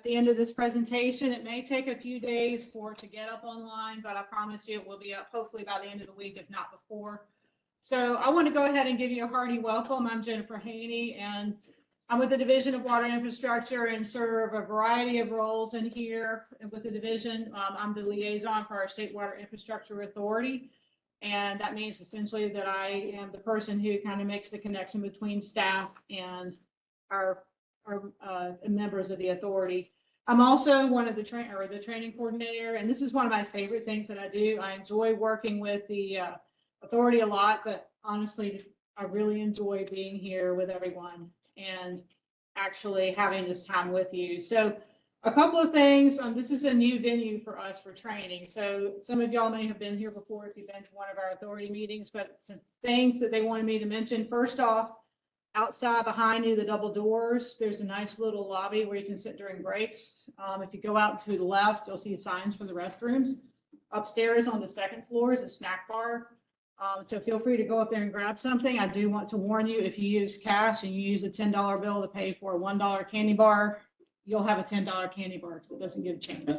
at the end of this presentation. It may take a few days for it to get up online, but I promise you it will be up hopefully by the end of the week, if not before. So I want to go ahead and give you a hearty welcome. I'm Jennifer Haney, and I'm with the Division of Water Infrastructure and serve a variety of roles in here with the division. I'm the liaison for our State Water Infrastructure Authority. And that means essentially that I am the person who kind of makes the connection between staff and our members of the authority. I'm also one of the training coordinator, and this is one of my favorite things that I do. I enjoy working with the authority a lot, but honestly, I really enjoy being here with everyone and actually having this time with you. So a couple of things. This is a new venue for us for training. So some of y'all may have been here before if you've been to one of our authority meetings, but some things that they wanted me to mention. First off, outside behind you, the double doors, there's a nice little lobby where you can sit during breaks. If you go out to the left, you'll see signs for the restrooms. Upstairs on the second floor is a snack bar. So feel free to go up there and grab something. I do want to warn you, if you use cash and you use a $10 bill to pay for a $1 candy bar, you'll have a $10 candy bar because it doesn't give change.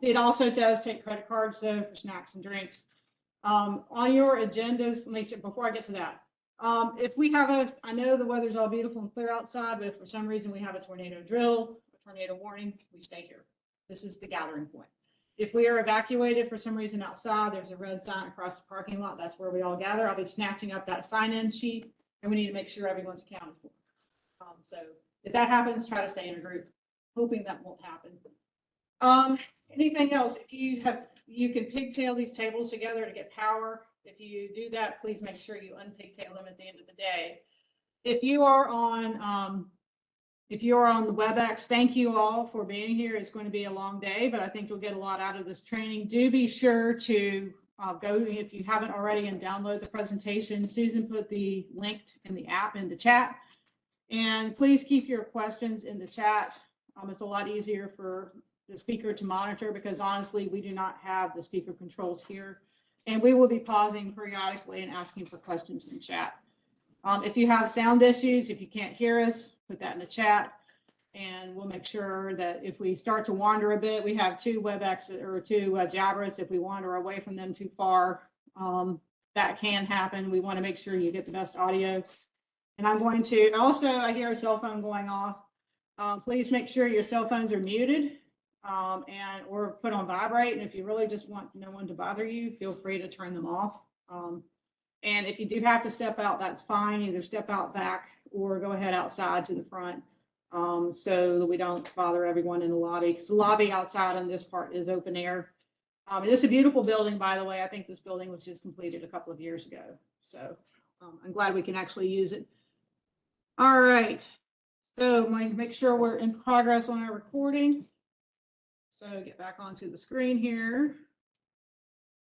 It also does take credit cards though for snacks and drinks. On your agendas, let me say before I get to that, if we have I know the weather's all beautiful and clear outside, but if for some reason we have a tornado drill, a tornado warning, we stay here. This is the gathering point. If we are evacuated for some reason outside, there's a red sign across the parking lot. That's where we all gather. I'll be snatching up that sign-in sheet, and we need to make sure everyone's accounted for. So if that happens, try to stay in a group, hoping that won't happen. Anything else? If you can pigtail these tables together to get power. If you do that, please make sure you unpigtail them at the end of the day. If you are on the WebEx, thank you all for being here. It's going to be a long day, but I think you'll get a lot out of this training. Do be sure to go, if you haven't already, and download the presentation. Susan put the link in the app in the chat. And please keep your questions in the chat. It's a lot easier for the speaker to monitor because honestly, we do not have the speaker controls here. And we will be pausing periodically and asking for questions in chat. If you have sound issues, if you can't hear us, put that in the chat. And we'll make sure that if we start to wander a bit, we have two WebEx or two Jabbers. If we wander away from them too far, that can happen. We want to make sure you get the best audio. And I'm going to also, I hear a cell phone going off. Please make sure your cell phones are muted or put on vibrate. And if you really just want no one to bother you, feel free to turn them off. And if you do have to step out, that's fine. Either step out back or go ahead outside to the front so that we don't bother everyone in the lobby. Because the lobby outside on this part is open air. It is a beautiful building, by the way. I think this building was just completed a couple of years ago. So I'm glad we can actually use it. All right, so I'm going to make sure we're in progress on our recording. So get back onto the screen here.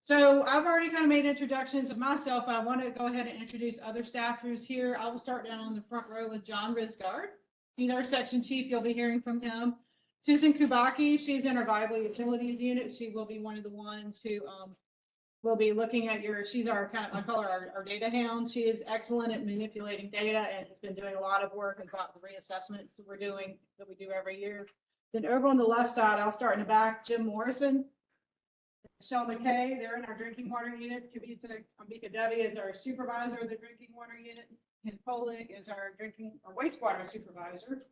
So I've already kind of made introductions of myself, but I want to go ahead and introduce other staffers here. I will start down on the front row with John Risgard. He's our section chief. You'll be hearing from him. Susan Kubaki, she's in our Viable Utilities unit. She will be one of the ones who we'll be looking at she's our kind of, I call her our data hound. She is excellent at manipulating data and has been doing a lot of work about the reassessments that we do every year. Then over on the left side, I'll start in the back, Jim Morrison, Michelle McKay, they're in our drinking water unit. Ambika Devi is our supervisor of the drinking water unit. Ken Polig is our wastewater supervisor.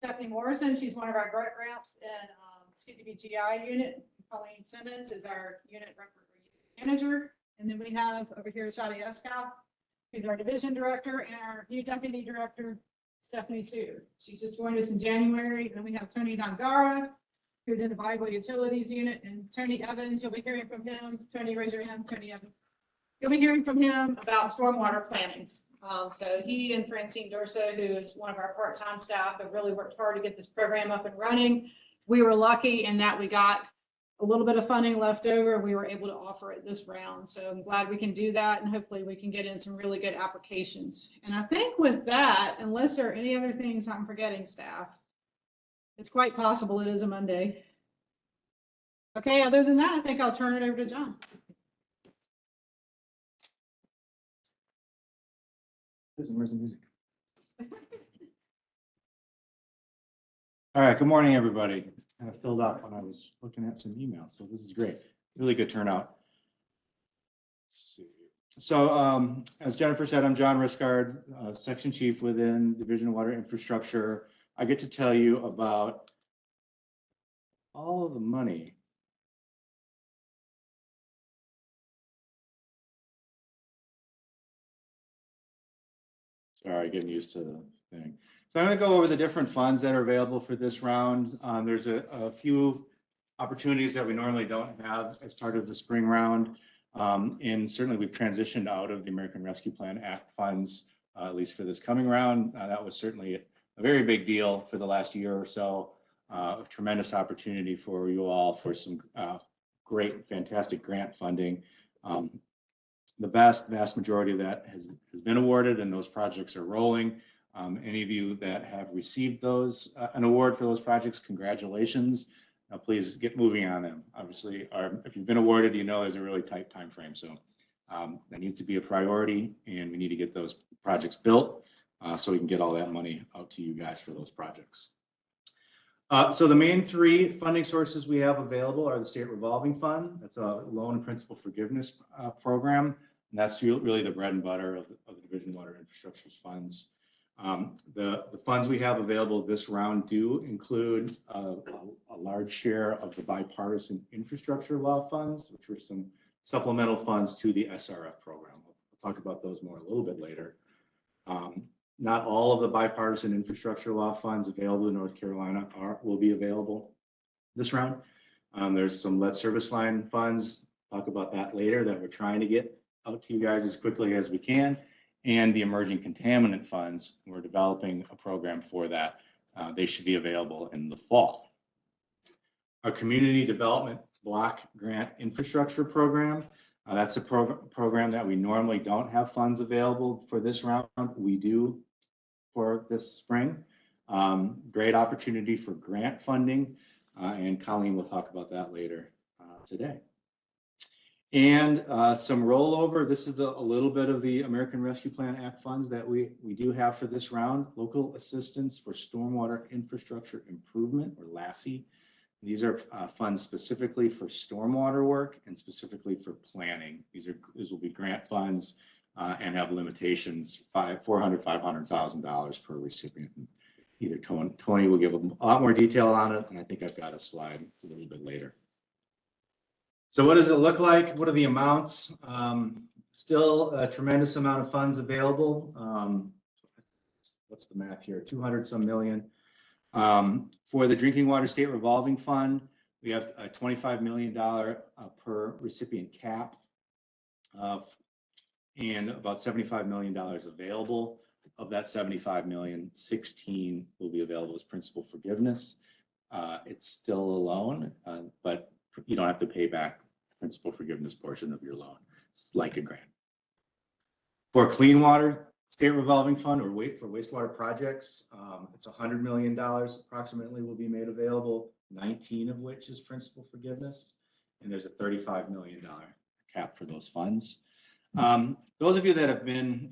Stephanie Morrison, she's one of our ramps in CDBGI unit. Colleen Simmons is our unit manager. And then we have over here Shadi Eskow, who's our division director, and our new deputy director, Stephanie Sue. She just joined us in January. And then we have Tony Dangara, who's in the Viable Utilities unit, and Tony Evans. You'll be hearing from him. Tony, raise your hand. Tony Evans. You'll be hearing from him about stormwater planning. So he and Francine Durso, who is one of our part-time staff, have really worked hard to get this program up and running. We were lucky in that we got a little bit of funding left over. We were able to offer it this round. So I'm glad we can do that, and hopefully we can get in some really good applications. And I think with that, unless there are any other things I'm forgetting, staff, it's quite possible it is a Monday. Okay, other than that, I think I'll turn it over to John. Where's the music? All right, good morning, everybody. Kind of filled up when I was looking at some emails, so this is great. Really good turnout. Let's see. So as Jennifer said, I'm John Riskard, Section Chief within Division of Water Infrastructure. I get to tell you about all of the money. Sorry, getting used to the thing. So I'm going to go over the different funds that are available for this round. There's a few opportunities that we normally don't have as part of the spring round. And certainly we've transitioned out of the American Rescue Plan Act funds, at least for this coming round. That was certainly a very big deal for the last year or so. A tremendous opportunity for you all for some great, fantastic grant funding. The vast majority of that has been awarded, and those projects are rolling. Any of you that have received those an award for those projects, congratulations. Please get moving on them. Obviously, if you've been awarded, you know there's a really tight time frame. So that needs to be a priority, and we need to get those projects built so we can get all that money out to you guys for those projects. So the main three funding sources we have available are the State Revolving Fund. That's a loan and principal forgiveness program. And that's really the bread and butter of the Division of Water Infrastructure's funds. The funds we have available this round do include a large share of the bipartisan infrastructure law funds, which are some supplemental funds to the SRF program. I'll talk about those more a little bit later. Not all of the bipartisan infrastructure law funds available in North Carolina will be available this round. There's some lead service line funds, talk about that later, that we're trying to get out to you guys as quickly as we can. And the emerging contaminant funds, we're developing a program for that. They should be available in the fall. Our community development block grant infrastructure program, that's a program that we normally don't have funds available for this round. We do for this spring. Great opportunity for grant funding, and Colleen will talk about that later today. And some rollover. This is a little bit of the American Rescue Plan Act funds that we do have for this round. Local assistance for stormwater infrastructure improvement, or LASSI. These are funds specifically for stormwater work and specifically for planning. These will be grant funds and have limitations, $400,000, $500,000 per recipient. Either Tony will give a lot more detail on it, and I think I've got a slide a little bit later. So what does it look like? What are the amounts? Still a tremendous amount of funds available. What's the math here? 200 some million. For the Drinking Water State Revolving Fund, we have a $25 million per recipient cap, and about $75 million available. Of that 75 million, 16 will be available as principal forgiveness. It's still a loan, but you don't have to pay back principal forgiveness portion of your loan. It's like a grant. For Clean Water State Revolving Fund, or for wastewater projects, it's $100 million approximately will be made available, 19 of which is principal forgiveness, and there's a $35 million cap for those funds. Those of you that have been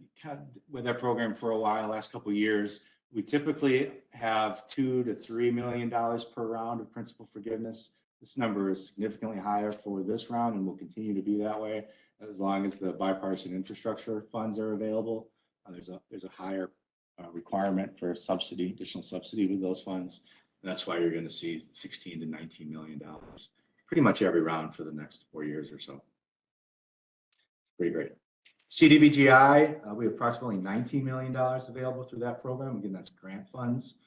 with that program for a while, last couple of years, we typically have $2 to $3 million per round of principal forgiveness. This number is significantly higher for this round and will continue to be that way as long as the bipartisan infrastructure funds are available. There's a higher requirement for additional subsidy with those funds. And that's why you're going to see $16 to $19 million pretty much every round for the next 4 years or so. Pretty great. CDBGI, we have approximately $19 million available through that program. Again, that's grant funds.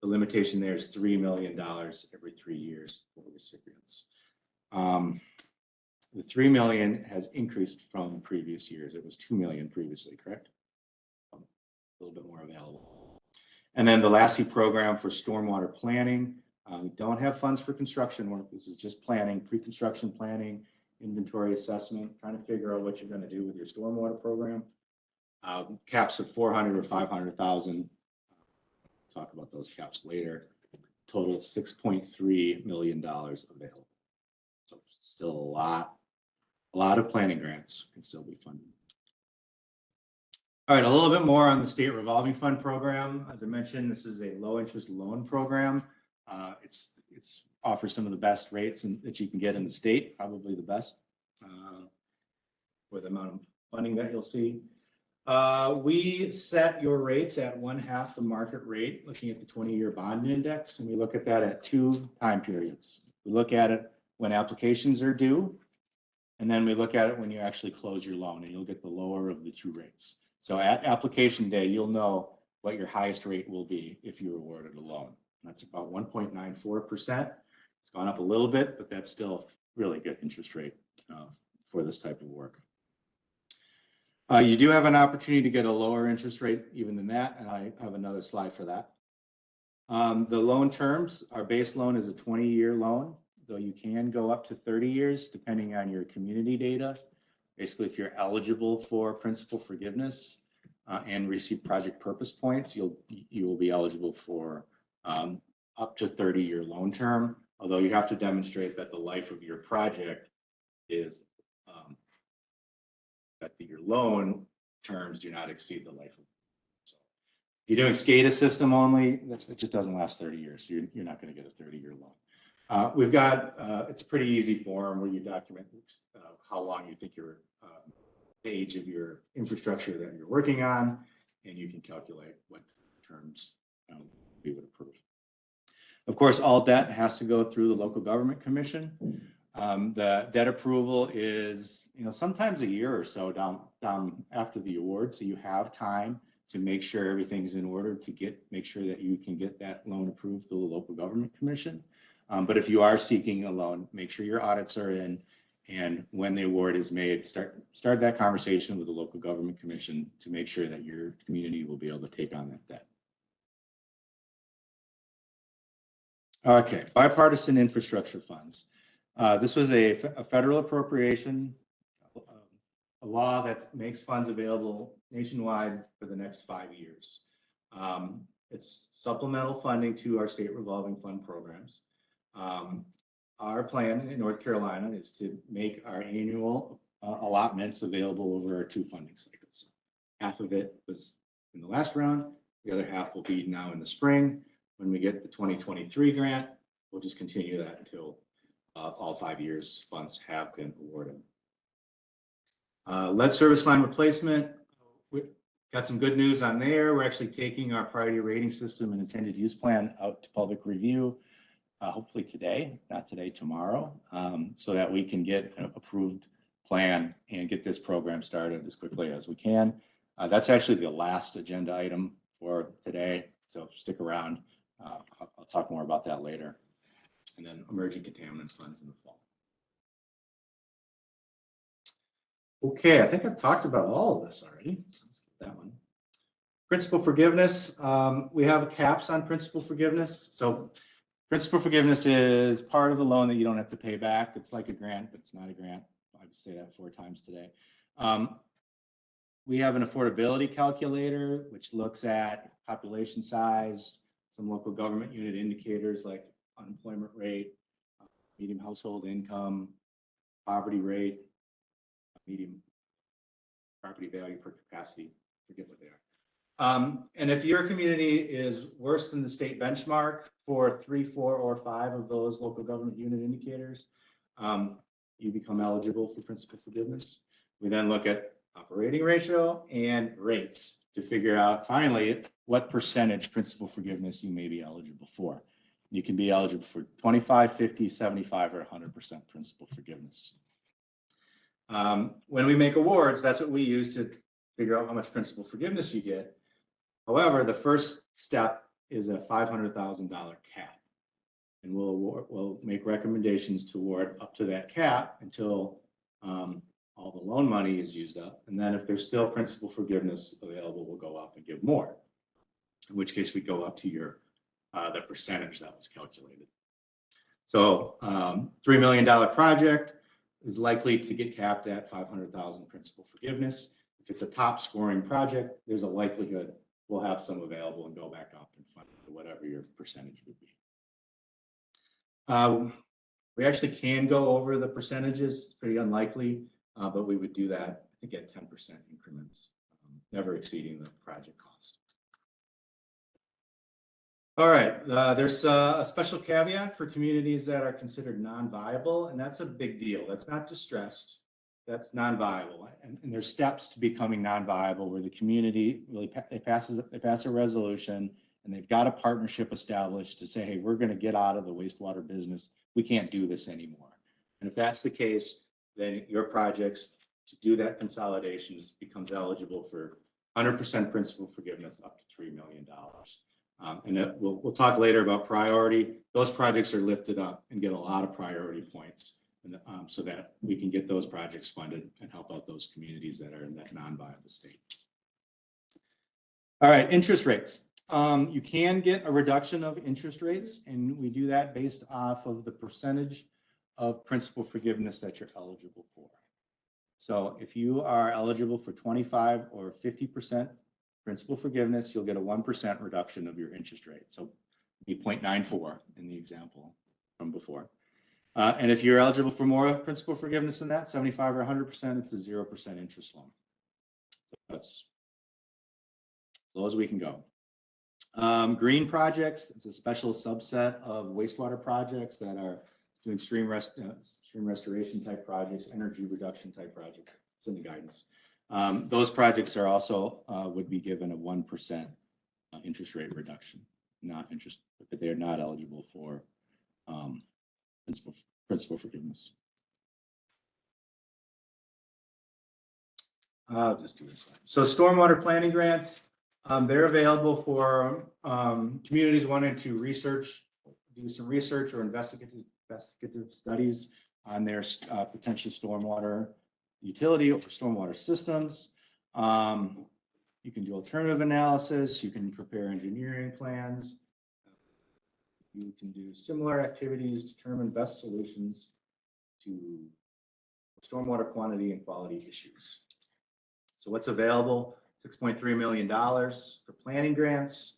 The limitation there is $3 million every 3 years for recipients. The $3 million has increased from previous years. It was $2 million previously, correct? A little bit more available. And then the LASSI program for stormwater planning. We don't have funds for construction work. This is just planning, pre-construction planning, inventory assessment, trying to figure out what you're going to do with your stormwater program. Caps of 400 or 500,000. Talk about those caps later. Total of $6.3 million available. So still a lot of planning grants can still be funded. All right, a little bit more on the state revolving fund program. As I mentioned, this is a low interest loan program. It's offers some of the best rates that you can get in the state, probably the best for the amount of funding that you'll see. We set your rates at 1/2 the market rate, looking at the 20-year bond index, and we look at that at 2 time periods. We look at it when applications are due, and then we look at it when you actually close your loan, and you'll get the lower of the 2 rates. So at application day, you'll know what your highest rate will be if you're awarded a loan. That's about 1.94%. It's gone up a little bit, but that's still really good interest rate for this type of work. You do have an opportunity to get a lower interest rate even than that, and I have another slide for that. The loan terms, our base loan is a 20-year loan, though you can go up to 30 years depending on your community data. Basically, if you're eligible for principal forgiveness and receive project purpose points, you will be eligible for up to 30-year loan term, although you have to demonstrate that the life of your project is that your loan terms do not exceed the life of it. So if you're doing SCADA system only, it just doesn't last 30 years. So you're not going to get a 30-year loan. We've got, it's a pretty easy form where you document how long you think your age of your infrastructure that you're working on, and you can calculate what terms we would approve. Of course, all debt has to go through the local government commission. The debt approval is, sometimes a year or so down after the award, so you have time to make sure everything's in order to make sure that you can get that loan approved through the local government commission. But if you are seeking a loan, make sure your audits are in, and when the award is made, start that conversation with the local government commission to make sure that your community will be able to take on that debt. Okay, bipartisan infrastructure funds. This was a federal appropriation, a law that makes funds available nationwide for the next 5 years. It's supplemental funding to our state revolving fund programs. Our plan in North Carolina is to make our annual allotments available over our 2 funding cycles. Half of it was in the last round, the other half will be now in the spring. When we get the 2023 grant, we'll just continue that until all 5 years funds have been awarded. Lead service line replacement, we got some good news on there. We're actually taking our priority rating system and intended use plan out to public review, hopefully today, not today, tomorrow, so that we can get an approved plan and get this program started as quickly as we can. That's actually the last agenda item for today, so stick around. I'll talk more about that later. And then emerging contaminant funds in the fall. Okay, I think I've talked about all of this already, so let's get that one. Principal forgiveness, we have caps on principal forgiveness. So principal forgiveness is part of the loan that you don't have to pay back. It's like a grant, but it's not a grant. I would say that 4 times today. We have an affordability calculator, which looks at population size, some local government unit indicators like unemployment rate, median household income, poverty rate, median property value per capacity, forget what they are. And if your community is worse than the state benchmark for 3, 4, or 5 of those local government unit indicators, you become eligible for principal forgiveness. We then look at operating ratio and rates to figure out finally what percentage principal forgiveness you may be eligible for. You can be eligible for 25, 50, 75, or 100% principal forgiveness. When we make awards, that's what we use to figure out how much principal forgiveness you get. However, the first step is a $500,000 cap, and we'll make recommendations to award up to that cap until all the loan money is used up. And then if there's still principal forgiveness available, we'll go up and give more, in which case we go up to your the percentage that was calculated. So $3 million project is likely to get capped at $500,000 principal forgiveness. If it's a top scoring project, there's a likelihood we'll have some available and go back up and fund whatever your percentage would be. We actually can go over the percentages. It's pretty unlikely, but we would do that, I think, at 10% increments never exceeding the project cost. All right, there's a special caveat for communities that are considered non-viable, and that's a big deal. That's not distressed, that's non-viable. And there's steps to becoming non-viable where the community really they pass a resolution and they've got a partnership established to say, hey, we're going to get out of the wastewater business. We can't do this anymore. And if that's the case, then your projects to do that consolidation becomes eligible for 100% principal forgiveness up to $3 million. And we'll talk later about priority. Those projects are lifted up and get a lot of priority points, and, so that we can get those projects funded and help out those communities that are in that non-viable state. All right, interest rates. You can get a reduction of interest rates, and we do that based off of the percentage of principal forgiveness that you're eligible for. So if you are eligible for 25 or 50% principal forgiveness, you'll get a 1% reduction of your interest rate. So be 0.94 in the example from before. And if you're eligible for more principal forgiveness than that, 75 or 100%, it's a 0% interest loan. That's as low as we can go. Green projects, it's a special subset of wastewater projects that are doing stream restoration type projects, energy reduction type projects. It's in the guidance. Those projects are also would be given a 1% interest rate reduction, but they are not eligible for principal forgiveness. I'll just do this. So stormwater planning grants, they're available for communities wanting to do some research or investigative studies on their potential stormwater utility or stormwater systems. You can do alternative analysis. You can prepare engineering plans. You can do similar activities, determine best solutions to stormwater quantity and quality issues. So what's available? $6.3 million for planning grants.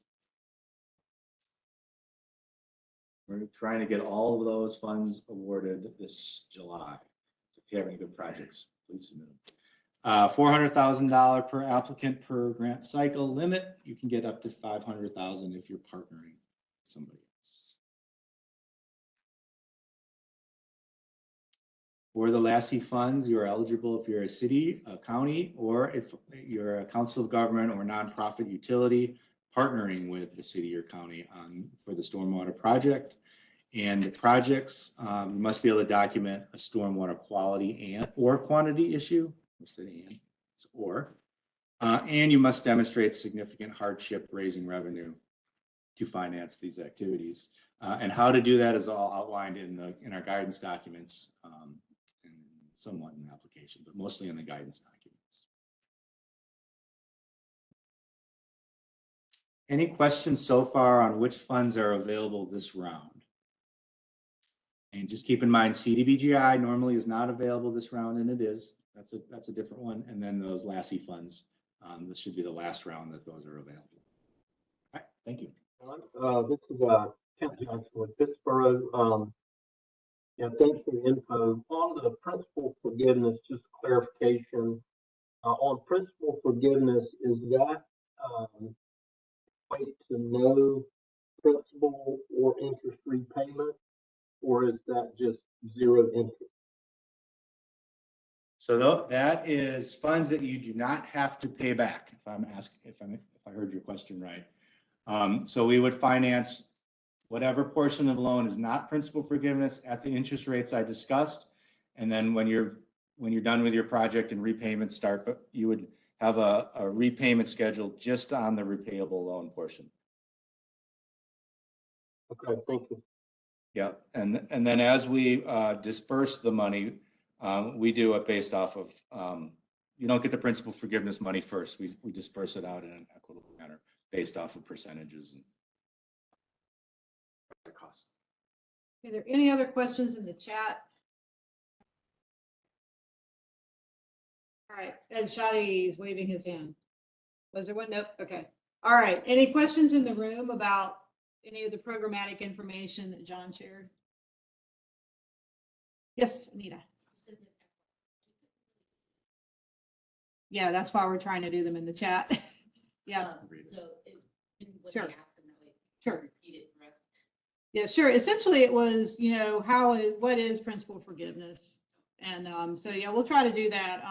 We're trying to get all of those funds awarded this July. So if you have any good projects, please submit them. $400,000 per applicant per grant cycle limit. You can get up to $500,000 if you're partnering with somebody else. For the LASSI funds, you're eligible if you're a city, a county, or if you're a council of government or nonprofit utility partnering with the city or county for the stormwater project. And the projects, you must be able to document a stormwater quality or quantity issue. And you must demonstrate significant hardship raising revenue to finance these activities. And how to do that is all outlined in our guidance documents, and somewhat in the application, but mostly in the guidance documents. Any questions so far on which funds are available this round? And just keep in mind, CDBGI normally is not available this round, and it is. That's a different one. And then those LASSI funds, this should be the last round that those are available. All right, thank you. This is Kent Johnson with Pittsburgh. Yeah, thanks for the info. On the principal forgiveness, just clarification. On principal forgiveness, is that equate to no principal or interest repayment, or is that just zero interest? So that is funds that you do not have to pay back. If I heard your question right. So we would finance whatever portion of the loan is not principal forgiveness at the interest rates I discussed, and then when you're done with your project and repayments start, but you would have a repayment schedule just on the repayable loan portion. Okay, thank you. Yeah, and then as we disperse the money, we do it based off of, you don't get the principal forgiveness money first. We disperse it out in an equitable manner based off of percentages and the cost. Are there any other questions in the chat? All right, Ed Shoddy is waving his hand. Was there one? Nope. Okay. All right. Any questions in the room about any of the programmatic information that John shared? Yes, Anita. Yeah, that's why we're trying to do them in the chat. Yeah, So when Sure. they ask them that way, Sure. repeat it for us. yeah, sure. Essentially, it was, what is principal forgiveness? And so, yeah, we'll try to do that.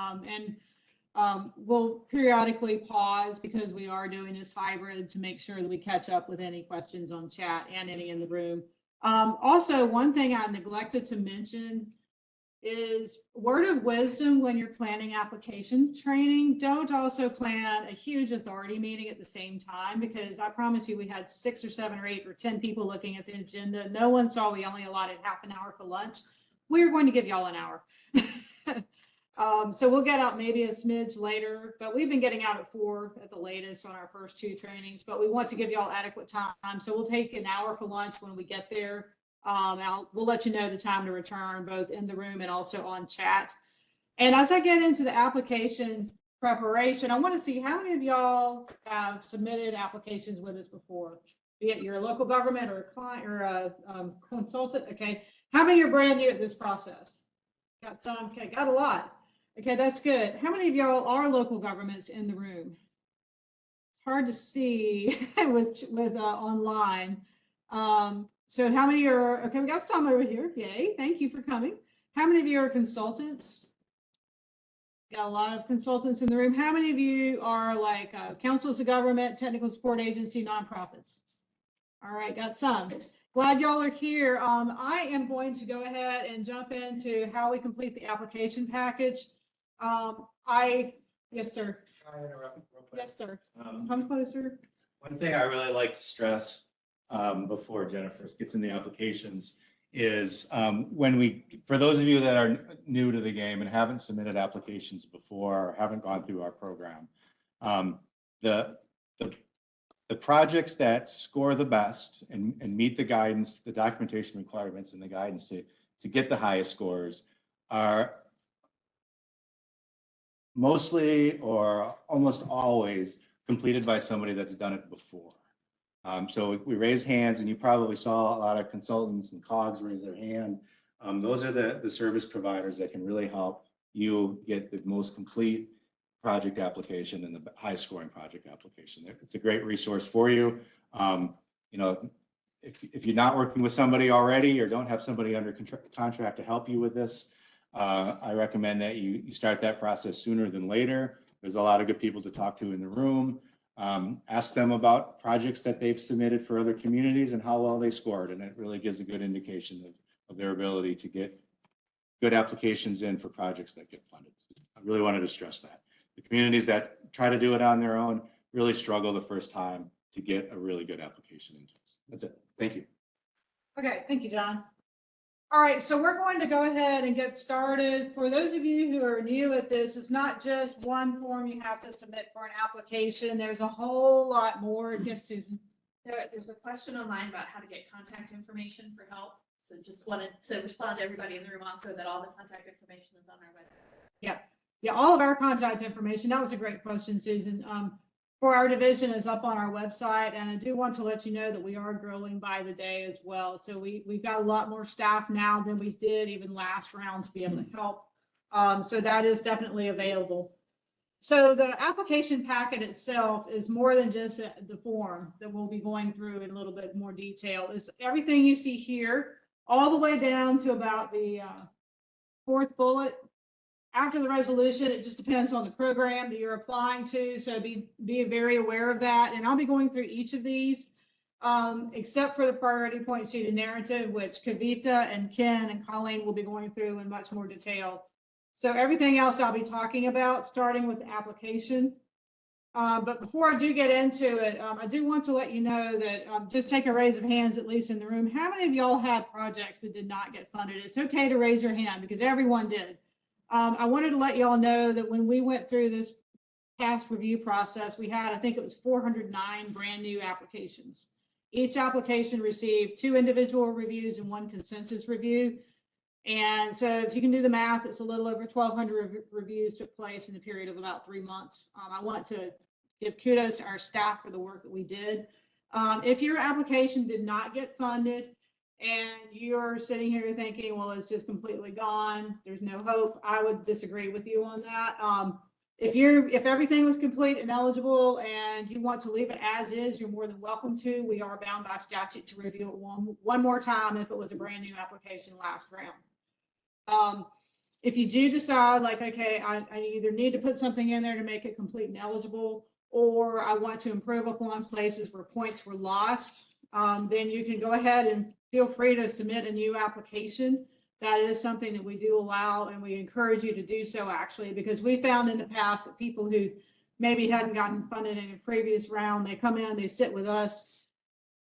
We'll periodically pause because we are doing this hybrid to make sure that we catch up with any questions on chat and any in the room. Also, one thing I neglected to mention is word of wisdom when you're planning application training. Don't also plan a huge authority meeting at the same time, because I promise you we had 6 or 7 or 8 or 10 people looking at the agenda. No one saw we only allotted half an hour for lunch. We're going to give y'all an hour. So we'll get out maybe a smidge later, but we've been getting out at 4 at the latest on our first 2 trainings, but we want to give y'all adequate time. So we'll take an hour for lunch when we get there. We'll let you know the time to return, both in the room and also on chat. And as I get into the applications preparation, I want to see how many of y'all have submitted applications with us before, be it your local government or a client or a consultant. Okay, how many are brand new at this process? Got some. Okay, got a lot. Okay, that's good. How many of y'all are local governments in the room? It's hard to see with online. So how many are, okay, we got some over here. Yay, thank you for coming. How many of you are consultants? Got a lot of consultants in the room. How many of you are like councils of government, technical support agency, nonprofits? All right, got some. Glad y'all are here. I am going to go ahead and jump into how we complete the application package. Yes, sir. Can I interrupt real quick? Yes, sir. Come closer. One thing I really like to stress before Jennifer gets in the applications is for those of you that are new to the game and haven't submitted applications before or haven't gone through our program, the projects that score the best and meet the guidance, the documentation requirements and the guidance to get the highest scores are mostly or almost always completed by somebody that's done it before. So we raise hands, and you probably saw a lot of consultants and COGs raise their hand. Those are the service providers that can really help you get the most complete project application and the highest scoring project application. It's a great resource for you. If you're not working with somebody already or don't have somebody under contract to help you with this, I recommend that you start that process sooner than later. There's a lot of good people to talk to in the room. Ask them about projects that they've submitted for other communities and how well they scored. And it really gives a good indication of their ability to get good applications in for projects that get funded. I really wanted to stress that. The communities that try to do it on their own really struggle the first time to get a really good application into this. That's it. Thank you. Okay, thank you, John. All right, so we're going to go ahead and get started. For those of you who are new at this, it's not just one form you have to submit for an application. There's a whole lot more. Yes, Susan. There's a question online about how to get contact information for help. So just wanted to respond to everybody in the room also that all the contact information is on our website. Yeah, all of our contact information. That was a great question, Susan. For our division is up on our website, and I do want to let you know that we are growing by the day as well. So we've got a lot more staff now than we did even last round to be able to help. So that is definitely available. So the application packet itself is more than just the form that we'll be going through in a little bit more detail. It's everything you see here, all the way down to about the 4th bullet. After the resolution, it just depends on the program that you're applying to. So be very aware of that. And I'll be going through each of these, except for the priority point sheet and narrative, which Kavita and Ken and Colleen will be going through in much more detail. So everything else I'll be talking about, starting with the application. But before I do get into it, I do want to let you know that just take a raise of hands, at least in the room. How many of y'all had projects that did not get funded? It's okay to raise your hand because everyone did. I wanted to let y'all know that when we went through this past review process, we had, I think it was 409 brand new applications. Each application received 2 individual reviews and 1 consensus review. And so if you can do the math, it's a little over 1,200 reviews took place in a period of about 3 months. I want to give kudos to our staff for the work that we did. If your application did not get funded, and you're sitting here thinking, well, it's just completely gone, there's no hope, I would disagree with you on that. If everything was complete and eligible and you want to leave it as is, you're more than welcome to. We are bound by statute to review it one more time if it was a brand new application last round. If you do decide like, okay, I either need to put something in there to make it complete and eligible, or I want to improve upon places where points were lost, then you can go ahead and feel free to submit a new application. That is something that we do allow, and we encourage you to do so actually, because we found in the past that people who maybe hadn't gotten funded in a previous round, they come in, they sit with us,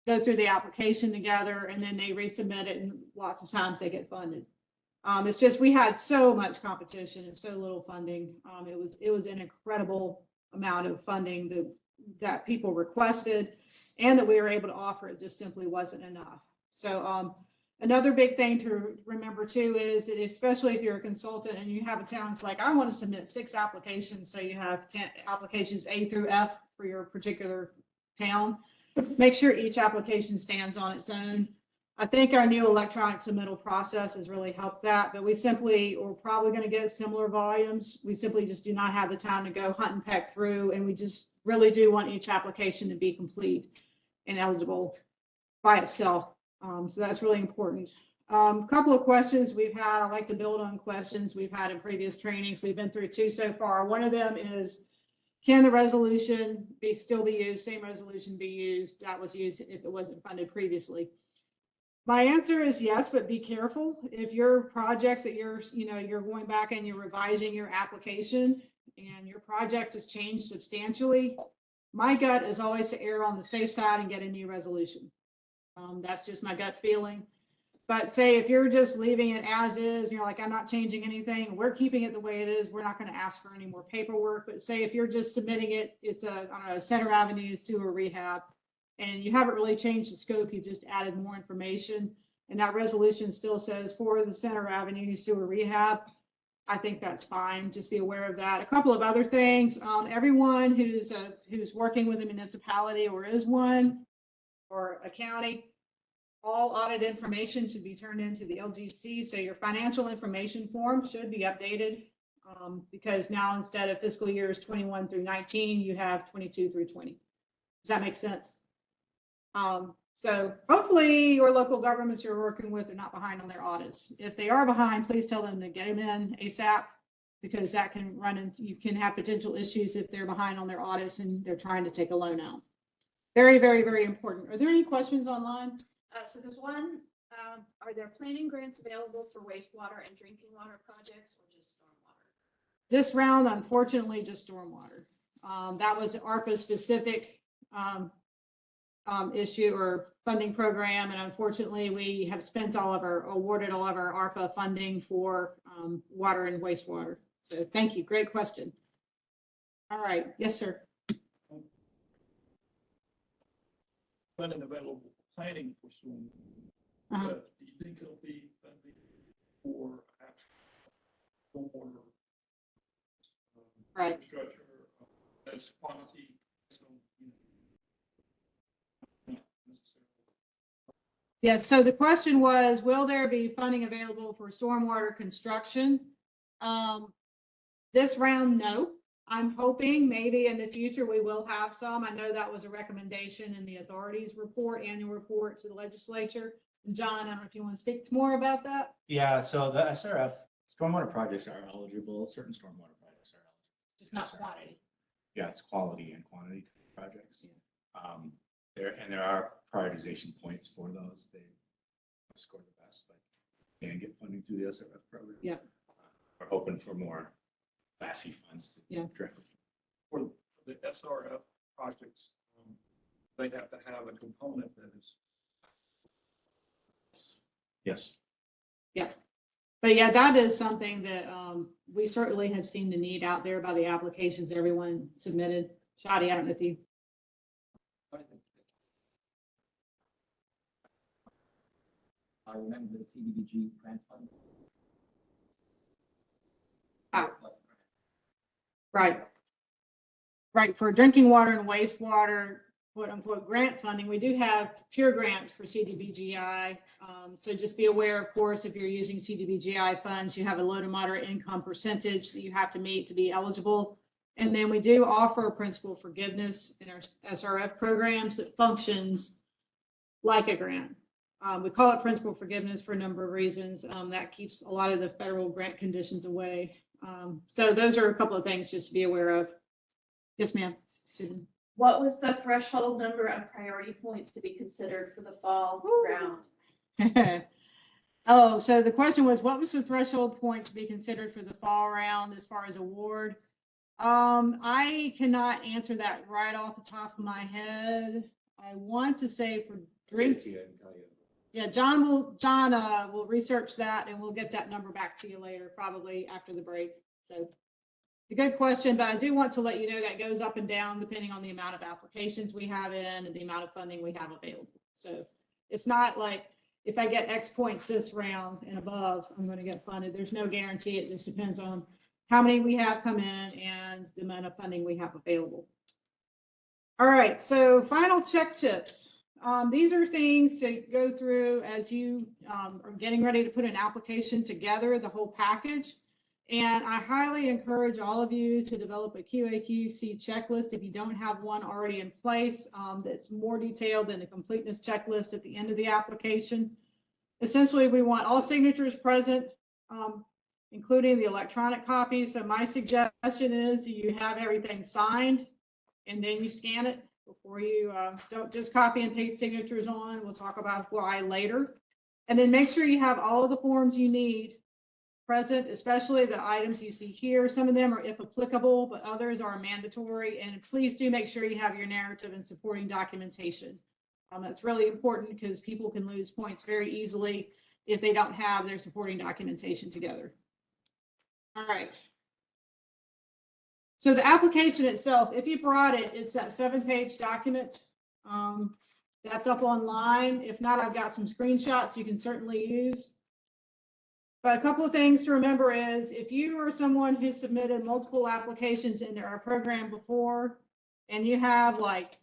go through the application together, and then they resubmit it, and lots of times they get funded. It's just we had so much competition and so little funding. It was an incredible amount of funding that people requested and that we were able to offer. It just simply wasn't enough. So another big thing to remember too is that especially if you're a consultant and you have a town, it's like, I want to submit 6 applications. So you have 10 applications A through F for your particular town. Make sure each application stands on its own. I think our new electronic submittal process has really helped that, but we're probably going to get similar volumes. We simply just do not have the time to go hunt and peck through, and we just really do want each application to be complete and eligible by itself. So that's really important. A couple of questions we've had. I like to build on questions we've had in previous trainings. We've been through 2 so far. One of them is, can the resolution still be used? Same resolution be used that was used if it wasn't funded previously? My answer is yes, but be careful. If your project that you're going back and you're revising your application and your project has changed substantially, my gut is always to err on the safe side and get a new resolution. That's just my gut feeling. But say if you're just leaving it as is, and you're like, I'm not changing anything, we're keeping it the way it is, we're not going to ask for any more paperwork. But say if you're just submitting it, it's a Center Avenue sewer rehab, and you haven't really changed the scope, you've just added more information, and that resolution still says for the Center Avenue sewer rehab, I think that's fine. Just be aware of that. A couple of other things. Everyone who's working with a municipality or is one, or a county, all audit information should be turned into the LGC. So your financial information form should be updated because now instead of fiscal years 21 through 19, you have 22 through 20. Does that make sense? So hopefully your local governments you're working with are not behind on their audits. If they are behind, please tell them to get them in ASAP, because that can run into, you can have potential issues if they're behind on their audits and they're trying to take a loan out. Very, very, very important. Are there any questions online? So there's one, are there planning grants available for wastewater and drinking water projects or just stormwater? This round, unfortunately, just stormwater. That was ARPA specific issue or funding program. And unfortunately, we have spent awarded all of our ARPA funding for water and wastewater. So thank you. Great question. All right. Yes, sir. Funding available planning for soon. But do you think it'll be funding for stormwater Right. infrastructure as quantity? So, not necessarily. Yes, so the question was, will there be funding available for stormwater construction? This round, no. I'm hoping maybe in the future we will have some. I know that was a recommendation in the authorities report, annual report to the legislature. And John, I don't know if you want to speak more about that. Yeah, so the SRF stormwater projects are eligible. Certain stormwater projects are eligible. Just not quantity. Yeah, it's quality and quantity projects. There are prioritization points for those. They score the best, but can get funding through the SRF program. Yeah. We're hoping for more classy funds. Yeah. Directly. For the SRF projects, they have to have a component that is. Yes. Yeah. But yeah, that is something that we certainly have seen the need out there by the applications everyone submitted. Shadi, I don't know if you. I remember the CDBG grant fund. Right. Right. For drinking water and wastewater, quote unquote, grant funding, we do have pure grants for CDBGI. So just be aware, of course, if you're using CDBGI funds, you have a low to moderate income percentage that you have to meet to be eligible. And then we do offer principal forgiveness in our SRF programs that functions like a grant. We call it principal forgiveness for a number of reasons. That keeps a lot of the federal grant conditions away. So those are a couple of things just to be aware of. Yes, ma'am, Susan. What was the threshold number of priority points to be considered for the fall round? Oh, so the question was, what was the threshold point to be considered for the fall round as far as award? I cannot answer that right off the top of my head. I want to say for drink. Yeah, John will research that and we'll get that number back to you later, probably after the break. So it's a good question, but I do want to let you know that goes up and down depending on the amount of applications we have in and the amount of funding we have available. So it's not like if I get X points this round and above, I'm going to get funded. There's no guarantee. It just depends on how many we have come in and the amount of funding we have available. All right, so final check tips. These are things to go through as you are getting ready to put an application together, the whole package. And I highly encourage all of you to develop a QA/QC checklist if you don't have one already in place that's more detailed than the completeness checklist at the end of the application. Essentially, we want all signatures present, including the electronic copies. So my suggestion is you have everything signed and then you scan it before you don't just copy and paste signatures on. We'll talk about why later. And then make sure you have all of the forms you need present, especially the items you see here. Some of them are if applicable, but others are mandatory. And please do make sure you have your narrative and supporting documentation. That's really important because people can lose points very easily if they don't have their supporting documentation together. All right. So the application itself, if you brought it, it's that 7-page document. That's up online. If not, I've got some screenshots you can certainly use. But a couple of things to remember is if you are someone who submitted multiple applications into our program before, and you have like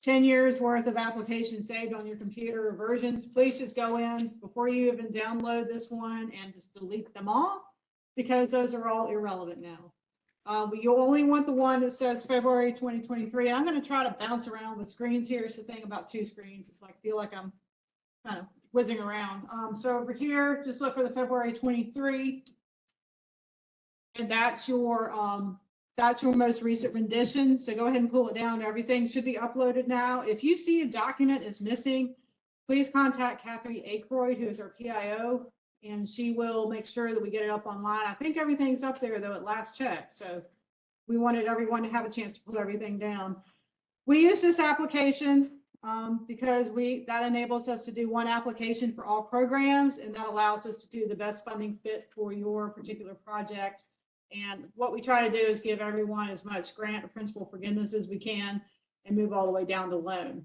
10 years worth of applications saved on your computer or versions, please just go in before you even download this one and just delete them all, because those are all irrelevant now. But you only want the one that says February 2023. I'm going to try to bounce around with screens here. It's the thing about 2 screens. It's like, I feel like I'm kind of whizzing around. So over here, just look for the February 23. And that's your most recent rendition. So go ahead and pull it down. Everything should be uploaded now. If you see a document is missing, please contact Kathy Aykroyd, who is our PIO. And she will make sure that we get it up online. I think everything's up there though at last check. So we wanted everyone to have a chance to pull everything down. We use this application because that enables us to do one application for all programs, and that allows us to do the best funding fit for your particular project. And what we try to do is give everyone as much grant or principal forgiveness as we can and move all the way down to loan.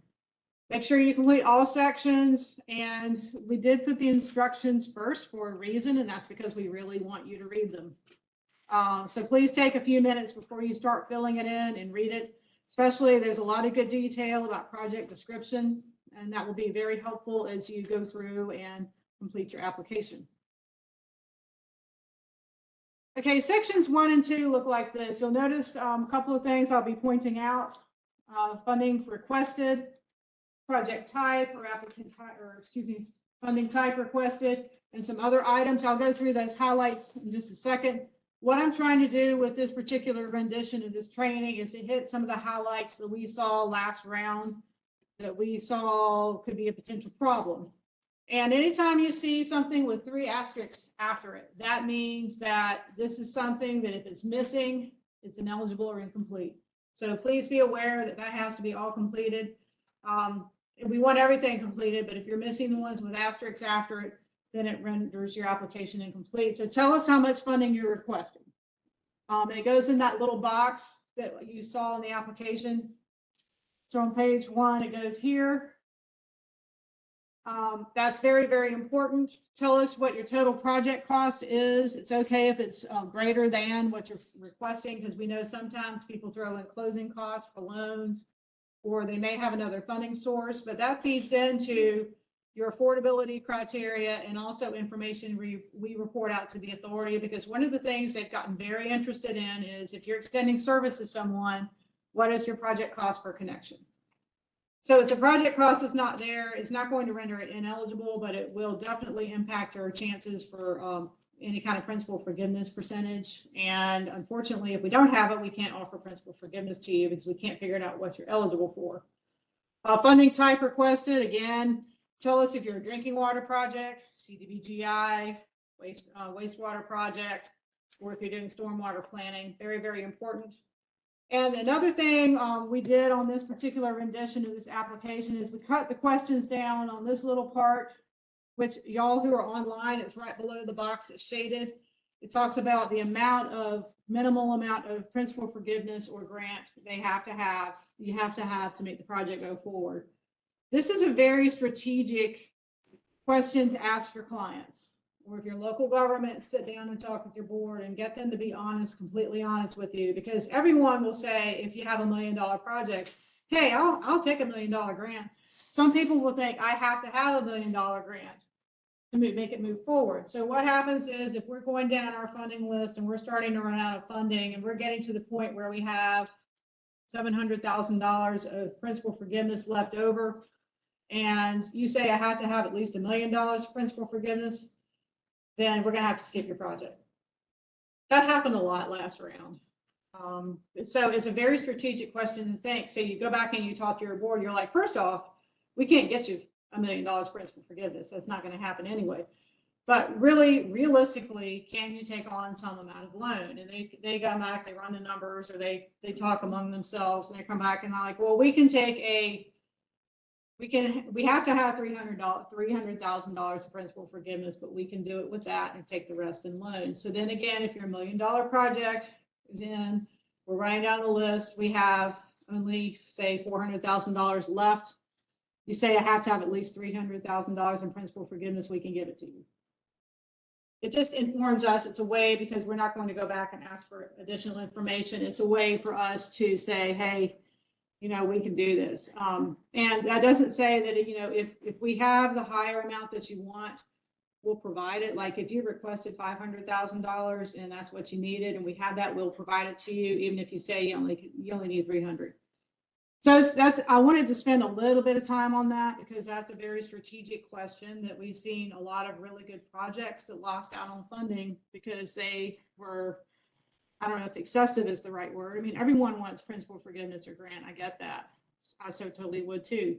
Make sure you complete all sections, and we did put the instructions first for a reason, and that's because we really want you to read them. So please take a few minutes before you start filling it in and read it. Especially, there's a lot of good detail about project description, and that will be very helpful as you go through and complete your application. Okay, sections 1 and 2 look like this. You'll notice a couple of things I'll be pointing out. Funding requested, project type or applicant type, or excuse me, funding type requested, and some other items. I'll go through those highlights in just a second. What I'm trying to do with this particular rendition of this training is to hit some of the highlights that we saw last round that we saw could be a potential problem. And anytime you see something with 3 asterisks after it, that means that this is something that if it's missing, it's ineligible or incomplete. So please be aware that that has to be all completed. We want everything completed, but if you're missing the ones with asterisks after it, then it renders your application incomplete. So tell us how much funding you're requesting. It goes in that little box that you saw in the application. So on page 1, it goes here. That's very, very important. Tell us what your total project cost is. It's okay if it's greater than what you're requesting, because we know sometimes people throw in closing costs for loans, or they may have another funding source, but that feeds into your affordability criteria, and also information we report out to the authority, because one of the things they've gotten very interested in is if you're extending service to someone, what is your project cost per connection? So if the project cost is not there, it's not going to render it ineligible, but it will definitely impact our chances for any kind of principal forgiveness percentage. And unfortunately, if we don't have it, we can't offer principal forgiveness to you because we can't figure out what you're eligible for. Funding type requested, again, tell us if you're a drinking water project, CDBGI, wastewater project, or if you're doing stormwater planning. Very, very important. And another thing we did on this particular rendition of this application is we cut the questions down on this little part, which y'all who are online, it's right below the box that's shaded. It talks about the minimal amount of principal forgiveness or grant you have to have to make the project go forward. This is a very strategic question to ask your clients, or if your local government, sit down and talk with your board and get them to be honest, completely honest with you, because everyone will say, if you have $1 million project, hey, I'll take $1 million grant. Some people will think I have to have $1 million grant to make it move forward. So what happens is if we're going down our funding list and we're starting to run out of funding and we're getting to the point where we have $700,000 of principal forgiveness left over, and you say I have to have at least $1 million principal forgiveness, then we're going to have to skip your project. That happened a lot last round. So it's a very strategic question to think. So you go back and you talk to your board, you're like, first off, we can't get you $1 million principal forgiveness. That's not going to happen anyway. But really, realistically, can you take on some amount of loan? And they go back, they run the numbers, or they talk among themselves, and they come back and they're like, well, we have to have $300,000 of principal forgiveness, but we can do it with that and take the rest in loan. So then again, if your $1 million project is in, we're running down the list, we have only say $400,000 left. You say I have to have at least $300,000 in principal forgiveness, we can give it to you. It just informs us. It's a way, because we're not going to go back and ask for additional information. It's a way for us to say, hey, we can do this. And that doesn't say that, if we have the higher amount that you want, we'll provide it. Like if you requested $500,000 and that's what you needed, and we have that, we'll provide it to you, even if you say you only need 300. So I wanted to spend a little bit of time on that because that's a very strategic question that we've seen a lot of really good projects that lost out on funding because they were, I don't know if excessive is the right word. I mean, everyone wants principal forgiveness or grant. I get that. I so totally would too.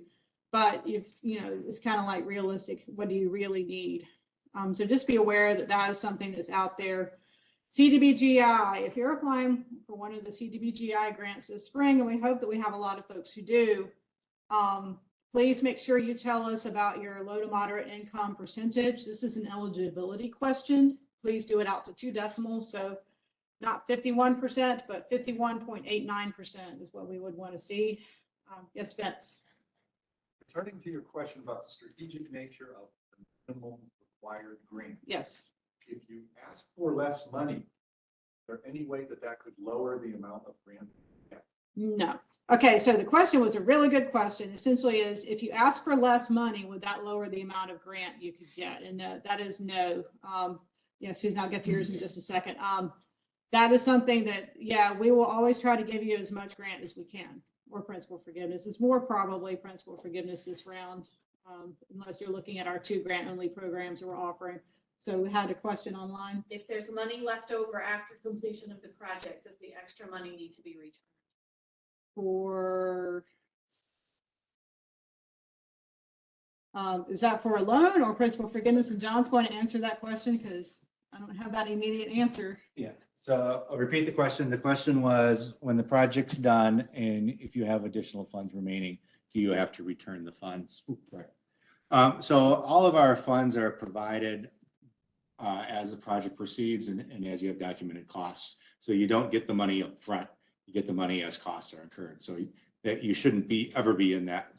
But if, it's kind of like realistic, what do you really need? So just be aware that that is something that's out there. CDBGI, if you're applying for one of the CDBGI grants this spring, and we hope that we have a lot of folks who do, please make sure you tell us about your low to moderate income percentage. This is an eligibility question. Please do it out to 2 decimals. So not 51%, but 51.89% is what we would want to see. Yes, Vince. Returning to your question about the strategic nature of the minimum required grant. Yes. If you ask for less money, is there any way that could lower the amount of grant? No. Okay, so the question was a really good question. Essentially is, if you ask for less money, would that lower the amount of grant you could get? And that is no. Susan, I'll get to yours in just a second. That is something that, we will always try to give you as much grant as we can, or principal forgiveness. It's more probably principal forgiveness this round, unless you're looking at our 2 grant-only programs we're offering. So we had a question online. If there's money left over after completion of the project, does the extra money need to be returned? Is that for a loan or principal forgiveness? And John's going to answer that question because I don't have that immediate answer. Yeah, so I'll repeat the question. The question was, when the project's done and if you have additional funds remaining, do you have to return the funds? So all of our funds are provided as the project proceeds and as you have documented costs. So you don't get the money up front, you get the money as costs are incurred. So that you shouldn't ever be in that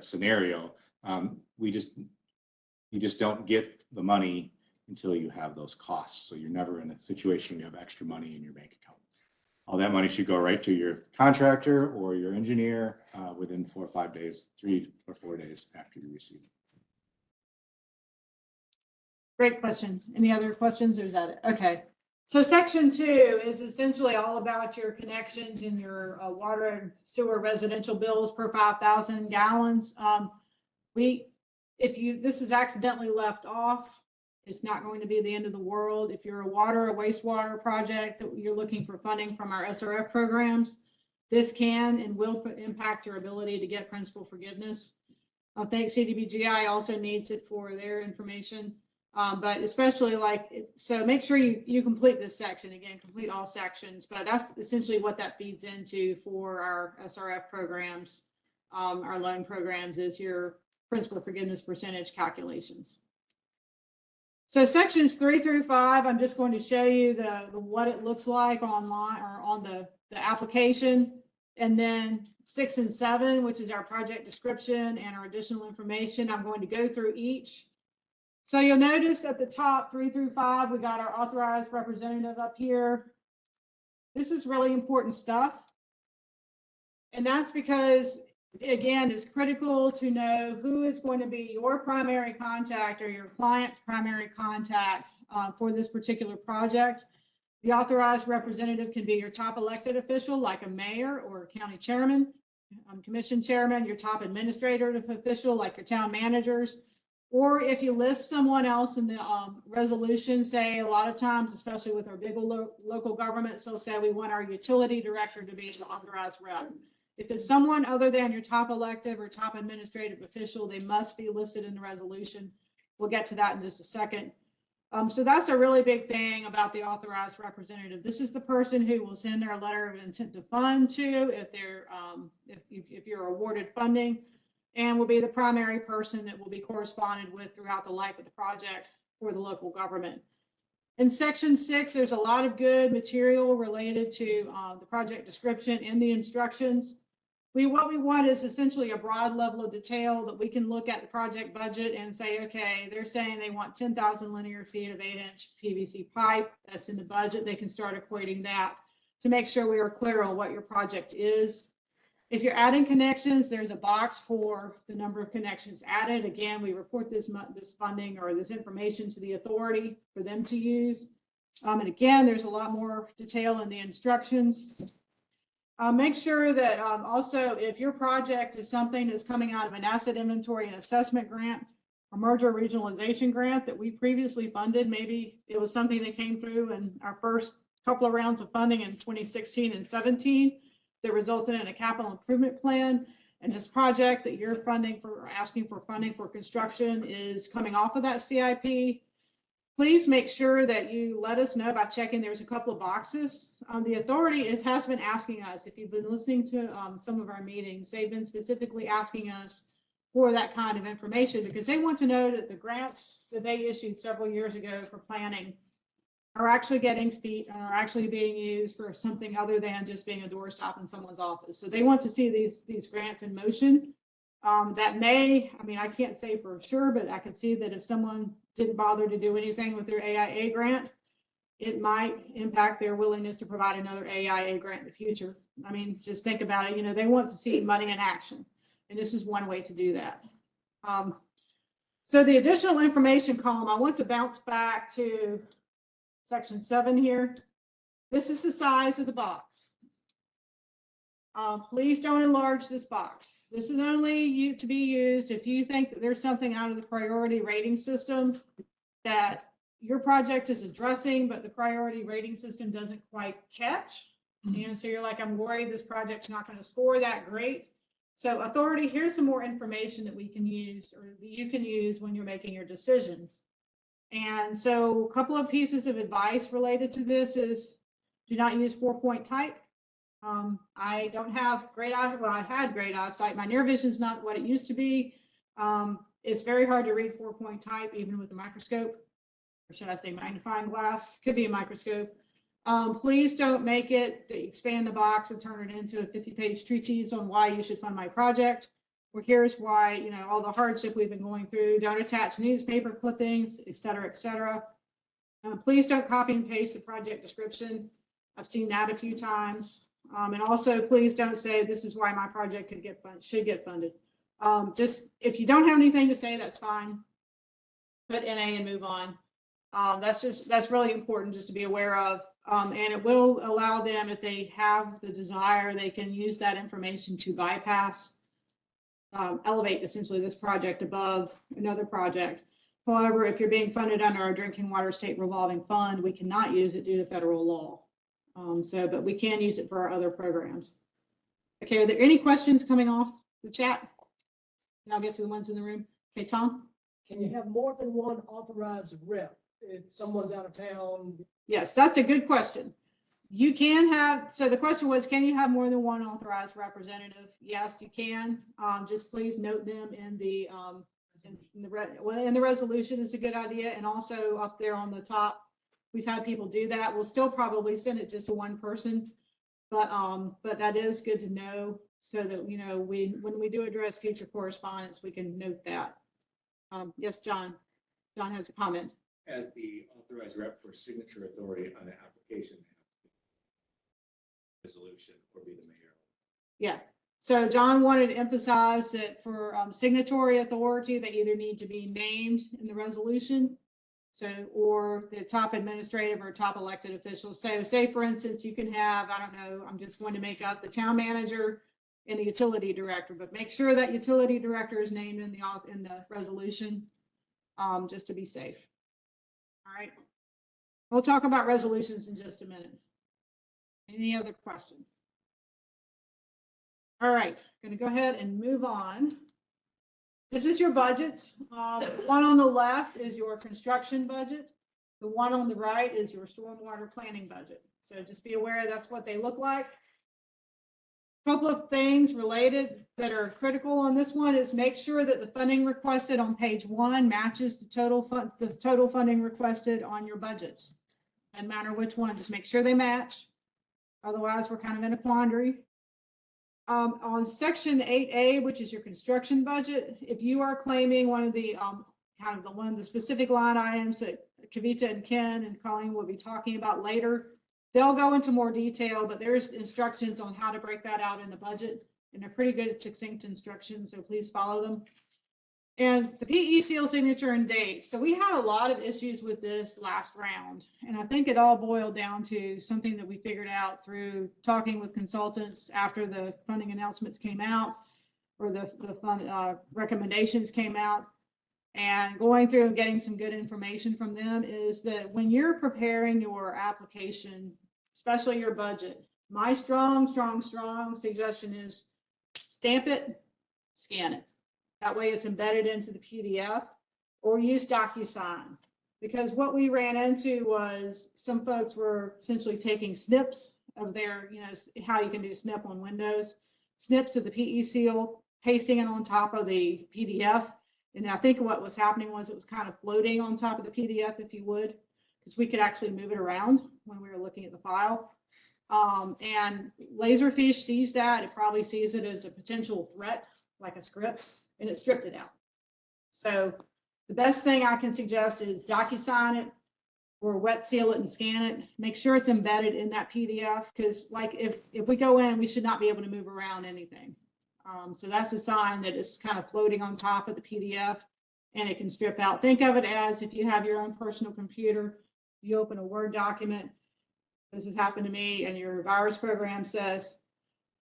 scenario. You just don't get the money until you have those costs. So you're never in a situation where you have extra money in your bank account. All that money should go right to your contractor or your engineer within 4 or 5 days, 3 or 4 days after you receive it. Great question. Any other questions or is that it? Okay. So section 2 is essentially all about your connections in your water and sewer residential bills per 5,000 gallons. If this is accidentally left off, it's not going to be the end of the world. If you're a water or wastewater project that you're looking for funding from our SRF programs, this can and will impact your ability to get principal forgiveness. I think CDBGI also needs it for their information. But especially so make sure you complete this section. Again, complete all sections, but that's essentially what that feeds into for our SRF programs, our loan programs, is your principal forgiveness percentage calculations. So sections 3 through 5, I'm just going to show you what it looks like online or on the application. And then 6 and 7, which is our project description and our additional information, I'm going to go through each. So you'll notice at the top, 3 through 5, we got our authorized representative up here. This is really important stuff. And that's because, again, it's critical to know who is going to be your primary contact or your client's primary contact for this particular project. The authorized representative can be your top elected official, like a mayor or a county chairman, commission chairman, your top administrative official, like your town managers. Or if you list someone else in the resolution, say a lot of times, especially with our big local governments, they'll say we want our utility director to be the authorized rep. If it's someone other than your top elective or top administrative official, they must be listed in the resolution. We'll get to that in just a second. So that's a really big thing about the authorized representative. This is the person who will send our letter of intent to fund to if you're awarded funding, and will be the primary person that will be corresponded with throughout the life of the project for the local government. In section 6, there's a lot of good material related to the project description and the instructions. What we want is essentially a broad level of detail that we can look at the project budget and say, okay, they're saying they want 10,000 linear feet of 8-inch PVC pipe. That's in the budget. They can start equating that to make sure we are clear on what your project is. If you're adding connections, there's a box for the number of connections added. Again, we report this funding or this information to the authority for them to use. And again, there's a lot more detail in the instructions. Make sure that also if your project is something that's coming out of an asset inventory and assessment grant or merger regionalization grant that we previously funded, maybe it was something that came through in our first couple of rounds of funding in 2016 and 17 that resulted in a capital improvement plan, and this project that you're funding for or asking for funding for construction is coming off of that CIP. Please make sure that you let us know by checking. There's a couple of boxes. The authority has been asking us, if you've been listening to some of our meetings, they've been specifically asking us for that kind of information because they want to know that the grants that they issued several years ago for planning are actually getting feet and are actually being used for something other than just being a doorstop in someone's office. So they want to see these grants in motion. That may, I mean, I can't say for sure, but I can see that if someone didn't bother to do anything with their AIA grant, it might impact their willingness to provide another AIA grant in the future. I mean, just think about it. You know, they want to see money in action, and this is one way to do that. So the additional information column, I want to bounce back to section 7 here. This is the size of the box. Please don't enlarge this box. This is only to be used if you think that there's something out of the priority rating system that your project is addressing, but the priority rating system doesn't quite catch. And so you're like, I'm worried this project's not going to score that great. So authority, here's some more information that we can use or that you can use when you're making your decisions. And so a couple of pieces of advice related to this is do not use 4-point type. I don't have great eye. Well, I had great eyesight. My near vision is not what it used to be. It's very hard to read 4-point type, even with a microscope, or should I say magnifying glass? Could be a microscope. Please don't make it expand the box and turn it into a 50-page treatise on why you should fund my project. Well, here's why, you know, all the hardship we've been going through. Don't attach newspaper clippings, et cetera, et cetera. Please don't copy and paste the project description. I've seen that a few times. And also, please don't say this is why my project should get funded. Just if you don't have anything to say, that's fine. Put NA and move on. That's really important just to be aware of. And it will allow them, if they have the desire, they can use that information to bypass, elevate essentially this project above another project. However, if you're being funded under our drinking water state revolving fund, we cannot use it due to federal law. But we can use it for our other programs. Okay, are there any questions coming off the chat? And I'll get to the ones in the room. Okay, Tom? Can you have more than one authorized rep if someone's out of town? Yes, that's a good question. You can have, so the question was, can you have more than one authorized representative? Yes, you can. Just please note them in the, in the resolution is a good idea. And also up there on the top, we've had people do that. We'll still probably send it just to one person, but that is good to know so that, you know, when we do address future correspondence, we can note that. Yes, John. John has a comment. As the authorized rep for signature authority on the application, resolution or be the mayor. Yeah. So John wanted to emphasize that for signatory authority, they either need to be named in the resolution. So, or the top administrative or top elected officials. So say, for instance, you can have, I don't know, I'm just going to make up the town manager and the utility director, but make sure that utility director is named in the resolution, just to be safe. All right. We'll talk about resolutions in just a minute. Any other questions? All right, going to go ahead and move on. This is your budgets. The one on the left is your construction budget. The one on the right is your stormwater planning budget. So just be aware that's what they look like. A couple of things related that are critical on this one is make sure that the funding requested on page 1 matches the total funding requested on your budgets. No matter which one, just make sure they match. Otherwise, we're kind of in a quandary. On section 8A, which is your construction budget, if you are claiming one of the one of the specific line items that Kavita and Ken and Colleen will be talking about later, they'll go into more detail, but there's instructions on how to break that out in the budget, and they're pretty good, succinct instructions, so please follow them. And the PE seal signature and date. So we had a lot of issues with this last round, and I think it all boiled down to something that we figured out through talking with consultants after the funding announcements came out, or the fund recommendations came out, and going through and getting some good information from them is that when you're preparing your application, especially your budget, my strong suggestion is stamp it, scan it. That way it's embedded into the PDF, or use DWI. Because what we ran into was some folks were essentially taking snips of their, you know, how you can do snip on Windows, snips of the PE seal, pasting it on top of the PDF. And I think what was happening was it was kind of floating on top of the PDF, if you would, because we could actually move it around when we were looking at the file. And Laserfish sees that. It probably sees it as a potential threat, like a script, and it stripped it out. So the best thing I can suggest is DocuSign it or wet seal it and scan it. Make sure it's embedded in that PDF, because like if we go in, we should not be able to move around anything. So that's a sign that it's kind of floating on top of the PDF and it can strip out. Think of it as if you have your own personal computer, you open a Word document. This has happened to me, and your virus program says,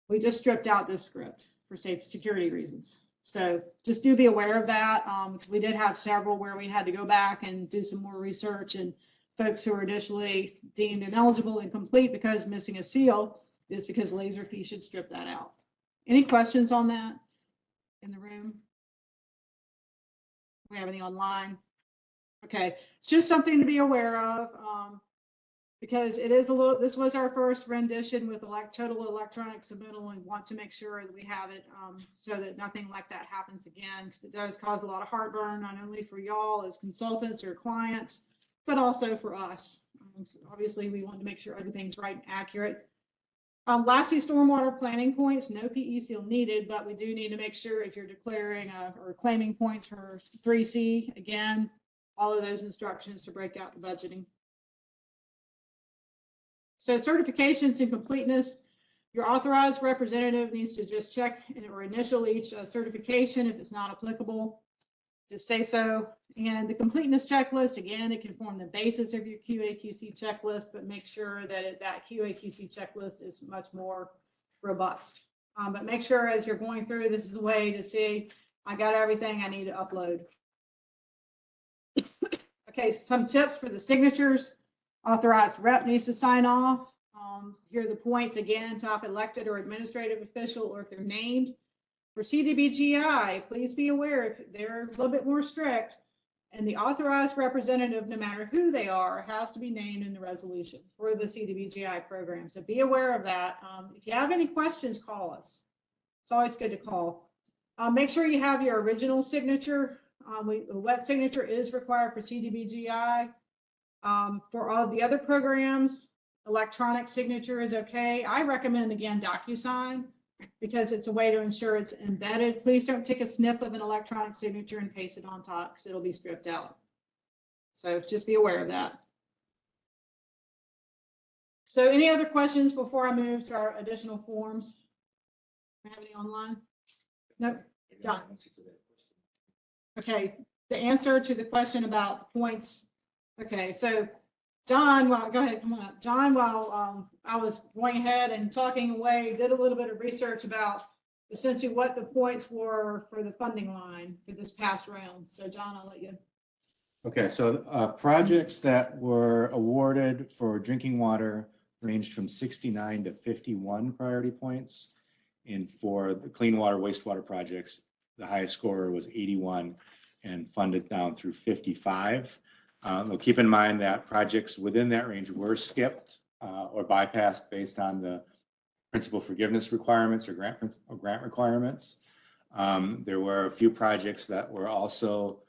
we just stripped out this script for safety security reasons. So just do be aware of that. We did have several where we had to go back and do some more research, and folks who were initially deemed ineligible and complete because missing a seal is because Laserfish should strip that out. Any questions on that in the room? Do we have any online? Okay, it's just something to be aware of, because it is a little, this was our first rendition with total electronic submittal, and want to make sure that we have it so that nothing like that happens again, because it does cause a lot of heartburn, not only for y'all as consultants or clients, but also for us. So obviously, we want to make sure everything's right and accurate. Lastly, stormwater planning points, no PE seal needed, but we do need to make sure if you're declaring or claiming points for 3C, again, all of those instructions to break out the budgeting. So certifications and completeness, your authorized representative needs to just check or initial each certification if it's not applicable. just say so. And the completeness checklist, again, it can form the basis of your QA/QC checklist, but make sure that that QA/QC checklist is much more robust. But make sure as you're going through, this is a way to see, I got everything I need to upload. Okay, some tips for the signatures. Authorized rep needs to sign off. Here are the points again, top elected or administrative official, or if they're named. For CDBGI, please be aware if they're a little bit more strict, and the authorized representative, no matter who they are, has to be named in the resolution for the CDBGI program. So be aware of that. If you have any questions, call us. It's always good to call. Make sure you have your original signature. A wet signature is required for CDBGI. For all the other programs, electronic signature is okay. I recommend, again, DocuSign, because it's a way to ensure it's embedded. Please don't take a snip of an electronic signature and paste it on top, because it'll be stripped out. So just be aware of that. So any other questions before I move to our additional forms? Do you have any online? Nope. John. Okay, the answer to the question about points. Okay, so John, well, go ahead, come on up. John, while I was going ahead and talking away, did a little bit of research about essentially what the points were for the funding line for this past round. So John, I'll let you. Okay, so projects that were awarded for drinking water ranged from 69 to 51 priority points. And for the clean water, wastewater projects, the highest scorer was 81 and funded down through 55. Well, keep in mind that projects within that range were skipped or bypassed based on the principal forgiveness requirements or grant requirements. There were a few projects that were also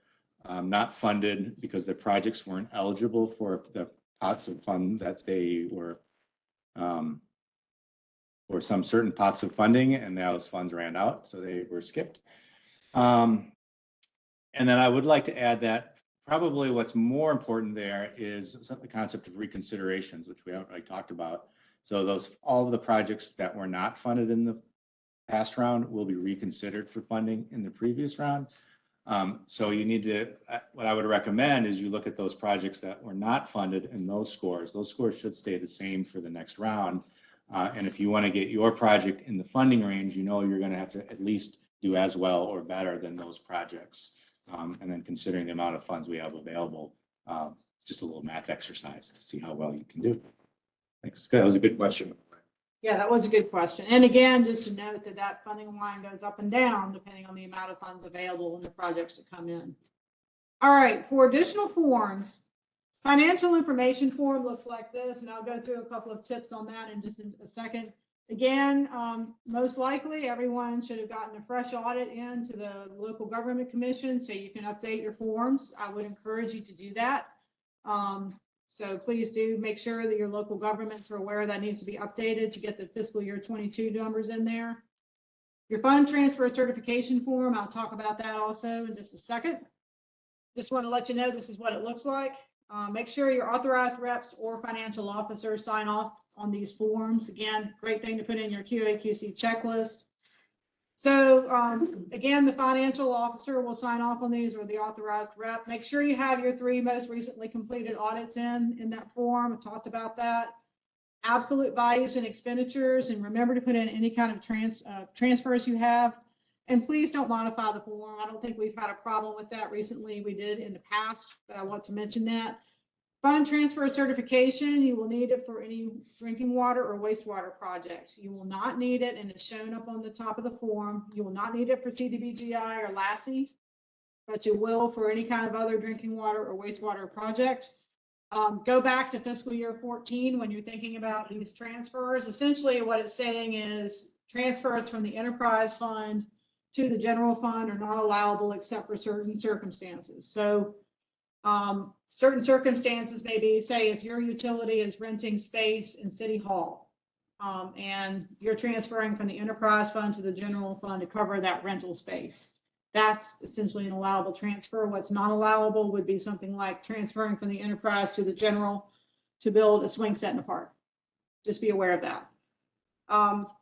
not funded because the projects weren't eligible for the pots of fund that they were or some certain pots of funding, and those funds ran out, so they were skipped. And then I would like to add that probably what's more important there is the concept of reconsiderations, which we haven't really talked about. So all of the projects that were not funded in the past round will be reconsidered for funding in the previous round. So you need to, what I would recommend is you look at those projects that were not funded and those scores should stay the same for the next round. And if you want to get your project in the funding range, you know you're going to have to at least do as well or better than those projects. And then considering the amount of funds we have available, it's just a little math exercise to see how well you can do. Thanks. That was a good question. Yeah, that was a good question. And again, just to note that that funding line goes up and down depending on the amount of funds available and the projects that come in. All right, for additional forms, financial information form looks like this, and I'll go through a couple of tips on that in just a second. Again, most likely everyone should have gotten a fresh audit into the local government commission so you can update your forms. I would encourage you to do that. So please do make sure that your local governments are aware that needs to be updated to get the fiscal year 22 numbers in there. Your fund transfer certification form, I'll talk about that also in just a second. Just want to let you know this is what it looks like. Make sure your authorized reps or financial officers sign off on these forms. Again, great thing to put in your QA/QC checklist. So again, the financial officer will sign off on these or the authorized rep. Make sure you have your 3 most recently completed audits in that form. I talked about that. Absolute values and expenditures, and remember to put in any kind of transfers you have. And please don't modify the form. I don't think we've had a problem with that recently. We did in the past, but I want to mention that. Fund transfer certification, you will need it for any drinking water or wastewater project. You will not need it, and it's shown up on the top of the form. You will not need it for CDBGI or LASSI, but you will for any kind of other drinking water or wastewater project. Go back to fiscal year 14 when you're thinking about these transfers. Essentially what it's saying is transfers from the enterprise fund to the general fund are not allowable except for certain circumstances. So certain circumstances may be, say, if your utility is renting space in City Hall and you're transferring from the enterprise fund to the general fund to cover that rental space. That's essentially an allowable transfer. What's not allowable would be something like transferring from the enterprise to the general to build a swing set in a park. Just be aware of that.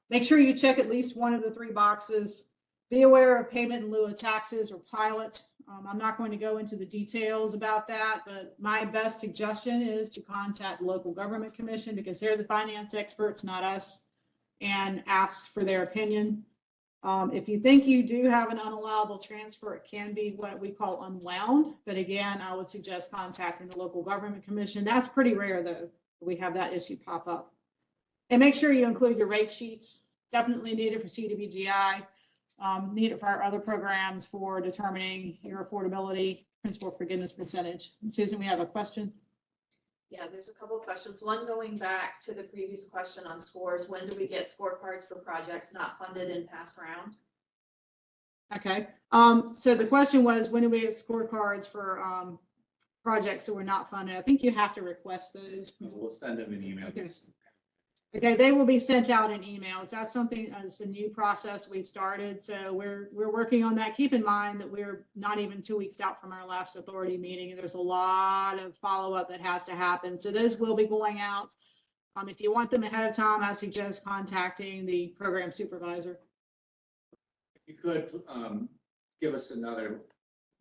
Make sure you check at least one of the 3 boxes. Be aware of payment in lieu of taxes or pilot. I'm not going to go into the details about that, but my best suggestion is to contact the local government commission because they're the finance experts, not us, and ask for their opinion. If you think you do have an unallowable transfer, it can be what we call unwound. But again, I would suggest contacting the local government commission. That's pretty rare though. We have that issue pop up. And make sure you include your rate sheets. Definitely needed for CDBGI. Needed for our other programs for determining your affordability principal forgiveness percentage. Susan, we have a question. Yeah, there's a couple of questions. One going back to the previous question on scores. When do we get scorecards for projects not funded in past round? Okay. So the question was, when do we get scorecards for projects that were not funded? I think you have to request those. We'll send them an email. Okay. Okay, they will be sent out in emails. That's something, it's a new process we've started. So we're working on that. Keep in mind that we're not even 2 weeks out from our last authority meeting, and there's a lot of follow-up that has to happen. So those will be going out. If you want them ahead of time, I suggest contacting the program supervisor. If you could, give us another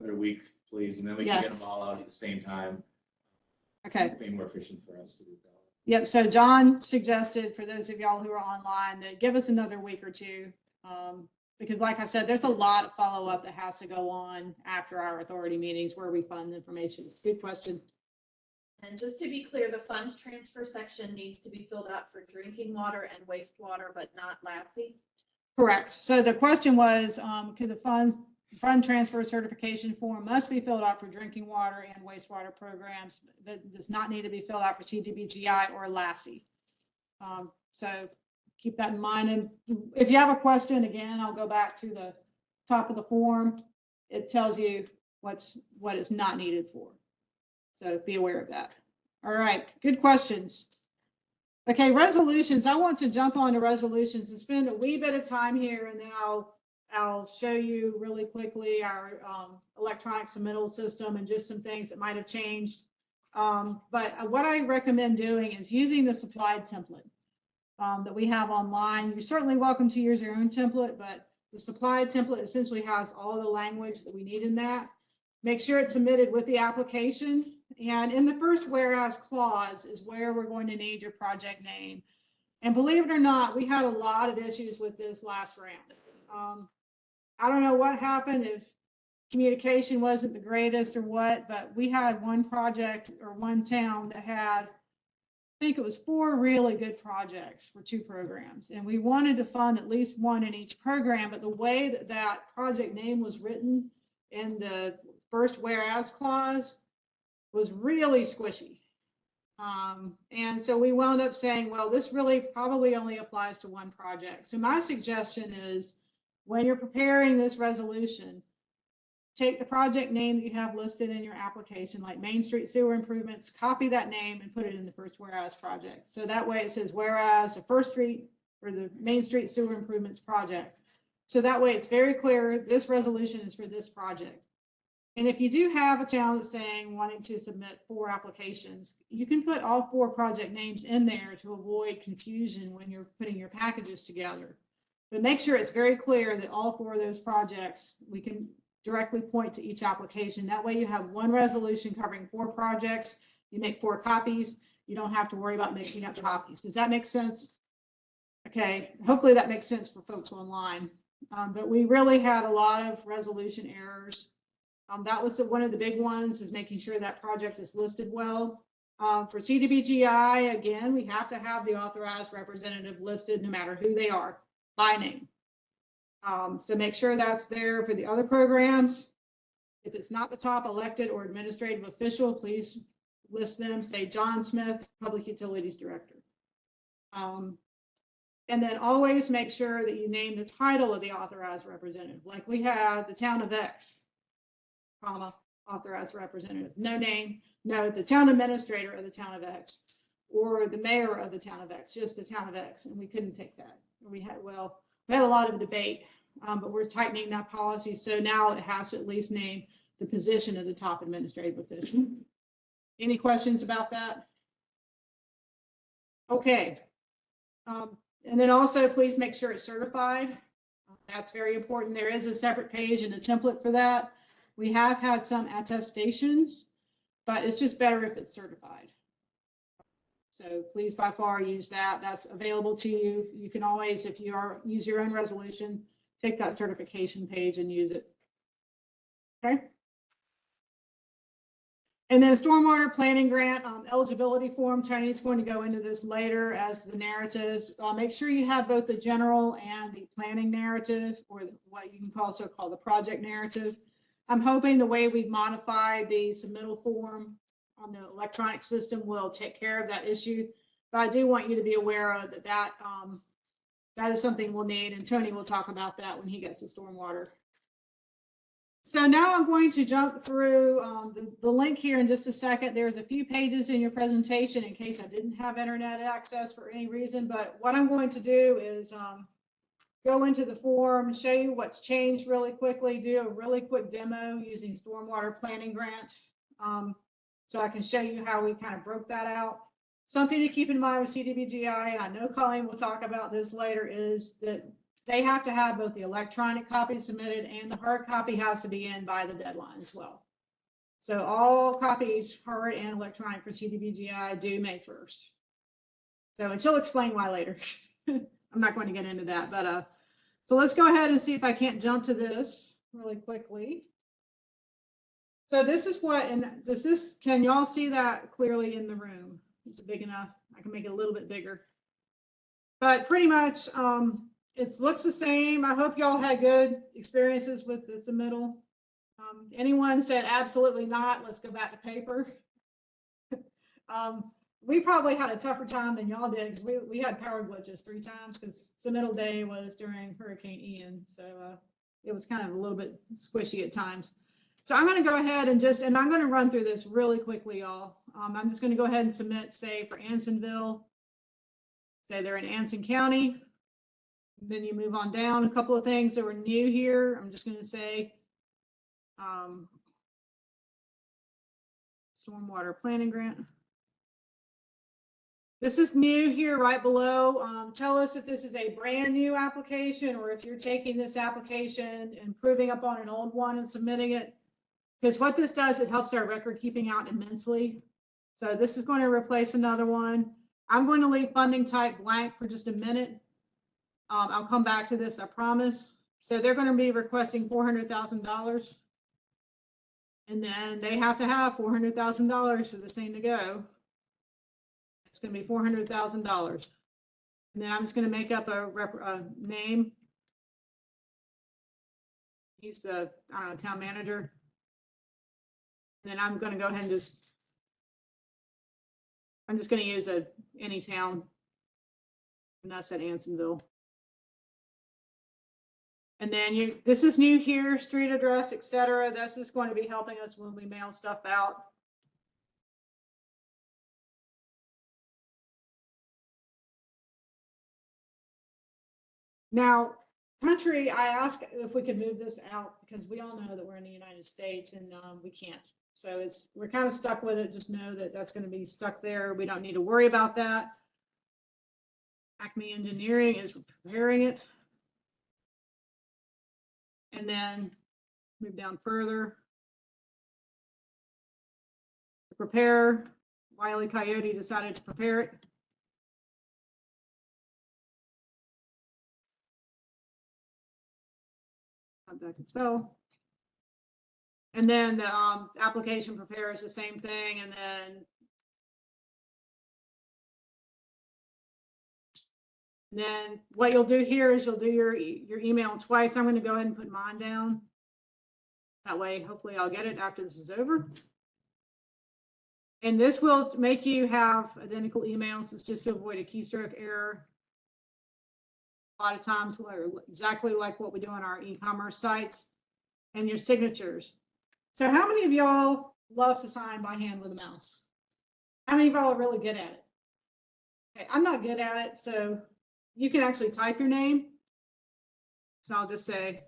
week, please, and then we can get them all out at the same time. Okay. It'd be more efficient for us to do that. Yep, so John suggested, for those of y'all who are online, that give us another week or two. Because like I said, there's a lot of follow-up that has to go on after our authority meetings where we fund information. Good question. And just to be clear, the funds transfer section needs to be filled out for drinking water and wastewater, but not Lassie. Correct. So the question was, could the fund transfer certification form must be filled out for drinking water and wastewater programs, but does not need to be filled out for CDBGI or Lassie. So keep that in mind. And if you have a question, again, I'll go back to the top of the form. It tells you what is not needed for. So be aware of that. All right, good questions. Okay, resolutions. I want to jump on to resolutions and spend a wee bit of time here, and then I'll show you really quickly our electronic submittal system and just some things that might have changed. But what I recommend doing is using the supplied template that we have online. You're certainly welcome to use your own template, but the supplied template essentially has all the language that we need in that. Make sure it's submitted with the application. And in the first whereas clause is where we're going to need your project name. And believe it or not, we had a lot of issues with this last round. I don't know what happened, if communication wasn't the greatest or what, but we had one project or one town that had, I think it was 4 really good projects for 2 programs. And we wanted to fund at least one in each program, but the way that that project name was written in the first whereas clause was really squishy. And so we wound up saying, well, this really probably only applies to one project. So my suggestion is, when you're preparing this resolution, take the project name that you have listed in your application, like Main Street Sewer Improvements, copy that name and put it in the first whereas project. So that way it says whereas the First Street or the Main Street Sewer Improvements project. So that way it's very clear this resolution is for this project. And if you do have a town that's saying wanting to submit 4 applications, you can put all 4 project names in there to avoid confusion when you're putting your packages together. But make sure it's very clear that all 4 of those projects, we can directly point to each application. That way you have one resolution covering 4 projects. You make 4 copies. You don't have to worry about mixing up copies. Does that make sense? Okay, hopefully that makes sense for folks online. But we really had a lot of resolution errors. That was one of the big ones, is making sure that project is listed well. For CDBGI, again, we have to have the authorized representative listed no matter who they are, by name. So make sure that's there for the other programs. If it's not the top elected or administrative official, please list them, say John Smith, Public Utilities Director. And then always make sure that you name the title of the authorized representative. Like we have the town of X, comma, authorized representative. No name, no, the town administrator of the town of X, or the mayor of the town of X, just the town of X. And we couldn't take that. We had a lot of debate, but we're tightening that policy. So now it has to at least name the position of the top administrative official. Any questions about that? Okay. And then also please make sure it's certified. That's very important. There is a separate page and a template for that. We have had some attestations, but it's just better if it's certified. So please by far use that. That's available to you. You can always, if you use your own resolution, take that certification page and use it. Okay. And then stormwater planning grant eligibility form. Tiny's going to go into this later as the narratives. Make sure you have both the general and the planning narrative, or what you can also call the project narrative. I'm hoping the way we've modified the submittal form on the electronic system will take care of that issue. But I do want you to be aware of that that is something we'll need, and Tony will talk about that when he gets to stormwater. So now I'm going to jump through the link here in just a second. There's a few pages in your presentation in case I didn't have internet access for any reason, but what I'm going to do is go into the form, show you what's changed really quickly, do a really quick demo using stormwater planning grant. So I can show you how we kind of broke that out. Something to keep in mind with CDBGI, and I know Colleen will talk about this later, is that they have to have both the electronic copy submitted and the hard copy has to be in by the deadline as well. So all copies, hard and electronic for CDBGI, due May 1st. So, and she'll explain why later. I'm not going to get into that, but so let's go ahead and see if I can't jump to this really quickly. So this is what, and this is, can y'all see that clearly in the room? It's big enough. I can make it a little bit bigger. But pretty much, it looks the same. I hope y'all had good experiences with the submittal. Anyone said absolutely not, let's go back to paper. We probably had a tougher time than y'all did because we had power glitches 3 times because submittal day was during Hurricane Ian. So it was kind of a little bit squishy at times. So I'm going to go ahead and I'm going to run through this really quickly, y'all. I'm just going to go ahead and submit, say, for Ansonville. Say they're in Anson County. Then you move on down. A couple of things that were new here. I'm just going to say stormwater planning grant. This is new here right below. Tell us if this is a brand new application or if you're taking this application, improving upon an old one and submitting it. Because what this does, it helps our record keeping out immensely. So this is going to replace another one. I'm going to leave funding type blank for just a minute. I'll come back to this, I promise. So they're going to be requesting $400,000. And then they have to have $400,000 for this thing to go. It's going to be $400,000. And then I'm just going to make up a name. He's the town manager. And then I'm going to go ahead and I'm just going to use any town. And that's at Ansonville. And then this is new here, street address, etc. This is going to be helping us when we mail stuff out. Now, country, I asked if we could move this out because we all know that we're in the United States and we can't. So we're kind of stuck with it. Just know that that's going to be stuck there. We don't need to worry about that. Acme Engineering is preparing it. And then move down further. Prepare. Wile E. Coyote decided to prepare it. I can spell. And then the application prepare is the same thing. And then what you'll do here is you'll do your email twice. I'm going to go ahead and put mine down. That way, hopefully I'll get it after this is over. And this will make you have identical emails. It's just to avoid a keystroke error. A lot of times, exactly like what we do on our e-commerce sites, and your signatures. So how many of y'all love to sign by hand with a mouse? How many of y'all are really good at it? Okay, I'm not good at it, so you can actually type your name. So I'll just say,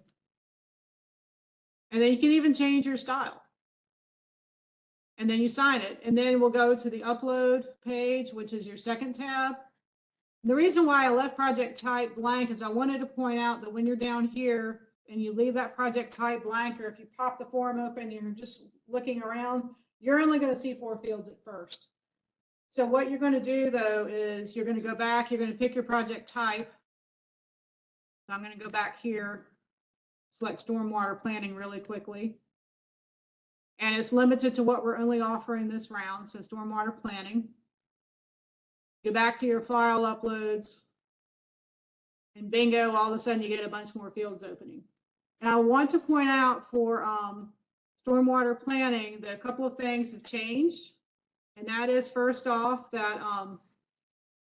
and then you can even change your style. And then you sign it, and then we'll go to the upload page, which is your second tab. The reason why I left project type blank is I wanted to point out that when you're down here, and you leave that project type blank, or if you pop the form open and you're just looking around, you're only going to see 4 fields at first. So what you're going to do though is you're going to go back, you're going to pick your project type. So I'm going to go back here, select stormwater planning really quickly. And it's limited to what we're only offering this round, so stormwater planning. Go back to your file uploads, and bingo, all of a sudden you get a bunch more fields opening. And I want to point out for stormwater planning that a couple of things have changed. And that is, first off, that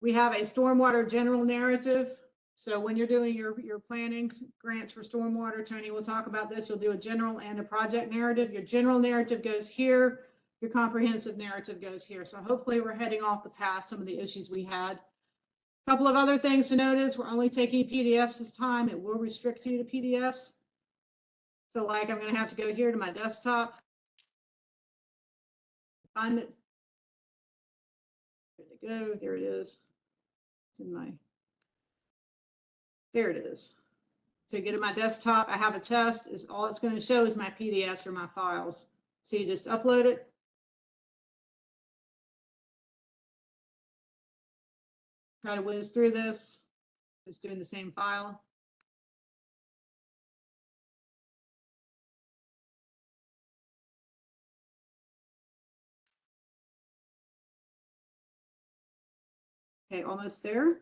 we have a stormwater general narrative. So when you're doing your planning grants for stormwater, Tony will talk about this, you'll do a general and a project narrative. Your general narrative goes here, your comprehensive narrative goes here. So hopefully we're heading off the path some of the issues we had. A couple of other things to notice, we're only taking PDFs this time. It will restrict you to PDFs. So like I'm going to have to go here to my desktop, find it. There to go, there it is. It's in my, there it is. So you get to my desktop, I have a test, is all it's going to show is my PDFs or my files. So you just upload it. Try to whiz through this, just doing the same file. Okay, almost there.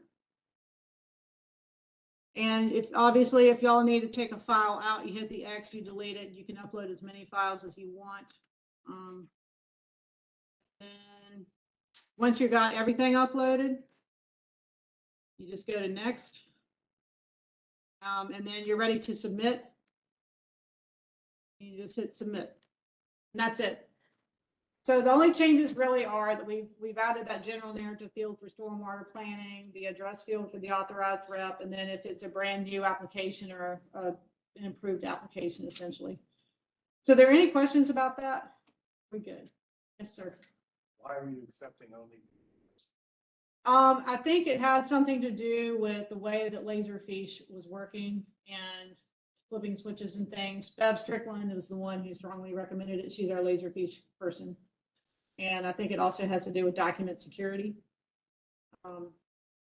And if obviously, if y'all need to take a file out, you hit the X, you delete it, you can upload as many files as you want. And once you got everything uploaded, you just go to next. And then you're ready to submit. You just hit submit. And that's it. So the only changes really are that we've added that general narrative field for stormwater planning, the address field for the authorized rep, and then if it's a brand new application or an improved application, essentially. So are there any questions about that? We're good. Yes, sir. Why are you accepting only? I think it had something to do with the way that Laserfish was working and flipping switches and things. Bev Strickland is the one who strongly recommended it. She's our Laserfish person. And I think it also has to do with document security.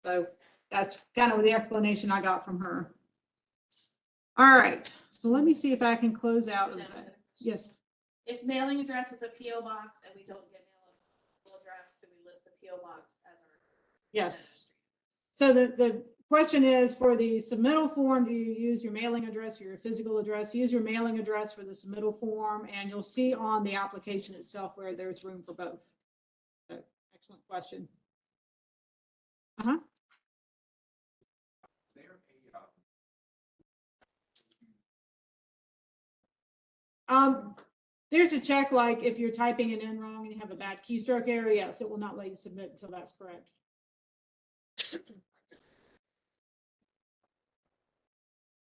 So that's kind of the explanation I got from her. All right, so let me see if I can close out of that. Yes. If mailing address is a PO box and we don't get mail address, do we list the PO box as our? Yes. So the question is, for the submittal form, do you use your mailing address or your physical address? Use your mailing address for the submittal form, and you'll see on the application itself where there's room for both. So, excellent question. Uh-huh. Is there There's a check, like if you're typing it in wrong and you have a bad keystroke error, yes, it will not let you submit until that's correct.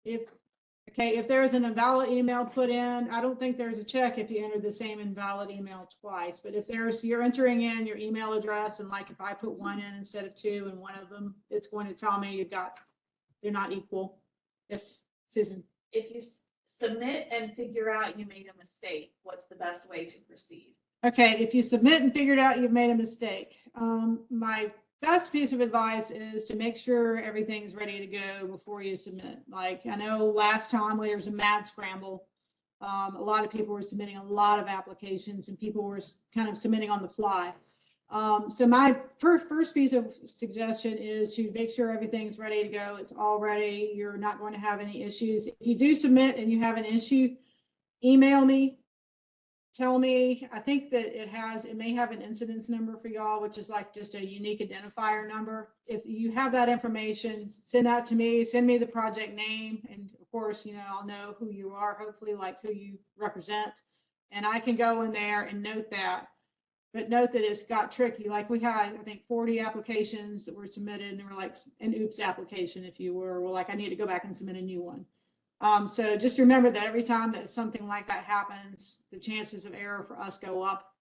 If there is an invalid email put in, I don't think there's a check if you enter the same invalid email twice. But if you're entering in your email address, and like if I put one in instead of two in one of them, it's going to tell me they're not equal. Yes, Susan. If you submit and figure out you made a mistake, what's the best way to proceed? Okay, if you submit and figured out you've made a mistake, my best piece of advice is to make sure everything's ready to go before you submit. Like, I know last time there was a mad scramble. A lot of people were submitting a lot of applications and people were kind of submitting on the fly. So my first piece of suggestion is to make sure everything's ready to go. It's all ready. You're not going to have any issues. If you do submit and you have an issue, email me. Tell me. I think that it may have an incidence number for y'all, which is like just a unique identifier number. If you have that information, send that to me, send me the project name. And of course, I'll know who you are, hopefully like who you represent. And I can go in there and note that, but note that it's got tricky. Like we had, I think 40 applications that were submitted, and they were like an oops application, if you were like, I need to go back and submit a new one. So just remember that every time that something like that happens, the chances of error for us go up.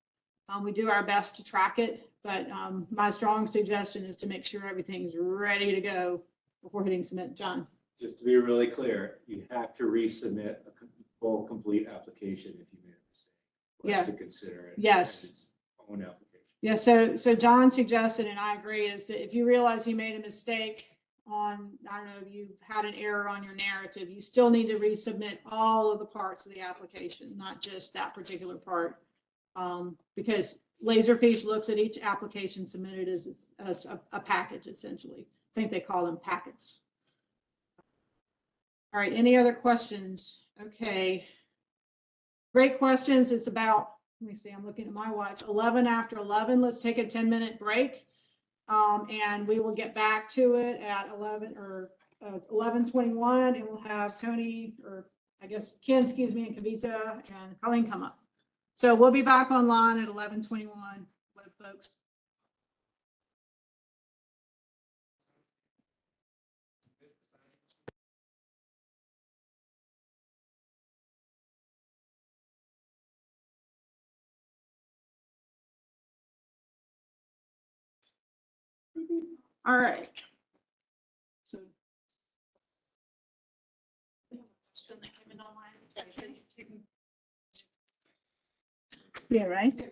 We do our best to track it, but my strong suggestion is to make sure everything's ready to go before hitting submit. John. just to be really clear, you have to resubmit a full, complete application if you made a mistake. for us Yeah. To consider it. Yes. as its own application. Yeah, so John suggested, and I agree, is that if you realize you made a mistake on, I don't know, you had an error on your narrative, you still need to resubmit all of the parts of the application, not just that particular part. Because Laserfish looks at each application submitted as a package, essentially. I think they call them packets. All right, any other questions? Okay. Great questions. It's about, let me see, I'm looking at my watch, 11 after 11. Let's take a 10-minute break. And we will get back to it at 11:21, and we'll have Tony, or I guess Ken, excuse me, and Kavita and Colleen come up. So we'll be back online at 11:21 with folks. All right. So. Yeah, right?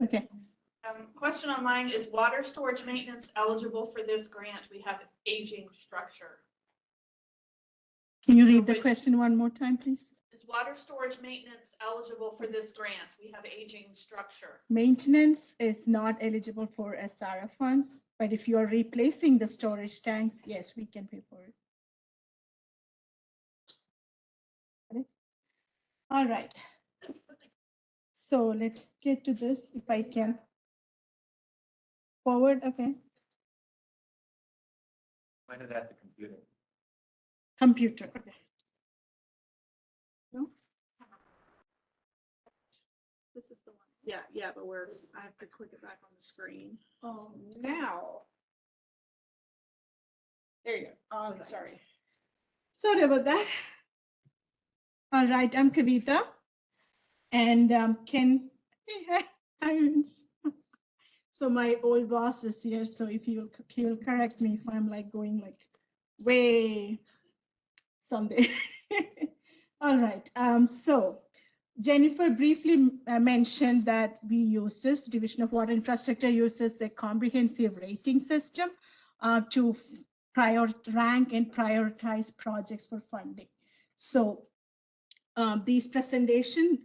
Okay. Question online, is water storage maintenance eligible for this grant? We have aging structure. Can you read the question one more time, please? Is water storage maintenance eligible for this grant? We have aging structure. Maintenance is not eligible for SRF funds, but if you are replacing the storage tanks, yes, we can pay for it. All right. So let's get to this if I can. Forward, okay. Find it at the computer. Computer, okay. No? This is the one. Yeah, but I have to click it back on the screen. Oh, now. There you go. All right. Sorry. Sorry about that. All right, I'm Kavita. And Ken, so my old boss is here, so if he'll correct me if I'm like going like way someday. All right, so Jennifer briefly mentioned that we use this, Division of Water Infrastructure uses a comprehensive rating system to rank and prioritize projects for funding. So these presentation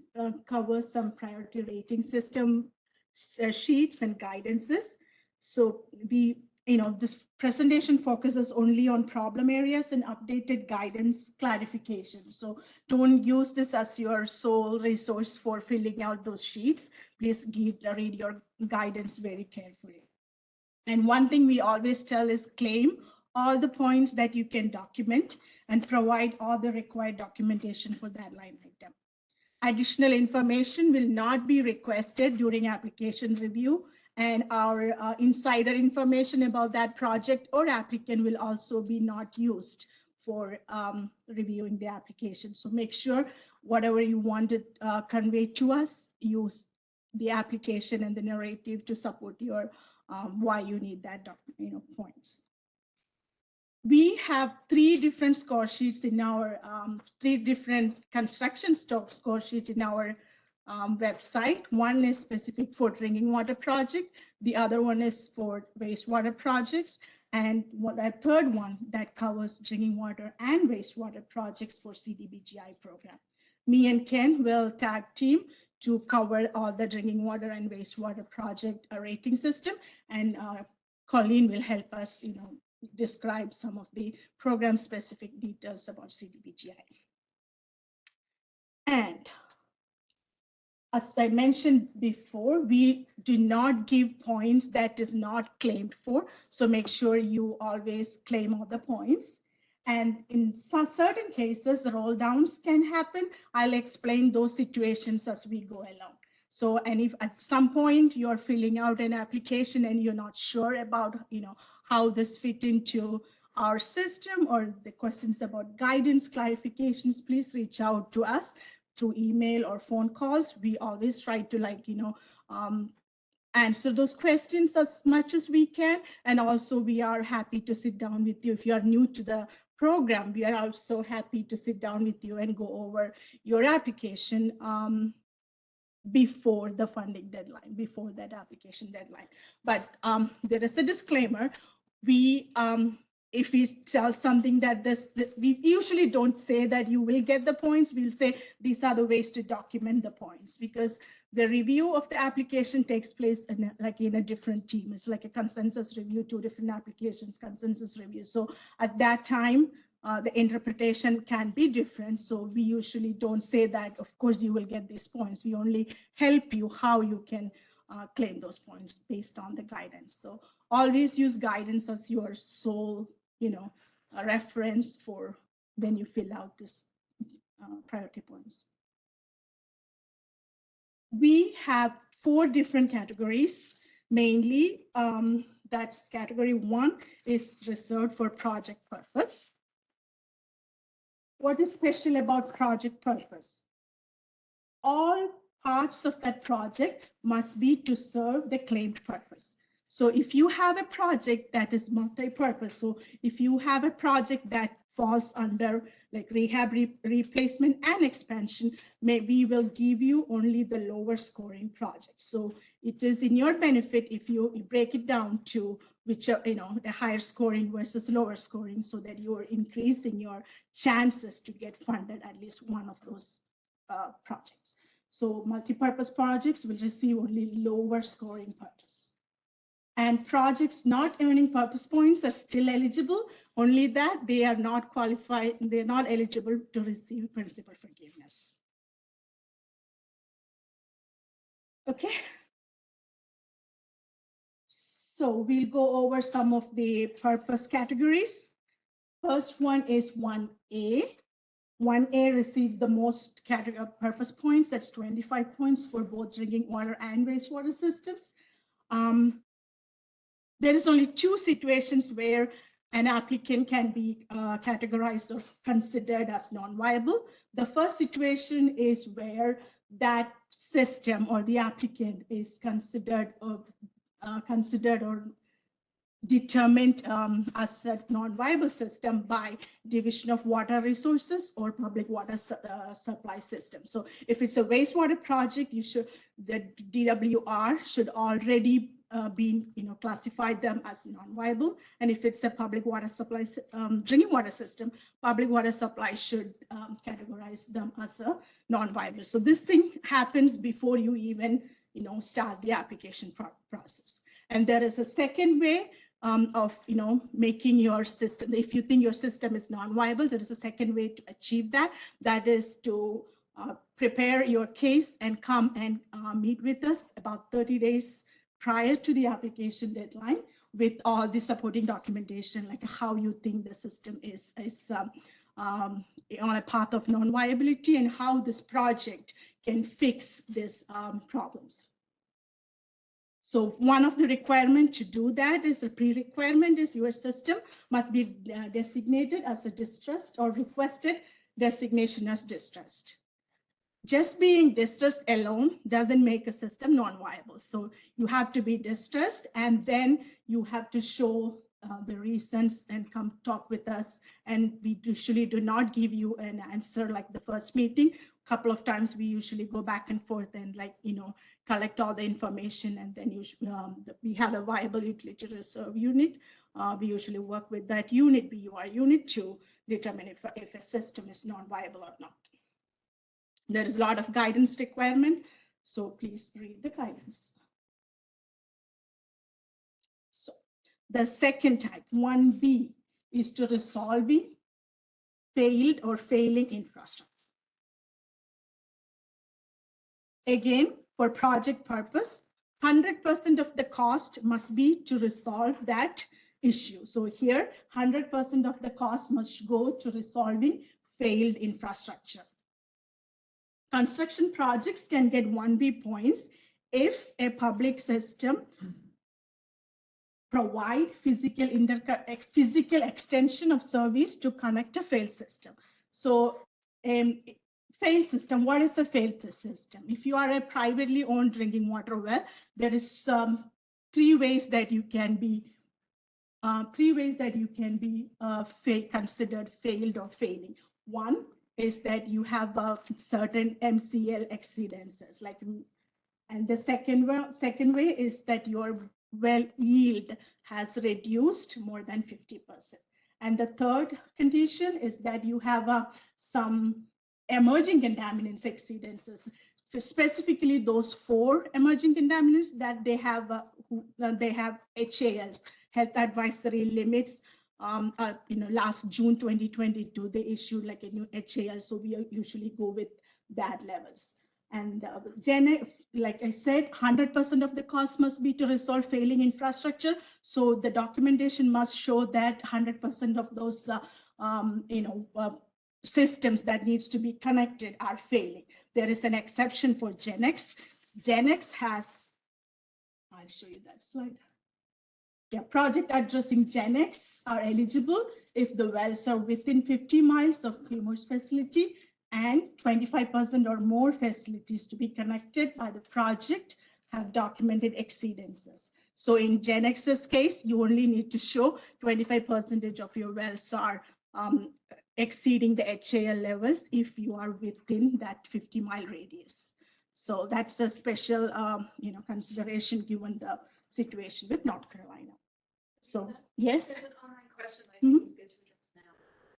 covers some priority rating system sheets and guidances. So this presentation focuses only on problem areas and updated guidance clarification. So don't use this as your sole resource for filling out those sheets. Please read your guidance very carefully. And one thing we always tell is claim all the points that you can document and provide all the required documentation for that line item. Additional information will not be requested during application review, and our insider information about that project or applicant will also be not used for reviewing the application. So make sure whatever you want to convey to us, use the application and the narrative to support your why you need that points. We have 3 different score sheets in our 3 different construction score sheets in our website. One is specific for drinking water project. The other one is for wastewater projects. And a third one that covers drinking water and wastewater projects for CDBGI program. Me and Ken will tag team to cover all the drinking water and wastewater project rating system. And Colleen will help us, describe some of the program specific details about CDBGI. And as I mentioned before, we do not give points that is not claimed for. So make sure you always claim all the points. And in some certain cases, roll downs can happen. I'll explain those situations as we go along. So, and if at some point you're filling out an application and you're not sure about, how this fit into our system or the questions about guidance clarifications, please reach out to us through email or phone calls. We always try to answer those questions as much as we can. And also we are happy to sit down with you if you are new to the program, we are also happy to sit down with you and go over your application before the funding deadline, before that application deadline. But there is a disclaimer. If we tell something that we usually don't say that you will get the points, we'll say these are the ways to document the points, because the review of the application takes place in a different team. It's like a consensus review, 2 different applications, consensus review. So at that time, the interpretation can be different. So we usually don't say that, of course, you will get these points. We only help you how you can claim those points based on the guidance. So always use guidance as your sole, a reference for when you fill out this priority points. We have 4 different categories. Mainly, that's category 1 is reserved for project purpose. What is special about project purpose? All parts of that project must be to serve the claimed purpose. So if you have a project that is multi-purpose, so if you have a project that falls under like rehab, replacement, and expansion, maybe we will give you only the lower scoring projects. So it is in your benefit if you break it down to which are, the higher scoring versus lower scoring, so that you're increasing your chances to get funded at least one of those projects. So multi-purpose projects will receive only lower scoring projects. And projects not earning purpose points are still eligible, only that they are not qualified, they're not eligible to receive principal forgiveness. Okay. So we'll go over some of the purpose categories. First one is 1A. 1A receives the most category of purpose points. That's 25 points for both drinking water and wastewater systems. There is only 2 situations where an applicant can be categorized or considered as non-viable. The first situation is where that system or the applicant is considered or determined as a non-viable system by Division of Water Resources or Public Water Supply System. So if it's a wastewater project, the DWR should already be classified them as non-viable. And if it's a public water supply drinking water system, Public Water Supply should categorize them as a non-viable. So this thing happens before you even start the application process. And there is a second way of making your system. If you think your system is non-viable, there is a second way to achieve that. That is to prepare your case and come and meet with us about 30 days prior to the application deadline with all the supporting documentation, like how you think the system is on a path of non-viability and how this project can fix these problems. So one of the requirements to do that is a pre-requirement is your system must be designated as a distressed or requested designation as distressed. Just being distressed alone doesn't make a system non-viable. So you have to be distressed, and then you have to show the reasons and come talk with us. And we usually do not give you an answer like the first meeting. A couple of times we usually go back and forth and collect all the information, and then we have a viable utility reserve unit. We usually work with that unit, BUR unit, to determine if a system is non-viable or not. There is a lot of guidance requirement, so please read the guidance. So the second type, 1B, is to resolving failed or failing infrastructure. Again, for project purpose, 100% of the cost must be to resolve that issue. So here, 100% of the cost must go to resolving failed infrastructure. Construction projects can get 1B points if a public system provide physical extension of service to connect a failed system. So failed system, what is a failed system? If you are a privately owned drinking water well, there is 3 ways that you can be three ways that you can be considered failed or failing. One is that you have certain MCL exceedances, and the second way is that your well yield has reduced more than 50%. And the third condition is that you have some emerging contaminants exceedances, specifically those 4 emerging contaminants that they have HALs, health advisory limits. Last June 2022, they issued like a new HAL, so we usually go with that levels. And like I said, 100% of the cost must be to resolve failing infrastructure. So the documentation must show that 100% of those, systems that needs to be connected are failing. There is an exception for GenX. GenX has, I'll show you that slide. Yeah, project addressing GenX are eligible if the wells are within 50 miles of Chemours facility and 25% or more facilities to be connected by the project have documented exceedances. So in GenX's case, you only need to show 25% of your wells are exceeding the HAL levels if you are within that 50-mile radius. So that's a special consideration given the situation with North Carolina. So yes. There's an online question that I think is good to address now.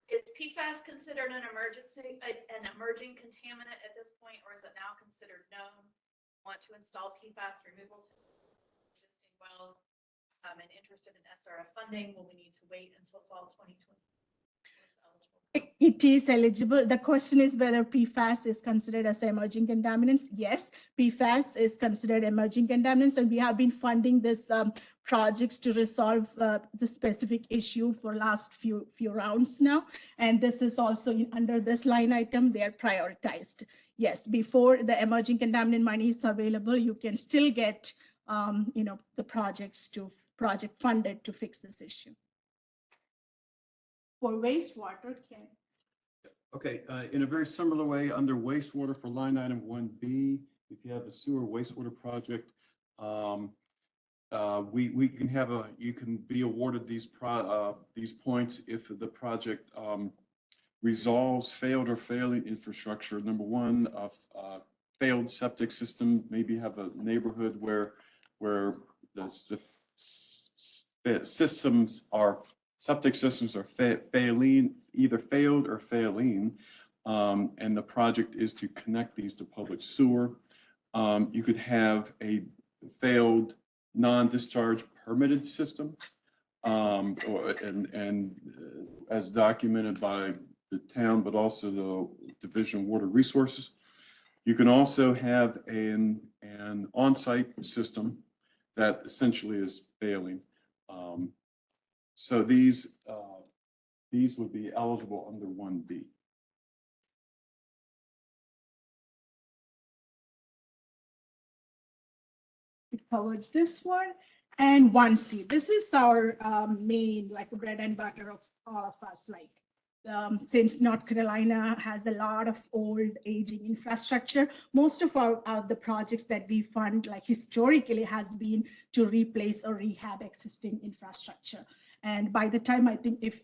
Is PFAS considered an emergency, an emerging contaminant at this point, or is it now considered known? Want to install PFAS removals in existing wells and interested in SRF funding? Will we need to wait until fall 2020? It is eligible. The question is whether PFAS is considered as emerging contaminants. Yes, PFAS is considered emerging contaminants, and we have been funding this projects to resolve the specific issue for last few rounds now. And this is also under this line item, they are prioritized. Yes, before the emerging contaminant money is available, you can still get the project funded to fix this issue. For wastewater, Ken. Okay, in a very similar way, under wastewater for line item 1B, if you have a sewer wastewater project, we can have you can be awarded these points if the project resolves failed or failing infrastructure. Number one, failed septic system. Maybe have a neighborhood where the septic systems are failing, either failed or failing, and the project is to connect these to public sewer. You could have a failed non-discharge permitted system, and as documented by the town, but also the Division of Water Resources. You can also have an on-site system that essentially is failing. So these would be eligible under 1B. We covered this one. And 1C. This is our main, like, bread and butter of all of us. Like, since North Carolina has a lot of old aging infrastructure, most of the projects that we fund, like historically, has been to replace or rehab existing infrastructure. And by the time, I think if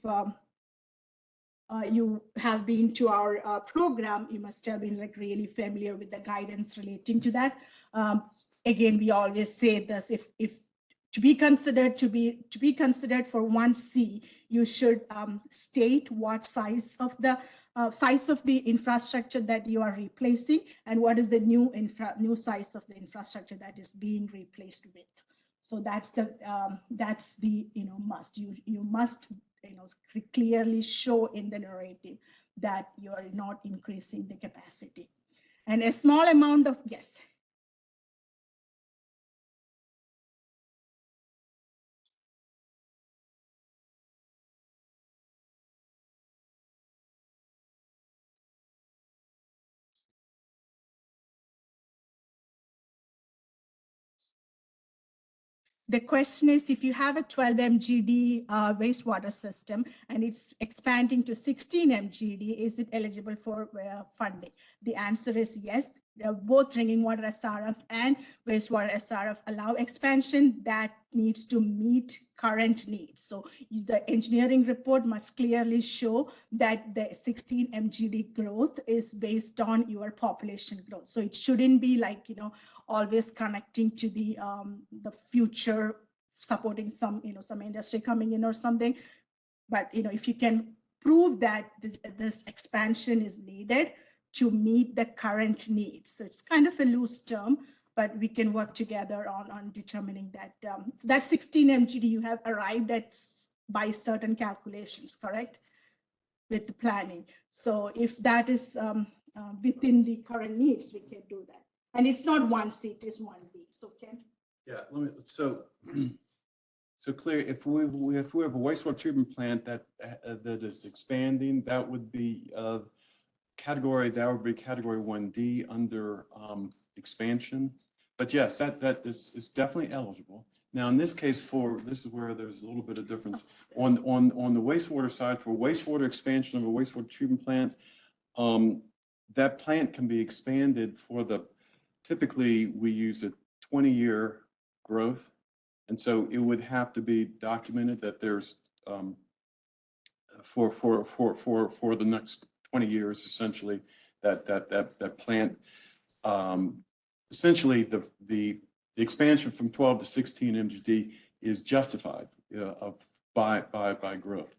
you have been to our program, you must have been like really familiar with the guidance relating to that. Again, we always say this: if to be considered for 1C, you should state what size of the infrastructure that you are replacing and what is the new size of the infrastructure that is being replaced with. So that's the must. You must clearly show in the narrative that you are not increasing the capacity. And a small amount of, yes. The question is, if you have a 12 MGD wastewater system and it's expanding to 16 MGD, is it eligible for funding? The answer is yes. both drinking water SRF and wastewater SRF allow expansion that needs to meet current needs. So the engineering report must clearly show that the 16 MGD growth is based on your population growth. So it shouldn't be like, always connecting to the future, supporting some, some industry coming in or something. But, if you can prove that this expansion is needed to meet the current needs. So it's kind of a loose term, but we can work together on determining that. That 16 MGD you have arrived at by certain calculations, correct? With the planning. So if that is within the current needs, we can do that. And it's not 1C, it is 1B. So Ken? Yeah, so clear, if we have a wastewater treatment plant that is expanding, that would be category 1D under expansion. But yes, that is definitely eligible. Now, in this case, this is where there's a little bit of difference. On the wastewater side, for wastewater expansion of a wastewater treatment plant, that plant can be expanded typically we use a 20-year growth. And so it would have to be documented that there's for the next 20 years, essentially, that plant, essentially the expansion from 12 to 16 MGD is justified by growth.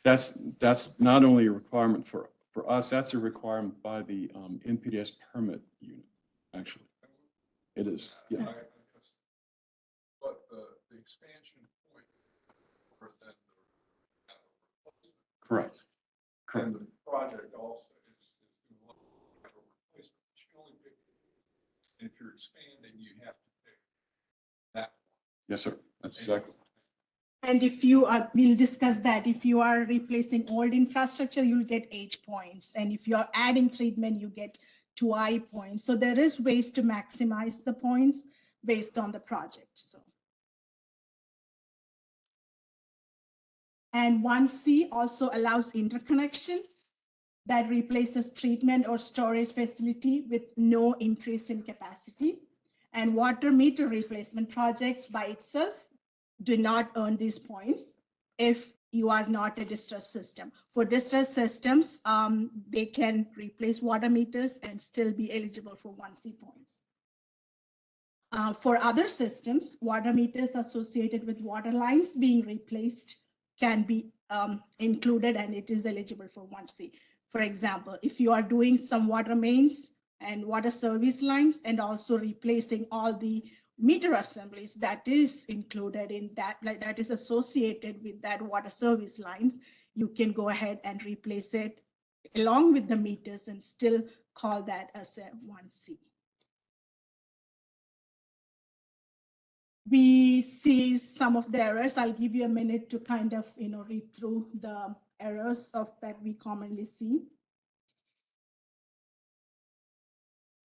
That's not only a requirement for us, that's a requirement by the NPDES permit unit, actually. It is, yeah. But the expansion point for that. Correct. And the project also is a replacement. You can only pick, and if you're expanding, you have to pick that one. Yes, sir. That's exactly. And if you are, we'll discuss that. If you are replacing old infrastructure, you'll get 8 points. And if you're adding treatment, you get 2I points. So there is ways to maximize the points based on the project. So. And 1C also allows interconnection that replaces treatment or storage facility with no increase in capacity. And water meter replacement projects by itself do not earn these points if you are not a distressed system. For distressed systems, they can replace water meters and still be eligible for 1C points. For other systems, water meters associated with water lines being replaced can be included, and it is eligible for 1C. For example, if you are doing some water mains and water service lines and also replacing all the meter assemblies, that is included in that, like that is associated with that water service lines, you can go ahead and replace it along with the meters and still call that as a 1C. We see some of the errors. I'll give you a minute to kind of, read through the errors that we commonly see.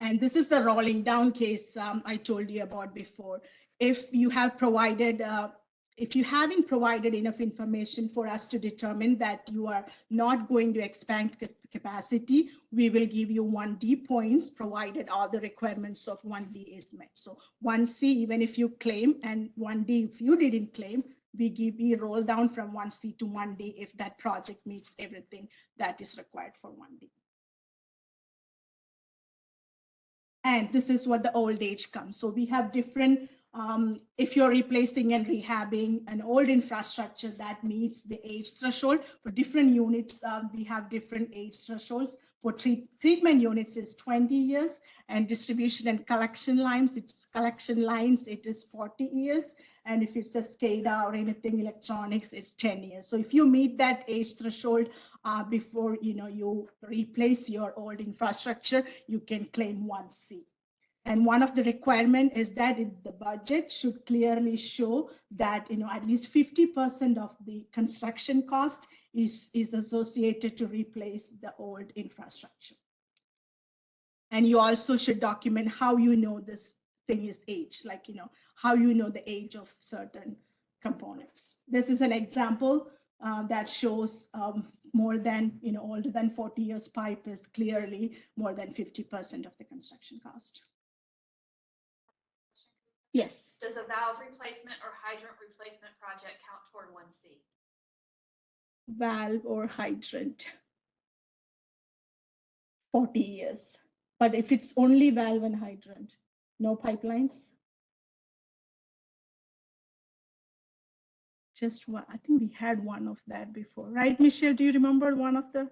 And this is the rolling down case I told you about before. If you have provided, if you haven't provided enough information for us to determine that you are not going to expand capacity, we will give you 1D points provided all the requirements of 1D is met. So 1C, even if you claim, and 1D, if you didn't claim, we roll down from 1C to 1D if that project meets everything that is required for 1D. And this is what the old age comes. So we have different, if you're replacing and rehabbing an old infrastructure that meets the age threshold, for different units, we have different age thresholds. For treatment units is 20 years, and distribution and collection lines, it is 40 years. And if it's a SCADA or anything electronics, it's 10 years. So if you meet that age threshold before you replace your old infrastructure, you can claim 1C. And one of the requirement is that the budget should clearly show that at least 50% of the construction cost is associated to replace the old infrastructure. And you also should document how this thing is age, like how the age of certain components. This is an example that shows more than, older than 40 years pipe is clearly more than 50% of the construction cost. Yes. Does a valve replacement or hydrant replacement project count toward 1C? Valve or hydrant. 40 years. But if it's only valve and hydrant, no pipelines? Just one. I think we had one of that before, right, Michelle? Do you remember one of the?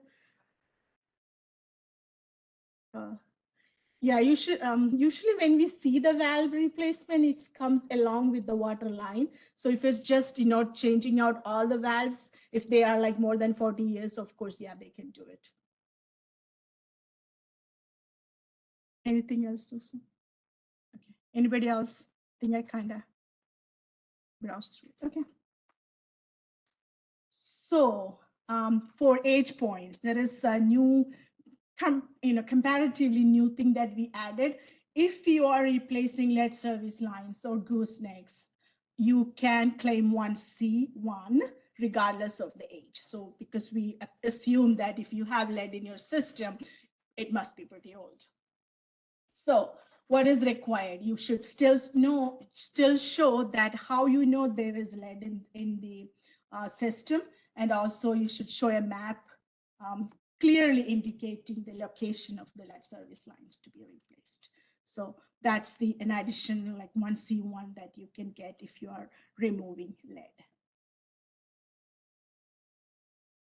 Yeah, you should. Usually when we see the valve replacement, it comes along with the water line. So if it's just, changing out all the valves, if they are like more than 40 years, of course, yeah, they can do it. Anything else, Susan? Okay. Anybody else? I think I kind of browsed through it. Okay. So for age points, there is a new, comparatively new thing that we added. If you are replacing lead service lines or goosenecks, you can claim 1C1 regardless of the age. So because we assume that if you have lead in your system, it must be pretty old. So what is required? You should still show that how there is lead in the system, and also you should show a map clearly indicating the location of the lead service lines to be replaced. So that's an additional like 1C1 that you can get if you are removing lead.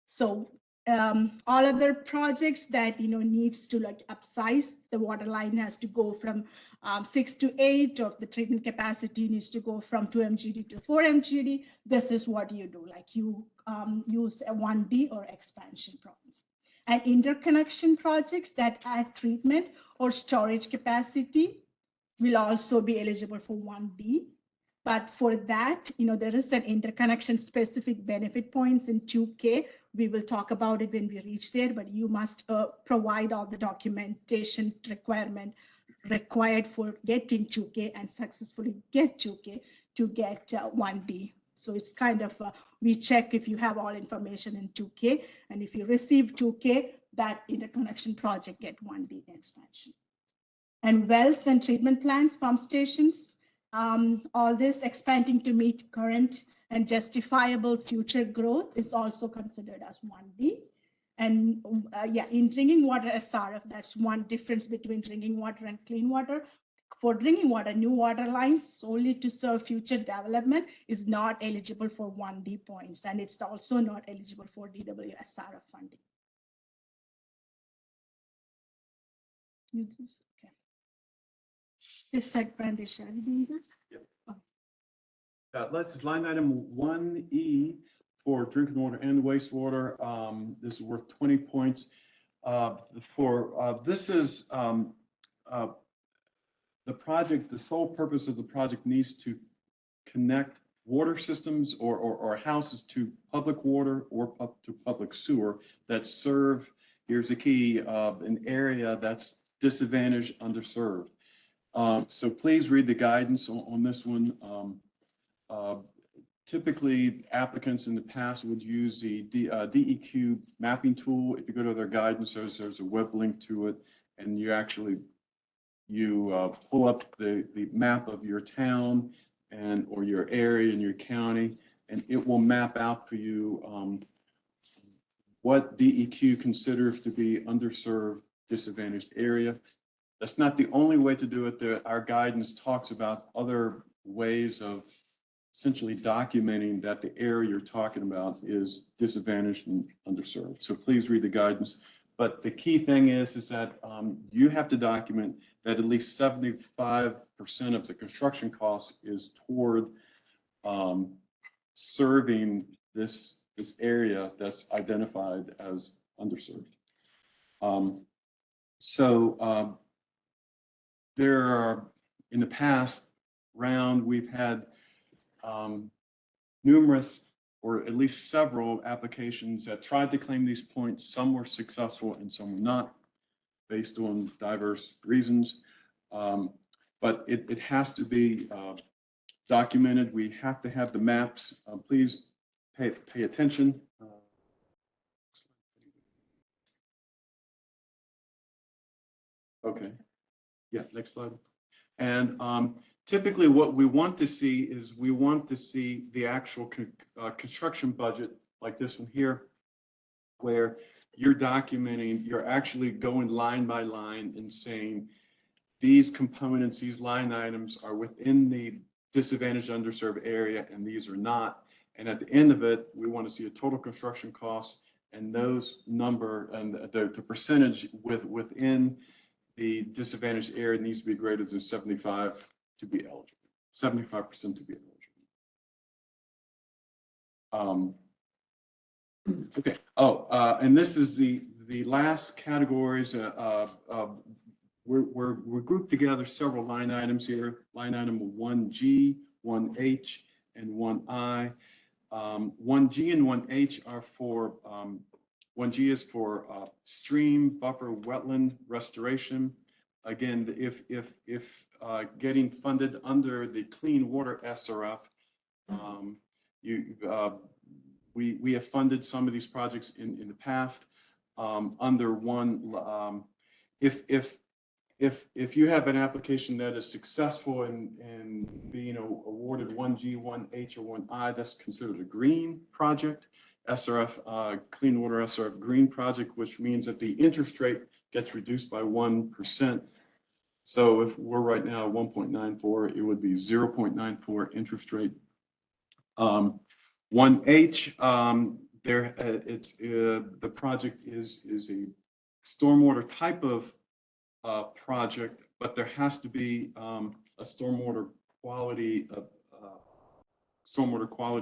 So all other projects that needs to like upsize, the water line has to go from 6 to 8, or the treatment capacity needs to go from 2 mgd to 4 mgd. This is what you do, like you use a 1D or expansion problems. And interconnection projects that add treatment or storage capacity will also be eligible for 1D. But for that, there is an interconnection specific benefit points in 2K. We will talk about it when we reach there, but you must provide all the documentation required for getting 2K and successfully get 2K to get 1D. So it's kind of, we check if you have all information in 2K, and if you receive 2K, that interconnection project get 1D expansion. And wells and treatment plants, pump stations, all this expanding to meet current and justifiable future growth is also considered as 1D. And in drinking water SRF, that's one difference between drinking water and clean water. For drinking water, new water lines solely to serve future development is not eligible for 1D points, and it's also not eligible for DWI SRF funding. Okay. This side, Brandy, shall we do this? Yep. Let's just line item 1E for drinking water and wastewater. This is worth 20 points. This is the project, the sole purpose of the project needs to connect water systems or houses to public water or to public sewer that serve, here's the key, an area that's disadvantaged, underserved. So please read the guidance on this one. Typically, applicants in the past would use the DEQ mapping tool. If you go to their guidance, there's a web link to it, and you actually pull up the map of your town or your area and your county, and it will map out for you what DEQ considers to be underserved, disadvantaged area. That's not the only way to do it. Our guidance talks about other ways of essentially documenting that the area you're talking about is disadvantaged and underserved. So please read the guidance. But the key thing is that you have to document that at least 75% of the construction cost is toward serving this area that's identified as underserved. There are, in the past round, we've had numerous, or at least several applications that tried to claim these points. Some were successful and some were not, based on diverse reasons. But it has to be documented. We have to have the maps. Please pay attention. Okay, yeah, next slide. And typically what we want to see is we want to see the actual construction budget like this one here, where you're documenting, you're actually going line by line and saying these components, these line items are within the disadvantaged underserved area and these are not. And at the end of it, we want to see a total construction cost and those number and the percentage within the disadvantaged area needs to be greater than 75 to be eligible, 75% to be eligible. Okay. Oh, and this is the last categories. We're grouped together several line items here. Line item 1G, 1H, and 1I. 1G and 1H are for 1G is for stream buffer wetland restoration. Again, if getting funded under the Clean Water SRF, we have funded some of these projects in the past under one. If you have an application that is successful in being awarded 1G, 1H, or 1I, that's considered a green project. SRF, Clean Water SRF green project, which means that the interest rate gets reduced by 1%. So if we're right now at 1.94, it would be 0.94 interest rate. 1H, the project is a stormwater type of project, but there has to be a stormwater quality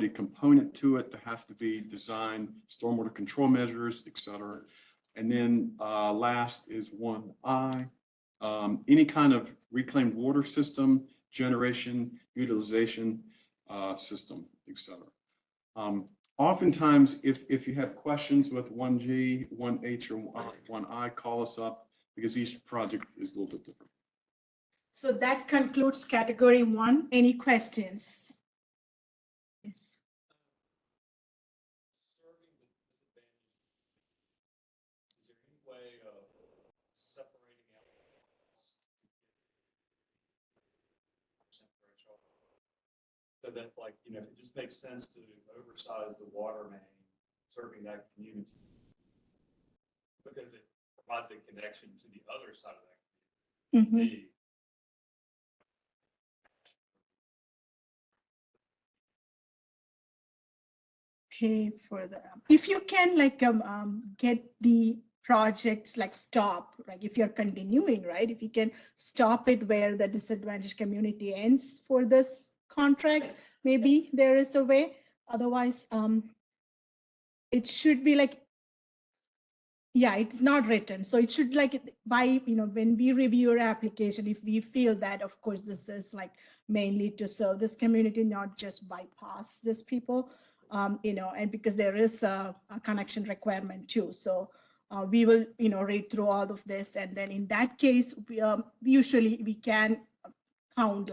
component to it. There has to be design, stormwater control measures, etc. And then last is 1I, any kind of reclaimed water system, generation, utilization system, etc. Oftentimes, if you have questions with 1G, 1H, or 1I, call us up because each project is a little bit different. So that concludes category 1. Any questions? Yes. Serving the disadvantaged, is there any way of separating out costs to get threshold? So that, like, if it just makes sense to oversize the water main serving that community because it provides a connection to the other side of that community. Okay, for the if you can get the projects stop, if you're continuing, right? If you can stop it where the disadvantaged community ends for this contract, maybe there is a way. Otherwise, it should be yeah, it's not written. So it should by, when we review your application, if we feel that, of course, this is mainly to serve this community, not just bypass these people, and because there is a connection requirement too. So we will, read through all of this. And then in that case, usually we can count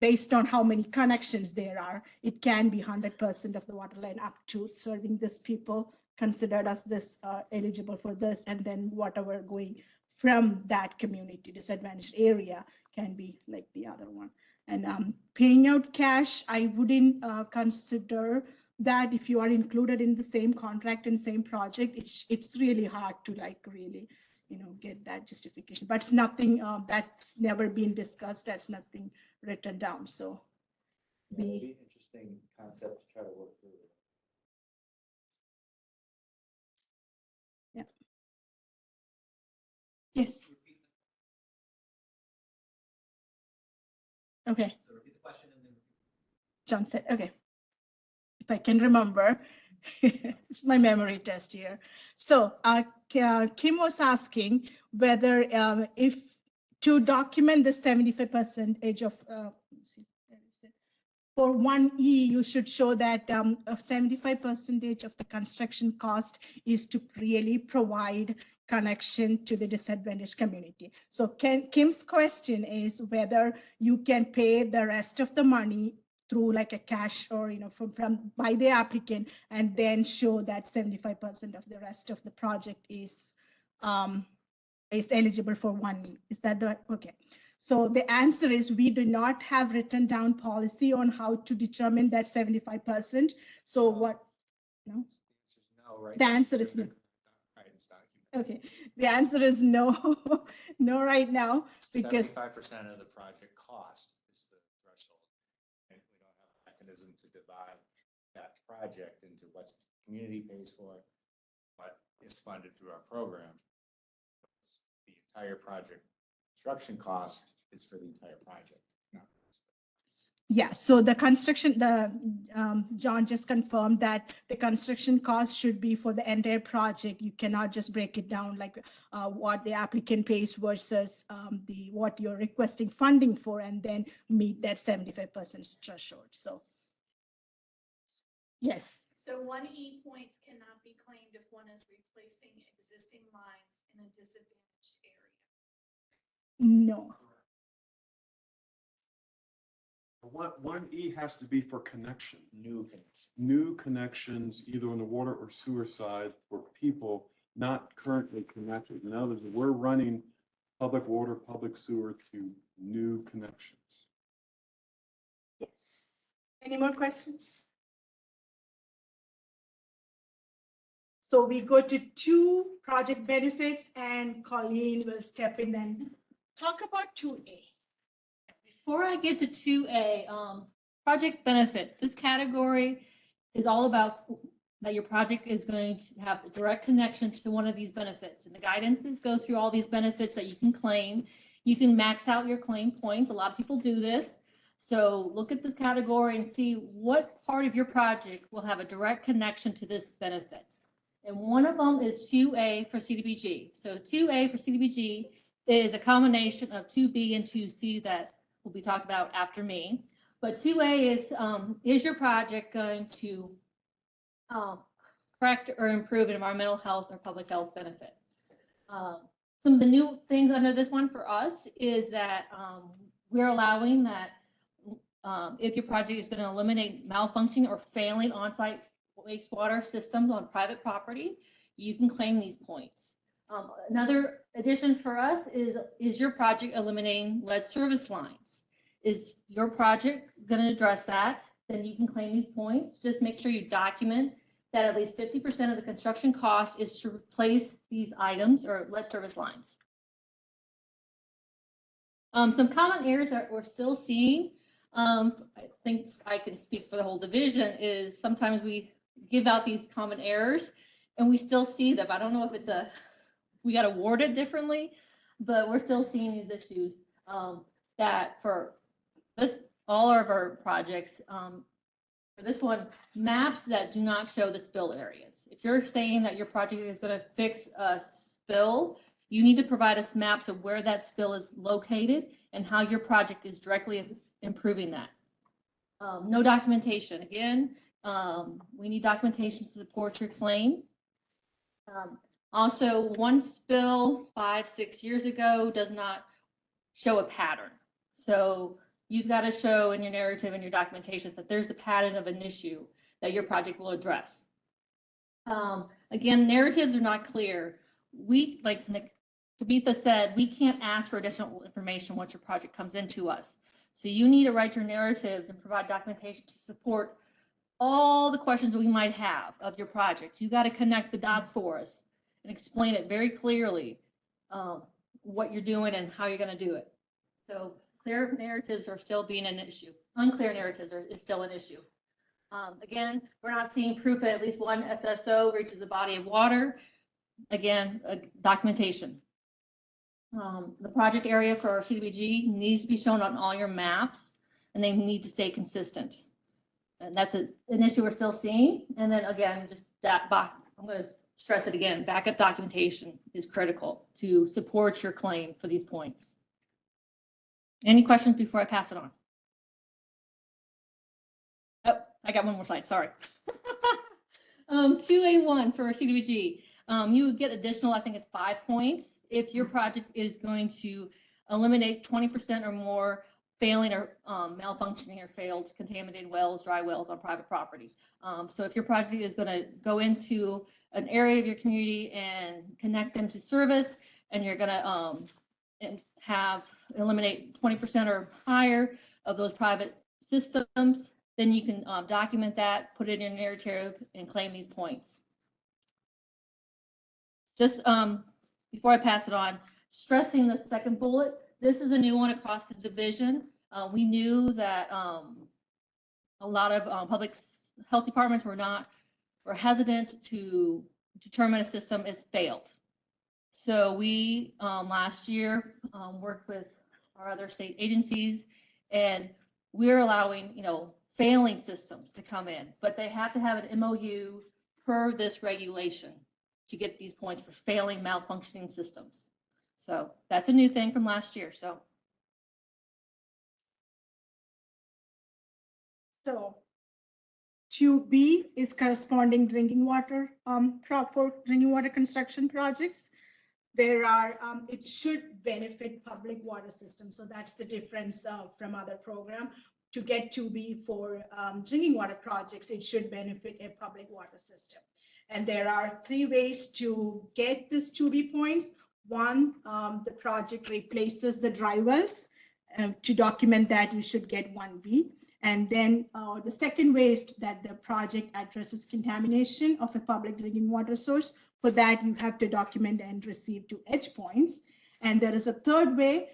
based on how many connections there are, it can be 100% of the water line up to serving this people considered as this eligible for this, and then whatever going from that community disadvantaged area can be the other one. And paying out cash, I wouldn't consider that if you are included in the same contract and same project. It's really hard to really get that justification, but it's nothing that's never been discussed. That's nothing written down. So yeah, it'd be an interesting concept to try to work through. Yeah. Yes. Okay. So repeat the question and then. John said, okay. If I can remember, it's my memory test here. So Kim was asking whether if to document the 75% of, for 1E, you should show that 75% of the construction cost is to really provide connection to the disadvantaged community. So Kim's question is whether you can pay the rest of the money through like a cash or, from by the applicant, and then show that 75% of the rest of the project is eligible for 1E. Is that the, okay. So the answer is we do not have written down policy on how to determine that 75%. So what, no? No, right? The answer is no. Guidance document. Okay, the answer is no, no right now, because 75% of the project cost is the threshold. And we don't have a mechanism to divide that project into what the community pays for, what is funded through our program. It's the entire project construction cost is for the entire project. yeah, so the construction, John just confirmed that the construction cost should be for the entire project. You cannot just break it down like what the applicant pays versus what you're requesting funding for, and then meet that 75% threshold. So, yes. So 1E points cannot be claimed if one is replacing existing lines in a disadvantaged area. No. 1E has to be for connection. New connection. New connections, either on the water or sewer side for people not currently connected. In other words, we're running public water, public sewer to new connections. Yes. Any more questions? So we go to 2 project benefits, and Colleen will step in and talk about 2A. Before I get to 2A, project benefit, this category is all about that your project is going to have a direct connection to one of these benefits. And the guidances go through all these benefits that you can claim. You can max out your claim points. A lot of people do this. So look at this category and see what part of your project will have a direct connection to this benefit. And one of them is 2A for CDBG. So 2A for CDBG is a combination of 2B and 2C that will be talked about after me. But 2A is your project going to correct or improve an environmental health or public health benefit? Some of the new things under this one for us is that we're allowing that if your project is going to eliminate malfunctioning or failing on-site wastewater systems on private property, you can claim these points. Another addition for us is your project eliminating lead service lines? Is your project going to address that? Then you can claim these points. Just make sure you document that at least 50% of the construction cost is to replace these items or lead service lines. Some common errors that we're still seeing, I think I can speak for the whole division, is sometimes we give out these common errors and we still see them. I don't know if it's we got awarded differently, but we're still seeing these issues that for this, all of our projects, for this one, maps that do not show the spill areas. If you're saying that your project is going to fix a spill, you need to provide us maps of where that spill is located and how your project is directly improving that. No documentation. Again, we need documentation to support your claim. Also, one spill 5-6 years ago does not show a pattern. So you've got to show in your narrative and your documentation that there's a pattern of an issue that your project will address. Again, narratives are not clear. We, like Tabitha said, we can't ask for additional information once your project comes into us. So you need to write your narratives and provide documentation to support all the questions we might have of your project. You got to connect the dots for us and explain it very clearly, what you're doing and how you're going to do it. So clear narratives are still being an issue. Unclear narratives is still an issue. Again, we're not seeing proof that at least one SSO reaches a body of water. Again, documentation. The project area for our CDBG needs to be shown on all your maps, and they need to stay consistent. And that's an issue we're still seeing. And then again, just that I'm going to stress it again, backup documentation is critical to support your claim for these points. Any questions before I pass it on? Oh, I got one more slide, sorry. 2A1 for CDBG. You would get additional, I think it's 5 points if your project is going to eliminate 20% or more failing or malfunctioning or failed contaminated wells, dry wells on private property. So if your project is going to go into an area of your community and connect them to service, and you're going to eliminate 20% or higher of those private systems, then you can document that, put it in a narrative, and claim these points. Just before I pass it on, stressing the second bullet, this is a new one across the division. We knew that a lot of public health departments were hesitant to determine a system is failed. So we last year worked with our other state agencies, and we're allowing failing systems to come in, but they have to have an MOU per this regulation to get these points for failing malfunctioning systems. So that's a new thing from last year. So 2B is corresponding drinking water for drinking water construction projects. There are, it should benefit public water systems. So that's the difference from other program. To get 2B for drinking water projects, it should benefit a public water system. And there are 3 ways to get this 2B points. One, the project replaces the dry wells. To document that, you should get 1B. And then the second way is that the project addresses contamination of a public drinking water source. For that, you have to document and receive 2 H points. And there is a third way,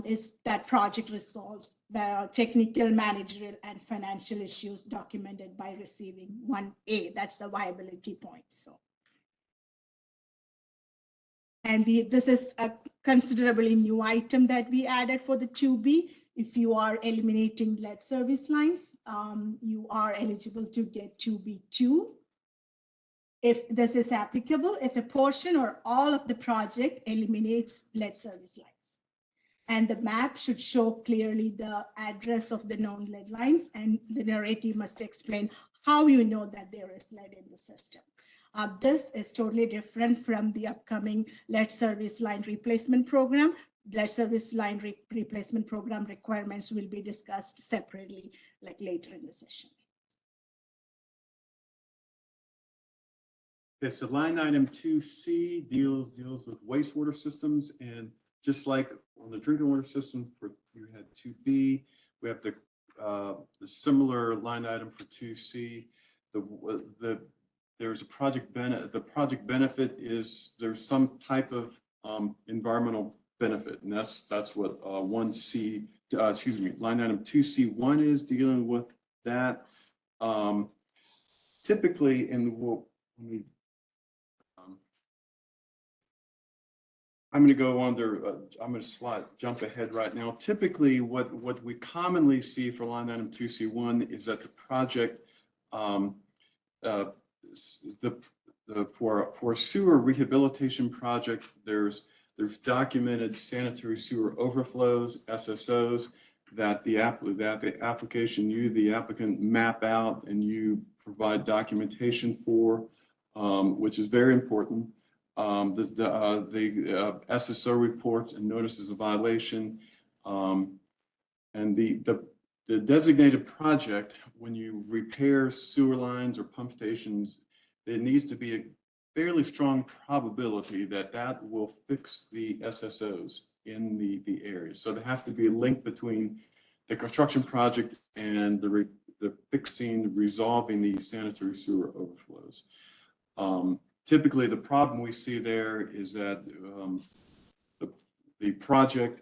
is that project resolves the technical, managerial, and financial issues documented by receiving 1A. That's the viability point. So, and this is a considerably new item that we added for the 2B. If you are eliminating lead service lines, you are eligible to get 2B2. If this is applicable, if a portion or all of the project eliminates lead service lines. And the map should show clearly the address of the known lead lines, and the narrative must explain how you know that there is lead in the system. This is totally different from the upcoming lead service line replacement program. Lead service line replacement program requirements will be discussed separately, like later in the session. Okay, so line item 2C deals with wastewater systems, and just like on the drinking water system, you had 2B, we have the similar line item for 2C. There's a project benefit. The project benefit is there's some type of environmental benefit, and that's what 1C, line item 2C1 is dealing with that. Typically, and I'm going to go under, I'm going to jump ahead right now. Typically, what we commonly see for line item 2C1 is that the project, for a sewer rehabilitation project, there's documented sanitary sewer overflows, SSOs, that the application, the applicant map out and you provide documentation for, which is very important. The SSO reports and notices of violation, and the designated project, when you repair sewer lines or pump stations, there needs to be a fairly strong probability that that will fix the SSOs in the area. So there has to be a link between the construction project and the resolving the sanitary sewer overflows. Typically, the problem we see there is that the project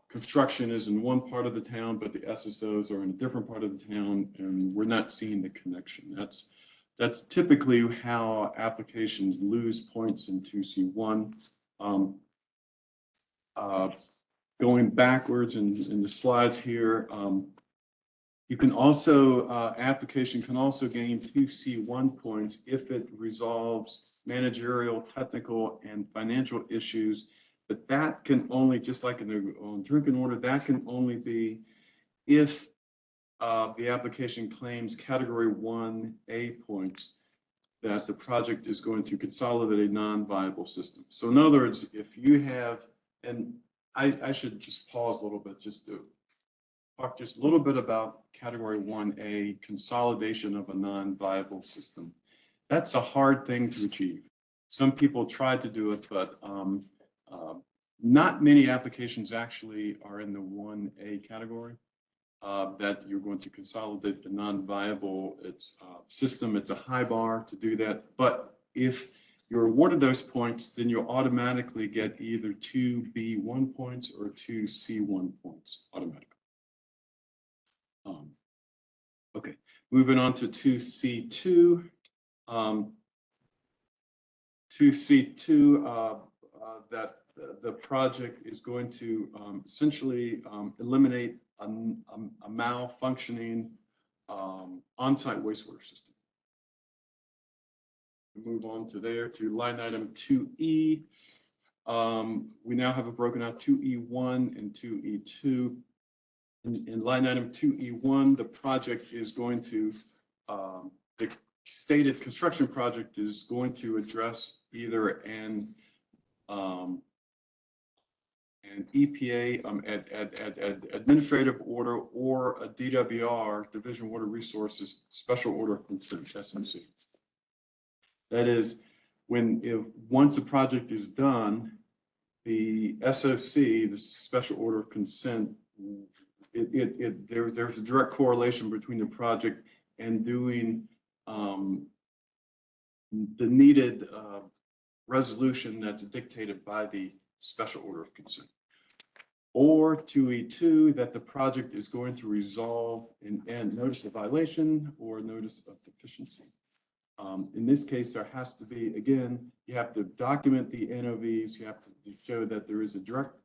construction is in one part of the town, but the SSOs are in a different part of the town, and we're not seeing the connection. That's typically how applications lose points in 2C1. Going backwards in the slides here, you can also, application can also gain 2C1 points if it resolves managerial, technical, and financial issues, but that can only, just like in the drinking water, that can only be if the application claims category 1A points, that the project is going to consolidate a non-viable system. So in other words, if you have, and I should just pause a little bit just to talk just a little bit about category 1A, consolidation of a non-viable system. That's a hard thing to achieve. Some people tried to do it, but not many applications actually are in the 1A category. That you're going to consolidate the non-viable system. It's a high bar to do that. But if you're awarded those points, then you'll automatically get either 2B1 points or 2C1 points automatically. Okay, moving on to 2C2. 2C2, that the project is going to essentially eliminate a malfunctioning on-site wastewater system. We move on to there to line item 2E. We now have it broken out 2E1 and 2E2. In line item 2E1, the project is going to, the stated construction project is going to address either an EPA administrative order or a DWR, Division of Water Resources, special order of consent, SOC. That is, once a project is done, the SOC, the special order of consent, there's a direct correlation between the project and doing the needed resolution that's dictated by the special order of consent. Or 2E2, that the project is going to resolve and notice of violation or notice of deficiency. In this case, there has to be, again, you have to document the NOVs, you have to show that there is a direct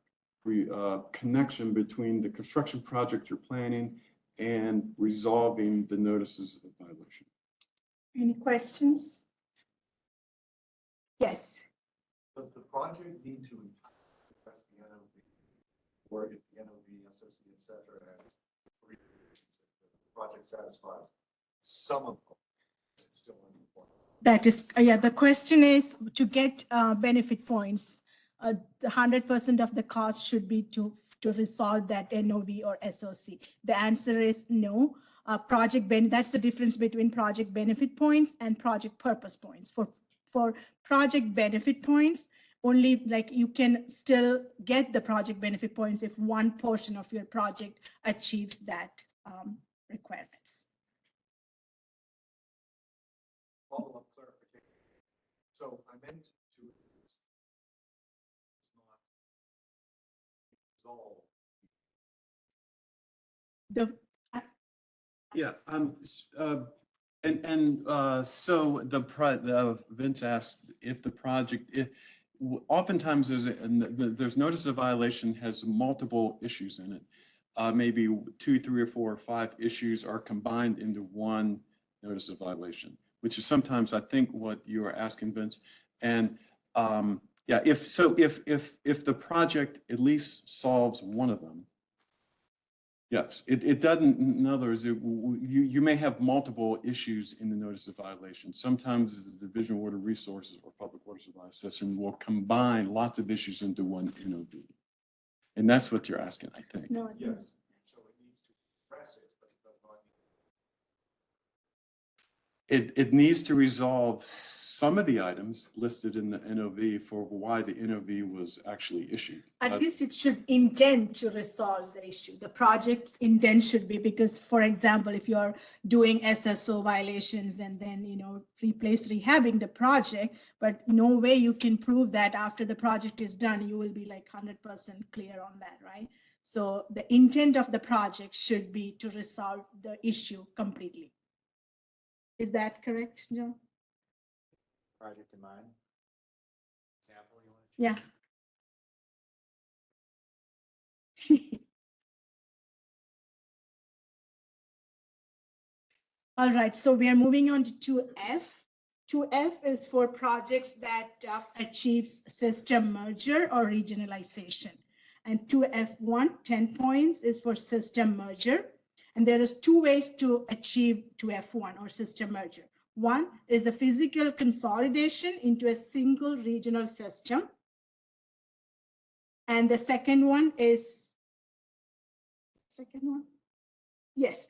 connection between the construction project you're planning and resolving the notices of violation. Any questions? Yes. Does the project need to address the NOV, or if the NOV, SOC, et cetera, has three conditions that the project satisfies some of them, it's still important? That is, yeah, the question is to get benefit points, 100% of the cost should be to resolve that NOV or SOC. The answer is no. That's the difference between project benefit points and project purpose points. For project benefit points, only like you can still get the project benefit points if one portion of your project achieves that requirements. Follow-up clarification. So I meant to, it's not resolved. Yeah, so Vince asked if the project, oftentimes there's notice of violation has multiple issues in it. Maybe 2, 3, or 4 or 5 issues are combined into one notice of violation, which is sometimes I think what you are asking, Vince. And yeah, if the project at least solves one of them, yes, it doesn't, in other words, you may have multiple issues in the notice of violation. Sometimes the Division of Water Resources or Public Water Supply System will combine lots of issues into one NOV. And that's what you're asking, I think. No, Yes, so it needs to address it, but it does not need. It needs to resolve some of the items listed in the NOV for why the NOV was actually issued. At least it should intend to resolve the issue. The project's intent should be, because, for example, if you're doing SSO violations and then, rehabbing the project, but no way you can prove that after the project is done, you will be like 100% clear on that, right? So the intent of the project should be to resolve the issue completely. Is that correct, Joe? Project in mind? Example you want to Yeah. All right, so we are moving on to 2F. 2F is for projects that achieves system merger or regionalization. And 2F1, 10 points, is for system merger. And there is 2 ways to achieve 2F1 or system merger. One is the physical consolidation into a single regional system. And the second one is, Yes,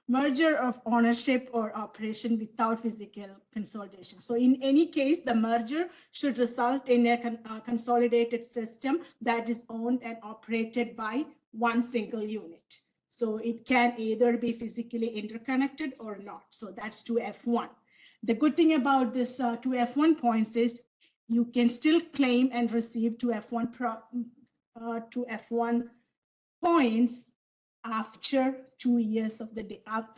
merger of ownership or operation without physical consolidation. So in any case, the merger should result in a consolidated system that is owned and operated by one single unit. So it can either be physically interconnected or not. So that's 2F1. The good thing about this 2F1 points is you can still claim and receive 2F1 points after 2 years of the day, up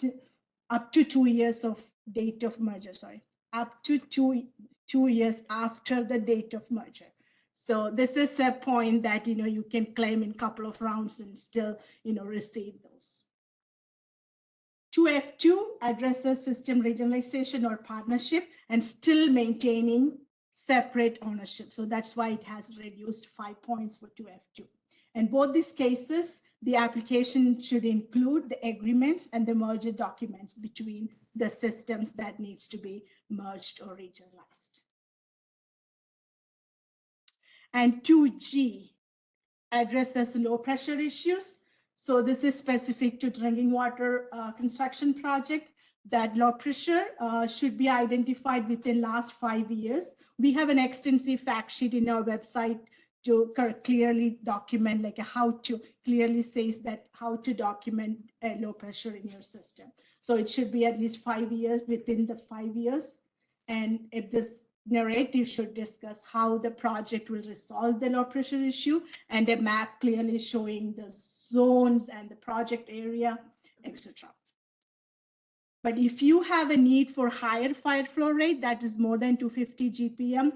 to 2 years of date of merger, sorry, up to two years after the date of merger. So this is a point that, you can claim in a couple of rounds and still, receive those. 2F2 addresses system regionalization or partnership and still maintaining separate ownership. So that's why it has reduced 5 points for 2F2. In both these cases, the application should include the agreements and the merger documents between the systems that needs to be merged or regionalized. And 2G addresses low pressure issues. So this is specific to drinking water construction project, that low pressure should be identified within last 5 years. We have an extensive fact sheet in our website to clearly document, like how to clearly says that how to document a low pressure in your system. So it should be at least 5 years, within the 5 years. And if this narrative should discuss how the project will resolve the low pressure issue, and a map clearly showing the zones and the project area, etc. But if you have a need for higher fire flow rate, that is more than 250 GPM,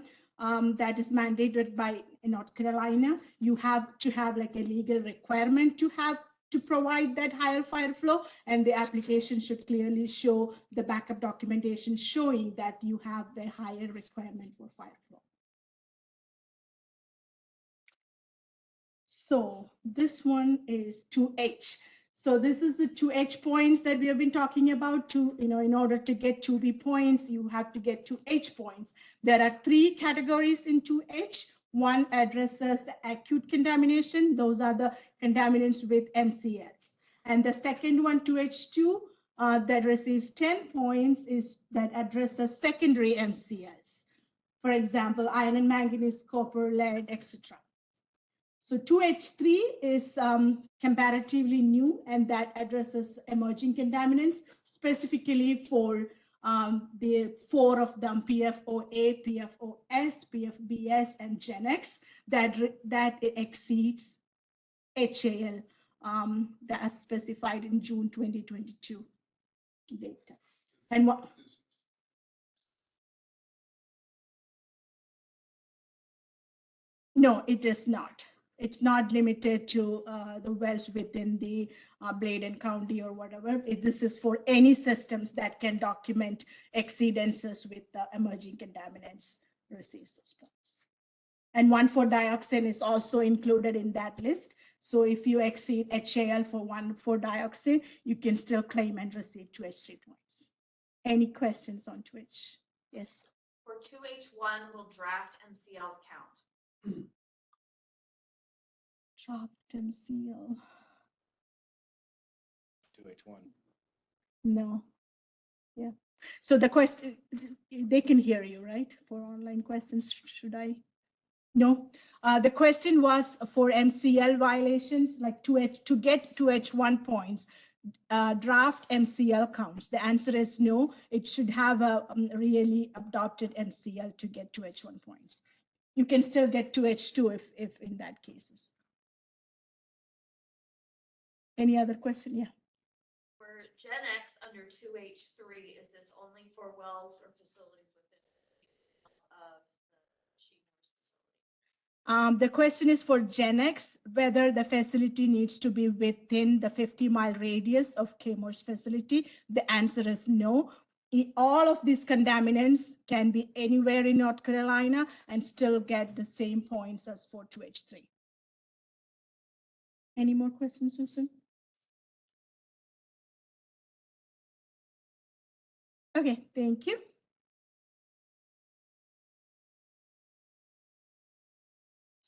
that is mandated by North Carolina, you have to have like a legal requirement to provide that higher fire flow, and the application should clearly show the backup documentation showing that you have the higher requirement for fire flow. So this one is 2H. So this is the 2H points that we have been talking about. In order to get 2B points, you have to get 2H points. There are 3 categories in 2H. One addresses the acute contamination. Those are the contaminants with MCLs. And the second one, 2H2, that receives 10 points is that addresses secondary MCLs. For example, iron and manganese, copper, lead, etc. So 2H3 is comparatively new, and that addresses emerging contaminants, specifically for the 4 of them, PFOA, PFOS, PFBS, and GenX, that exceeds HAL that's specified in June 2022 data. And what? No, it is not. It's not limited to the wells within the Bladen County or whatever. This is for any systems that can document exceedances with the emerging contaminants receives those points. And 1,4-dioxane is also included in that list. So if you exceed HAL for 1,4-dioxane, you can still claim and receive 2H3 points. Any questions on Twitch? Yes. For 2H1, will draft MCLs count? Dropped MCL. 2H1. No. Yeah. So the question, they can hear you, right? For online questions, should I? No. The question was for MCL violations, like to get 2H1 points, draft MCL counts. The answer is no. It should have a really adopted MCL to get 2H1 points. You can still get 2H2 if in that cases. Any other question? Yeah. For Gen X under 2H3, is this only for wells or facilities within of the Chemours facility? The question is for Gen X, whether the facility needs to be within the 50-mile radius of Chemours facility. The answer is no. All of these contaminants can be anywhere in North Carolina and still get the same points as for 2H3. Any more questions, Susan? Okay, thank you.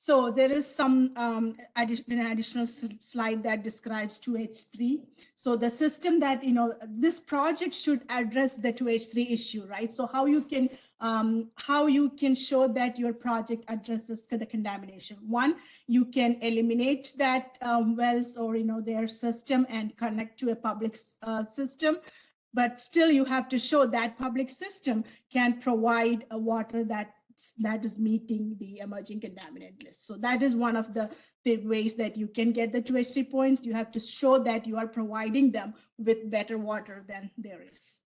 So there is some an additional slide that describes 2H3. So the system that, this project should address the 2H3 issue, right? So how you can show that your project addresses the contamination. One, you can eliminate that wells or, their system and connect to a public system. But still you have to show that public system can provide a water that is meeting the emerging contaminant list. So that is one of the ways that you can get the 2H3 points. You have to show that you are providing them with better water than there is.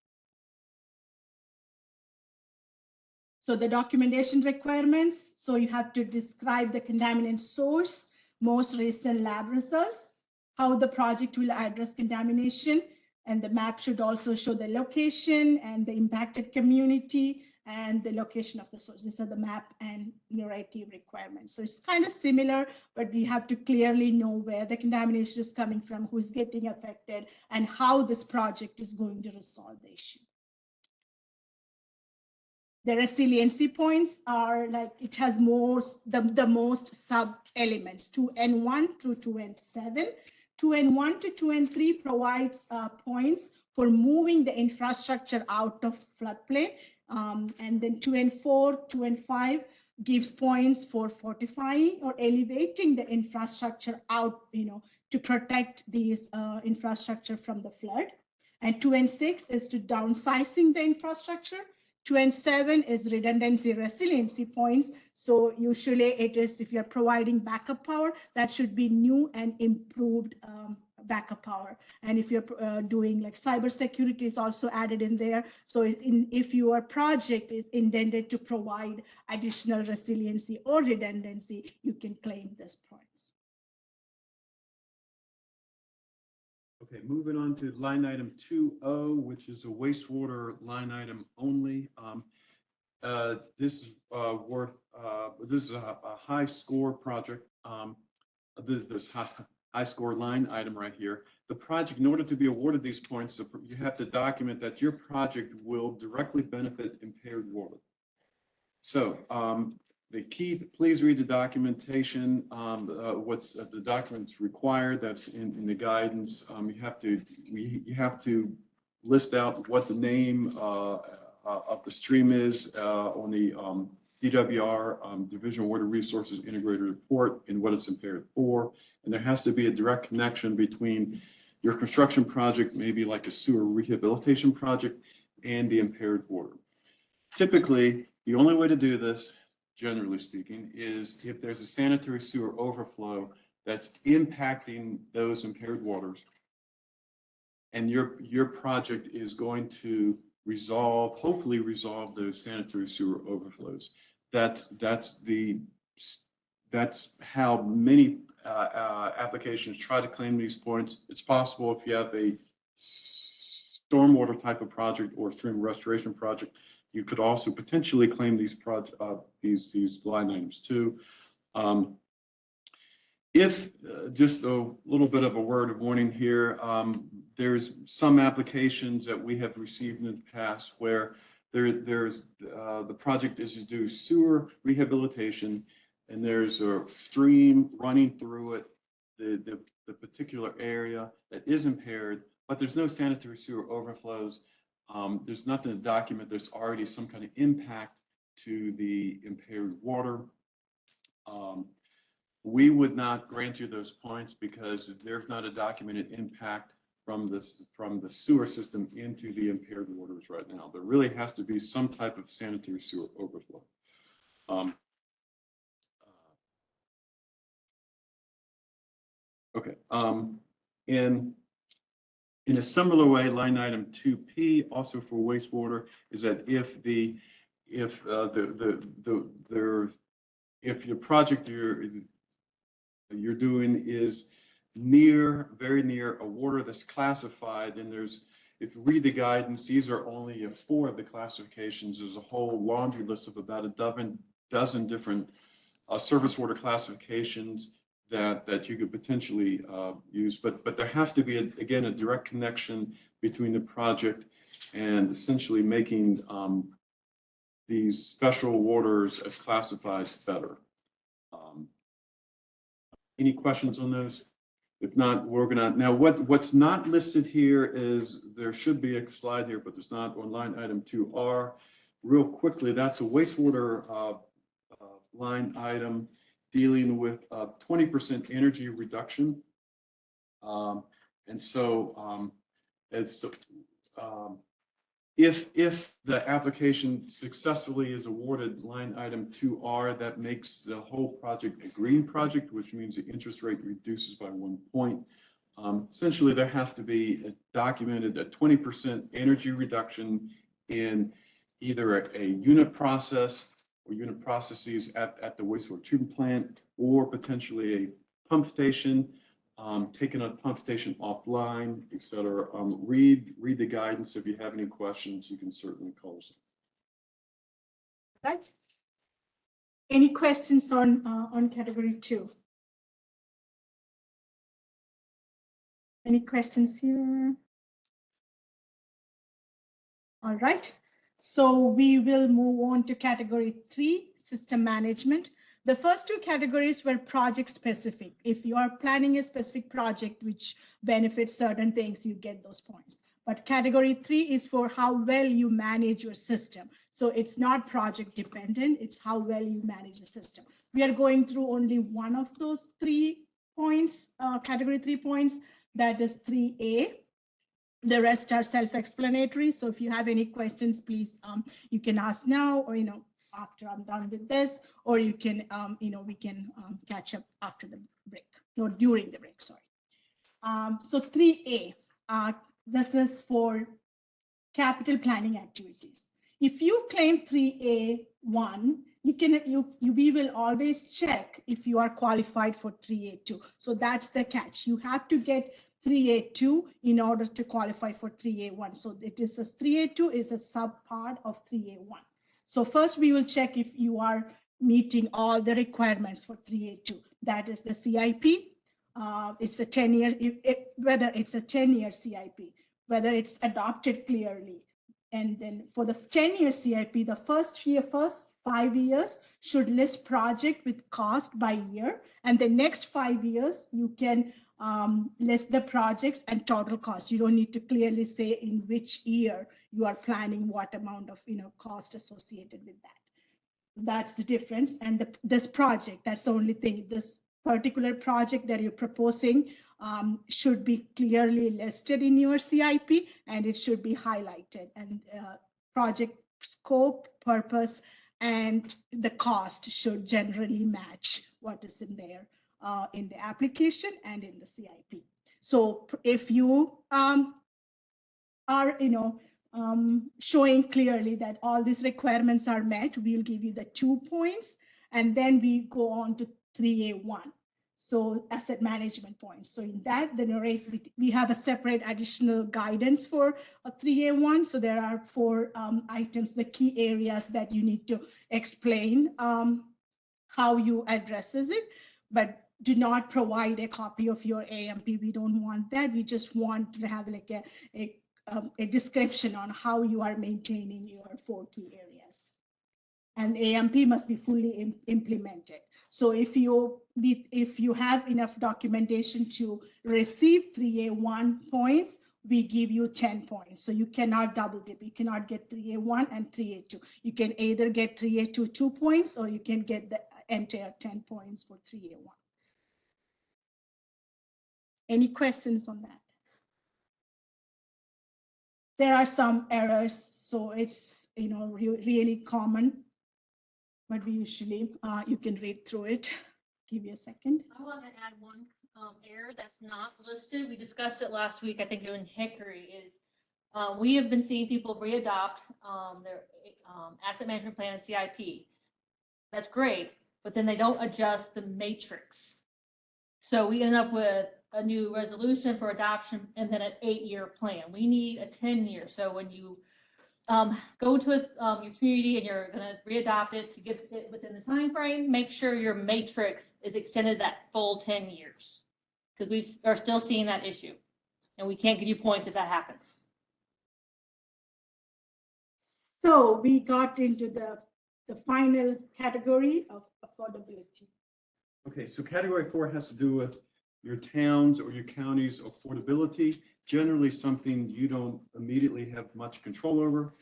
So the documentation requirements, so you have to describe the contaminant source, most recent lab results, how the project will address contamination, and the map should also show the location and the impacted community and the location of the source. These are the map and narrative requirements. So it's kind of similar, but you have to clearly know where the contamination is coming from, who is getting affected, and how this project is going to resolve the issue. The resiliency points are like, it has the most sub elements, 2N1 through 2N7. 2N1 to 2N3 provides points for moving the infrastructure out of floodplain. And then 2N4, 2N5 gives points for fortifying or elevating the infrastructure out, to protect these infrastructure from the flood. And 2N6 is to downsizing the infrastructure. 2N7 is redundancy resiliency points. So usually it is, if you're providing backup power, that should be new and improved backup power. And if you're doing like cybersecurity is also added in there. So if your project is intended to provide additional resiliency or redundancy, you can claim this points. Okay, moving on to line item 2O, which is a wastewater line item only. This is this is a high score project. This high score line item right here. The project, in order to be awarded these points, you have to document that your project will directly benefit impaired water. So the key, please read the documentation, what's the documents required, that's in the guidance. You have to list out what the name of the stream is on the DWR, Division Water Resources Integrated Report, and what it's impaired for. And there has to be a direct connection between your construction project, maybe like a sewer rehabilitation project, and the impaired water. Typically, the only way to do this, generally speaking, is if there's a sanitary sewer overflow that's impacting those impaired waters, and your project is going to hopefully resolve those sanitary sewer overflows. That's how many applications try to claim these points. It's possible if you have a stormwater type of project or stream restoration project, you could also potentially claim these line items too. If just a little bit of a word of warning here, there's some applications that we have received in the past where there's the project is to do sewer rehabilitation, and there's a stream running through it, the particular area that is impaired, but there's no sanitary sewer overflows. There's nothing to document. There's already some kind of impact to the impaired water. We would not grant you those points because there's not a documented impact from the sewer system into the impaired waters right now. There really has to be some type of sanitary sewer overflow. Okay. In a similar way, line item 2P, also for wastewater, is that if the project you're doing is very near a water that's classified, and if you read the guidance, these are only 4 of the classifications. There's a whole laundry list of about a dozen different surface water classifications that you could potentially use, but there has to be again a direct connection between the project and essentially making these special waters as classified better. Any questions on those? If not, we're gonna, now what's not listed here is, there should be a slide here, but there's not, on line item 2R. Real quickly, that's a wastewater line item dealing with 20% energy reduction. And so it's if the application successfully is awarded line item 2R, that makes the whole project a green project, which means the interest rate reduces by 1 point. Essentially, there has to be documented a 20% energy reduction in either a unit process or unit processes at the wastewater treatment plant, or potentially a pump station, taking a pump station offline, et cetera. Read the guidance. If you have any questions, you can certainly call us. Right. Any questions on category 2? Any questions here? All right. So we will move on to category 3, system management. The first 2 categories were project specific. If you are planning a specific project which benefits certain things, you get those points. But category 3 is for how well you manage your system. So it's not project dependent, it's how well you manage the system. We are going through only one of those 3 points, category 3 points, that is 3A. The rest are self-explanatory. So if you have any questions, please, you can ask now, or, after I'm done with this, or you can, we can catch up after the break, or during the break, sorry. So 3A, this is for capital planning activities. If you claim 3A1, we will always check if you are qualified for 3A2. So that's the catch. You have to get 3A2 in order to qualify for 3A1. So it is 3A2 is a subpart of 3A1. So first we will check if you are meeting all the requirements for 3A2. That is the CIP. It's a 10-year, whether it's a 10-year CIP, whether it's adopted clearly. And then for the 10-year CIP, the first 5 years should list project with cost by year. And the next 5 years, you can list the projects and total cost. You don't need to clearly say in which year you are planning what amount of cost associated with that. That's the difference. And this project, that's the only thing. This particular project that you're proposing should be clearly listed in your CIP, and it should be highlighted. And project scope, purpose, and the cost should generally match what is in there in the application and in the CIP. So if you are, showing clearly that all these requirements are met, we'll give you the 2 points, and then we go on to 3A1. So asset management points. So in that, we have a separate additional guidance for a 3A1. So there are 4 items, the key areas that you need to explain how you addresses it, but do not provide a copy of your AMP. We don't want that. We just want to have like a description on how you are maintaining your 4 key areas. And AMP must be fully implemented. So if you have enough documentation to receive 3A1 points, we give you 10 points. So you cannot double dip. You cannot get 3A1 and 3A2. You can either get 3A2 2 points, or you can get the entire 10 points for 3A1. Any questions on that? There are some errors, so it's really common, but we usually you can read through it. Give you a second. I want to add one error that's not listed. We discussed it last week. I think in Hickory is we have been seeing people readopt their asset management plan and CIP. That's great, but then they don't adjust the matrix. So we end up with a new resolution for adoption and then an 8-year plan. We need a 10-year. So when you go to your community and you're going to readopt it to get it within the time frame, make sure your matrix is extended that full 10 years, because we are still seeing that issue, and we can't give you points if that happens. So we got into the final category of affordability. Okay, so category 4 has to do with your towns or your county's affordability, generally something you don't immediately have much control over.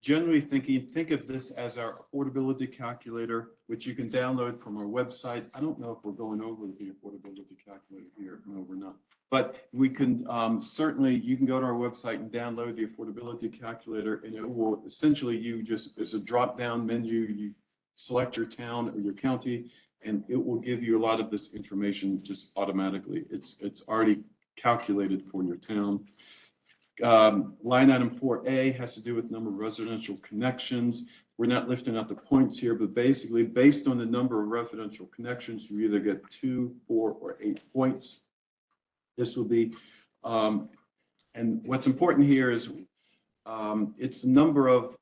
Generally think of this as our affordability calculator, which you can download from our website. I don't know if we're going over the affordability calculator here. No, we're not. But we can certainly, you can go to our website and download the affordability calculator, and it will essentially, it's a drop-down menu. You select your town or your county, and it will give you a lot of this information just automatically. It's already calculated for your town. Line item 4A has to do with number of residential connections. We're not lifting out the points here, but basically based on the number of residential connections, you either get 2, 4, or 8 points. This will be, and what's important here is it's the number of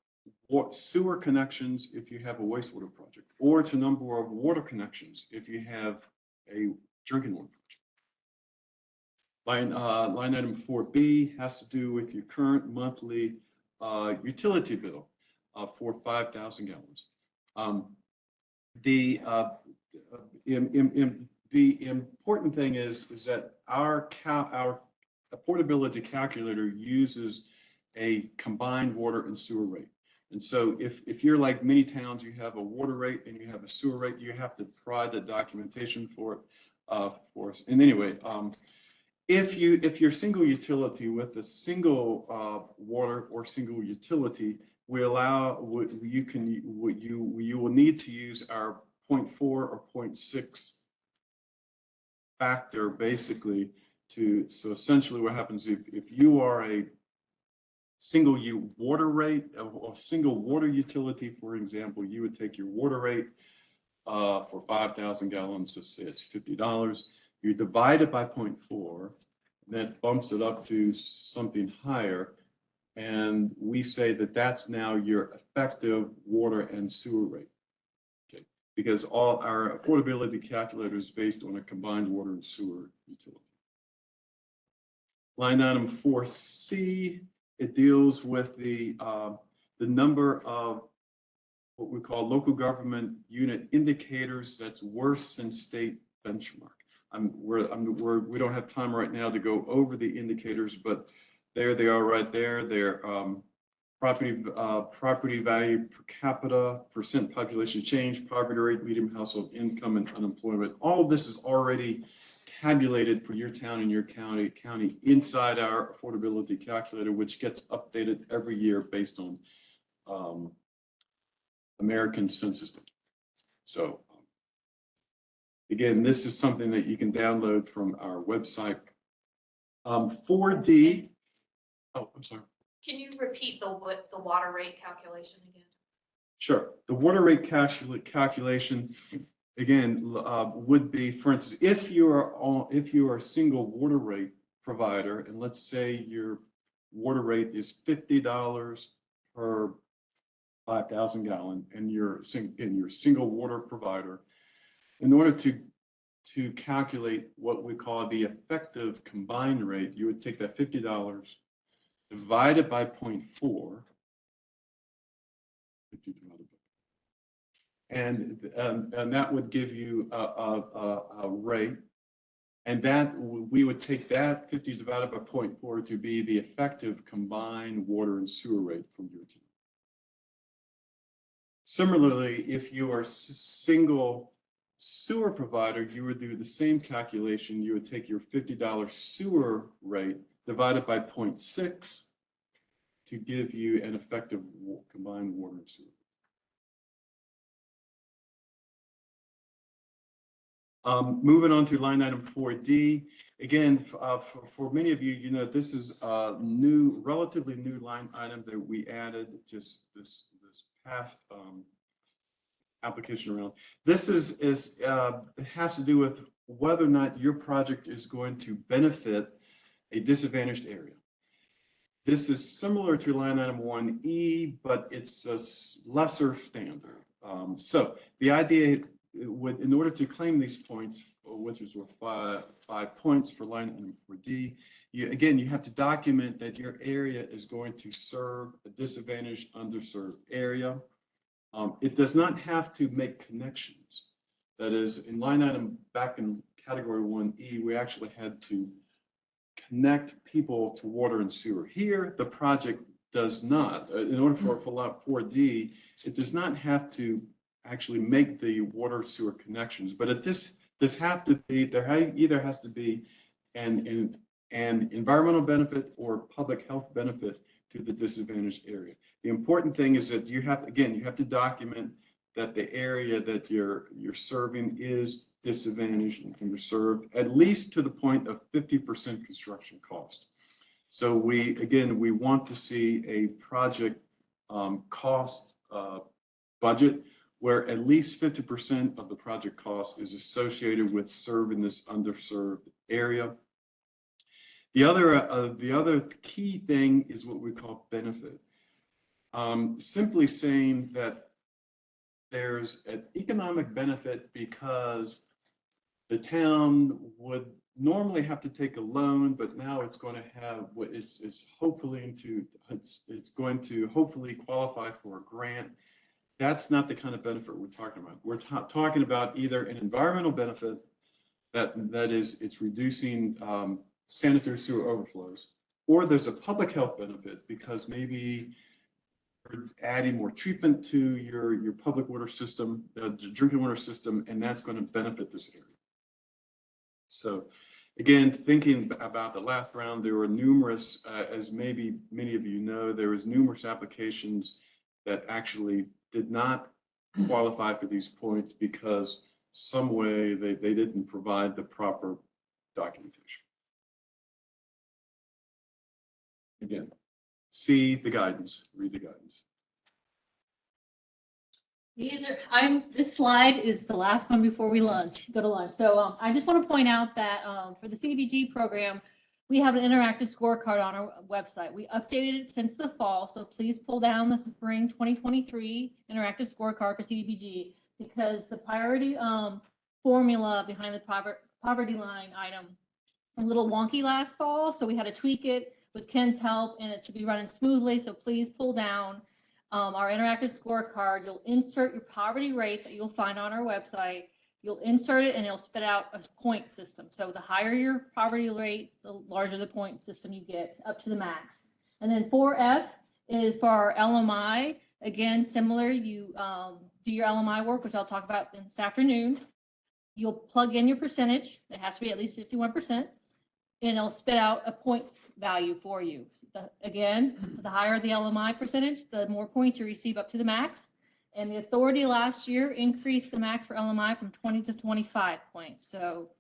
sewer connections if you have a wastewater project, or it's a number of water connections if you have a drinking water project. Line item 4B has to do with your current monthly utility bill for 5,000 gallons. The important thing is that our affordability calculator uses a combined water and sewer rate. And so if you're like many towns, you have a water rate and you have a sewer rate, you have to provide the documentation for it for us. And anyway, if you're single utility with a single water or single utility, we allow you will need to use our 0.4 or 0.6 factor basically so essentially what happens if you are a single water rate of single water utility, for example, you would take your water rate for 5,000 gallons, so say it's $50. You divide it by 0.4, that bumps it up to something higher. And we say that that's now your effective water and sewer rate. Okay, because all our affordability calculator is based on a combined water and sewer utility. Line item 4C, it deals with the number of what we call local government unit indicators that's worse than state benchmark. We don't have time right now to go over the indicators, but there they are right there. They're property value per capita, percent population change, poverty rate, median household income, and unemployment. All of this is already tabulated for your town and your county inside our affordability calculator, which gets updated every year based on American census data. So again, this is something that you can download from our website. 4D. Oh, I'm sorry. Can you repeat the water rate calculation again? Sure. The water rate calculation again would be, for instance, if you are a single water rate provider, and let's say your water rate is $50 per 5,000 gallon, and you're single water provider, in order to calculate what we call the effective combined rate, you would take that $50 divided by 0.4, and that would give you a rate, and that we would take that 50 divided by 0.4 to be the effective combined water and sewer rate from your town. Similarly, if you are single sewer provider, you would do the same calculation. You would take your $50 sewer rate divided by 0.6 to give you an effective combined water and sewer. Moving on to line item 4D. Again, for many of you, you know, this is a relatively new line item that we added just this past application around. This has to do with whether or not your project is going to benefit a disadvantaged area. This is similar to line item 1E, but it's a lesser standard. So the idea would, in order to claim these points, which is worth five points for line item 4D, again, you have to document that your area is going to serve a disadvantaged, underserved area. It does not have to make connections. That is, in line item back in category 1E, we actually had to connect people to water and sewer. Here, the project does not. In order for lot 4D, it does not have to actually make the water sewer connections. But at this have to be, either has to be an environmental benefit or public health benefit to the disadvantaged area. The important thing is that you have to document that the area that you're serving is disadvantaged and underserved, at least to the point of 50% construction cost. So we want to see a project cost budget where at least 50% of the project cost is associated with serving this underserved area. The other key thing is what we call benefit. Simply saying that there's an economic benefit because the town would normally have to take a loan, but now it's going to have what it's going to hopefully qualify for a grant. That's not the kind of benefit we're talking about. We're talking about either an environmental benefit that is it's reducing sanitary sewer overflows, or there's a public health benefit because maybe you're adding more treatment to your public water system, drinking water system, and that's going to benefit this area. So again, thinking about the last round, there were numerous, as maybe many of you know, there was numerous applications that actually did not qualify for these points because some way they didn't provide the proper documentation. Again, see the guidance, read the guidance. This slide is the last one before we go to lunch. So I just want to point out that for the CDBG program, we have an interactive scorecard on our website. We updated it since the fall, so please pull down the spring 2023 interactive scorecard for CDBG because the priority formula behind the poverty line item a little wonky last fall, so we had to tweak it with Ken's help, and it should be running smoothly. So please pull down our interactive scorecard. You'll insert your poverty rate that you'll find on our website. You'll insert it and it'll spit out a point system. So the higher your poverty rate, the larger the point system you get up to the max. And then 4F is for our LMI. Again, similar, you do your LMI work, which I'll talk about this afternoon. You'll plug in your percentage. It has to be at least 51%. And it'll spit out a points value for you. Again, the higher the LMI percentage, the more points you receive up to the max. And the authority last year increased the max for LMI from 20 to 25 points. So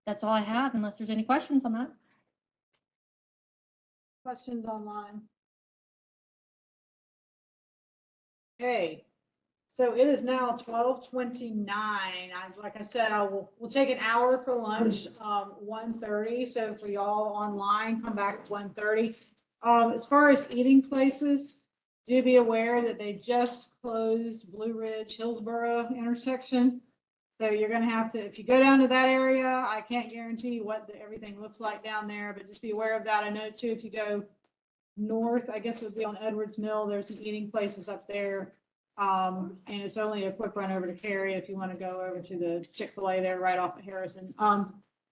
that's all I have, unless there's any questions on that. Questions online? Okay, so it is now 12:29. Like I said, we'll take an hour for lunch, 1:30. So for y'all online, come back at 1:30. As far as eating places, do be aware that they just closed Blue Ridge Hillsborough intersection. So you're going to have to, if you go down to that area, I can't guarantee what everything looks like down there, but just be aware of that. I know too, if you go north, I guess it would be on Edwards Mill, there's some eating places up there. And it's only a quick run over to Cary if you want to go over to the Chick-fil-A there right off of Harrison.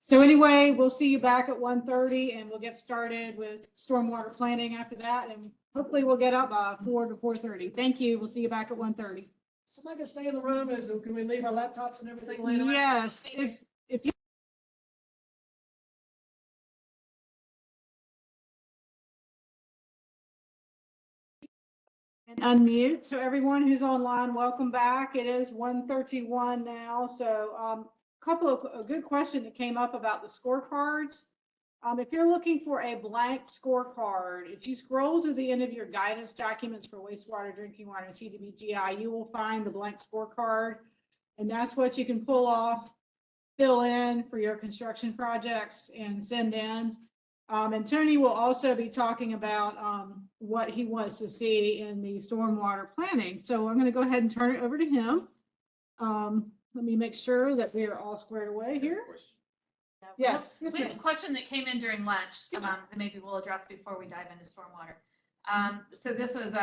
So anyway, we'll see you back at 1:30 and we'll get started with stormwater planning after that. And hopefully we'll get up by 4 to 4:30. Thank you. We'll see you back at 1:30. Somebody can stay in the room, can we leave our laptops and everything laying around? Yes, if you and unmute. So everyone who's online, welcome back. It is 1:31 now. So a good question that came up about the scorecards. If you're looking for a blank scorecard, if you scroll to the end of your guidance documents for wastewater, drinking water, and CDBGI, you will find the blank scorecard. And that's what you can pull off, fill in for your construction projects and send in. And Tony will also be talking about what he wants to see in the stormwater planning. So I'm going to go ahead and turn it over to him. Let me make sure that we are all squared away here. Yes. We have a question that came in during lunch that maybe we'll address before we dive into stormwater. So this was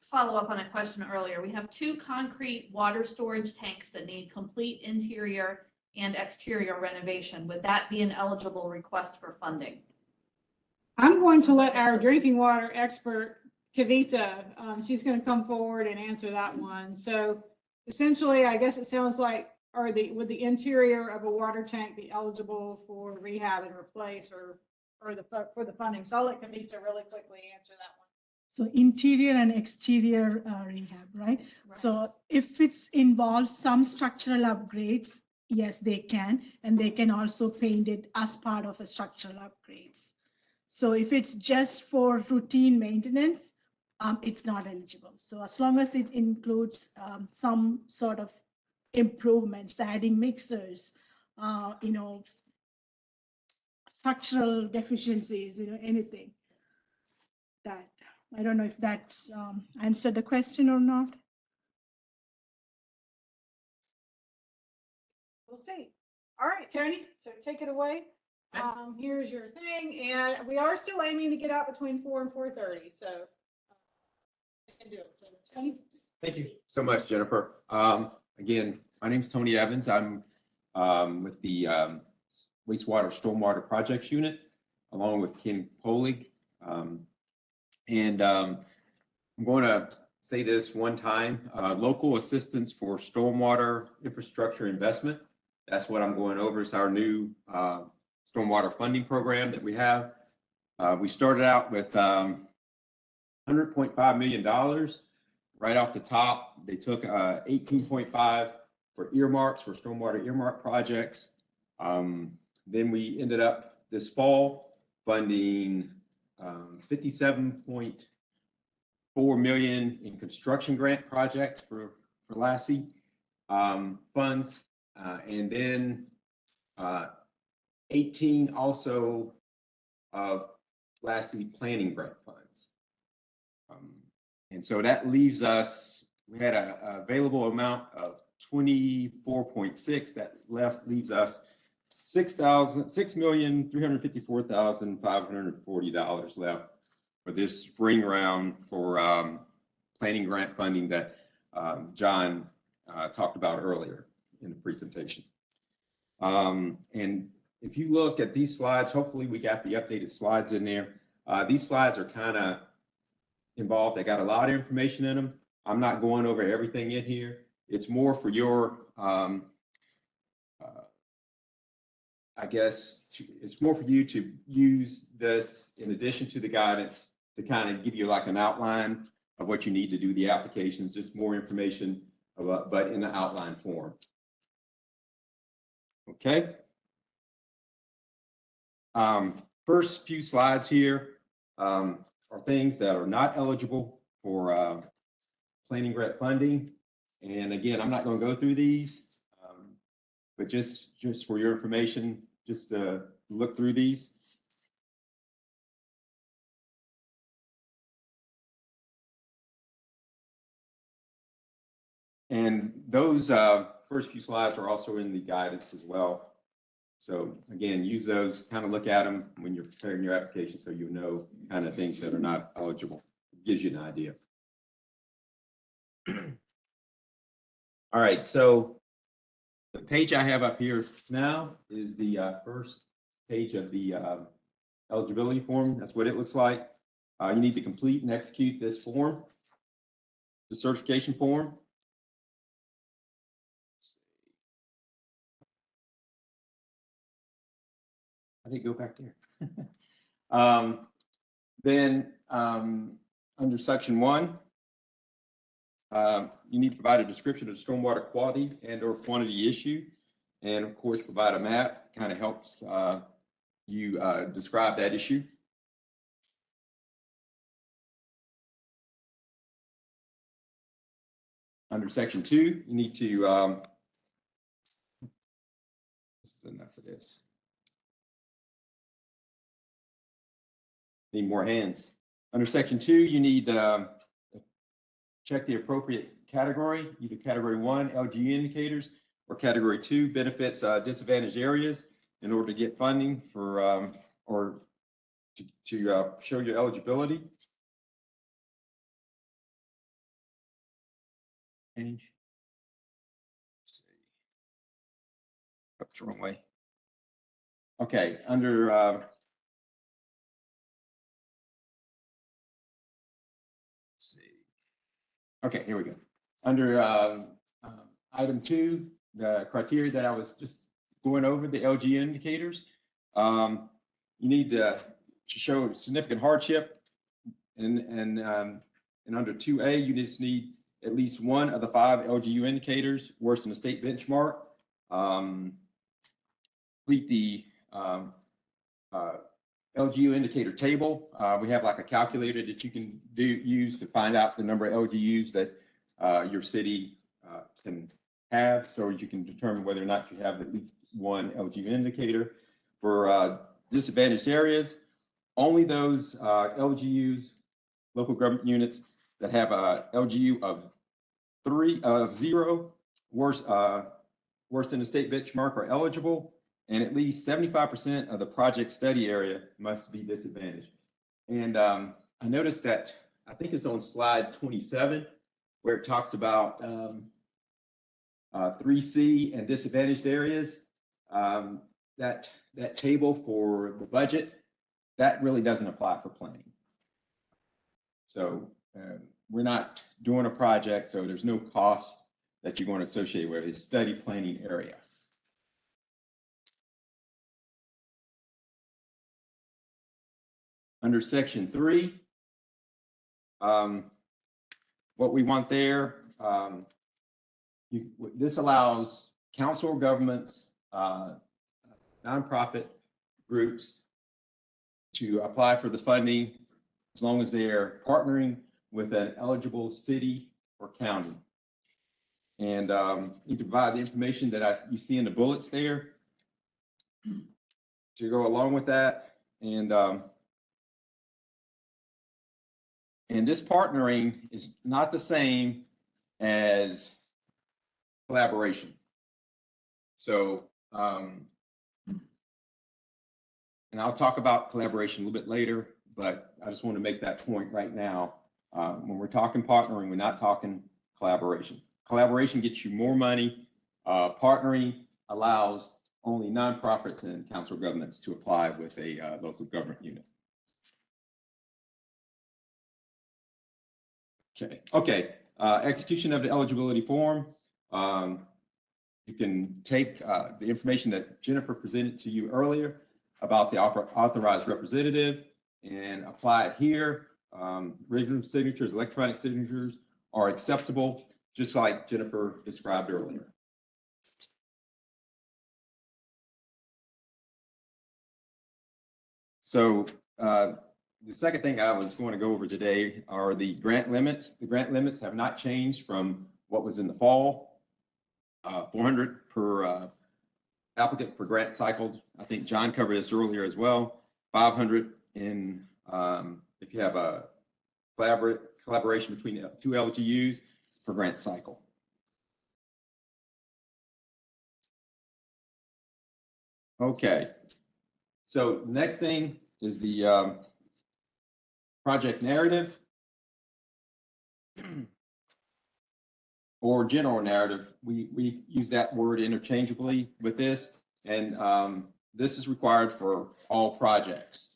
follow up on a question earlier. We have 2 concrete water storage tanks that need complete interior and exterior renovation. Would that be an eligible request for funding? I'm going to let our drinking water expert, Kavita, she's going to come forward and answer that one. So essentially, I guess it sounds like, would the interior of a water tank be eligible for rehab and replace or for the funding? So I'll let Kavita really quickly answer that one. So interior and exterior rehab, right? So if it's involves some structural upgrades, yes, they can, and they can also paint it as part of a structural upgrades. So if it's just for routine maintenance, it's not eligible. So as long as it includes some sort of improvements, adding mixers, structural deficiencies, anything that, I don't know if that's answered the question or not. We'll see. All right, Tony, so take it away. Here's your thing, and we are still aiming to get out between 4 and 4:30, so we can do it. So, Tony? Thank you so much, Jennifer. Again, my name is Tony Evans. I'm with the Wastewater Stormwater Projects Unit, along with Ken Polig. I'm going to say this one time, local assistance for stormwater infrastructure investment. That's what I'm going over. It's our new stormwater funding program that we have. We started out with $100.5 million right off the top. They took 18.5 for earmarks, for stormwater earmark projects. Then we ended up this fall funding 57.4 million in construction grant projects for LASSI funds, and then 18 also of LASSI planning grant funds. And so that leaves us, we had an available amount of 24.6. That leaves us $6,354,540 left for this spring round for planning grant funding that John talked about earlier in the presentation. And if you look at these slides, hopefully we got the updated slides in there. These slides are kind of involved. They got a lot of information in them. I'm not going over everything in here. It's more for your, I guess, it's more for you to use this in addition to the guidance to kind of give you like an outline of what you need to do the applications, just more information, but in the outline form. Okay. First few slides here are things that are not eligible for planning grant funding. And again, I'm not going to go through these, but just for your information, just look through these. And those first few slides are also in the guidance as well. So again, use those, kind of look at them when you're preparing your application so you know kind of things that are not eligible. It gives you an idea. All right, so the page I have up here now is the first page of the eligibility form. That's what it looks like. You need to complete and execute this form, the certification form. I did go back there. Then under section 1, you need to provide a description of stormwater quality and or quantity issue, and of course provide a map. Kind of helps you describe that issue. Under section 2, you need to this is enough of this. Need more hands. Under section 2, you need check the appropriate category, either category 1, LG indicators, or category 2, benefits disadvantaged areas, in order to get funding for or to show your eligibility. change? Let's see. Oops, the wrong way. Okay, under, let's see. Okay, here we go. Under item 2, the criteria that I was just going over, the LG indicators, you need to show significant hardship, and under 2A, you just need at least one of the 5 LGU indicators worse than the state benchmark. Complete the LGU indicator table. We have like a calculator that you can use to find out the number of LGUs that your city can have, so you can determine whether or not you have at least one LGU indicator. For disadvantaged areas, only those LGUs, local government units, that have a LGU of 0, worse than the state benchmark, are eligible, and at least 75% of the project study area must be disadvantaged. And I noticed that, I think it's on slide 27, where it talks about 3C and disadvantaged areas. That table for the budget, that really doesn't apply for planning. So we're not doing a project, so there's no cost that you're going to associate with it. It's study planning area. Under section 3, what we want there, this allows council governments, nonprofit groups to apply for the funding as long as they're partnering with an eligible city or county. And you can provide the information that you see in the bullets there to go along with that. And this partnering is not the same as collaboration. So, and I'll talk about collaboration a little bit later, but I just want to make that point right now. When we're talking partnering, we're not talking collaboration. Collaboration gets you more money. Partnering allows only nonprofits and council governments to apply with a local government unit. Okay. Execution of the eligibility form. You can take the information that Jennifer presented to you earlier about the authorized representative and apply it here. Written signatures, electronic signatures are acceptable, just like Jennifer described earlier. So the second thing I was going to go over today are the grant limits. The grant limits have not changed from what was in the fall. 400 per applicant per grant cycle. I think John covered this earlier as well. 500 in if you have a collaboration between 2 LGUs per grant cycle. Okay, so next thing is the project narrative or general narrative. We use that word interchangeably with this, and this is required for all projects.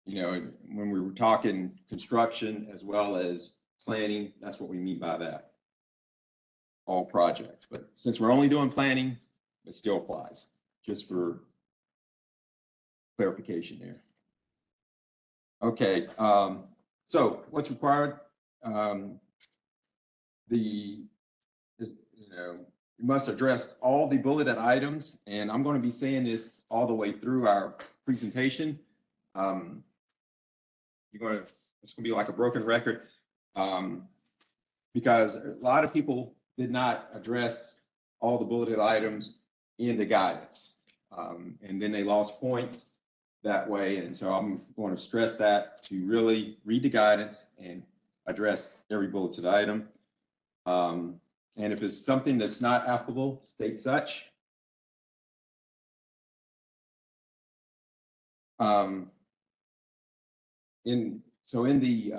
You know, when we were talking construction as well as planning, that's what we mean by that. All projects. But since we're only doing planning, it still applies, just for clarification there. Okay, so what's required? You must address all the bulleted items, and I'm going to be saying this all the way through our presentation. It's going to be like a broken record, because a lot of people did not address all the bulleted items in the guidance, and then they lost points that way. And so I'm going to stress that to really read the guidance and address every bulleted item. And if it's something that's not applicable, state such. In the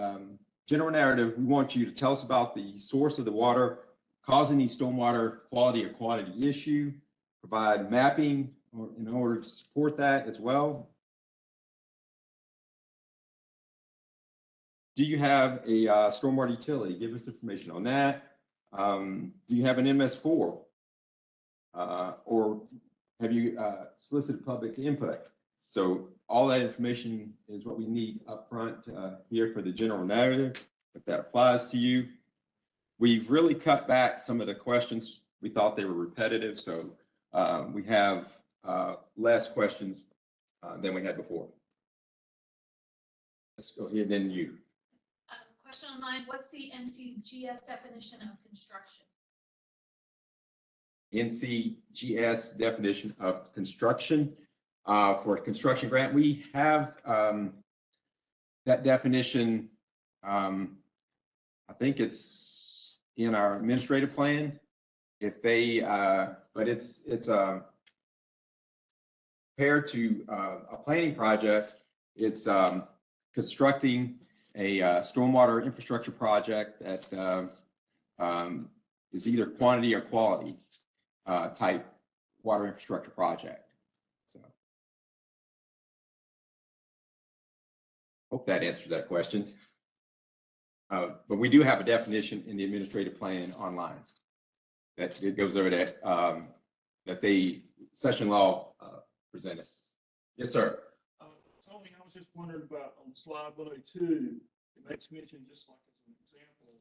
general narrative, we want you to tell us about the source of the water causing the stormwater quality or quantity issue, provide mapping in order to support that as well. Do you have a stormwater utility? Give us information on that. Do you have an MS4? Or have you solicited public input? So all that information is what we need up front here for the general narrative, if that applies to you. We've really cut back some of the questions. We thought they were repetitive, so we have less questions than we had before. Let's go ahead and you. Question online, what's the NCGS definition of construction? NCGS definition of construction. For a construction grant, we have that definition. I think it's in our administrative plan. If they, but it's compared to a planning project, it's constructing a stormwater infrastructure project that is either quantity or quality type water infrastructure project. So hope that answers that question. But we do have a definition in the administrative plan online that it goes over that that the session law presented. Yes, sir. Tony, I was just wondering about on slide 102, it makes mention, just like as an example,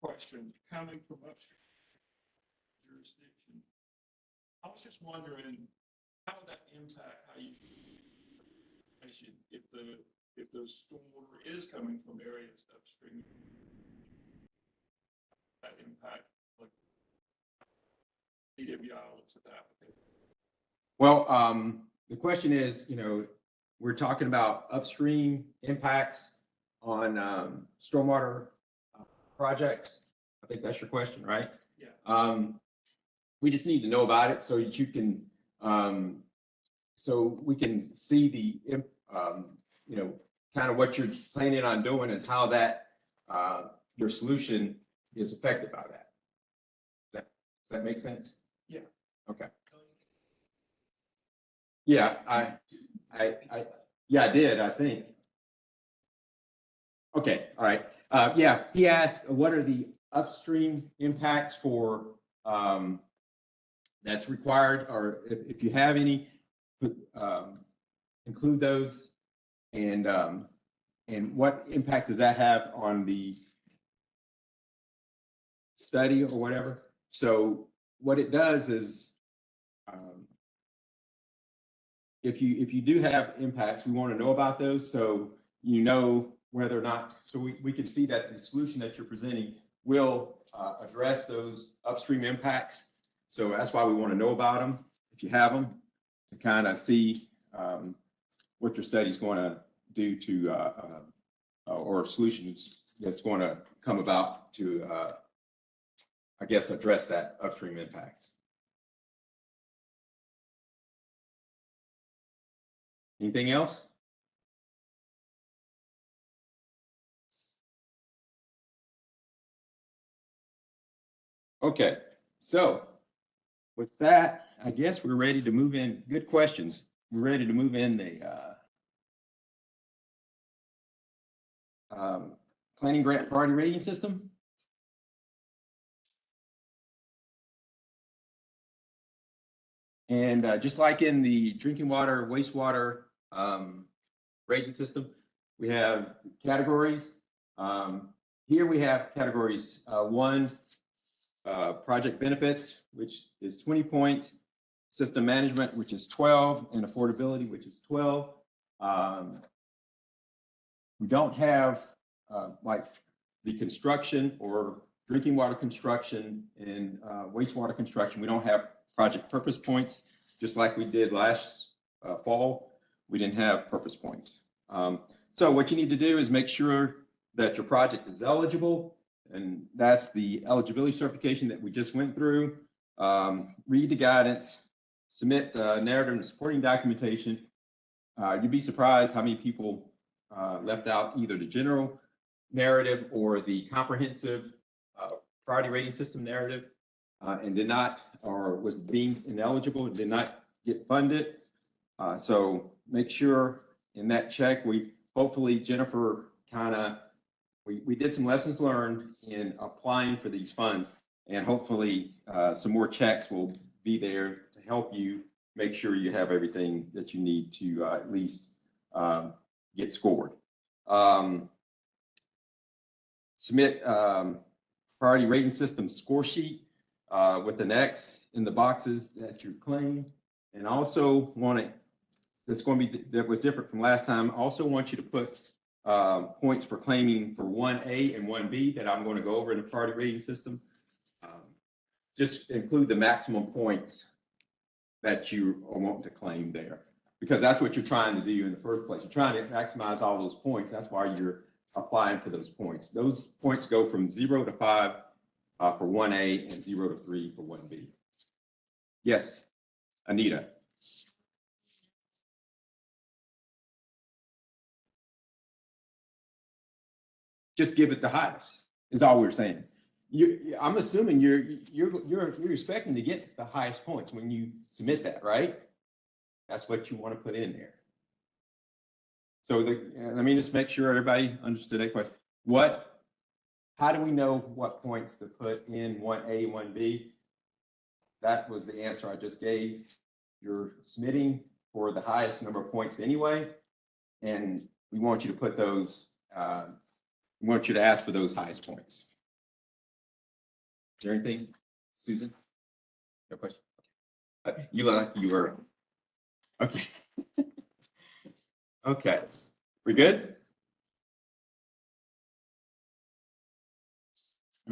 question coming from upstream jurisdiction. I was just wondering how would that impact how you if the stormwater is coming from areas upstream, that impact, like DWI looks at that. Well, the question is, we're talking about upstream impacts on stormwater projects. I think that's your question, right? Yeah. We just need to know about it so that you can, so we can see the, kind of what you're planning on doing and how that your solution is affected by that. Does that make sense? Yeah. Okay. Yeah, yeah, I did, I think. Okay, all right. Yeah, he asked, what are the upstream impacts for that's required, or if you have any, include those, and what impacts does that have on the study or whatever? So what it does is, if you do have impacts, we want to know about those, so you know whether or not, so we can see that the solution that you're presenting will address those upstream impacts. So that's why we want to know about them, if you have them, to kind of see what your study is going to do to, or solutions that's going to come about to, I guess, address that upstream impacts. Anything else? Okay, so with that, I guess we're ready to move in. Good questions. We're ready to move in the planning grant priority rating system. And just like in the drinking water, wastewater rating system, we have categories. Here we have categories 1, project benefits, which is 20 points, system management, which is 12, and affordability, which is 12. We don't have like the construction or drinking water construction and wastewater construction. We don't have project purpose points, just like we did last fall. We didn't have purpose points. So what you need to do is make sure that your project is eligible, and that's the eligibility certification that we just went through. Read the guidance, submit narrative and supporting documentation. You'd be surprised how many people left out either the general narrative or the comprehensive priority rating system narrative and did not, or was deemed ineligible, did not get funded. So make sure in that check, hopefully Jennifer we did some lessons learned in applying for these funds, and hopefully some more checks will be there to help you make sure you have everything that you need to at least get scored. Submit priority rating system score sheet with an X in the boxes that you claim, and also that was different from last time. Also want you to put points for claiming for 1A and 1B that I'm going to go over in the priority rating system. Just include the maximum points that you want to claim there, because that's what you're trying to do in the first place. You're trying to maximize all those points. That's why you're applying for those points. Those points go from 0 to 5 for 1A and 0 to 3 for 1B. Yes, Anita. Just give it the highest is all we're saying. I'm assuming you're expecting to get the highest points when you submit that, right? That's what you want to put in there. So let me just make sure everybody understood that question. How do we know what points to put in 1A, 1B? That was the answer I just gave. You're submitting for the highest number of points anyway, and we want you to put those, we want you to ask for those highest points. Is there anything, Susan? No question? You were, okay. Okay, we good?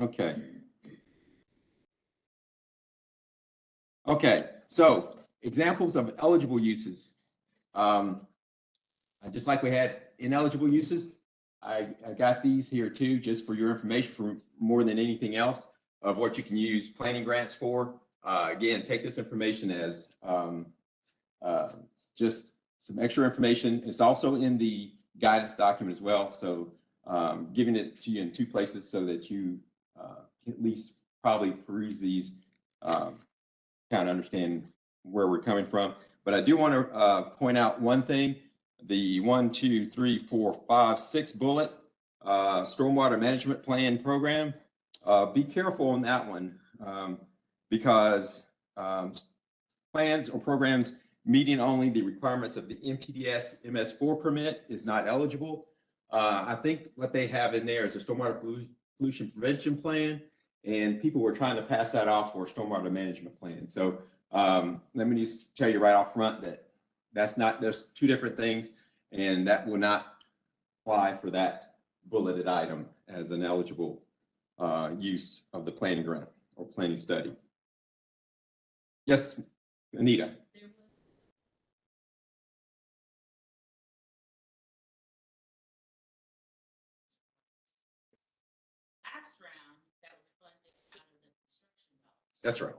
Okay. Okay, so examples of eligible uses. Just like we had ineligible uses, I got these here too, just for your information, for more than anything else, of what you can use planning grants for. Again, take this information as just some extra information. It's also in the guidance document as well. So giving it to you in 2 places so that you at least probably peruse these, kind of understand where we're coming from. But I do want to point out one thing. The 1, 2, 3, 4, 5, 6 bullet stormwater management plan program. Be careful on that one because plans or programs meeting only the requirements of the MPDS MS4 permit is not eligible. I think what they have in there is a stormwater pollution prevention plan, and people were trying to pass that off for a stormwater management plan. So let me just tell you right off front that there's 2 different things, and that will not apply for that bulleted item as an eligible use of the planning grant or planning study. Yes, Anita. Last round, that was funded out of the construction dollars. That's right.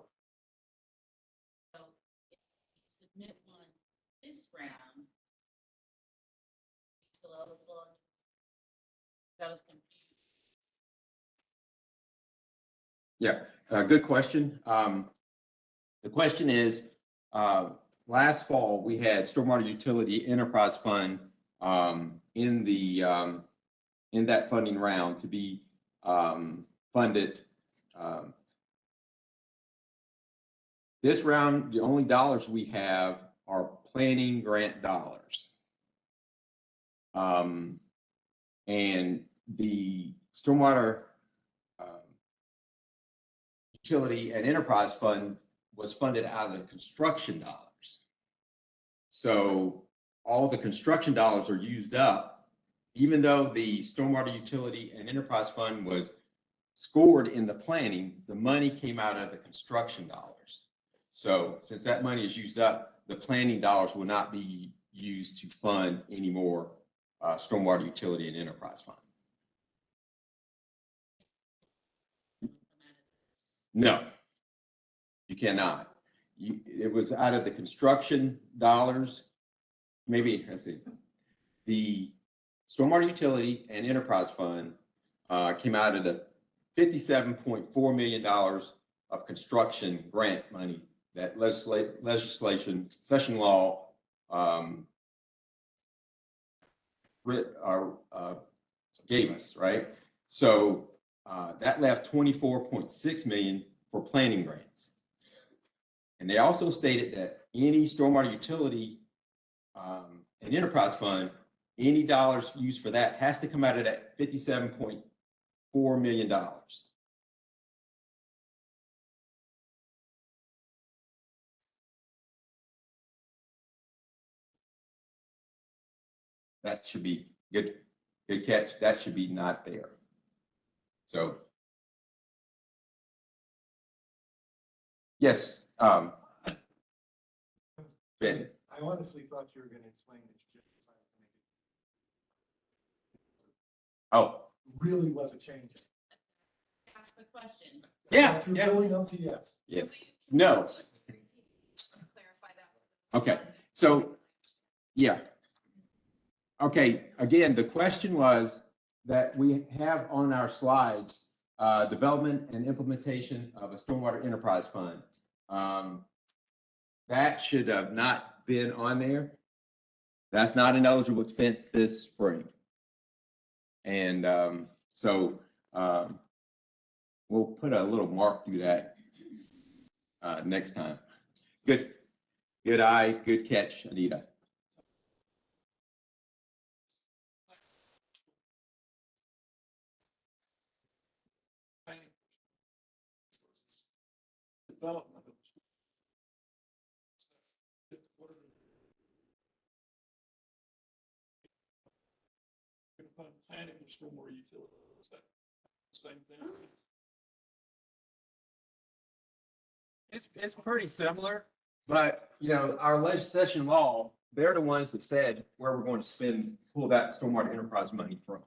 So if you submit one this round, it's a level fund. That was confused. Yeah, good question. The question is, last fall we had Stormwater Utility Enterprise Fund in that funding round to be funded. This round, the only dollars we have are planning grant dollars. And the Stormwater Utility and Enterprise Fund was funded out of the construction dollars. So all the construction dollars are used up, even though the Stormwater Utility and Enterprise Fund was scored in the planning, the money came out of the construction dollars. So since that money is used up, the planning dollars will not be used to fund any more Stormwater Utility and Enterprise Fund. No, you cannot. It was out of the construction dollars. Maybe, let's see. The Stormwater Utility and Enterprise Fund came out of the $57.4 million of construction grant money that legislation, session law, gave us, right? So that left 24.6 million for planning grants. And they also stated that any stormwater utility and enterprise fund, any dollars used for that has to come out of that $57.4 million. That should be good catch. That should be not there. So, yes, Ben. I honestly thought you were going to explain that you just decided to make it. Oh, Really was a change. Ask the question. yeah, You're yeah. going up to yes. Yes. No. Clarify that. Okay. So, yeah. Okay. Again, the question was that we have on our slides, development and implementation of a stormwater enterprise fund. That should have not been on there. That's not an eligible expense this spring. And so we'll put a little mark through that next time. Good eye, good catch, Anita. Development. Planning for stormwater utility, is that the same thing? It's pretty similar, but you know, our legislation law, they're the ones that said where we're going to pull that stormwater enterprise money from.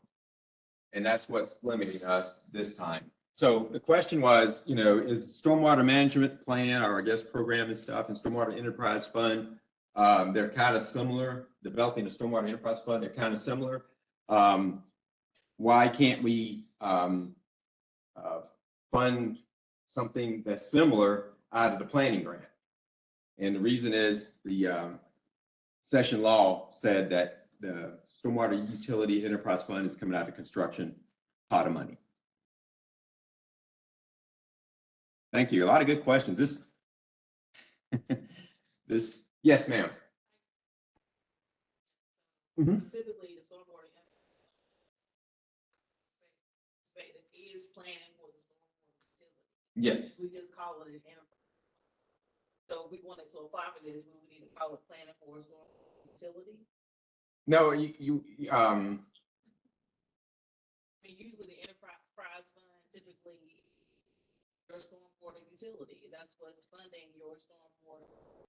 And that's what's limiting us this time. So the question was, you know, is stormwater management plan, or I guess program and stuff, and stormwater enterprise fund, they're kind of similar. Developing a stormwater enterprise fund, they're kind of similar. Why can't we fund something that's similar out of the planning grant? And the reason is the session law said that the stormwater utility enterprise fund is coming out of construction pot of money. Thank you. A lot of good questions. Yes, ma'am. Specifically, the stormwater perspective is planning for the stormwater utility. Yes. We just call it an enterprise. So if we wanted to apply for this, we would need to call it planning for a stormwater utility. No, I mean, usually the enterprise fund typically your stormwater utility. That's what's funding your stormwater.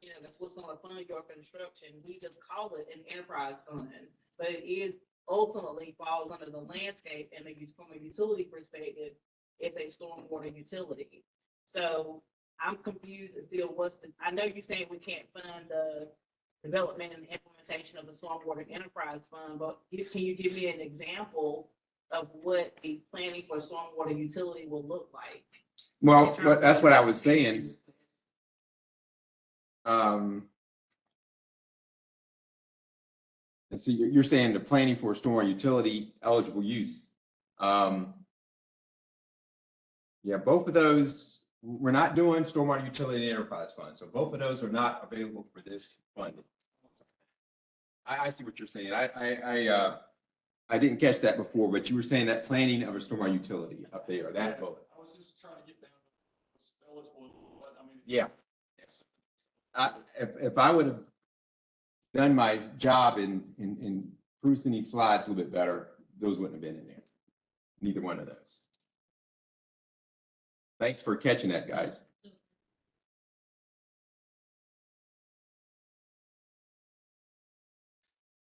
You know, that's what's going to fund your construction. We just call it an enterprise fund, but it is ultimately falls under the landscape, and from a utility perspective, it's a stormwater utility. So I'm confused as still I know you're saying we can't fund the development and implementation of the stormwater enterprise fund, but can you give me an example of what a planning for stormwater utility will look like? well, that's what I was saying. And so you're saying the planning for stormwater utility eligible use. Yeah, both of those, we're not doing stormwater utility and enterprise funds. So both of those are not available for this funding. I see what you're saying. I didn't catch that before, but you were saying that planning of a stormwater utility up there, that bullet. I was just trying to get down to what's eligible, but I mean. Yeah. If I would have done my job in producing these slides a little bit better, those wouldn't have been in there. Neither one of those. Thanks for catching that, guys.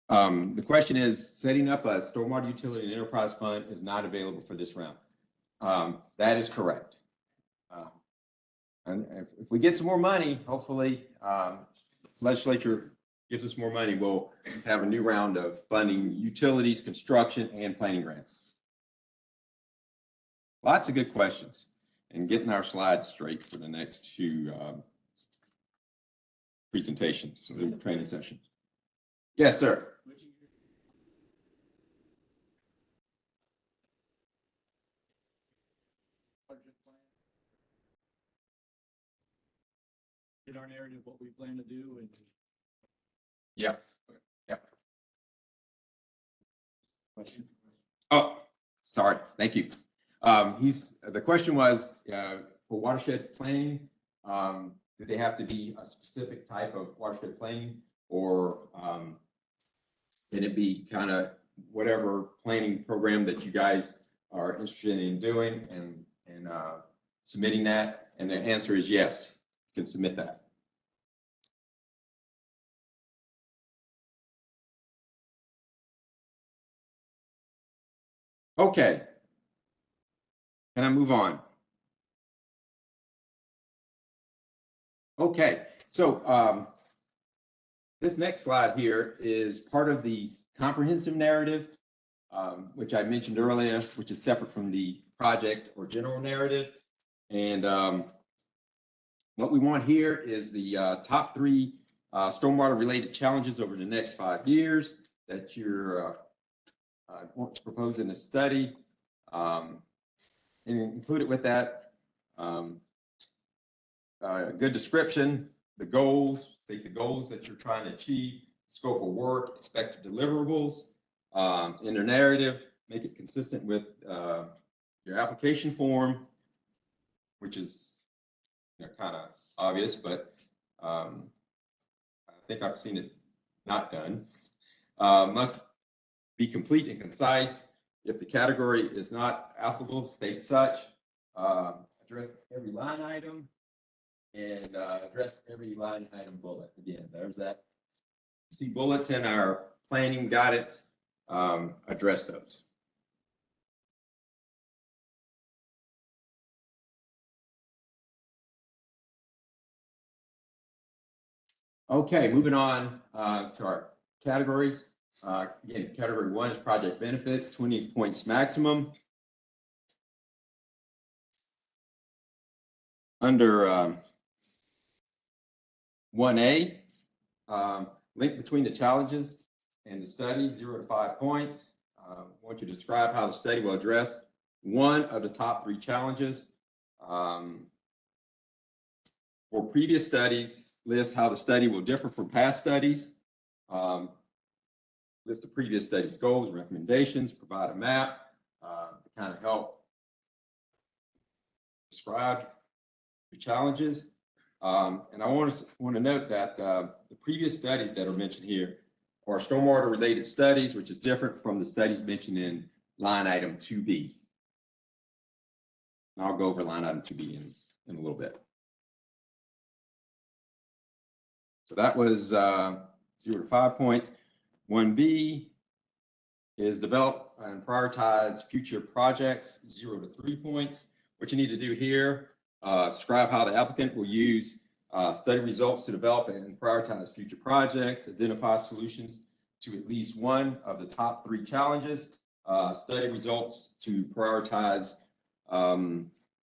The question is, setting up a stormwater utility and enterprise fund is not available for this round. That is correct. And if we get some more money, hopefully, legislature gives us more money, we'll have a new round of funding utilities, construction, and planning grants. Lots of good questions and getting our slides straight for the next two presentations, so the training sessions. Yes, sir. In our narrative, what we plan to do and. Yeah. Yeah. Oh, sorry. Thank you. The question was, for watershed planning, do they have to be a specific type of watershed planning, or can it be kind of whatever planning program that you guys are interested in doing and submitting that? And the answer is yes, you can submit that. Okay. Can I move on? Okay, so this next slide here is part of the comprehensive narrative, which I mentioned earlier, which is separate from the project or general narrative. And what we want here is the top 3 stormwater related challenges over the next 5 years that you're want to propose in a study. And included with that, good description, the goals, state the goals that you're trying to achieve, scope of work, expected deliverables, in their narrative, make it consistent with your application form, which is kind of obvious, but I think I've seen it not done. Must be complete and concise. If the category is not applicable, state such. Address every line item and address every line item bullet. Again, there's that. See bullets in our planning guidance, address those. Okay, moving on to our categories. Again, category 1 is project benefits, 20 points maximum. Under 1A, link between the challenges and the study, 0 to 5 points. I want you to describe how the study will address one of the top 3 challenges. For previous studies, list how the study will differ from past studies. List the previous study's goals, recommendations, provide a map to kind of help describe the challenges. And I want to note that the previous studies that are mentioned here are stormwater related studies, which is different from the studies mentioned in line item 2B. And I'll go over line item 2B in a little bit. So that was 0 to 5 points. 1B is develop and prioritize future projects, 0 to 3 points. What you need to do here, describe how the applicant will use study results to develop and prioritize future projects, identify solutions to at least one of the top 3 challenges, study results to prioritize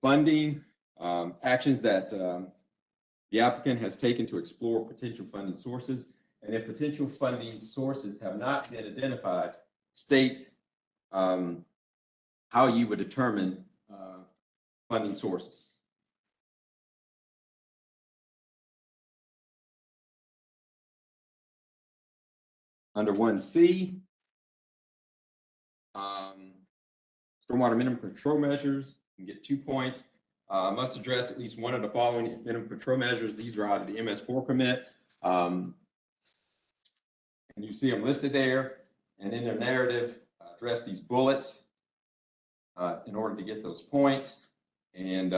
funding, actions that the applicant has taken to explore potential funding sources. And if potential funding sources have not been identified, state how you would determine funding sources. Under 1C, stormwater minimum control measures, you can get 2 points. Must address at least one of the following minimum control measures. These are out of the MS4 permit. And you see them listed there, and in their narrative, address these bullets in order to get those points. And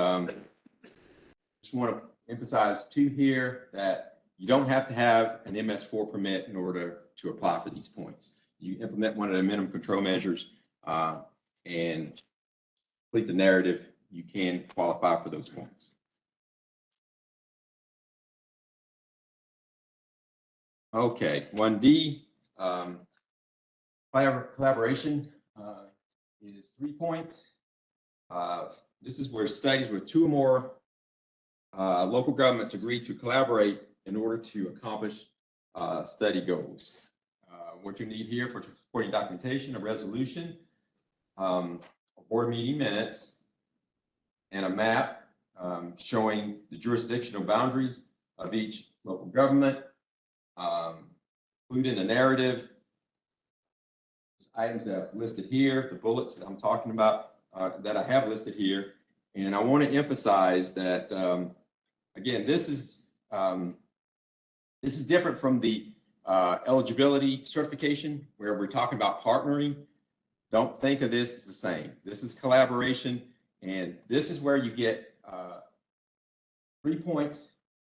just want to emphasize too here that you don't have to have an MS4 permit in order to apply for these points. You implement one of the minimum control measures and complete the narrative, you can qualify for those points. Okay, 1D, collaboration is 3 points. This is where studies with two or more local governments agree to collaborate in order to accomplish study goals. What you need here for supporting documentation, a resolution, board meeting minutes, and a map showing the jurisdictional boundaries of each local government, including a narrative, items that I've listed here, the bullets that I'm talking about that I have listed here. And I want to emphasize that, again, this is different from the eligibility certification where we're talking about partnering. Don't think of this as the same. This is collaboration, and this is where you get 3 points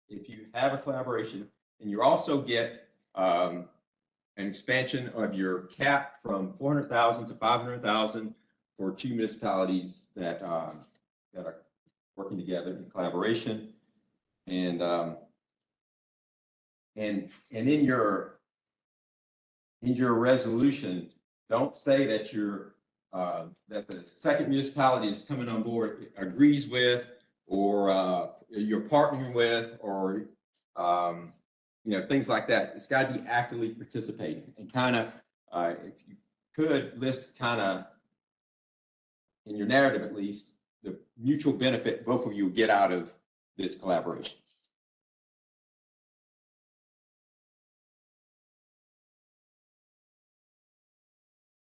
if you have a collaboration, and you also get an expansion of your cap from 400,000 to 500,000 for 2 municipalities that are working together in collaboration, and in your resolution, don't say that that the second municipality is coming on board agrees with, or you're partnering with, or things like that. It's got to be actively participating, and kind of if you could list kind of in your narrative at least the mutual benefit both of you get out of this collaboration.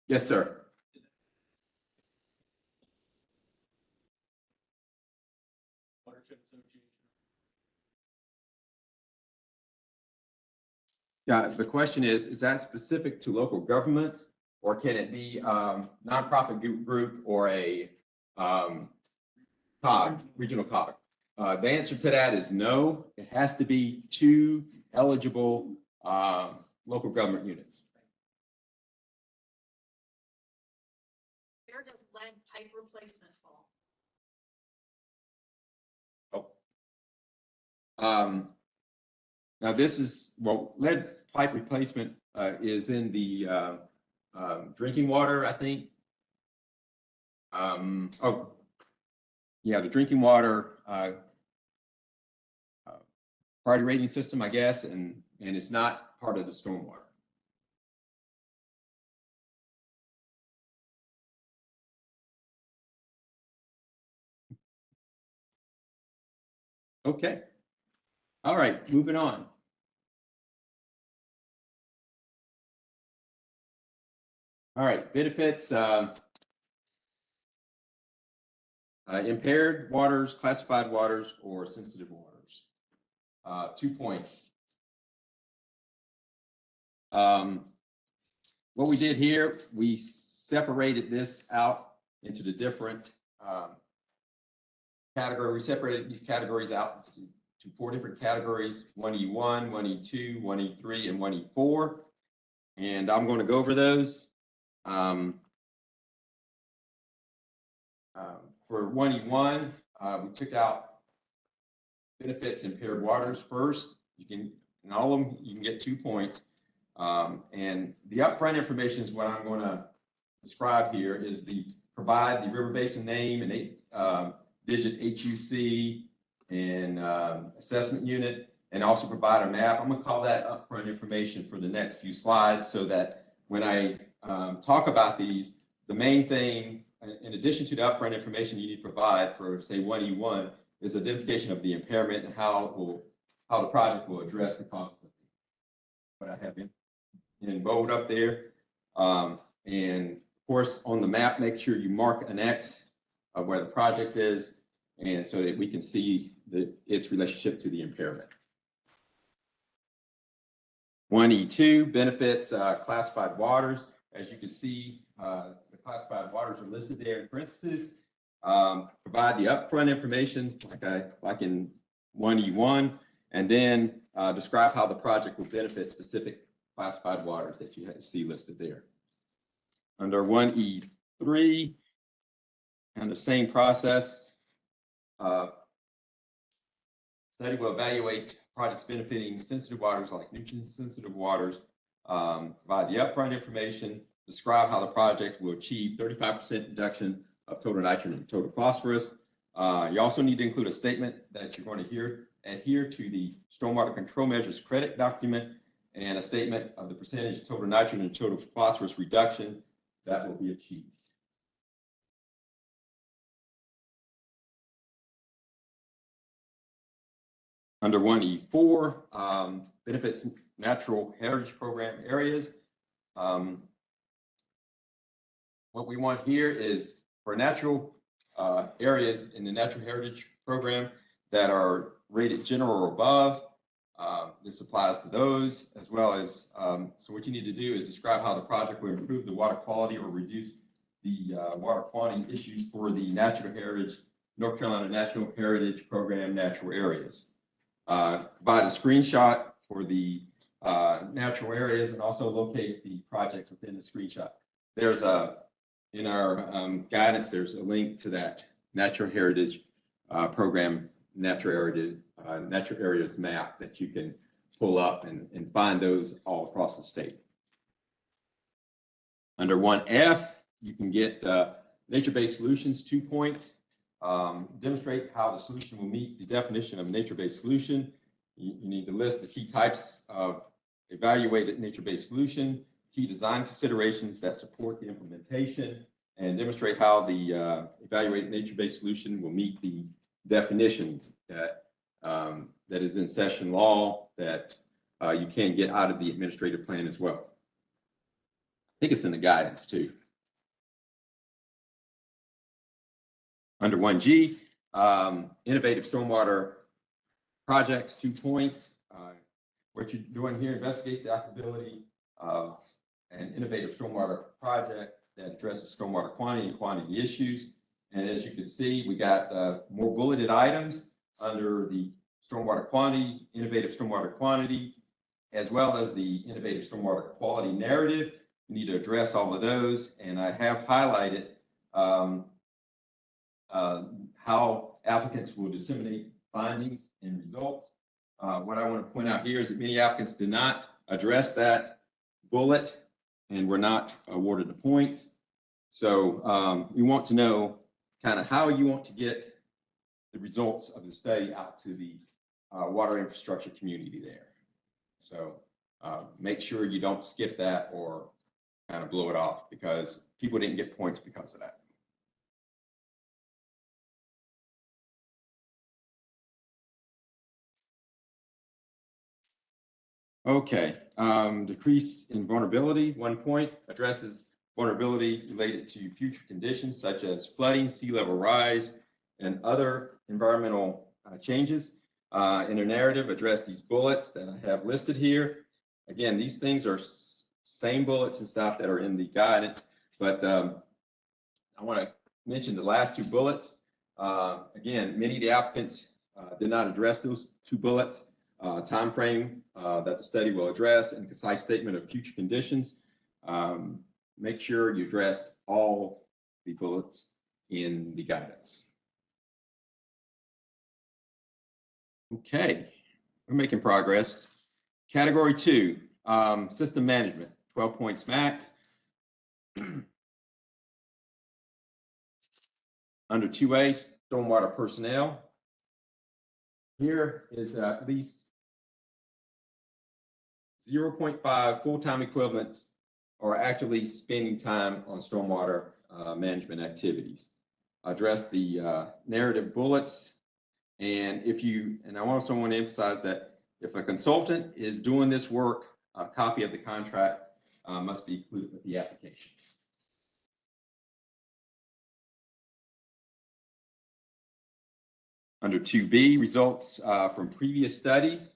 Yes, sir. Watershed Association. Yeah, the question is that specific to local governments, or can it be nonprofit group or a COG, regional COG? The answer to that is no. It has to be 2 eligible local government units. Where does lead pipe replacement fall? Now this is, well, lead pipe replacement is in the drinking water, I think. Yeah, the drinking water priority rating system, I guess, and it's not part of the stormwater. Okay. All right, moving on. All right, benefits. Impaired waters, classified waters, or sensitive waters. 2 points. What we did here, we separated this out into the different categories. We separated these categories out to 4 different categories: 1E1, 1E2, 1E3, and 1E4. And I'm going to go over those. For 1E1, we took out benefits impaired waters first. You can, in all of them, you can get 2 points. And the upfront information is what I'm going to describe here is provide the river basin name and 8-digit HUC and assessment unit, and also provide a map. I'm going to call that upfront information for the next few slides so that when I talk about these, the main thing, in addition to the upfront information you need to provide for, say, 1E1, is identification of the impairment and how the project will address the costs of what I have in bold up there. And of course, on the map, make sure you mark an X of where the project is, and so that we can see its relationship to the impairment. 1E2, benefits classified waters. As you can see, the classified waters are listed there in parentheses. Provide the upfront information like in 1E1, and then describe how the project will benefit specific classified waters that you see listed there. Under 1E3, and the same process, study will evaluate projects benefiting sensitive waters like nutrient-sensitive waters, provide the upfront information, describe how the project will achieve 35% reduction of total nitrogen and total phosphorus. You also need to include a statement that you're going to adhere to the stormwater control measures credit document and a statement of the percentage total nitrogen and total phosphorus reduction that will be achieved. Under 1E4, benefits natural heritage program areas. What we want here is for natural areas in the natural heritage program that are rated general or above. This applies to those as well as, so what you need to do is describe how the project will improve the water quality or reduce the water quantity issues for the natural heritage, North Carolina Natural Heritage Program natural areas. Provide a screenshot for the natural areas and also locate the project within the screenshot. There's in our guidance, there's a link to that natural heritage program, natural areas map that you can pull up and find those all across the state. Under 1F, you can get nature-based solutions, 2 points. Demonstrate how the solution will meet the definition of nature-based solution. You need to list the key types of evaluated nature-based solution, key design considerations that support the implementation, and demonstrate how the evaluated nature-based solution will meet the definitions that that is in session law that you can get out of the administrative plan as well. I think it's in the guidance too. Under 1G, innovative stormwater projects, 2 points. What you're doing here investigates the applicability of an innovative stormwater project that addresses stormwater quantity and quantity issues. And as you can see, we got more bulleted items under the stormwater quantity, innovative stormwater quantity, as well as the innovative stormwater quality narrative. We need to address all of those. And I have highlighted how applicants will disseminate findings and results. What I want to point out here is that many applicants did not address that bullet and were not awarded the points. So we want to know kind of how you want to get the results of the study out to the water infrastructure community there. So make sure you don't skip that or kind of blow it off because people didn't get points because of that. Okay, decrease in vulnerability, 1 point, addresses vulnerability related to future conditions such as flooding, sea level rise, and other environmental changes. In a narrative, address these bullets that I have listed here. Again, these things are same bullets and stuff that are in the guidance, but I want to mention the last 2 bullets. Again, many of the applicants did not address those 2 bullets. Time frame that the study will address and concise statement of future conditions. Make sure you address all the bullets in the guidance. Okay, we're making progress. Category 2, system management, 12 points max. Under 2A, stormwater personnel. Here is at least 0.5 full-time equivalents are actively spending time on stormwater management activities. Address the narrative bullets. And I also want to emphasize that if a consultant is doing this work, a copy of the contract must be included with the application. Under 2B, results from previous studies.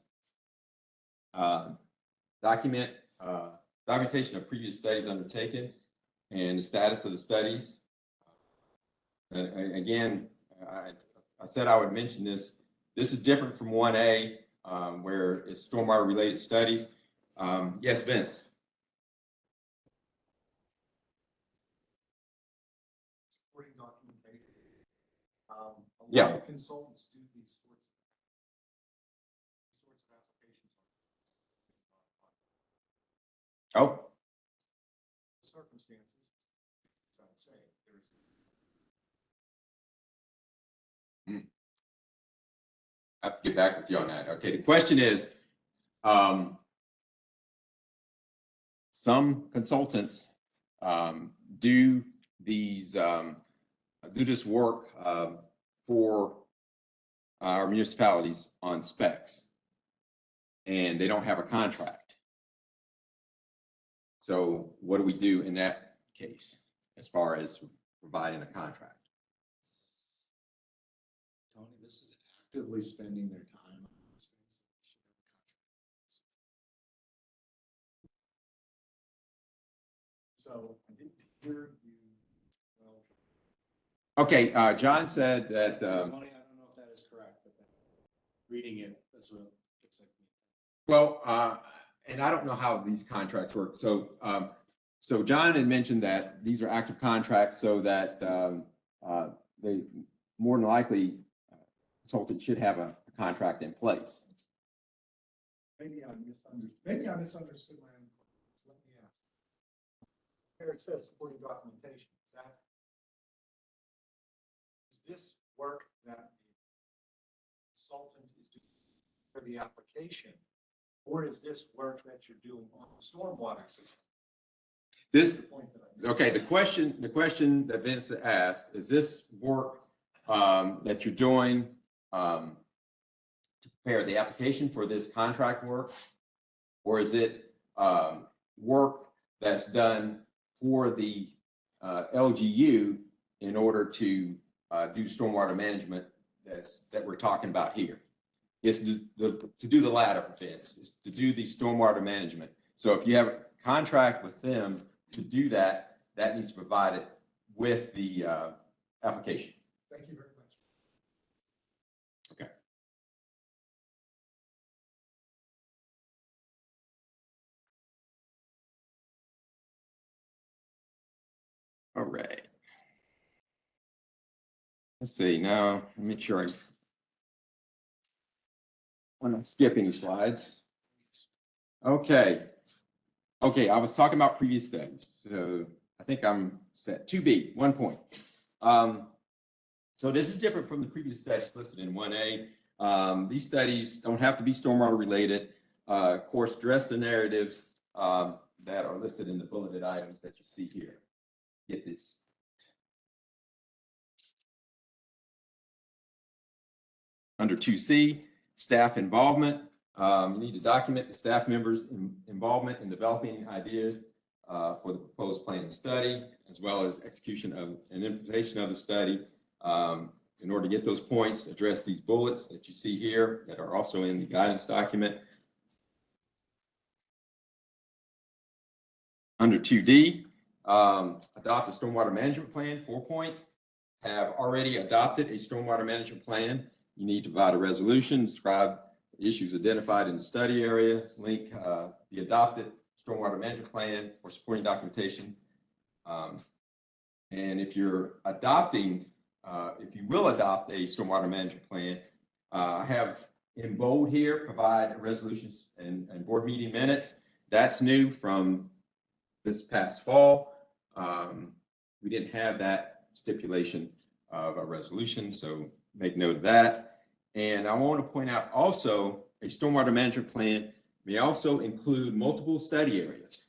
Documentation of previous studies undertaken and the status of the studies. And again, I said I would mention this. This is different from 1A, where it's stormwater related studies. Yes, Vince. Supporting documentation. A Yeah. lot of consultants do these sorts of applications. Oh. Circumstances, as I would say, there's I have to get back with you on that. Okay, the question is, some consultants do these do this work for our municipalities on specs, and they don't have a contract. So what do we do in that case as far as providing a contract? Tony, this is actively spending their time on these things. So I didn't hear you. Well, Okay, John said that, Tony, I don't know if that is correct, but reading it, that's what it looks like. well, and I don't know how these contracts work. So, so John had mentioned that these are active contracts so that they more than likely consultant should have a contract in place. Maybe I misunderstood my own. So let me ask. Here it says supporting documentation. Is this work that the consultant is doing for the application, or is this work that you're doing on the stormwater system? This, The point that I made. okay, the question that Vince asked, is this work that you're doing to prepare the application for this contract work? Or is it work that's done for the LGU in order to do stormwater management that we're talking about here? It's to do the latter, Vince, is to do the stormwater management. So if you have a contract with them to do that, that needs to be provided with the application. Thank you very much. Okay. All right. Let's see now, let me make sure I want to skip any slides. Okay. Okay, I was talking about previous studies. So I think I'm set. 2B, 1 point. So this is different from the previous studies listed in 1A. These studies don't have to be stormwater related. Of course, address the narratives that are listed in the bulleted items that you see here. Get this. Under 2C, staff involvement. You need to document the staff members' involvement in developing ideas for the proposed plan and study, as well as execution of and implementation of the study. In order to get those points, address these bullets that you see here that are also in the guidance document. Under 2D, adopt a stormwater management plan, 4 points. Have already adopted a stormwater management plan. You need to provide a resolution, describe the issues identified in the study area, link the adopted stormwater management plan or supporting documentation. And if you're adopting, if you will adopt a stormwater management plan, I have in bold here, provide resolutions and board meeting minutes. That's new from this past fall. We didn't have that stipulation of a resolution, so make note of that. And I want to point out also, a stormwater management plan may also include multiple study areas,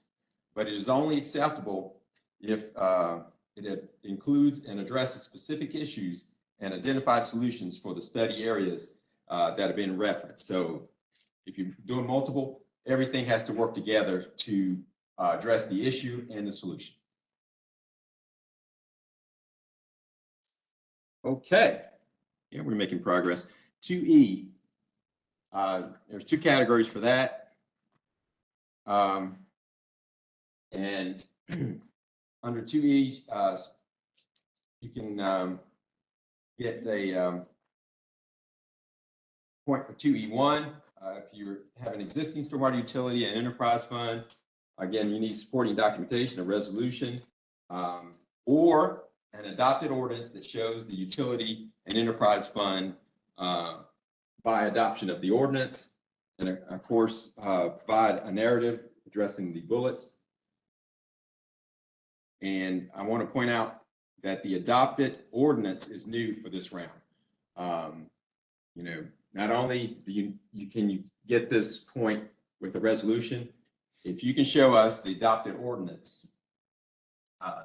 but it is only acceptable if it includes and addresses specific issues and identified solutions for the study areas that have been referenced. So if you're doing multiple, everything has to work together to address the issue and the solution. Okay, yeah, we're making progress. 2E, there's 2 categories for that. And under 2E, you can get a point for 2E1. If you have an existing stormwater utility and enterprise fund, again, you need supporting documentation, a resolution, or an adopted ordinance that shows the utility and enterprise fund by adoption of the ordinance. And of course, provide a narrative addressing the bullets. And I want to point out that the adopted ordinance is new for this round. You know, not only do you get this point with a resolution, if you can show us the adopted ordinance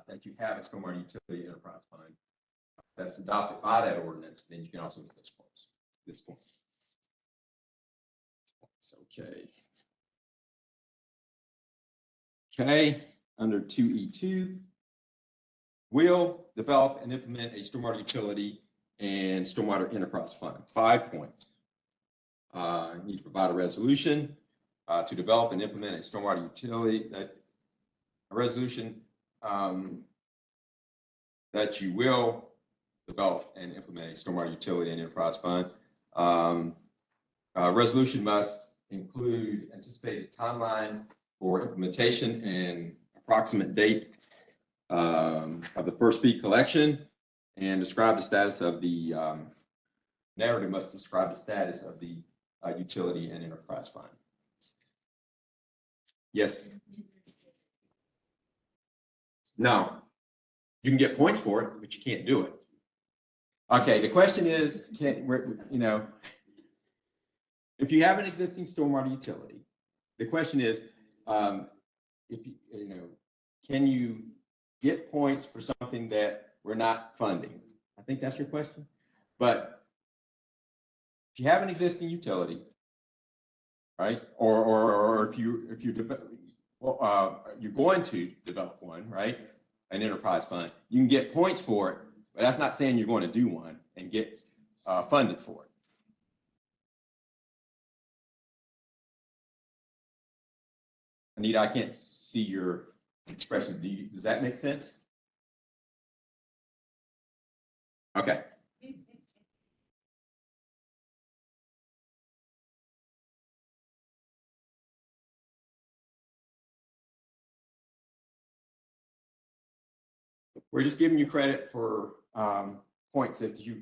that you have as stormwater utility enterprise fund that's adopted by that ordinance, then you can also get those points. This point. It's okay. Okay, under 2E2, will develop and implement a stormwater utility and stormwater enterprise fund. 5 points. You need to provide a resolution to develop and implement a stormwater utility, a resolution that you will develop and implement a stormwater utility and enterprise fund. Resolution must include anticipated timeline for implementation and approximate date of the first fee collection, and describe the status of the narrative must describe the status of the utility and enterprise fund. Yes. No, you can get points for it, but you can't do it. Okay, the question is, if you have an existing stormwater utility, the question is, can you get points for something that we're not funding? I think that's your question. But if you have an existing utility, right, or if you're going to develop one, right, an enterprise fund, you can get points for it, but that's not saying you're going to do one and get funded for it. Anita, I can't see your expression. Does that make sense? Okay. We're just giving you credit for points if you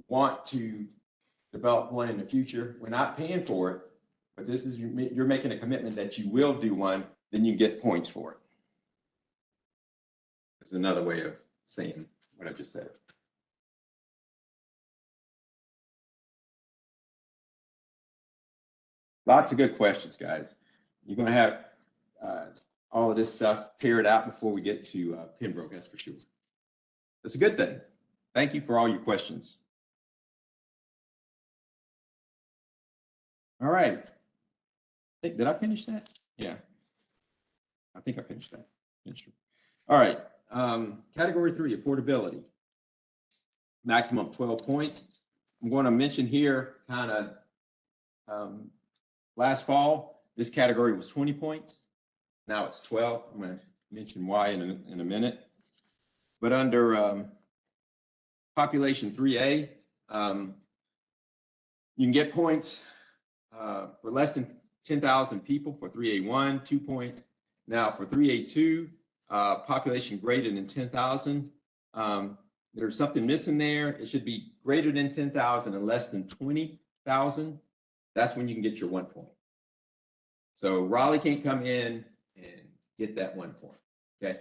want to develop one in the future. We're not paying for it, but this is you're making a commitment that you will do one, then you get points for it. That's another way of saying what I just said. Lots of good questions, guys. You're going to have all of this stuff paired out before we get to Pembroke, that's for sure. That's a good thing. Thank you for all your questions. All right. Did I finish that? Yeah. I think I finished that. All right. Category 3, affordability. Maximum 12 points. I'm going to mention here kind of last fall, this category was 20 points. Now it's 12. I'm going to mention why in a minute. But under population 3A, you can get points for less than 10,000 people for 3A1, 2 points. Now for 3A2, population greater than 10,000, there's something missing there. It should be greater than 10,000 and less than 20,000. That's when you can get your 1 point. So Raleigh can't come in and get that 1 point, okay?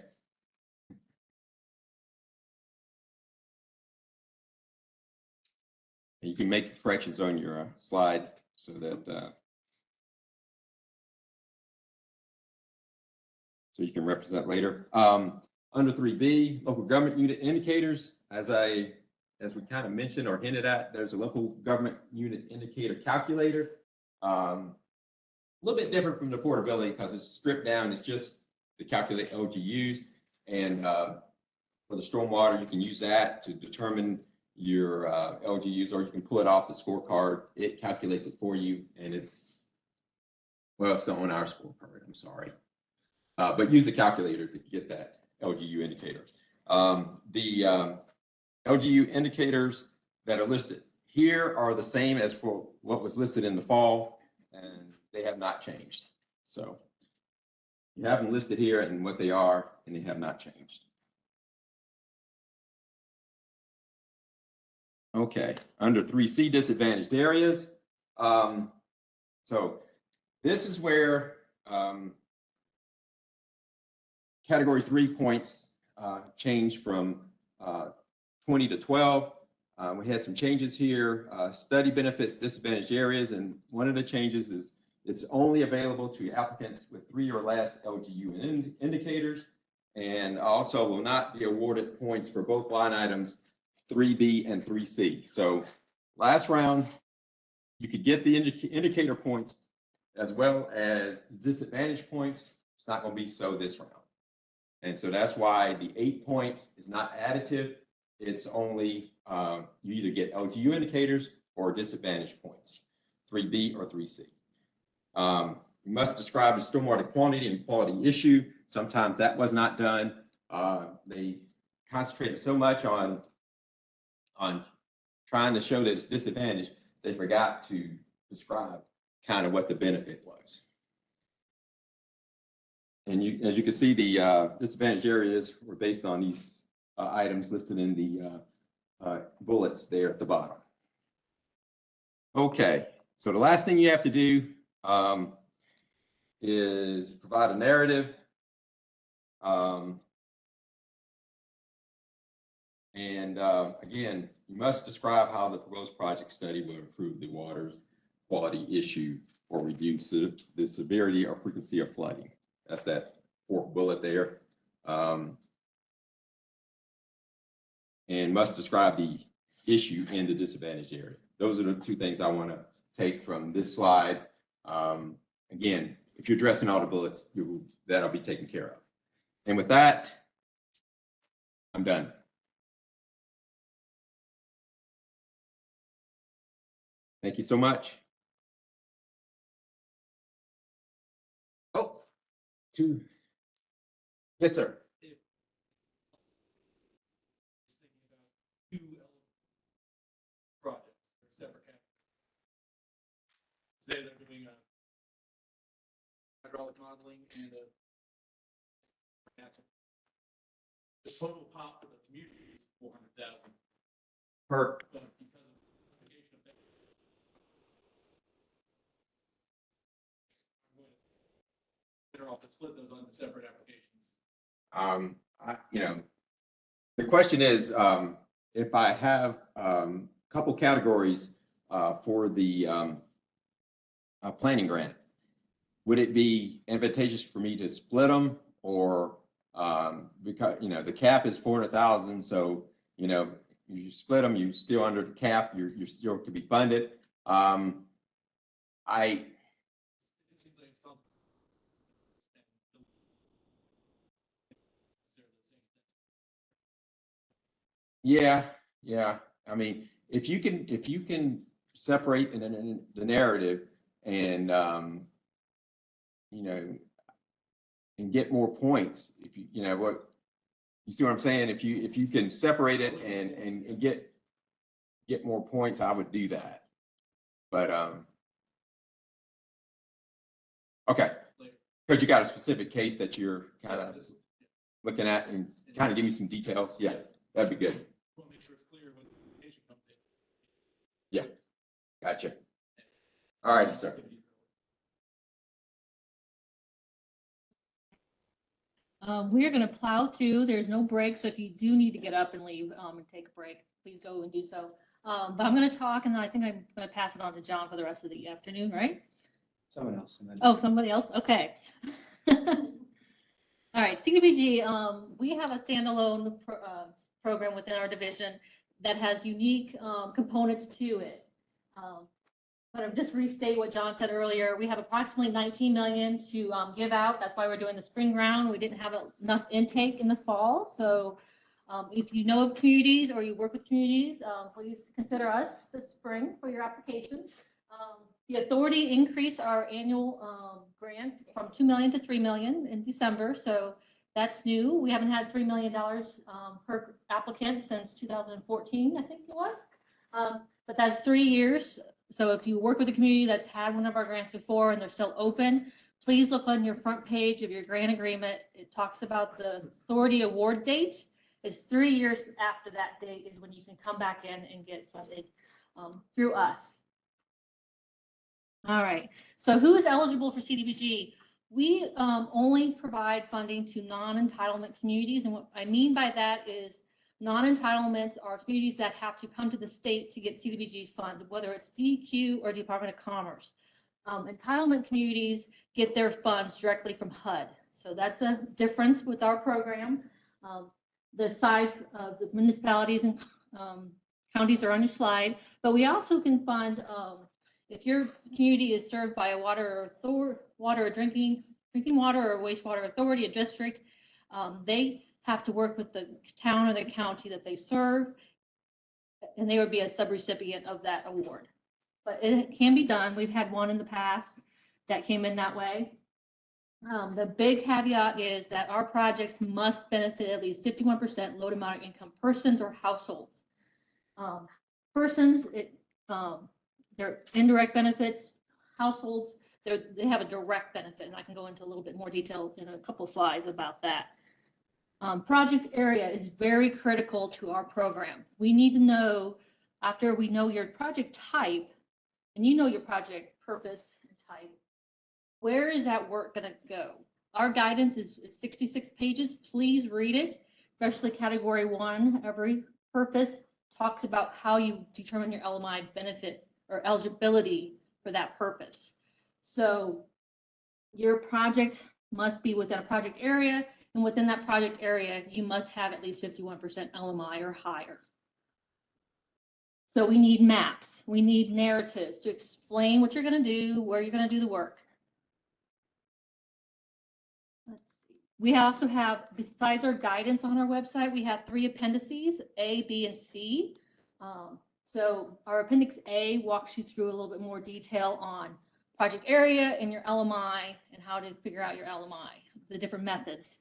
And you can make corrections on your slide so that so you can represent later. Under 3B, local government unit indicators, as we kind of mentioned or hinted at, there's a local government unit indicator calculator. A little bit different from the affordability because it's stripped down. It's just to calculate LGUs. And for the stormwater, you can use that to determine your LGUs, or you can pull it off the scorecard. It calculates it for you, and it's not on our scorecard, I'm sorry. But use the calculator to get that LGU indicator. The LGU indicators that are listed here are the same as for what was listed in the fall, and they have not changed. So you have them listed here and what they are, and they have not changed. Okay, under 3C, disadvantaged areas. So this is where category 3 points change from 20 to 12. We had some changes here, study benefits disadvantaged areas, and one of the changes is it's only available to applicants with 3 or less LGU indicators, and also will not be awarded points for both line items 3B and 3C. So last round, you could get the indicator points as well as disadvantage points. It's not going to be so this round. And so that's why the 8 points is not additive. It's only, you either get LGU indicators or disadvantage points, 3B or 3C. You must describe the stormwater quantity and quality issue. Sometimes that was not done. They concentrated so much on trying to show that it's disadvantaged, they forgot to describe kind of what the benefit was. And as you can see, the disadvantaged areas were based on these items listed in the bullets there at the bottom. Okay, so the last thing you have to do is provide a narrative. Again, you must describe how the proposed project study will improve the water quality issue or reduce the severity or frequency of flooding. That's that 4th bullet there. And must describe the issue in the disadvantaged area. Those are the 2 things I want to take from this slide. Again, if you're addressing all the bullets, that'll be taken care of. And with that, I'm done. Thank you so much. Oh, 2. Yes, sir. Projects, they're separate categories. Say they're doing a hydraulic modeling and a the total pop for the community is 400,000. Per. But because of the classification of that, better off to split those on the separate applications. The question is, if I have a couple categories for the planning grant, would it be advantageous for me to split them, or because the cap is 400,000, so you split them, you still under the cap, you're still to be funded. Yeah. I mean, if you can separate the narrative and and get more points, if you see what I'm saying, if you can separate it and get more points, I would do that. But okay, because you got a specific case that you're kind of looking at, and kind of give me some details. Yeah, that'd be good. We'll make sure it's clear when the application comes in. Yeah, gotcha. All right, sir. We're going to plow through. There's no break, so if you do need to get up and leave and take a break, please go and do so. But I'm going to talk, and then I think I'm going to pass it on to John for the rest of the afternoon, right? Someone else. Oh, somebody else? Okay. All right, CDBG, we have a standalone program within our division that has unique components to it. But just restate what John said earlier, we have approximately 19 million to give out. That's why we're doing the spring round. We didn't have enough intake in the fall. So if you know of communities or you work with communities, please consider us this spring for your applications. The authority increased our annual grant from 2 million to 3 million in December. So that's new. We haven't had $3 million per applicant since 2014, I think it was. But that's 3 years. So if you work with a community that's had one of our grants before and they're still open, please look on your front page of your grant agreement. It talks about the authority award date. It's 3 years after that date is when you can come back in and get funded through us. All right, so who is eligible for CDBG? We only provide funding to non-entitlement communities, and what I mean by that is Non-entitlements are communities that have to come to the state to get CDBG funds, whether it's DEQ or Department of Commerce. Entitlement communities get their funds directly from HUD. So that's a difference with our program. The size of the municipalities and counties are on your slide, but we also can fund, if your community is served by a drinking water or wastewater authority, a district, they have to work with the town or the county that they serve, and they would be a subrecipient of that award. But it can be done. We've had one in the past that came in that way. The big caveat is that our projects must benefit at least 51% low to moderate income persons or households. Persons, their indirect benefits. Households, they have a direct benefit, and I can go into a little bit more detail in a couple slides about that. Project area is very critical to our program. We need to know, after we know your project type, and you know your project purpose and type, where is that work going to go? Our guidance is 66 pages. Please read it, especially category 1. Every purpose talks about how you determine your LMI benefit or eligibility for that purpose. So your project must be within a project area, and within that project area, you must have at least 51% LMI or higher. So we need maps, we need narratives to explain what you're going to do, where you're going to do the work. Let's see. We also have, besides our guidance on our website, we have 3 appendices, A, B, and C. So our appendix A walks you through a little bit more detail on project area and your LMI and how to figure out your LMI, the different methods.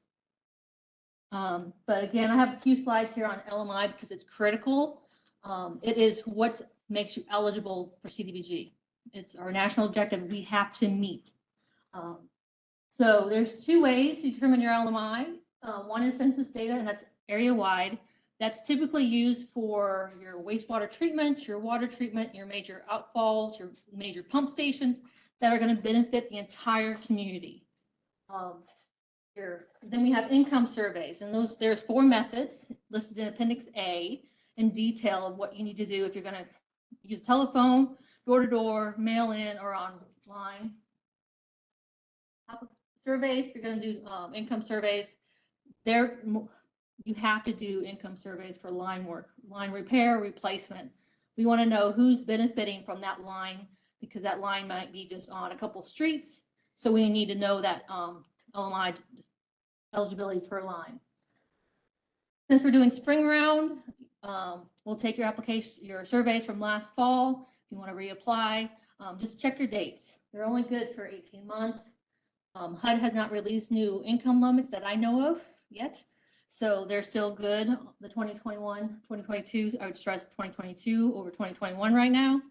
But again, I have a few slides here on LMI because it's critical. It is what makes you eligible for CDBG. It's our national objective we have to meet. So there's 2 ways to determine your LMI. One is census data, and that's area-wide. That's typically used for your wastewater treatment, your water treatment, your major outfalls, your major pump stations that are going to benefit the entire community. Then we have income surveys, and there's 4 methods listed in Appendix A in detail of what you need to do if you're going to use telephone, door-to-door, mail-in, or online. Surveys, if you're going to do income surveys, you have to do income surveys for line work, line repair, replacement. We want to know who's benefiting from that line, because that line might be just on a couple streets. So we need to know that LMI eligibility per line. Since we're doing spring round, we'll take your application, your surveys from last fall. If you want to reapply, just check your dates. They're only good for 18 months. HUD has not released new income limits that I know of yet. So they're still good. The 2021, 2022, I would stress 2022 over 2021 right now.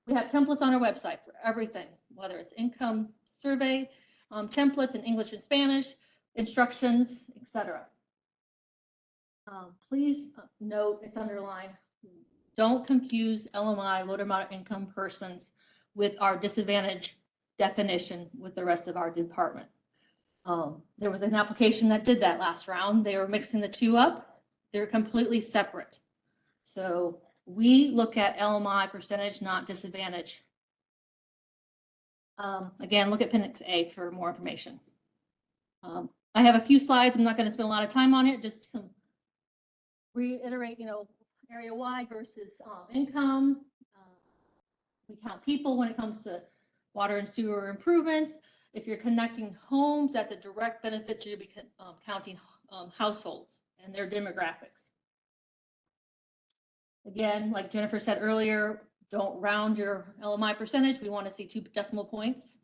We have templates on our website for everything, whether it's income survey, templates in English and Spanish, instructions, etc. Please note, it's underlined, don't confuse LMI, low to moderate income persons, with our disadvantage definition with the rest of our department. There was an application that did that last round. They were mixing the 2 up. They're completely separate. So we look at LMI percentage, not disadvantage. Again, look at Appendix A for more information. I have a few slides. I'm not going to spend a lot of time on it. Just to reiterate, area-wide versus income. We count people when it comes to water and sewer improvements. If you're connecting homes, that's a direct benefit to you, counting households and their demographics. Again, like Jennifer said earlier, don't round your LMI percentage. We want to see 2 decimal points.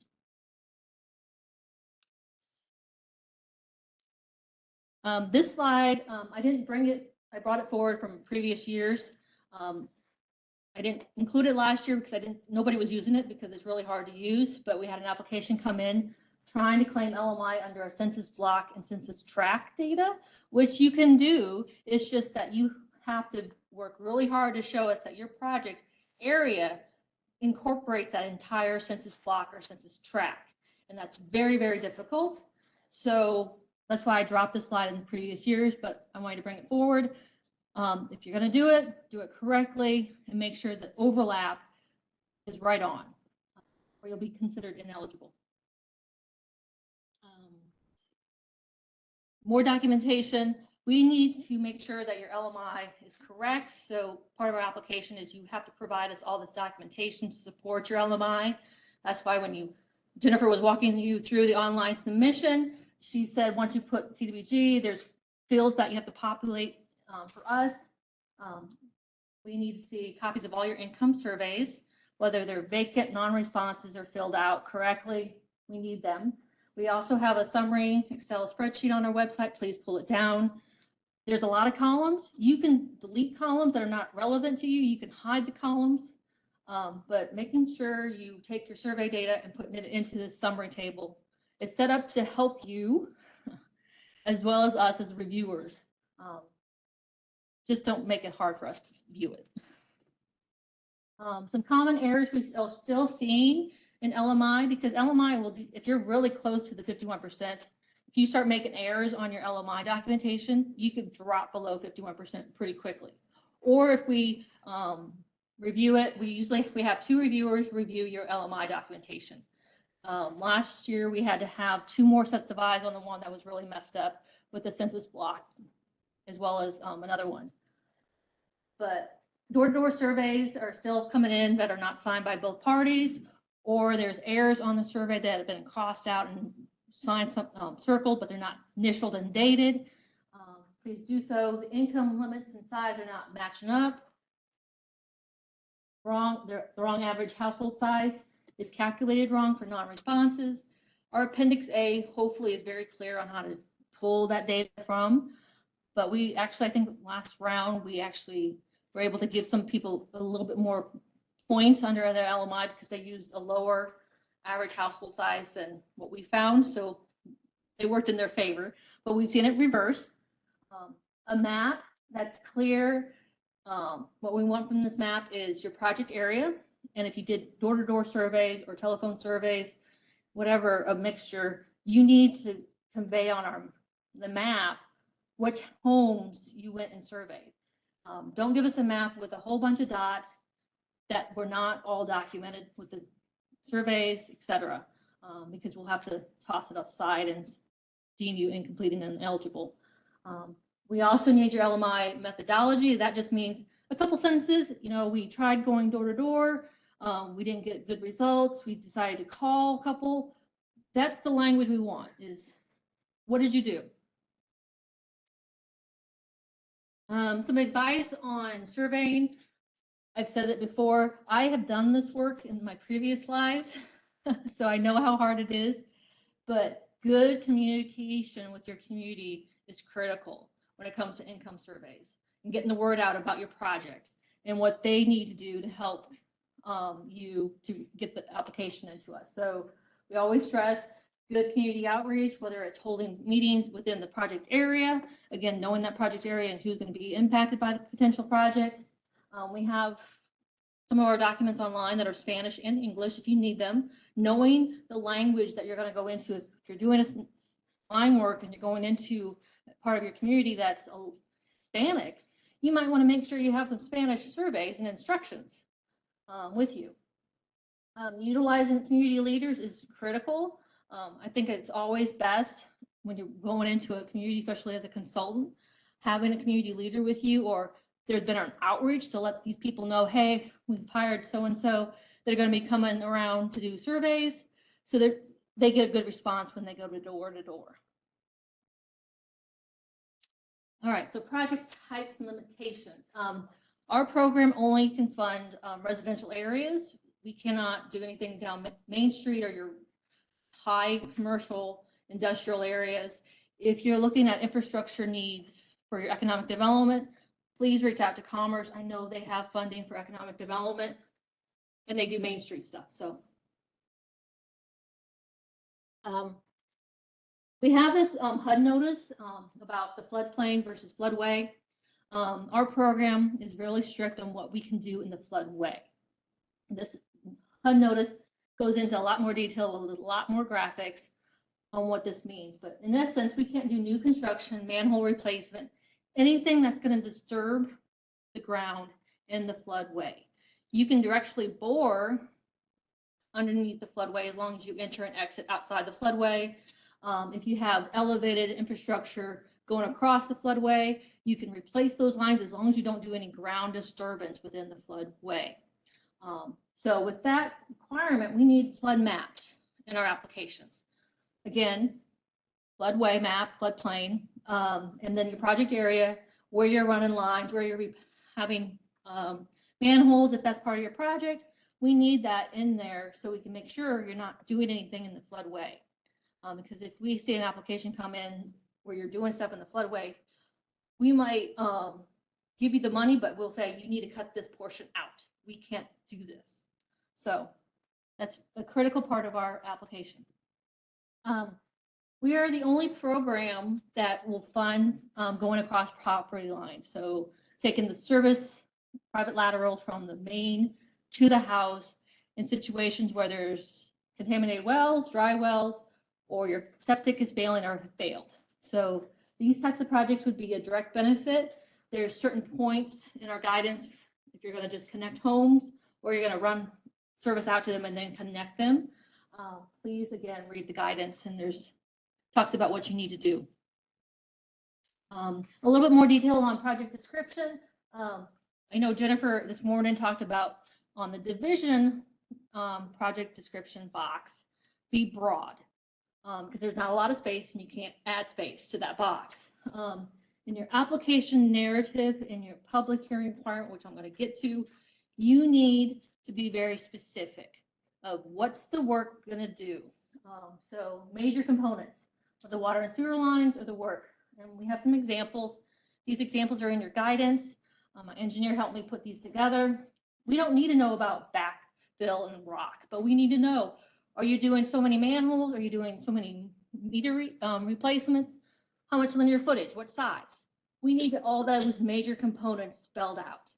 This slide, I didn't bring it. I brought it forward from previous years. I didn't include it last year because nobody was using it because it's really hard to use, but we had an application come in trying to claim LMI under a census block and census tract data, which you can do. It's just that you have to work really hard to show us that your project area incorporates that entire census block or census tract. And that's very, very difficult. So That's why I dropped the slide in the previous years, but I wanted to bring it forward. If you're going to do it correctly and make sure that overlap is right on, or you'll be considered ineligible. More documentation. We need to make sure that your LMI is correct. So part of our application is you have to provide us all this documentation to support your LMI. That's why when Jennifer was walking you through the online submission, she said, once you put CDBG, there's fields that you have to populate for us. We need to see copies of all your income surveys, whether they're vacant, non-responses, or filled out correctly. We need them. We also have a summary Excel spreadsheet on our website. Please pull it down. There's a lot of columns. You can delete columns that are not relevant to you. You can hide the columns, but making sure you take your survey data and putting it into this summary table. It's set up to help you as well as us as reviewers. Just don't make it hard for us to view it. Some common errors we are still seeing in LMI, because LMI will, if you're really close to the 51%, if you start making errors on your LMI documentation, you could drop below 51% pretty quickly. Or if we review it, we have 2 reviewers review your LMI documentation. Last year, we had to have 2 more sets of eyes on the one that was really messed up with the census block, as well as another one. But door-to-door surveys are still coming in that are not signed by both parties, or there's errors on the survey that have been crossed out and signed, circled, but they're not initialed and dated. Please do so. The income limits and size are not matching up. The wrong average household size is calculated wrong for non-responses. Our Appendix A hopefully is very clear on how to pull that data from, but we actually, I think last round, we actually were able to give some people a little bit more points under their LMI because they used a lower average household size than what we found. So it worked in their favor, but we've seen it reverse. A map that's clear. What we want from this map is your project area. And if you did door-to-door surveys or telephone surveys, whatever, a mixture, you need to convey on the map which homes you went and surveyed. Don't give us a map with a whole bunch of dots that were not all documented with the surveys, etc., because we'll have to toss it aside and deem you incomplete and ineligible. We also need your LMI methodology. That just means a couple sentences. You know, we tried going door to door. We didn't get good results. We decided to call a couple. That's the language we want, is what did you do? Some advice on surveying. I've said it before. I have done this work in my previous lives, so I know how hard it is, but good communication with your community is critical when it comes to income surveys and getting the word out about your project and what they need to do to help you to get the application into us. So we always stress good community outreach, whether it's holding meetings within the project area, again, knowing that project area and who's going to be impacted by the potential project. We have some of our documents online that are Spanish and English if you need them. Knowing the language that you're going to go into, if you're doing a line work and you're going into part of your community that's Hispanic, you might want to make sure you have some Spanish surveys and instructions with you. Utilizing community leaders is critical. I think it's always best when you're going into a community, especially as a consultant, having a community leader with you, or there's been an outreach to let these people know, hey, we've hired so-and-so. They're going to be coming around to do surveys, so they get a good response when they go to door to door. All right, so project types and limitations. Our program only can fund residential areas. We cannot do anything down Main Street or your high commercial industrial areas. If you're looking at infrastructure needs for your economic development, please reach out to Commerce. I know they have funding for economic development and they do Main Street stuff. So we have this HUD notice about the floodplain versus floodway. Our program is really strict on what we can do in the floodway. This HUD notice goes into a lot more detail with a lot more graphics. on what this means. But in essence, we can't do new construction, manhole replacement, anything that's going to disturb the ground in the floodway. You can directly bore underneath the floodway as long as you enter and exit outside the floodway. If you have elevated infrastructure going across the floodway, you can replace those lines as long as you don't do any ground disturbance within the floodway. So with that requirement, we need flood maps in our applications. Again, floodway map, floodplain, and then your project area, where you're running lines, where you're having manholes, if that's part of your project. We need that in there so we can make sure you're not doing anything in the floodway. Because if we see an application come in where you're doing stuff in the floodway, we might give you the money, but we'll say you need to cut this portion out. We can't do this. So that's a critical part of our application. We are the only program that will fund going across property lines. So taking the service private laterals from the main to the house in situations where there's contaminated wells, dry wells, or your septic is failing or failed. So these types of projects would be a direct benefit. There's certain points in our guidance if you're going to just connect homes or you're going to run service out to them and then connect them. Please, again, read the guidance, and there's talks about what you need to do. A little bit more detail on project description. I know Jennifer this morning talked about on the division project description box, be broad, because there's not a lot of space and you can't add space to that box. In your application narrative, in your public hearing requirement, which I'm going to get to, you need to be very specific of what's the work going to do. So major components of the water and sewer lines or the work. And we have some examples. These examples are in your guidance. My engineer helped me put these together. We don't need to know about backfill and rock, but we need to know, are you doing so many manholes? Are you doing so many meter replacements? How much linear footage? What size? We need all those major components spelled out.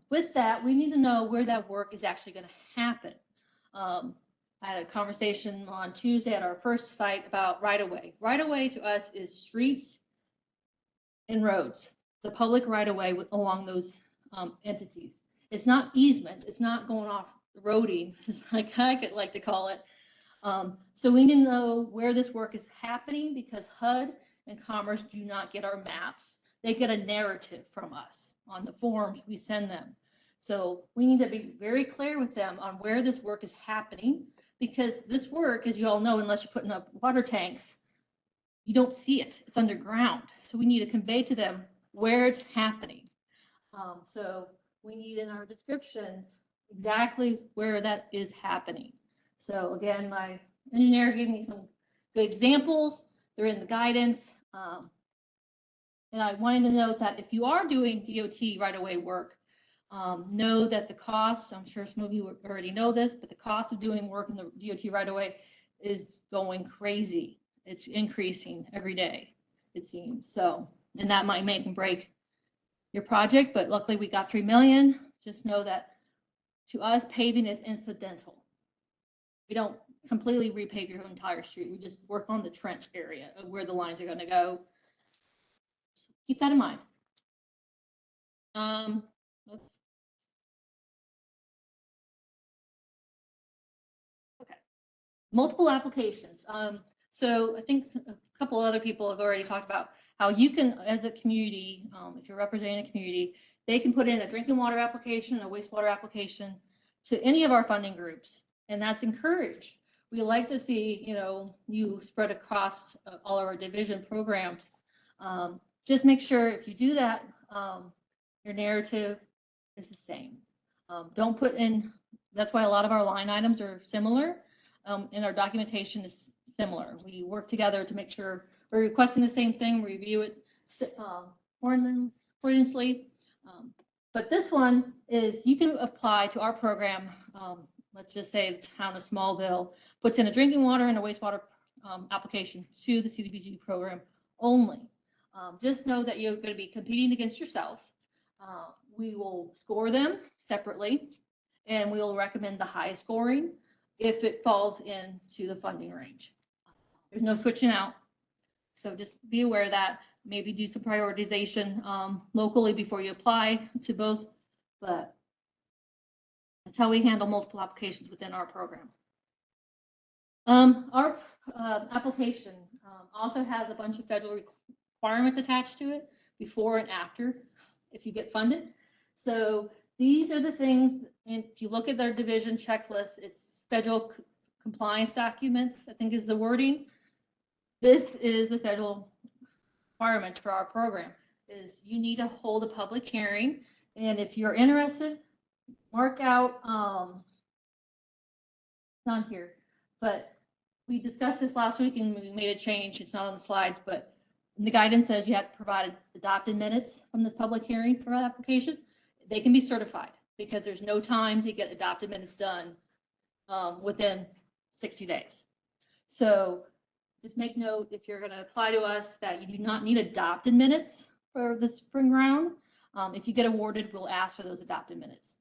With that, we need to know where that work is actually going to happen. I had a conversation on Tuesday at our first site about right-of-way. Right-of-way to us is streets and roads, the public right-of-way along those entities. It's not easements. It's not going off roading, as I could like to call it. So we need to know where this work is happening, because HUD and Commerce do not get our maps. They get a narrative from us on the forms we send them. So we need to be very clear with them on where this work is happening, because this work, as you all know, unless you're putting up water tanks, you don't see it. It's underground. So we need to convey to them where it's happening. So we need in our descriptions exactly where that is happening. So again, my engineer gave me some good examples. They're in the guidance. And I wanted to note that if you are doing DOT right-of-way work, know that the costs, I'm sure some of you already know this, but the cost of doing work in the DOT right-of-way is going crazy. It's increasing every day, it seems. So, and that might make and break your project, but luckily we got 3 million. Just know that to us, paving is incidental. We don't completely repave your entire street. We just work on the trench area of where the lines are going to go. So keep that in mind. Oops. Okay. Multiple applications. So I think a couple other people have already talked about how you can, as a community, if you're representing a community, they can put in a drinking water application, a wastewater application to any of our funding groups, and that's encouraged. We like to see, you spread across all of our division programs. Just make sure if you do that, your narrative is the same. Don't put in, that's why a lot of our line items are similar, and our documentation is similar. We work together to make sure we're requesting the same thing, review it accordingly. But this one is, you can apply to our program. Let's just say the town of Smallville puts in a drinking water and a wastewater application to the CDBG program only. Just know that you're going to be competing against yourself. We will score them separately, and we will recommend the highest scoring. if it falls into the funding range. There's no switching out. So just be aware of that. Maybe do some prioritization locally before you apply to both, but that's how we handle multiple applications within our program. Our application also has a bunch of federal requirements attached to it before and after if you get funded. So these are the things, if you look at their division checklist, it's federal compliance documents, I think is the wording. This is the federal requirements for our program, is you need to hold a public hearing. And if you're interested, mark out, not here, but we discussed this last week and we made a change. It's not on the slides, but the guidance says you have to provide adopted minutes from this public hearing for our application. They can be certified because there's no time to get adopted minutes done within 60 days. So just make note, if you're going to apply to us, that you do not need adopted minutes for the spring round. If you get awarded, we'll ask for those adopted minutes.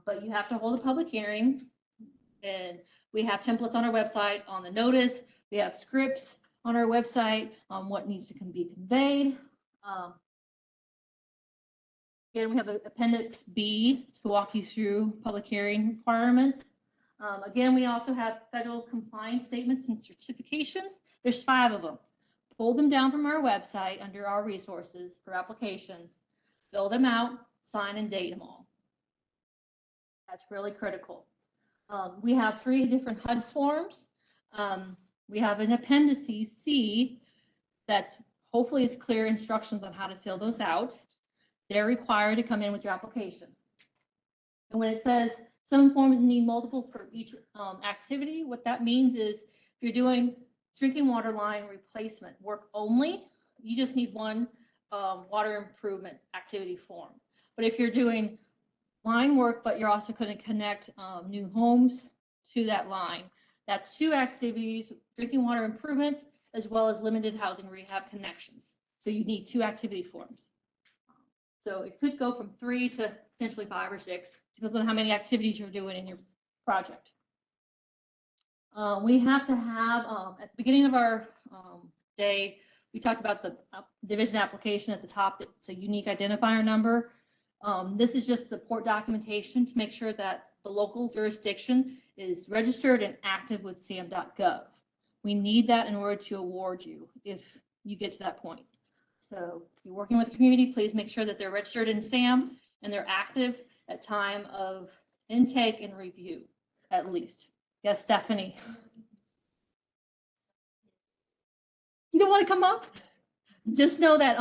But you have to hold a public hearing, and we have templates on our website on the notice. We have scripts on our website on what needs to be conveyed. Again, we have an Appendix B to walk you through public hearing requirements. Again, we also have federal compliance statements and certifications. There's 5 of them. Pull them down from our website under our resources for applications, fill them out, sign and date them all. That's really critical. We have 3 different HUD forms. We have an Appendix C that hopefully is clear instructions on how to fill those out. They're required to come in with your application. And when it says some forms need multiple for each activity, what that means is if you're doing drinking water line replacement work only, you just need 1 water improvement activity form. But if you're doing line work, but you're also going to connect new homes to that line, that's 2 activities, drinking water improvements, as well as limited housing rehab connections. So you need 2 activity forms. So it could go from 3 to potentially 5 or 6, depends on how many activities you're doing in your project. We have to have, at the beginning of our day, we talked about the division application at the top. It's a unique identifier number. This is just support documentation to make sure that the local jurisdiction is registered and active with sam.gov. We need that in order to award you if you get to that point. So if you're working with the community, please make sure that they're registered in SAM and they're active at time of intake and review, at least. Yes, Stephanie. You don't want to come up? Just know that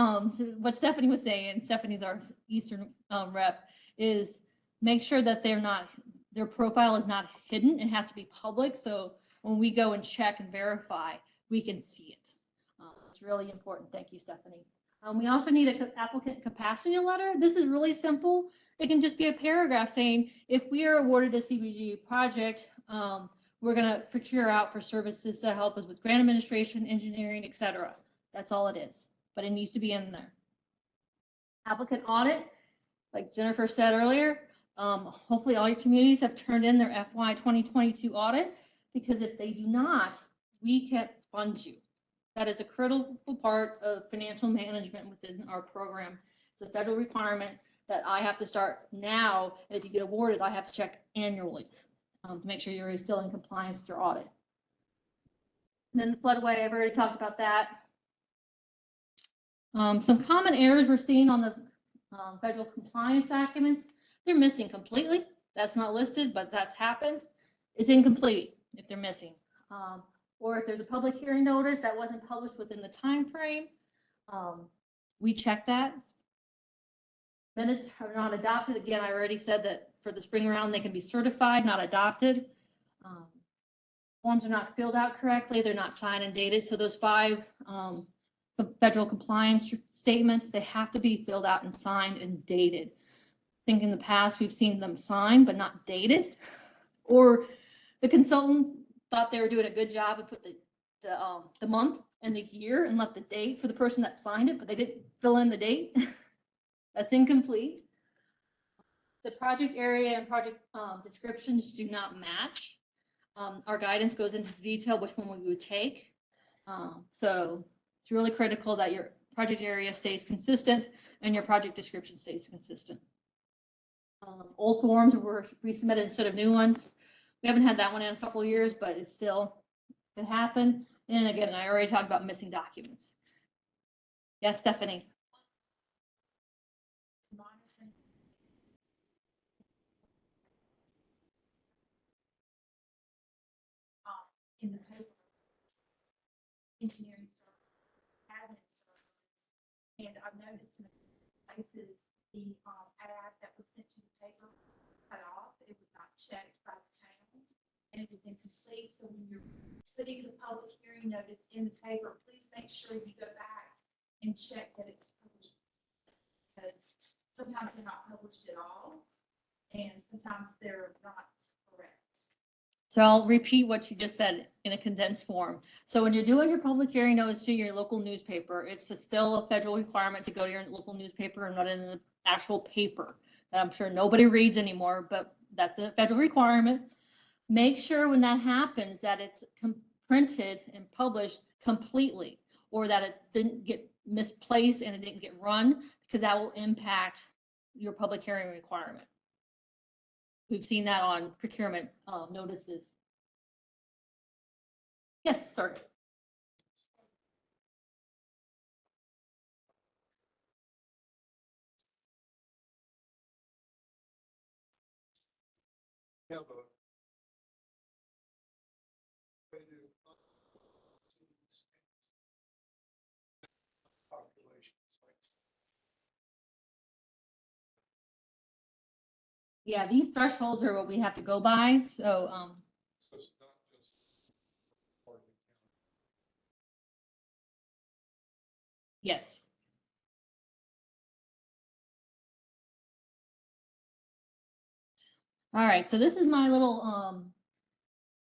what Stephanie was saying, Stephanie's our Eastern rep, is make sure that their profile is not hidden. It has to be public. So when we go and check and verify, we can see it. It's really important. Thank you, Stephanie. We also need an applicant capacity letter. This is really simple. It can just be a paragraph saying, if we are awarded a CBG project, we're going to procure out for services to help us with grant administration, engineering, etc. That's all it is, but it needs to be in there. Applicant audit, like Jennifer said earlier, hopefully all your communities have turned in their FY 2022 audit, because if they do not, we can't fund you. That is a critical part of financial management within our program. It's a federal requirement that I have to start now. And if you get awarded, I have to check annually to make sure you're still in compliance with your audit. And then the floodway, I've already talked about that. Some common errors we're seeing on the federal compliance documents. They're missing completely. That's not listed, but that's happened. It's incomplete if they're missing. Or if there's a public hearing notice that wasn't published within the time frame, we check that. Minutes are not adopted. Again, I already said that for the spring round, they can be certified, not adopted. Forms are not filled out correctly. They're not signed and dated. So those 5 federal compliance statements, they have to be filled out and signed and dated. I think in the past, we've seen them signed, but not dated. Or the consultant thought they were doing a good job and put the month and the year and left the date for the person that signed it, but they didn't fill in the date. That's incomplete. The project area and project descriptions do not match. Our guidance goes into detail which one we would take. So it's really critical that your project area stays consistent and your project description stays consistent. Old forms were resubmitted instead of new ones. We haven't had that one in a couple of years, but it still can happen. And again, I already talked about missing documents. Yes, Stephanie. In the paper, engineering services, admin services, and I've noticed in places the ad that was sent to the paper cut off. It was not checked by the town, and it was incomplete. So when you're putting the public hearing notice in the paper, please make sure you go back and check that it's published, because sometimes they're not published at all, and sometimes they're not correct. So I'll repeat what you just said in a condensed form. So when you're doing your public hearing notice to your local newspaper, it's still a federal requirement to go to your local newspaper and not in the actual paper that I'm sure nobody reads anymore, but that's a federal requirement. Make sure when that happens that it's printed and published completely, or that it didn't get misplaced and it didn't get run, because that will impact your public hearing requirement. We've seen that on procurement notices. Yes, sir. Have a way to populations. Yeah, these thresholds are what we have to go by. So, So it's not just part of the county. yes. All right, so this is my little,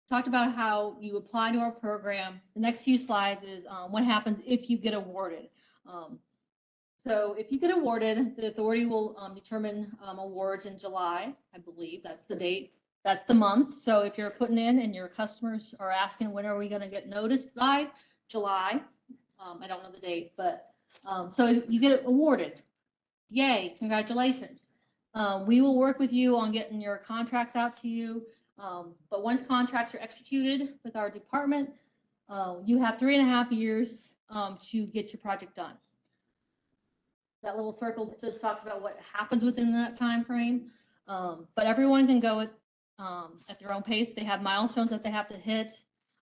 talked about how you apply to our program. The next few slides is what happens if you get awarded. So if you get awarded, the authority will determine awards in July, I believe. That's the date. That's the month. So if you're putting in and your customers are asking when are we going to get noticed by, July. I don't know the date, but so you get awarded. Yay, congratulations. We will work with you on getting your contracts out to you. But once contracts are executed with our department, you have 3.5 years to get your project done. That little circle just talks about what happens within that time frame. But everyone can go at their own pace. They have milestones that they have to hit,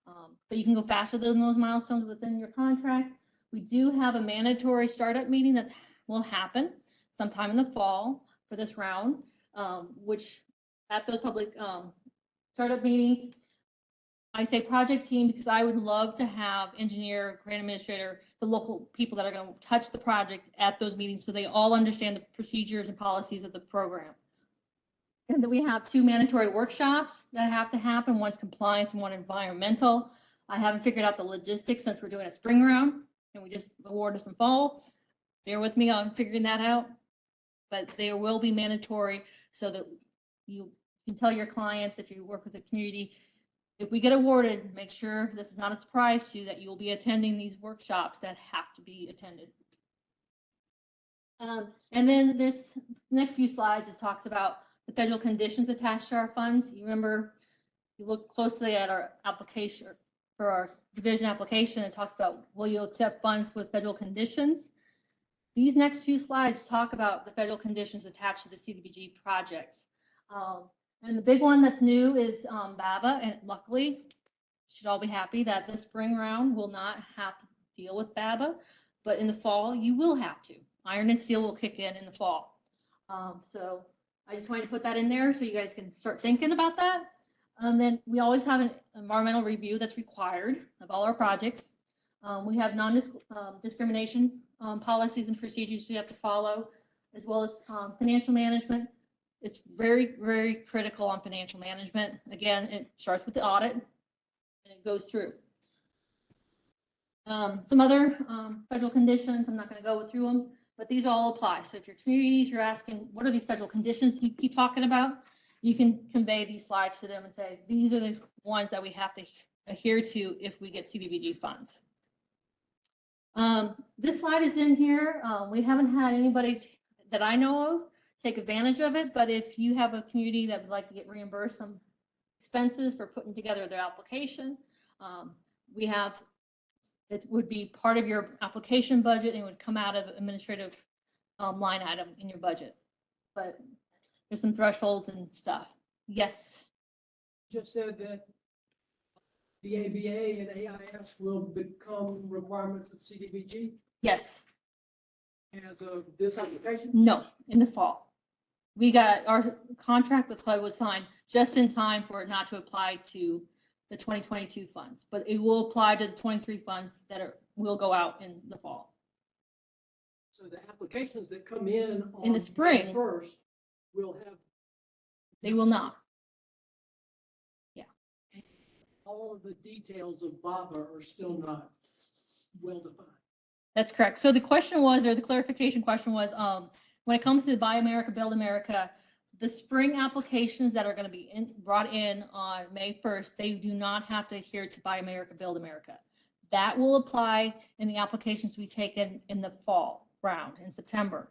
but you can go faster than those milestones within your contract. We do have a mandatory startup meeting that will happen sometime in the fall for this round, which at those public startup meetings, I say project team because I would love to have engineer, grant administrator, the local people that are going to touch the project at those meetings so they all understand the procedures and policies of the program. And then we have 2 mandatory workshops that have to happen. One's compliance and one environmental. I haven't figured out the logistics since we're doing a spring round and we just awarded some fall. Bear with me on figuring that out, but they will be mandatory so that you can tell your clients if you work with the community, if we get awarded, make sure this is not a surprise to you that you will be attending these workshops that have to be attended. And then this next few slides just talks about the federal conditions attached to our funds. You remember, you look closely at our application for our division application, it talks about will you accept funds with federal conditions. These next 2 slides talk about the federal conditions attached to the CDBG projects. And the big one that's new is BABA, and luckily, you should all be happy that the spring round will not have to deal with BABA, but in the fall, you will have to. Iron and steel will kick in the fall. So I just wanted to put that in there so you guys can start thinking about that. And then we always have an environmental review that's required of all our projects. We have non-discrimination policies and procedures we have to follow, as well as financial management. It's very, very critical on financial management. Again, it starts with the audit and it goes through. Some other federal conditions, I'm not going to go through them, but these all apply. So if your communities, you're asking, what are these federal conditions you keep talking about? you can convey these slides to them and say, these are the ones that we have to adhere to if we get CDBG funds. This slide is in here. We haven't had anybody that I know of take advantage of it, but if you have a community that would like to get reimbursed some expenses for putting together their application, it would be part of your application budget and would come out of administrative line item in your budget. But there's some thresholds and stuff. Yes. Just said that the ABA and AIS will become requirements of CDBG Yes. as of this application? No, in the fall. We got our contract with HUD was signed just in time for it not to apply to the 2022 funds, but it will apply to the 23 funds that will go out in the fall. So the applications that come in In the on spring. first will have They will not. all of the details of BABA are still not well defined. That's correct. So the question was, or the clarification question was, when it comes to Buy America, Build America, the spring applications that are going to be brought in on May 1st, they do not have to adhere to Buy America, Build America. That will apply in the applications we take in the fall round in September.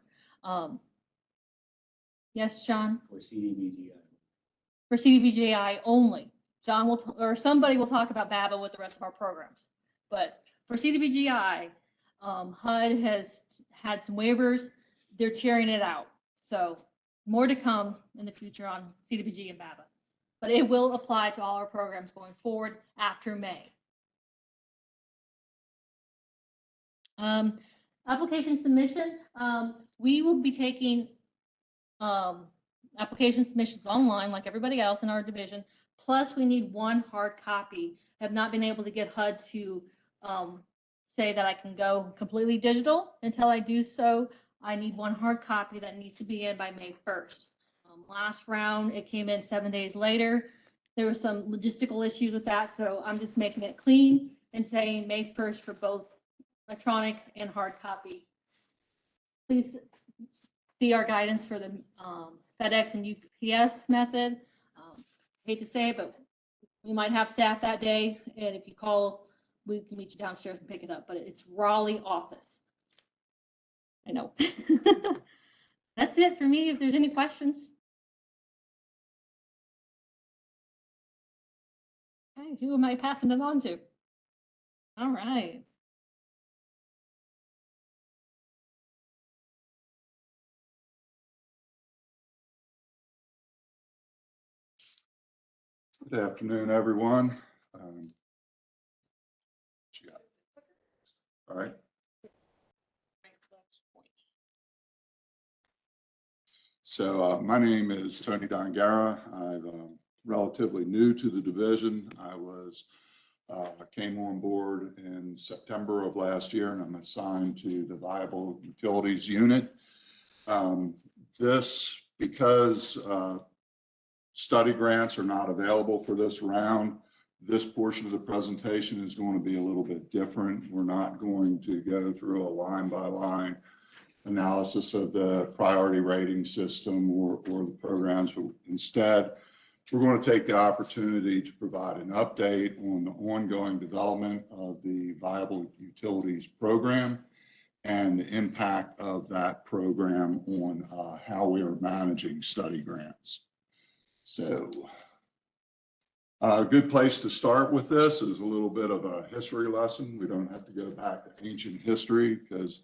Yes, John? For CDBGI. For CDBGI only. John will, or somebody will talk about BABA with the rest of our programs. But for CDBGI, HUD has had some waivers. They're tearing it out. So more to come in the future on CDBG and BABA. But it will apply to all our programs going forward after May. Application submission, we will be taking application submissions online like everybody else in our division. Plus, we need one hard copy. I have not been able to get HUD to say that I can go completely digital. Until I do so, I need one hard copy that needs to be in by May 1st. Last round, it came in 7 days later. There were some logistical issues with that, so I'm just making it clean and saying May 1st for both electronic and hard copy. Please see our guidance for the FedEx and UPS method. Hate to say it, but we might have staff that day, and if you call, we can meet you downstairs and pick it up, but it's Raleigh office. I know. That's it for me, if there's any questions. Okay, who am I passing it on to? All right. Good afternoon, everyone. What you got? All right. So my name is Tony Dongara. I'm relatively new to the division. I came on board in September of last year, and I'm assigned to the Viable Utilities Unit. Because study grants are not available for this round, this portion of the presentation is going to be a little bit different. We're not going to go through a line-by-line analysis of the priority rating system or the programs. Instead, we're going to take the opportunity to provide an update on the ongoing development of the Viable Utilities program and the impact of that program on how we are managing study grants. So a good place to start with this is a little bit of a history lesson. We don't have to go back to ancient history because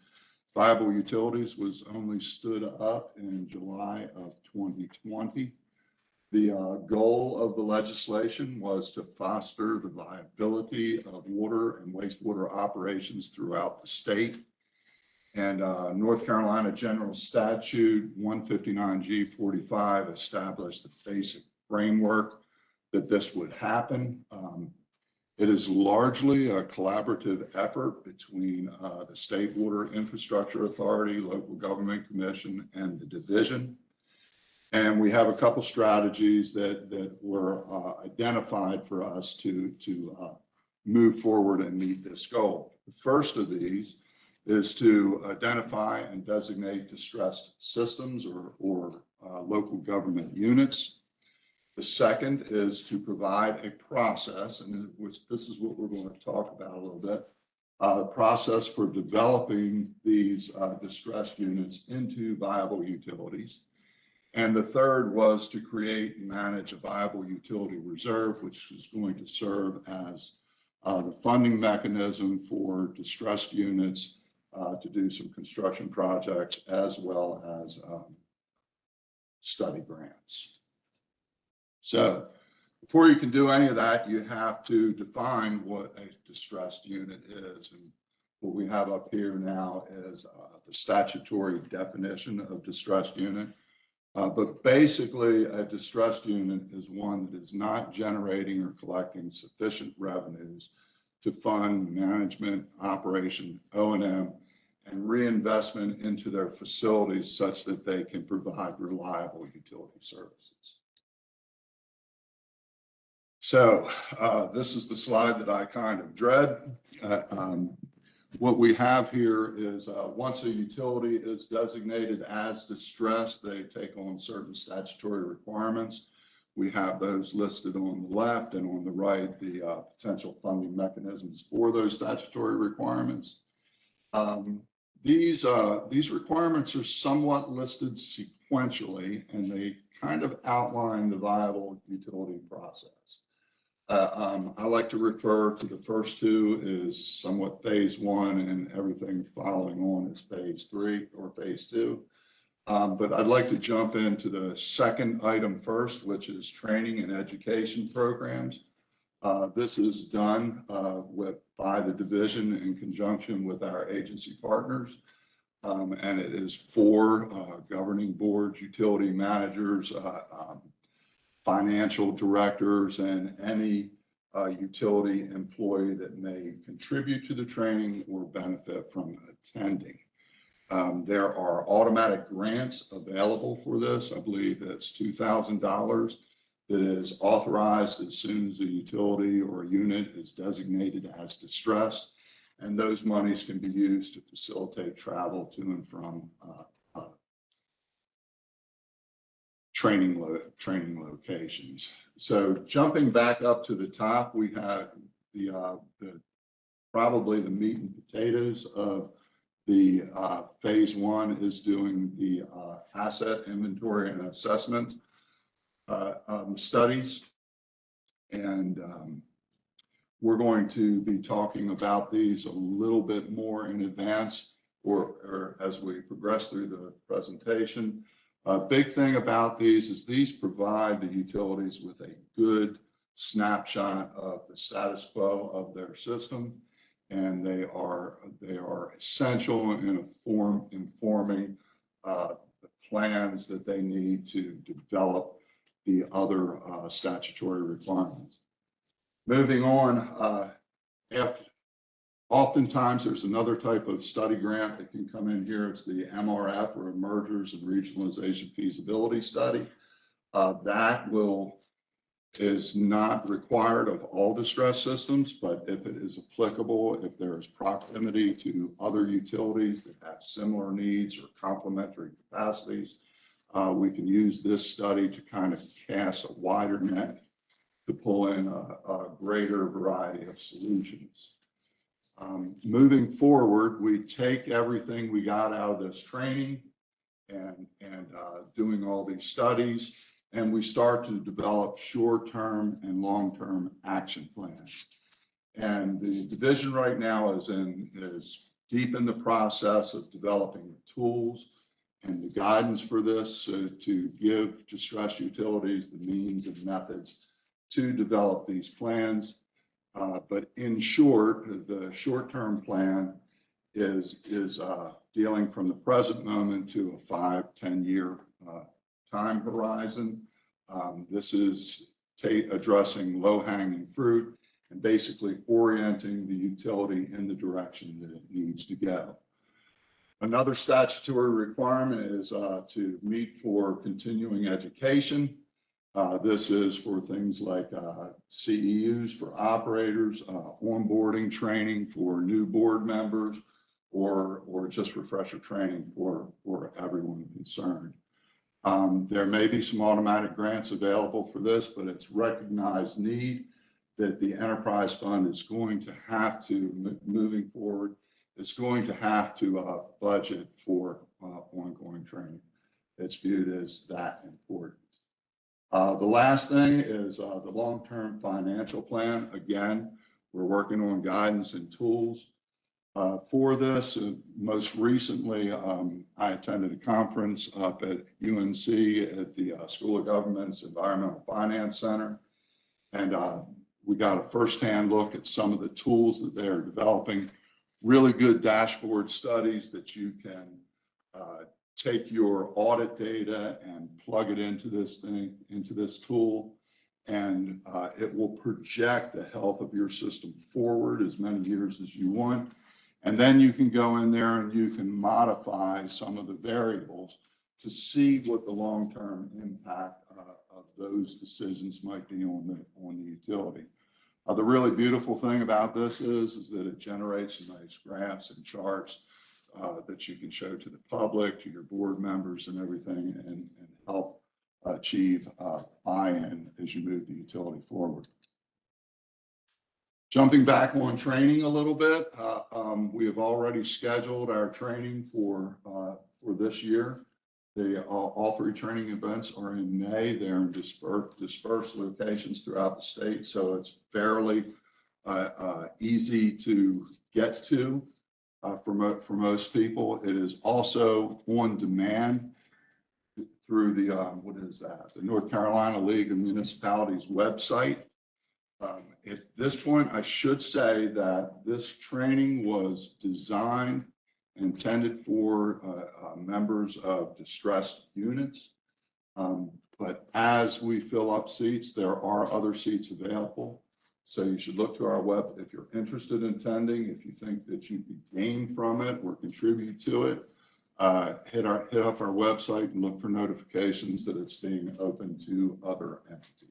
Viable Utilities was only stood up in July of 2020. The goal of the legislation was to foster the viability of water and wastewater operations throughout the state. And North Carolina General Statute 159G45 established the basic framework that this would happen. It is largely a collaborative effort between the State Water Infrastructure Authority, Local Government Commission, and the division. And we have a couple strategies that were identified for us to move forward and meet this goal. The first of these is to identify and designate distressed systems or local government units. The second is to provide a process, and this is what we're going to talk about a little bit, process for developing these distressed units into viable utilities. And the third was to create and manage a viable utility reserve, which is going to serve as the funding mechanism for distressed units to do some construction projects as well as study grants. So before you can do any of that, you have to define what a distressed unit is. And what we have up here now is the statutory definition of distressed unit. But basically, a distressed unit is one that is not generating or collecting sufficient revenues to fund management, operation, O&M, and reinvestment into their facilities such that they can provide reliable utility services. So this is the slide that I kind of dread. What we have here is once a utility is designated as distressed, they take on certain statutory requirements. We have those listed on the left, and on the right, the potential funding mechanisms for those statutory requirements. These requirements are somewhat listed sequentially, and they kind of outline the viable utility process. I like to refer to the first two as somewhat phase one, and everything following on is phase three or phase two. But I'd like to jump into the second item first, which is training and education programs. This is done by the division in conjunction with our agency partners. And it is for governing boards, utility managers, financial directors, and any utility employee that may contribute to the training or benefit from attending. There are automatic grants available for this. I believe it's $2,000 that is authorized as soon as a utility or a unit is designated as distressed. And those monies can be used to facilitate travel to and from training locations. So jumping back up to the top, we have probably the meat and potatoes of the phase one is doing the asset inventory and assessment studies. And we're going to be talking about these a little bit more in advance or as we progress through the presentation. A big thing about these is these provide the utilities with a good snapshot of the status quo of their system, and they are essential in informing the plans that they need to develop the other statutory requirements. Moving on, oftentimes there's another type of study grant that can come in here. It's the MRF, or Mergers and Regionalization Feasibility Study. That is not required of all distressed systems, but if it is applicable, if there is proximity to other utilities that have similar needs or complementary capacities, we can use this study to kind of cast a wider net to pull in a greater variety of solutions. Moving forward, we take everything we got out of this training and doing all these studies, and we start to develop short-term and long-term action plans. And the division right now is deep in the process of developing the tools and the guidance for this to give distressed utilities the means and methods to develop these plans. But in short, the short-term plan is dealing from the present moment to a 5-10 year time horizon. This is addressing low-hanging fruit and basically orienting the utility in the direction that it needs to go. Another statutory requirement is to meet for continuing education. This is for things like CEUs for operators, onboarding training for new board members, or just refresher training for everyone concerned. There may be some automatic grants available for this, but it's recognized need that the enterprise fund is going to have to, moving forward, it's going to have to budget for ongoing training. It's viewed as that important. The last thing is the long-term financial plan. Again, we're working on guidance and tools for this. Most recently, I attended a conference up at UNC at the School of Government's Environmental Finance Center. And we got a firsthand look at some of the tools that they are developing. Really good dashboard studies that you can take your audit data and plug it into this thing, into this tool, and it will project the health of your system forward as many years as you want. And then you can go in there and you can modify some of the variables to see what the long-term impact of those decisions might be on the utility. The really beautiful thing about this is that it generates some nice graphs and charts that you can show to the public, to your board members and everything, and help achieve buy-in as you move the utility forward. Jumping back on training a little bit, we have already scheduled our training for this year. All three training events are in May. They're in dispersed locations throughout the state, so it's fairly easy to get to for most people. It is also on demand through the, what is that? The North Carolina League of Municipalities website. At this point, I should say that this training was designed, intended for members of distressed units. But as we fill up seats, there are other seats available. So you should look to our web if you're interested in attending, if you think that you could gain from it or contribute to it. Hit up our website and look for notifications that it's being open to other entities.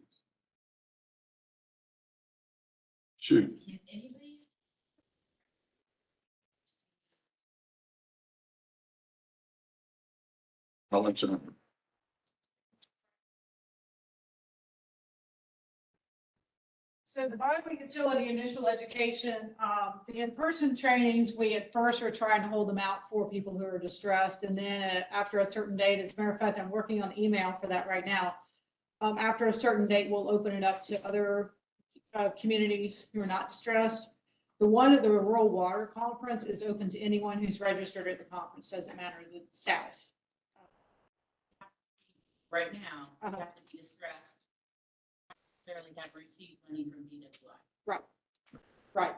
Shoot. I'll let you know. So the Bible utility initial education, the in-person trainings, we at first were trying to hold them out for people who are distressed. And then after a certain date, as a matter of fact, I'm working on email for that right now. After a certain date, we'll open it up to other communities who are not distressed. The one at the Rural Water Conference is open to anyone who's registered at the conference, doesn't matter the status. Right now, you have to be distressed. Necessarily have received money from DWI. Right, right.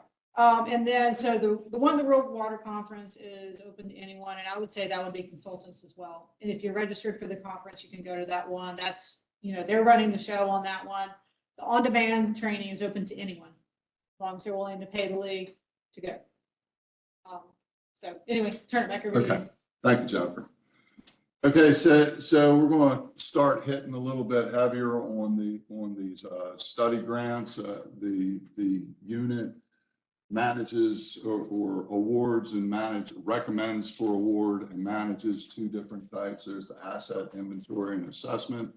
And then, so the one, the Rural Water Conference is open to anyone, and I would say that would be consultants as well. And if you're registered for the conference, you can go to that one. That's, they're running the show on that one. The on-demand training is open to anyone, as long as they're willing to pay the league to go. So anyway, turn it back over to you. Thank you, Jennifer. Okay, so we're going to start hitting a little bit heavier on these study grants. The unit manages or awards and recommends for award and manages two different types. There's the asset inventory and assessment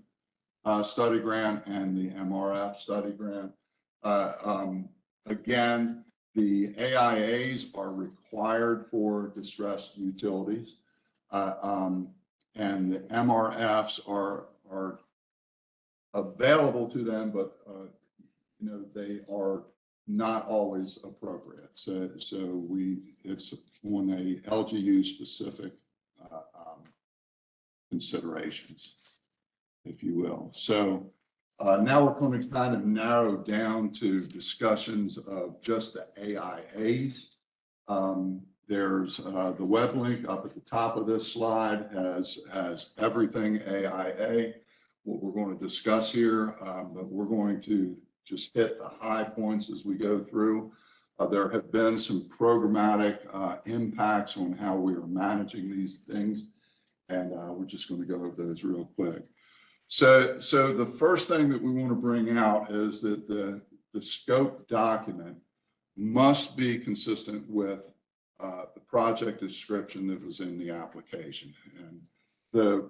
study grant and the MRF study grant. Again, the AIAs are required for distressed utilities. And the MRFs are available to them, but they are not always appropriate. So it's on a LGU specific considerations, if you will. So now we're going to kind of narrow down to discussions of just the AIAs. There's the web link up at the top of this slide has everything AIA. What we're going to discuss here, but we're going to just hit the high points as we go through. There have been some programmatic impacts on how we are managing these things, and we're just going to go over those real quick. So the first thing that we want to bring out is that the scope document must be consistent with the project description that was in the application. And the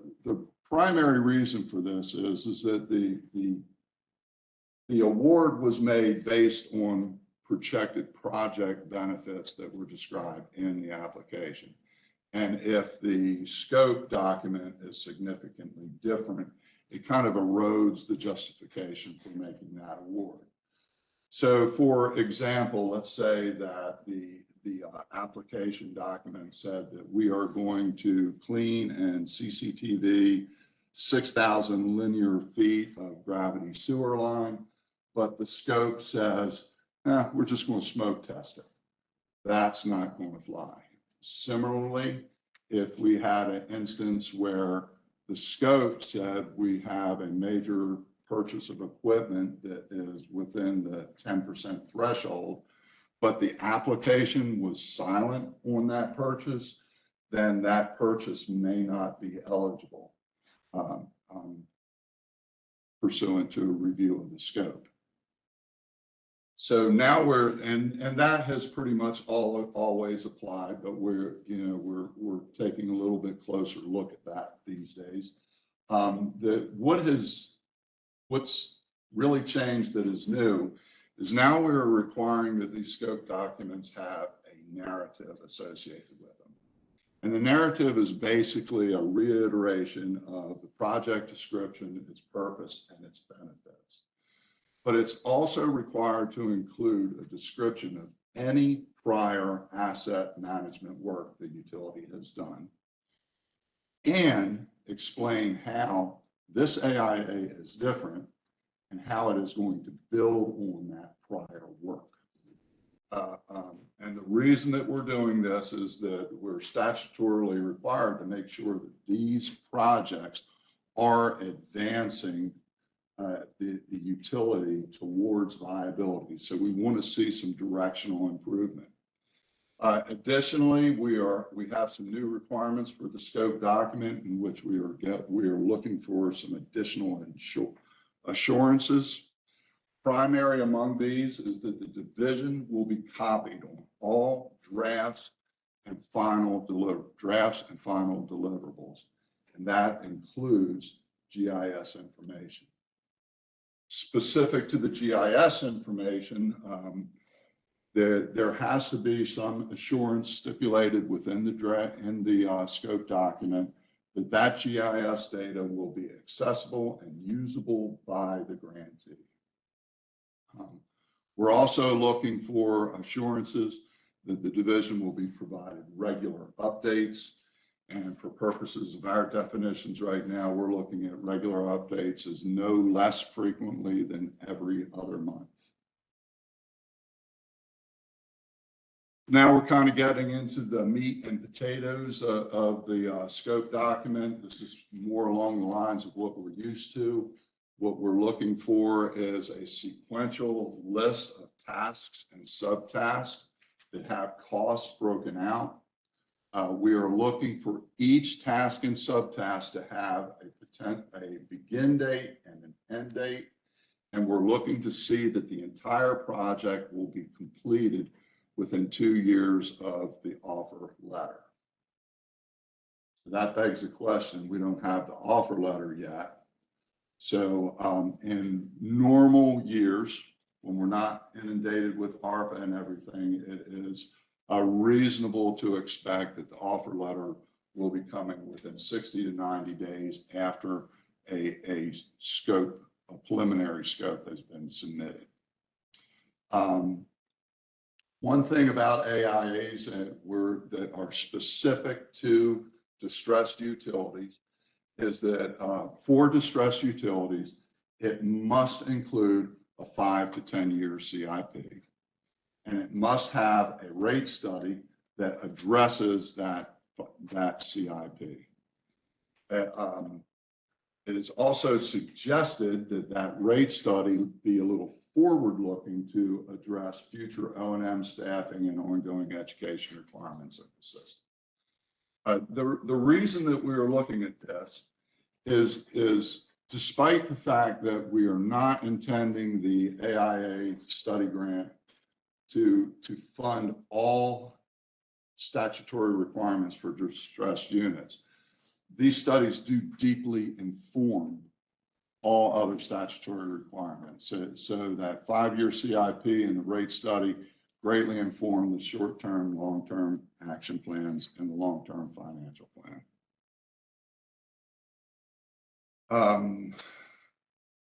primary reason for this is that the award was made based on projected project benefits that were described in the application. And if the scope document is significantly different, it kind of erodes the justification for making that award. So for example, let's say that the application document said that we are going to clean and CCTV 6,000 linear feet of gravity sewer line, but the scope says, we're just going to smoke test it. That's not going to fly. Similarly, if we had an instance where the scope said we have a major purchase of equipment that is within the 10% threshold, but the application was silent on that purchase, then that purchase may not be eligible pursuant to a review of the scope. So now and that has pretty much always applied, but we're taking a little bit closer look at that these days. What's really changed that is new is now we're requiring that these scope documents have a narrative associated with them. And the narrative is basically a reiteration of the project description, its purpose, and its benefits. But it's also required to include a description of any prior asset management work the utility has done and explain how this AIA is different and how it is going to build on that prior work. And the reason that we're doing this is that we're statutorily required to make sure that these projects are advancing the utility towards viability. So we want to see some directional improvement. Additionally, we have some new requirements for the scope document in which we are looking for some additional assurances. Primary among these is that the division will be copied on all drafts and final deliverables, and that includes GIS information. Specific to the GIS information, there has to be some assurance stipulated within the scope document that GIS data will be accessible and usable by the grantee. We're also looking for assurances that the division will be provided regular updates. And for purposes of our definitions right now, we're looking at regular updates as no less frequently than every other month. Now we're kind of getting into the meat and potatoes of the scope document. This is more along the lines of what we're used to. What we're looking for is a sequential list of tasks and subtasks that have costs broken out. We are looking for each task and subtask to have a begin date and an end date. And we're looking to see that the entire project will be completed within 2 years of the offer letter. So that begs the question, we don't have the offer letter yet. So in normal years, when we're not inundated with ARPA and everything, it is reasonable to expect that the offer letter will be coming within 60 to 90 days after a preliminary scope has been submitted. One thing about AIAs that are specific to distressed utilities is that for distressed utilities, it must include a 5 to 10 year CIP. And it must have a rate study that addresses that CIP. It is also suggested that rate study be a little forward-looking to address future O&M staffing and ongoing education requirements of the system. The reason that we are looking at this is despite the fact that we are not intending the AIA study grant to fund all statutory requirements for distressed units, these studies do deeply inform all other statutory requirements. So that 5-year CIP and the rate study greatly inform the short-term, long-term action plans and the long-term financial plan.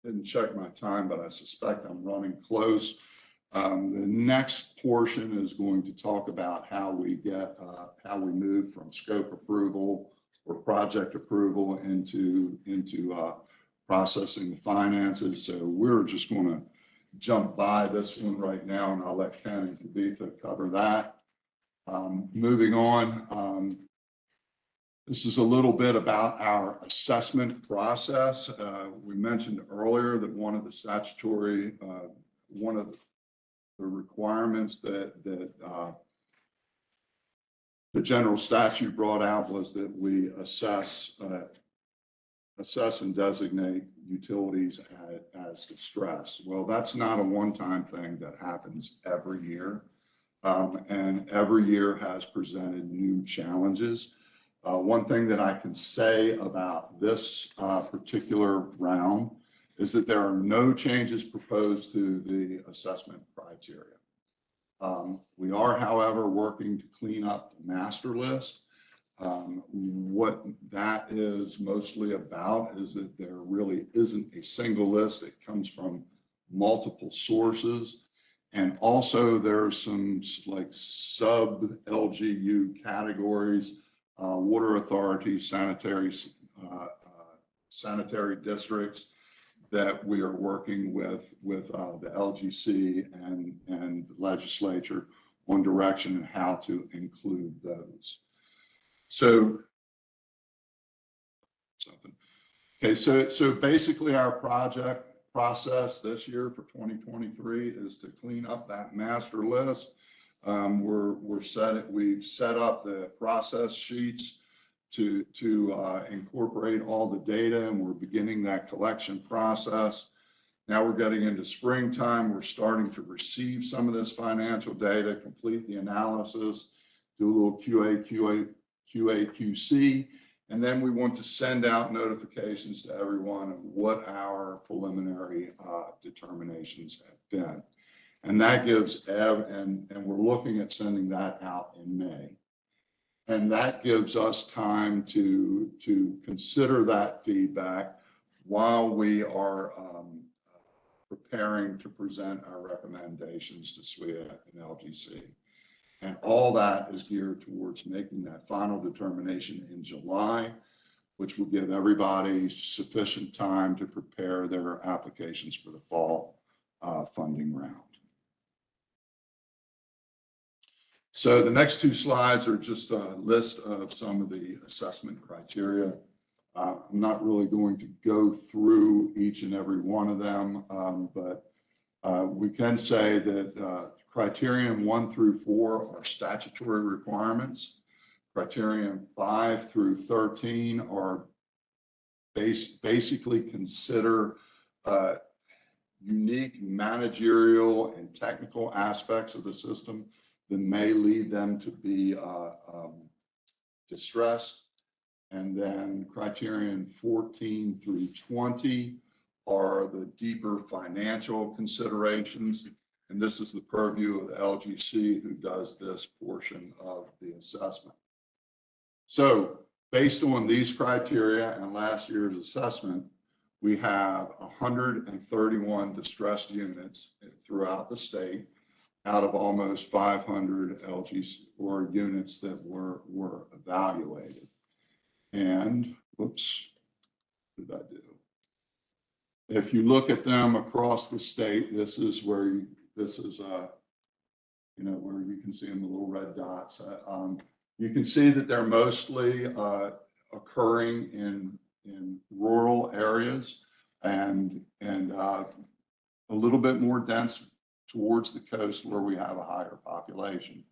Didn't check my time, but I suspect I'm running close. The next portion is going to talk about how we move from scope approval or project approval into processing the finances. So we're just going to jump by this one right now, and I'll let Ken and Kavitha cover that. Moving on, this is a little bit about our assessment process. We mentioned earlier that one of the statutory, one of the requirements that the general statute brought out was that we assess and designate utilities as distressed. Well, that's not a one-time thing that happens every year. And every year has presented new challenges. One thing that I can say about this particular round is that there are no changes proposed to the assessment criteria. We are, however, working to clean up the master list. What that is mostly about is that there really isn't a single list. It comes from multiple sources. And also there's some like sub LGU categories, water authorities, sanitary districts that we are working with the LGC and legislature on direction and how to include those. So so basically our project process this year for 2023 is to clean up that master list. We've set up the process sheets to incorporate all the data, and we're beginning that collection process. Now we're getting into springtime. We're starting to receive some of this financial data, complete the analysis, do a little QA/QC, and then we want to send out notifications to everyone of what our preliminary determinations have been. And that gives, and we're looking at sending that out in May. And that gives us time to consider that feedback while we are preparing to present our recommendations to SWIA and LGC. And all that is geared towards making that final determination in July, which will give everybody sufficient time to prepare their applications for the fall funding round. So the next two slides are just a list of some of the assessment criteria. I'm not really going to go through each and every one of them, but we can say that criterion 1 through 4 are statutory requirements. Criterion 5 through 13 are basically consider unique managerial and technical aspects of the system that may lead them to be distressed. And then criterion 14 through 20 are the deeper financial considerations. And this is the purview of the LGC, who does this portion of the assessment. So based on these criteria and last year's assessment, we have 131 distressed units throughout the state out of almost 500 LGC or units that were evaluated. And whoops, what did I do? If you look at them across the state, this is where where you can see them, the little red dots. You can see that they're mostly occurring in rural areas and a little bit more dense towards the coast where we have a higher population.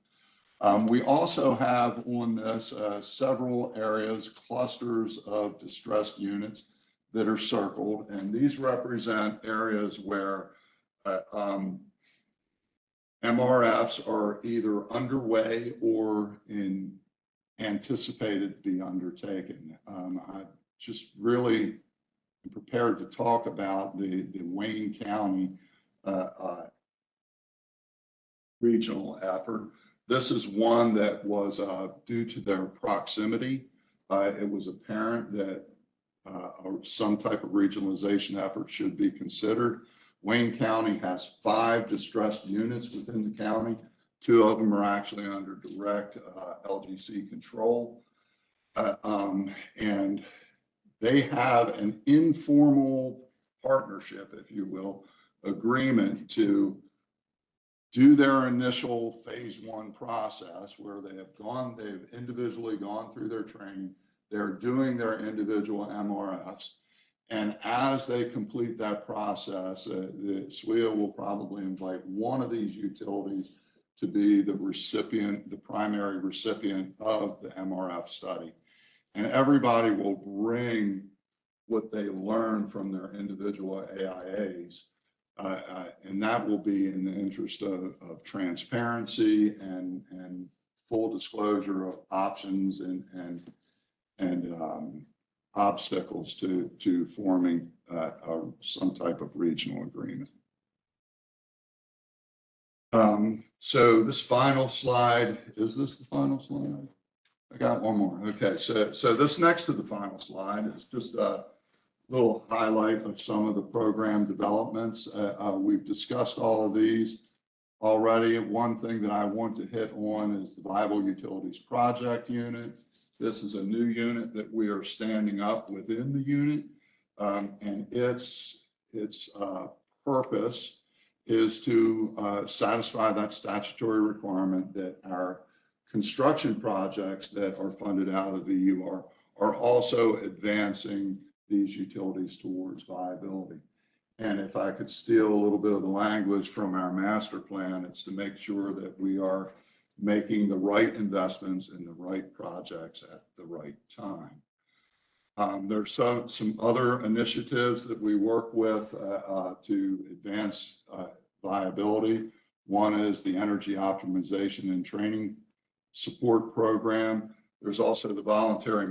We also have on this several areas, clusters of distressed units that are circled, and these represent areas where MRFs are either underway or in anticipated to be undertaken. I just really am prepared to talk about the Wayne County regional effort. This is one that was due to their proximity. It was apparent that some type of regionalization effort should be considered. Wayne County has 5 distressed units within the county. 2 of them are actually under direct LGC control. And they have an informal partnership, if you will, agreement to do their initial phase 1 process where they've individually gone through their training. They're doing their individual MRFs. And as they complete that process, the SWIA will probably invite one of these utilities to be the recipient, the primary recipient of the MRF study. And everybody will bring what they learn from their individual AIAs. And that will be in the interest of transparency and full disclosure of options and obstacles to forming some type of regional agreement. So this final slide, is this the final slide? I got one more. Okay, so this next to the final slide is just a little highlight of some of the program developments. We've discussed all of these already. One thing that I want to hit on is the Viable Utilities Project Unit. This is a new unit that we are standing up within the unit, and its purpose is to satisfy that statutory requirement that our construction projects that are funded out of the UR are also advancing these utilities towards viability. And if I could steal a little bit of the language from our master plan, it's to make sure that we are making the right investments in the right projects at the right time. There's some other initiatives that we work with to advance viability. One is the Energy Optimization and Training Support Program. There's also the Voluntary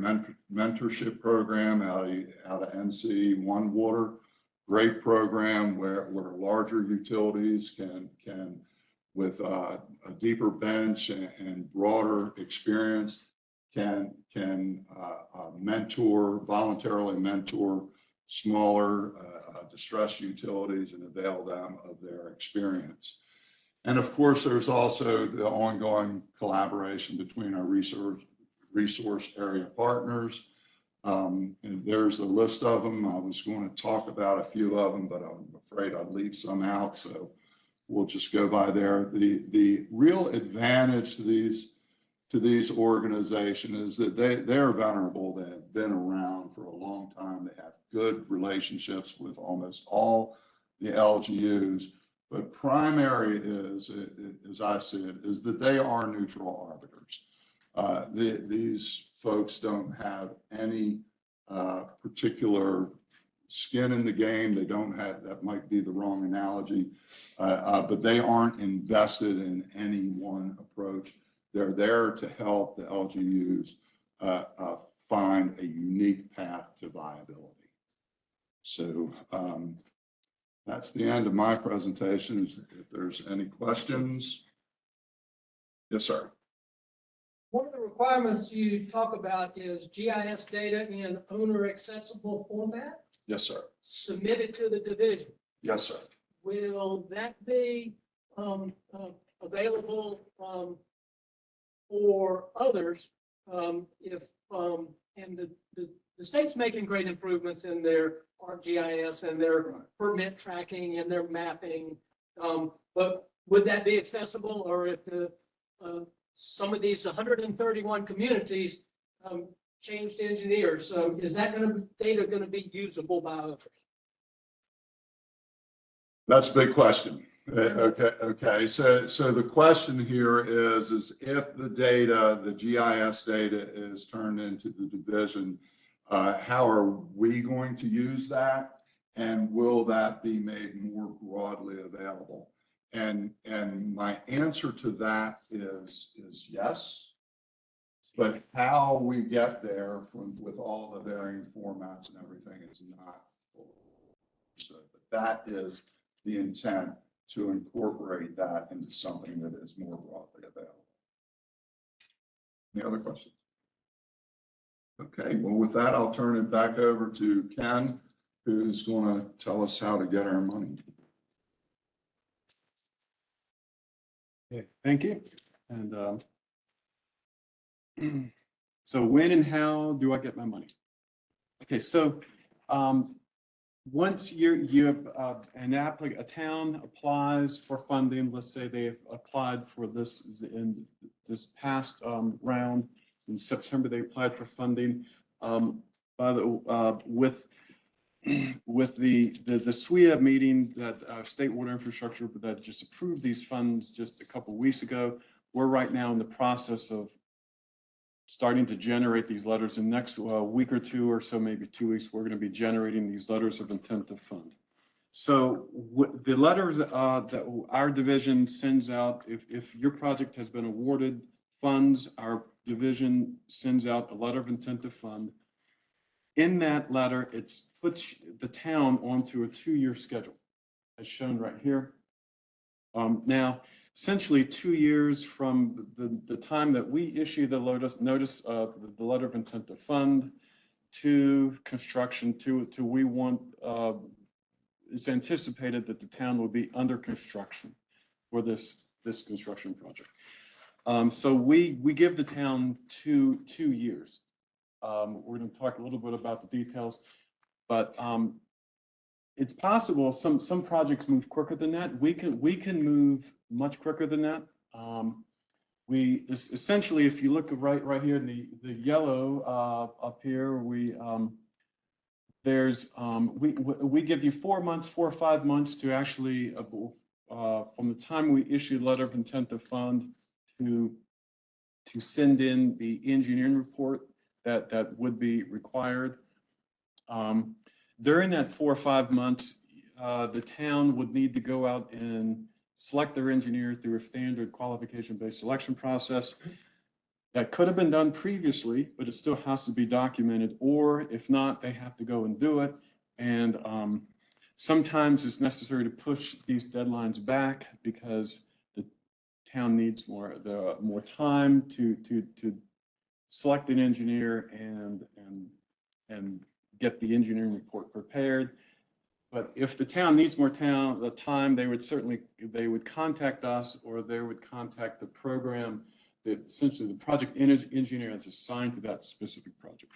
Mentorship Program out of NC One Water. Great program where larger utilities can with a deeper bench and broader experience can voluntarily mentor smaller distressed utilities and avail them of their experience. And of course, there's also the ongoing collaboration between our resource area partners. And there's a list of them. I was going to talk about a few of them, but I'm afraid I'd leave some out. So we'll just go by there. The real advantage to these organizations is that they are venerable. They have been around for a long time. They have good relationships with almost all the LGUs. But primary is, as I see it, is that they are neutral arbiters. These folks don't have any particular skin in the game. They don't have, that might be the wrong analogy, but they aren't invested in any one approach. They're there to help the LGUs find a unique path to viability. So that's the end of my presentation. If there's any questions. Yes, sir. One of the requirements you talk about is GIS data in owner accessible format Yes, sir. submitted to the division. Yes, sir. Will that be available for others if and the state's making great improvements in their ArcGIS and their permit tracking and their mapping, but would that be accessible, or if some of these 131 communities changed engineers, is that data going to be usable by others? That's a big question. Okay. So the question here is if the data, the GIS data is turned into the division, how are we going to use that? And will that be made more broadly available? And my answer to that is yes. But how we get there with all the varying formats and everything is not fully understood. But that is the intent, to incorporate that into something that is more broadly available. Any other questions? Okay, well, with that, I'll turn it back over to Ken, who's going to tell us how to get our money. Okay, thank you. And so when and how do I get my money? Okay, so once a town applies for funding, let's say they've applied for this in this past round in September, they applied for funding. With the SWIA meeting that State Water Infrastructure that just approved these funds just a couple of weeks ago, we're right now in the process of starting to generate these letters. In the next week or two or so, maybe 2 weeks, we're going to be generating these letters of intent to fund. So the letters that our division sends out, if your project has been awarded funds, our division sends out a letter of intent to fund. In that letter, it puts the town onto a 2-year schedule, as shown right here. Now, essentially 2 years from the time that we issue the notice of the letter of intent to fund to construction to we want, it's anticipated that the town will be under construction for this construction project. So we give the town two years. We're going to talk a little bit about the details, but it's possible some projects move quicker than that. We can move much quicker than that. Essentially, if you look right here in the yellow up here, we give you 4 months, 4 or 5 months to actually from the time we issue letter of intent to fund to send in the engineering report that would be required. During that 4 or 5 months, the town would need to go out and select their engineer through a standard qualification-based selection process. That could have been done previously, but it still has to be documented, or if not, they have to go and do it. And sometimes it's necessary to push these deadlines back because the town needs more time to select an engineer and get the engineering report prepared. But if the town needs more time, they would contact us, or they would contact the program, essentially the project engineer that's assigned to that specific project.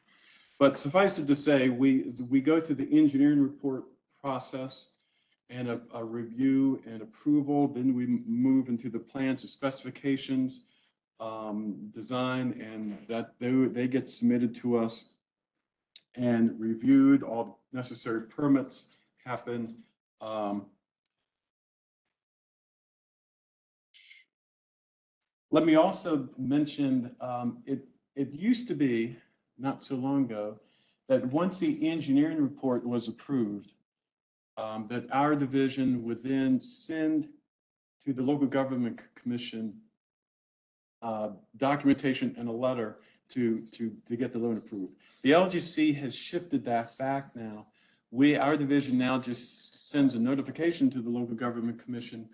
But suffice it to say, we go through the engineering report process and a review and approval. Then we move into the plans and specifications, design, and that they get submitted to us and reviewed. All necessary permits happen. Let me also mention, it used to be, not so long ago, that once the engineering report was approved, that our division would then send to the local government commission documentation and a letter to get the loan approved. The LGC has shifted that back now. Our division now just sends a notification to the local government commission,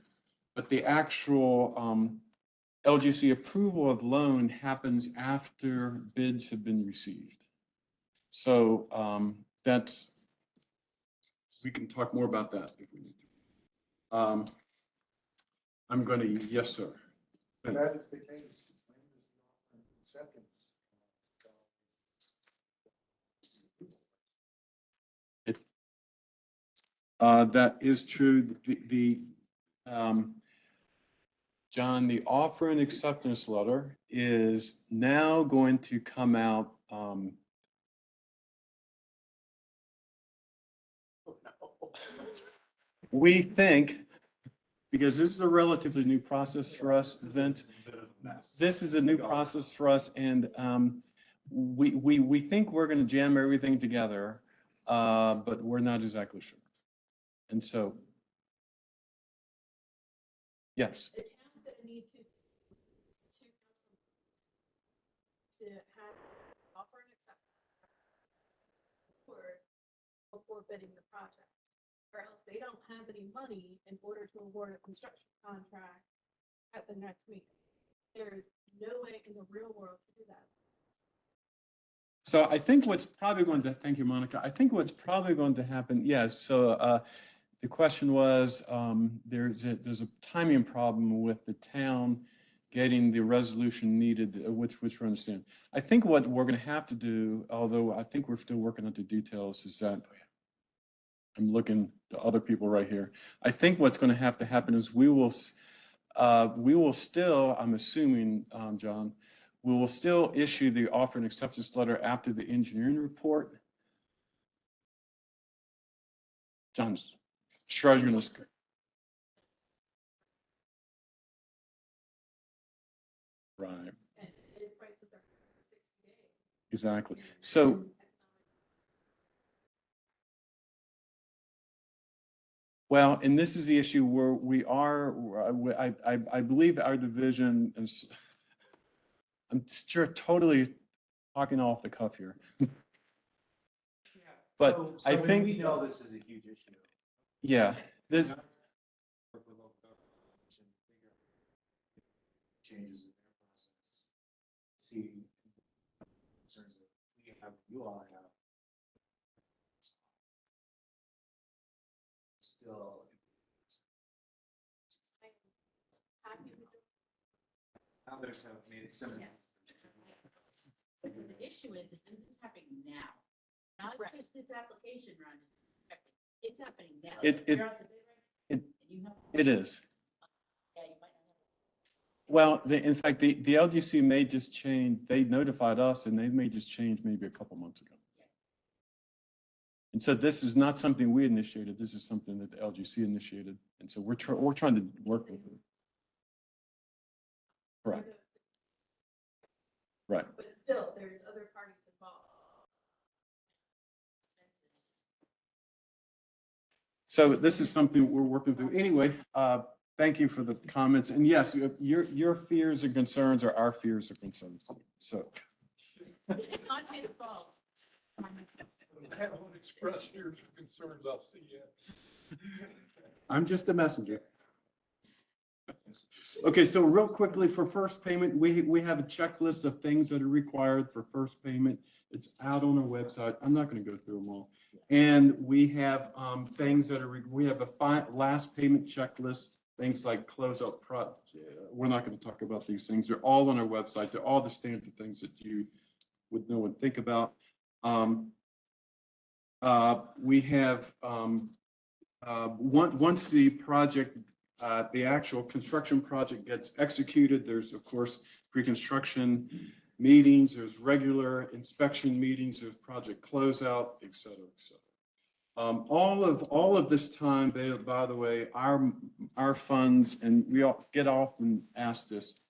but the actual LGC approval of loan happens after bids have been received. So we can talk more about that if we need to. I'm going to, yes, sir. If that is the case, when is the acceptance? That is true. John, the offer and acceptance letter is now going to come out. We think, because this is a relatively new process for us, Vint. This is a new process for us, and we think we're going to jam everything together, but we're not exactly sure. And so, yes. The town's gonna need to forfeiting the project. Or else they don't have any money in order to award a construction contract at the next meeting. There is no way in the real world to do that. So I think what's probably going to, thank you, Monica. I think what's probably going to happen, yes. So the question was, there's a timing problem with the town getting the resolution needed, which we understand. I think what we're going to have to do, although I think we're still working on the details, is that I'm looking to other people right here. I think what's going to have to happen is we will still, I'm assuming, John, we will still issue the offer and acceptance letter after the engineering report. John's shrugging his. Right. And bid prices are 60 days. Exactly. So. Well, and this is the issue where we are, I believe our division is, I'm sure totally talking off the cuff here. But So I think. we know this is a huge issue. Yeah, this. Changes in their process. See, concerns that we have, you all have. Still. Others have made it similar. Yes. The issue is this is happening now, not just this application run. It's happening now. It is. Yeah, you might not know. Well, in fact, the LGC may just change, they notified us and they may just change maybe a couple months ago. And so this is not something we initiated. This is something that the LGC initiated. And so we're trying to work with it. Right. Right. But still, there's other parties involved. So this is something we're working through. Anyway, thank you for the comments. And yes, your fears and concerns are our fears and concerns. So. It's not his fault. I haven't expressed fears or concerns, I'll see you. I'm just a messenger. Okay, so real quickly for first payment, we have a checklist of things that are required for first payment. It's out on our website. I'm not going to go through them all. And we have things that are, we have a last payment checklist, things like closeout project. We're not going to talk about these things. They're all on our website. They're all the standard things that you would know and think about. We have, once the project, the actual construction project gets executed, there's of course pre-construction meetings, there's regular inspection meetings, there's project closeout, et cetera, et cetera. All of this time, by the way, our funds, and we all get often asked this,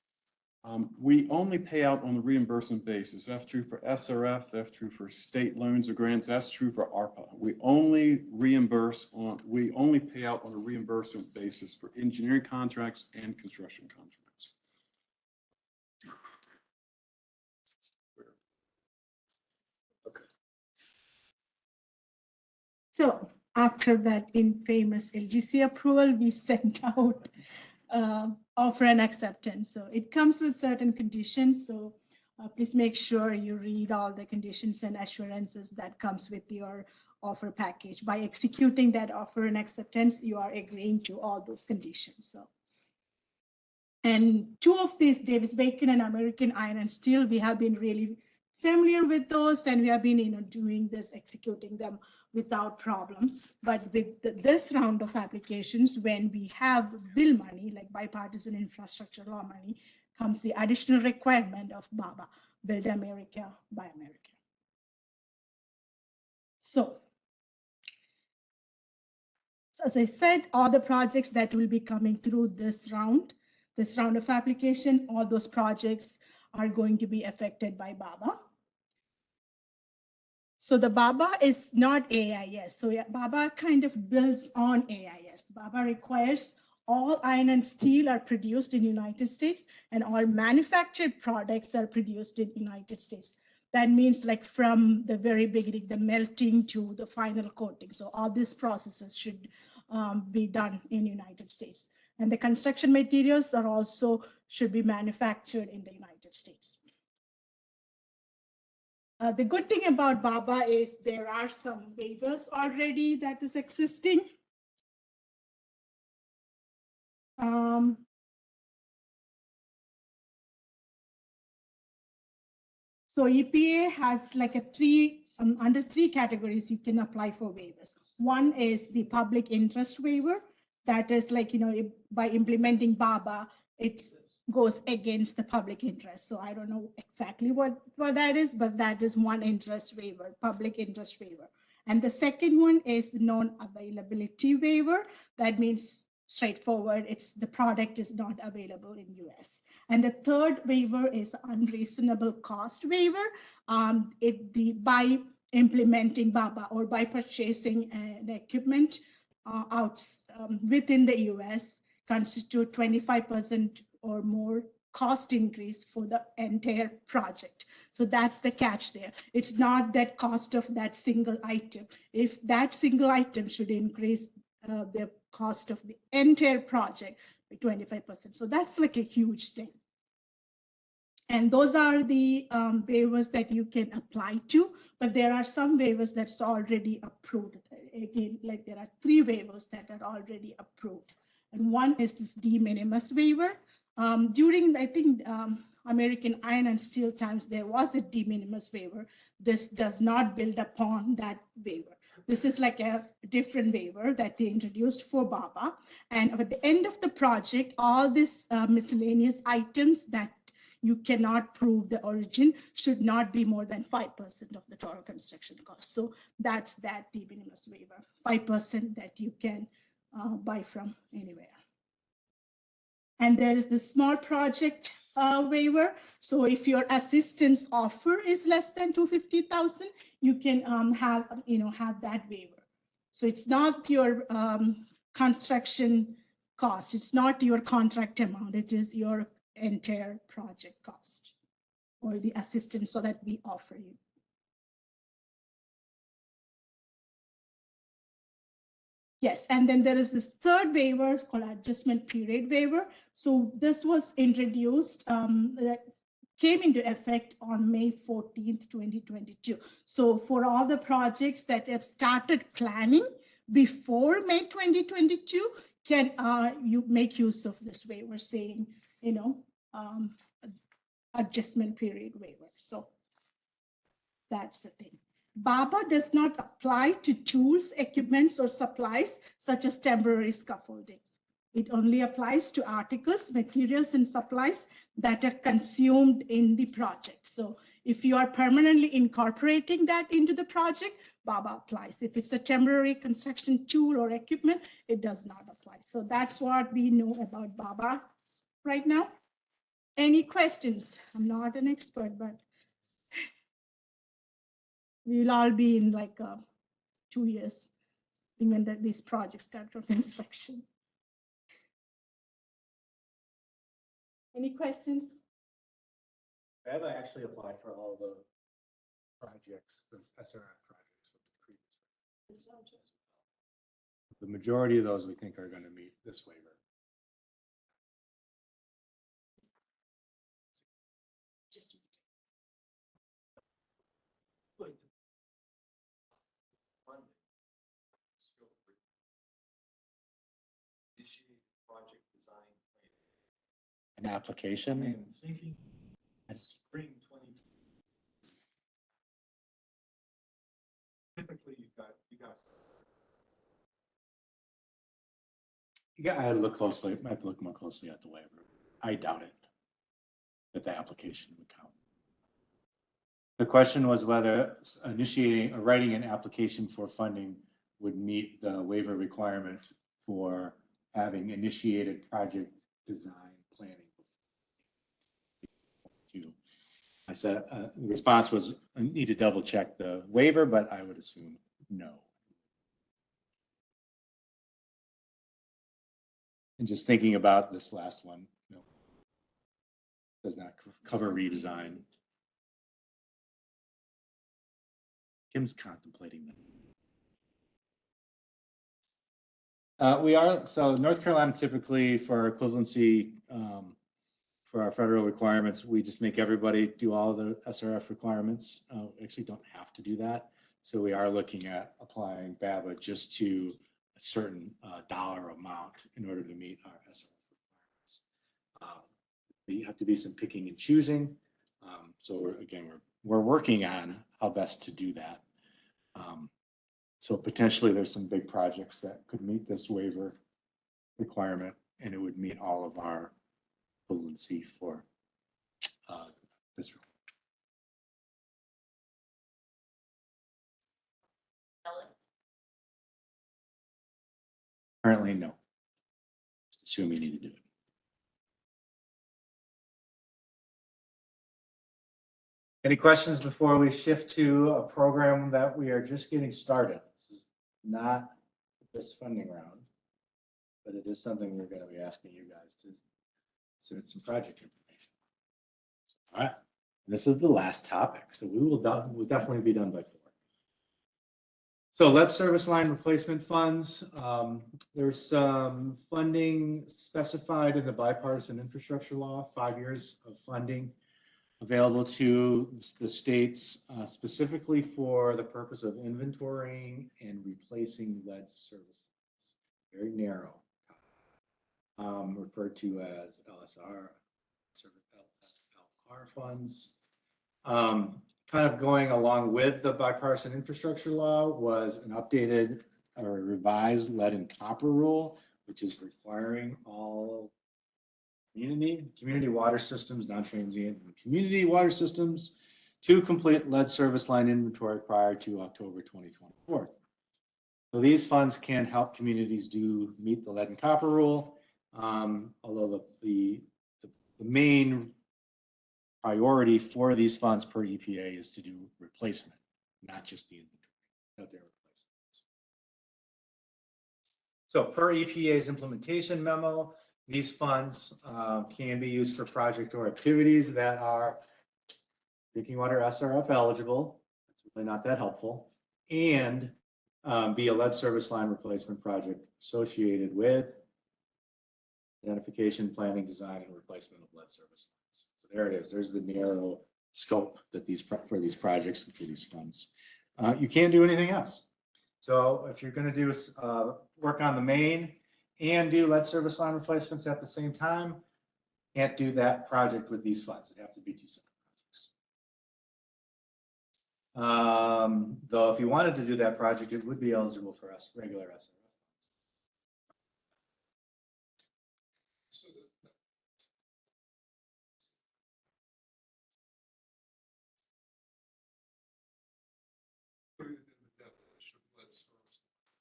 we only pay out on a reimbursement basis. That's true for SRF, that's true for state loans or grants, that's true for ARPA. We only pay out on a reimbursement basis for engineering contracts and construction contracts. Okay. So after that infamous LGC approval, we sent out offer and acceptance. So it comes with certain conditions. So please make sure you read all the conditions and assurances that comes with your offer package. By executing that offer and acceptance, you are agreeing to all those conditions. So, and two of these, Davis-Bacon and American Iron and Steel, we have been really familiar with those, and we have been, doing this, executing them without problem. But with this round of applications, when we have bill money, like bipartisan infrastructure law money, comes the additional requirement of BABA, Build America, Buy America. So as I said, all the projects that will be coming through this round of application, all those projects are going to be affected by BABA. So the BABA is not AIS. So BABA kind of builds on AIS. BABA requires all iron and steel are produced in United States and all manufactured products are produced in United States. That means like from the very beginning, the melting to the final coating. So all these processes should be done in United States. And the construction materials are also should be manufactured in the United States. The good thing about BABA is there are some waivers already that is existing. So EPA has like under three categories you can apply for waivers. One is the public interest waiver. That is like, by implementing BABA, it goes against the public interest. So I don't know exactly what that is, but that is one interest waiver, public interest waiver. And the second one is the non-availability waiver. That means straightforward, the product is not available in US. And the third waiver is unreasonable cost waiver. By implementing BABA or by purchasing an equipment within the US constitute 25% or more cost increase for the entire project. So that's the catch there. It's not that cost of that single item. If that single item should increase the cost of the entire project by 25%. So that's like a huge thing. And those are the waivers that you can apply to, but there are some waivers that's already approved. Again, like there are 3 waivers that are already approved. And one is this de minimis waiver. During, I think, American Iron and Steel times, there was a de minimis waiver. This does not build upon that waiver. This is like a different waiver that they introduced for BABA. And at the end of the project, all these miscellaneous items that you cannot prove the origin should not be more than 5% of the total construction cost. So that's that de minimis waiver, 5% that you can buy from anywhere. And there is the small project waiver. So if your assistance offer is less than 250,000, you can have that waiver. So it's not your construction cost. It's not your contract amount. It is your entire project cost or the assistance so that we offer you. Yes, and then there is this third waiver called adjustment period waiver. So this was introduced, that came into effect on May 14th, 2022. So for all the projects that have started planning before May 2022, can you make use of this waiver saying, adjustment period waiver. So that's the thing. BABA does not apply to tools, equipments, or supplies such as temporary scaffoldings. It only applies to articles, materials, and supplies that are consumed in the project. So if you are permanently incorporating that into the project, BABA applies. If it's a temporary construction tool or equipment, it does not apply. So that's what we know about BABA right now. Any questions? I'm not an expert, but we'll all be in like 2 years when these projects start for construction. Any questions? Have I actually applied for all the projects, the SRF projects with the previous? The majority of those we think are going to meet this waiver. Just Project design An application? plan. Thinking spring 20. Typically, you guys. Yeah, I look closely. I have to look more closely at the waiver. I doubt it that the application would count. The question was whether initiating or writing an application for funding would meet the waiver requirement for having initiated project design planning. I said the response was I need to double check the waiver, but I would assume no. And just thinking about this last one, does not cover redesign. Kim's contemplating that. We are, so North Carolina typically for equivalency, for our federal requirements, we just make everybody do all the SRF requirements. We actually don't have to do that. So we are looking at applying BABA just to a certain dollar amount in order to meet our SRF requirements. You have to be some picking and choosing. So we're working on how best to do that. So potentially there's some big projects that could meet this waiver requirement, and it would meet all of our equivalency for this. Currently, no. Just assume you need to do it. Any questions before we shift to a program that we are just getting started? This is not this funding round, but it is something we're going to be asking you guys to submit some project information. All right, this is the last topic, so we'll definitely be done by 4. So lead service line replacement funds. There's some funding specified in the bipartisan infrastructure law, 5 years of funding available to the states specifically for the purpose of inventorying and replacing lead service lines. Very narrow, referred to as LSR, LSLR funds. Kind of going along with the bipartisan infrastructure law was an updated or revised lead and copper rule, which is requiring all community water systems, non-transient and community water systems to complete lead service line inventory prior to October 2024. So these funds can help communities meet the lead and copper rule, although the main priority for these funds per EPA is to do replacement, not just the inventory that they're replacing. So per EPA's implementation memo, these funds can be used for project or activities that are drinking water SRF eligible. It's really not that helpful, and be a lead service line replacement project associated with identification, planning, design, and replacement of lead service lines. So there it is. There's the narrow scope that for these projects and for these funds. You can't do anything else. So if you're going to do work on the main and do lead service line replacements at the same time, can't do that project with these funds. It'd have to be 2 separate projects. Though if you wanted to do that project, it would be eligible for regular SRF.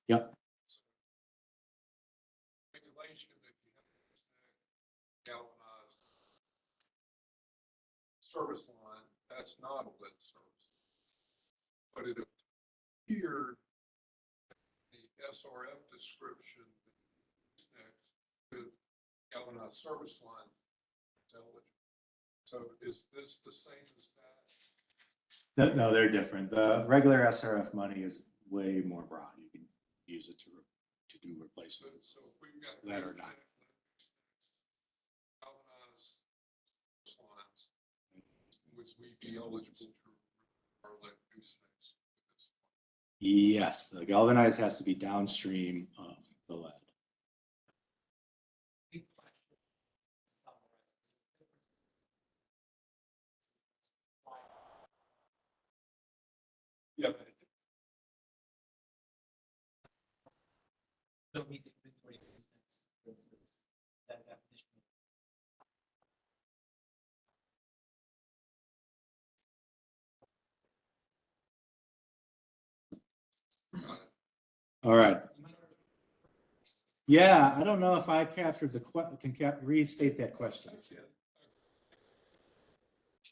Yep. Regulation, if you have galvanized service line, that's not a lead service. But it appeared the SRF description next with galvanized service line is eligible. So is this the same as that? No, they're different. The regular SRF money is way more broad. You can use it to do replacement. So if we've got lead or not. Galvanized lines, would we be eligible for our lead goosenecks? Yes, the galvanized has to be downstream of the lead. Yeah. Don't meet the inventory distance, for instance, that definition. All right. Yeah, I don't know if I captured restate that question.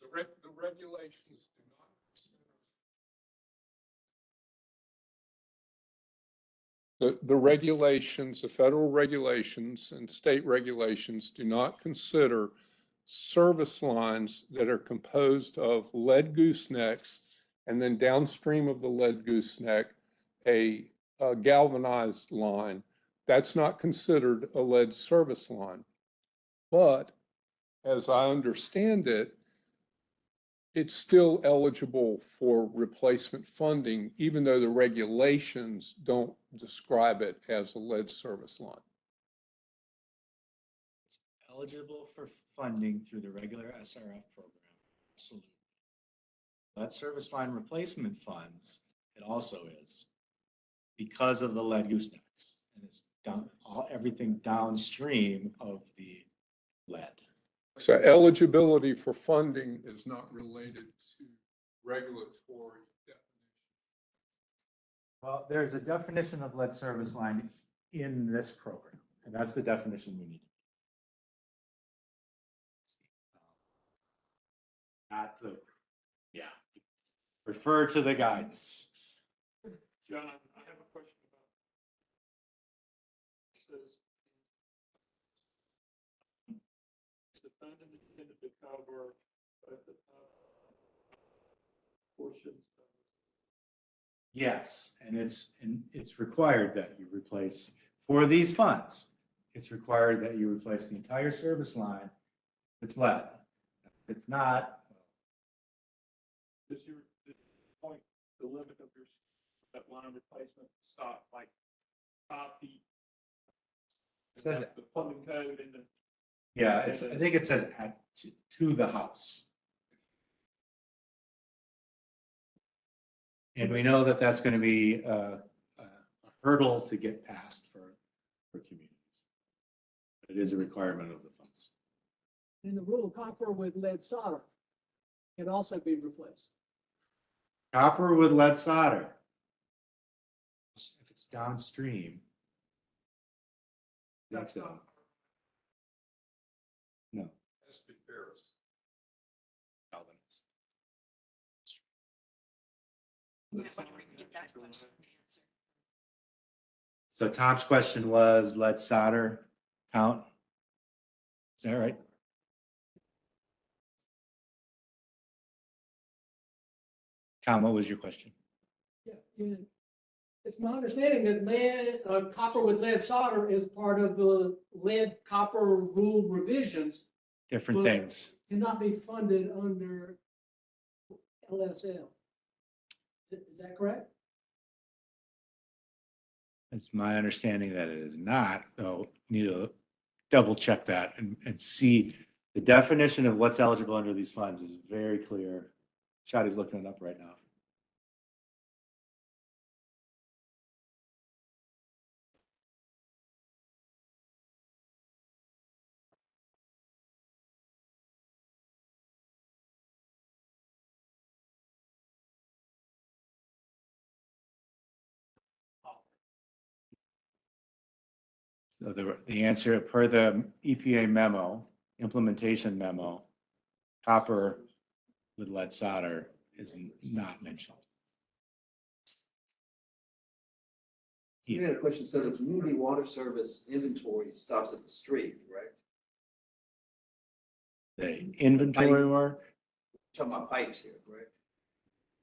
The regulations do not consider. The regulations, the federal regulations and state regulations do not consider service lines that are composed of lead goosenecks and then downstream of the lead gooseneck, a galvanized line. That's not considered a lead service line. But as I understand it, it's still eligible for replacement funding, even though the regulations don't describe it as a lead service line. It's eligible for funding through the regular SRF program. Absolutely. Lead service line replacement funds, it also is because of the lead goosenecks. And it's down, everything downstream of the lead. So eligibility for funding is not related to regulatory definition. Well, there's a definition of lead service line in this program, and that's the definition we need. Not the, yeah, refer to the guidance. John, I have a question about, it says, the fund intended to cover the portions of. Yes, and it's required that you replace, for these funds, it's required that you replace the entire service line. If it's lead. If it's not. Does your point, the limit of your, that line replacement stop, like 5 feet? It says The plumbing code and the. Yeah, I think it says to the house. And we know that that's going to be a hurdle to get past for communities. It is a requirement of the funds. And the rule copper with lead solder can also be replaced. Copper with lead solder. If it's downstream. That's it. No. Has to be ferrous. Galvanized. So Tom's question was lead solder count. Is that right? Tom, what was your question? Yeah, it's my understanding that lead, copper with lead solder is part of the lead copper rule revisions. Different things. Cannot be funded under LSL. Is that correct? It's my understanding that it is not, though. Need to double check that and see the definition of what's eligible under these funds is very clear. Shadi's looking it up right now. So the answer per the EPA memo, implementation memo, copper with lead solder is not mentioned. Yeah, the question says a community water service inventory stops at the street, right? The inventory work? Talking about pipes here, right?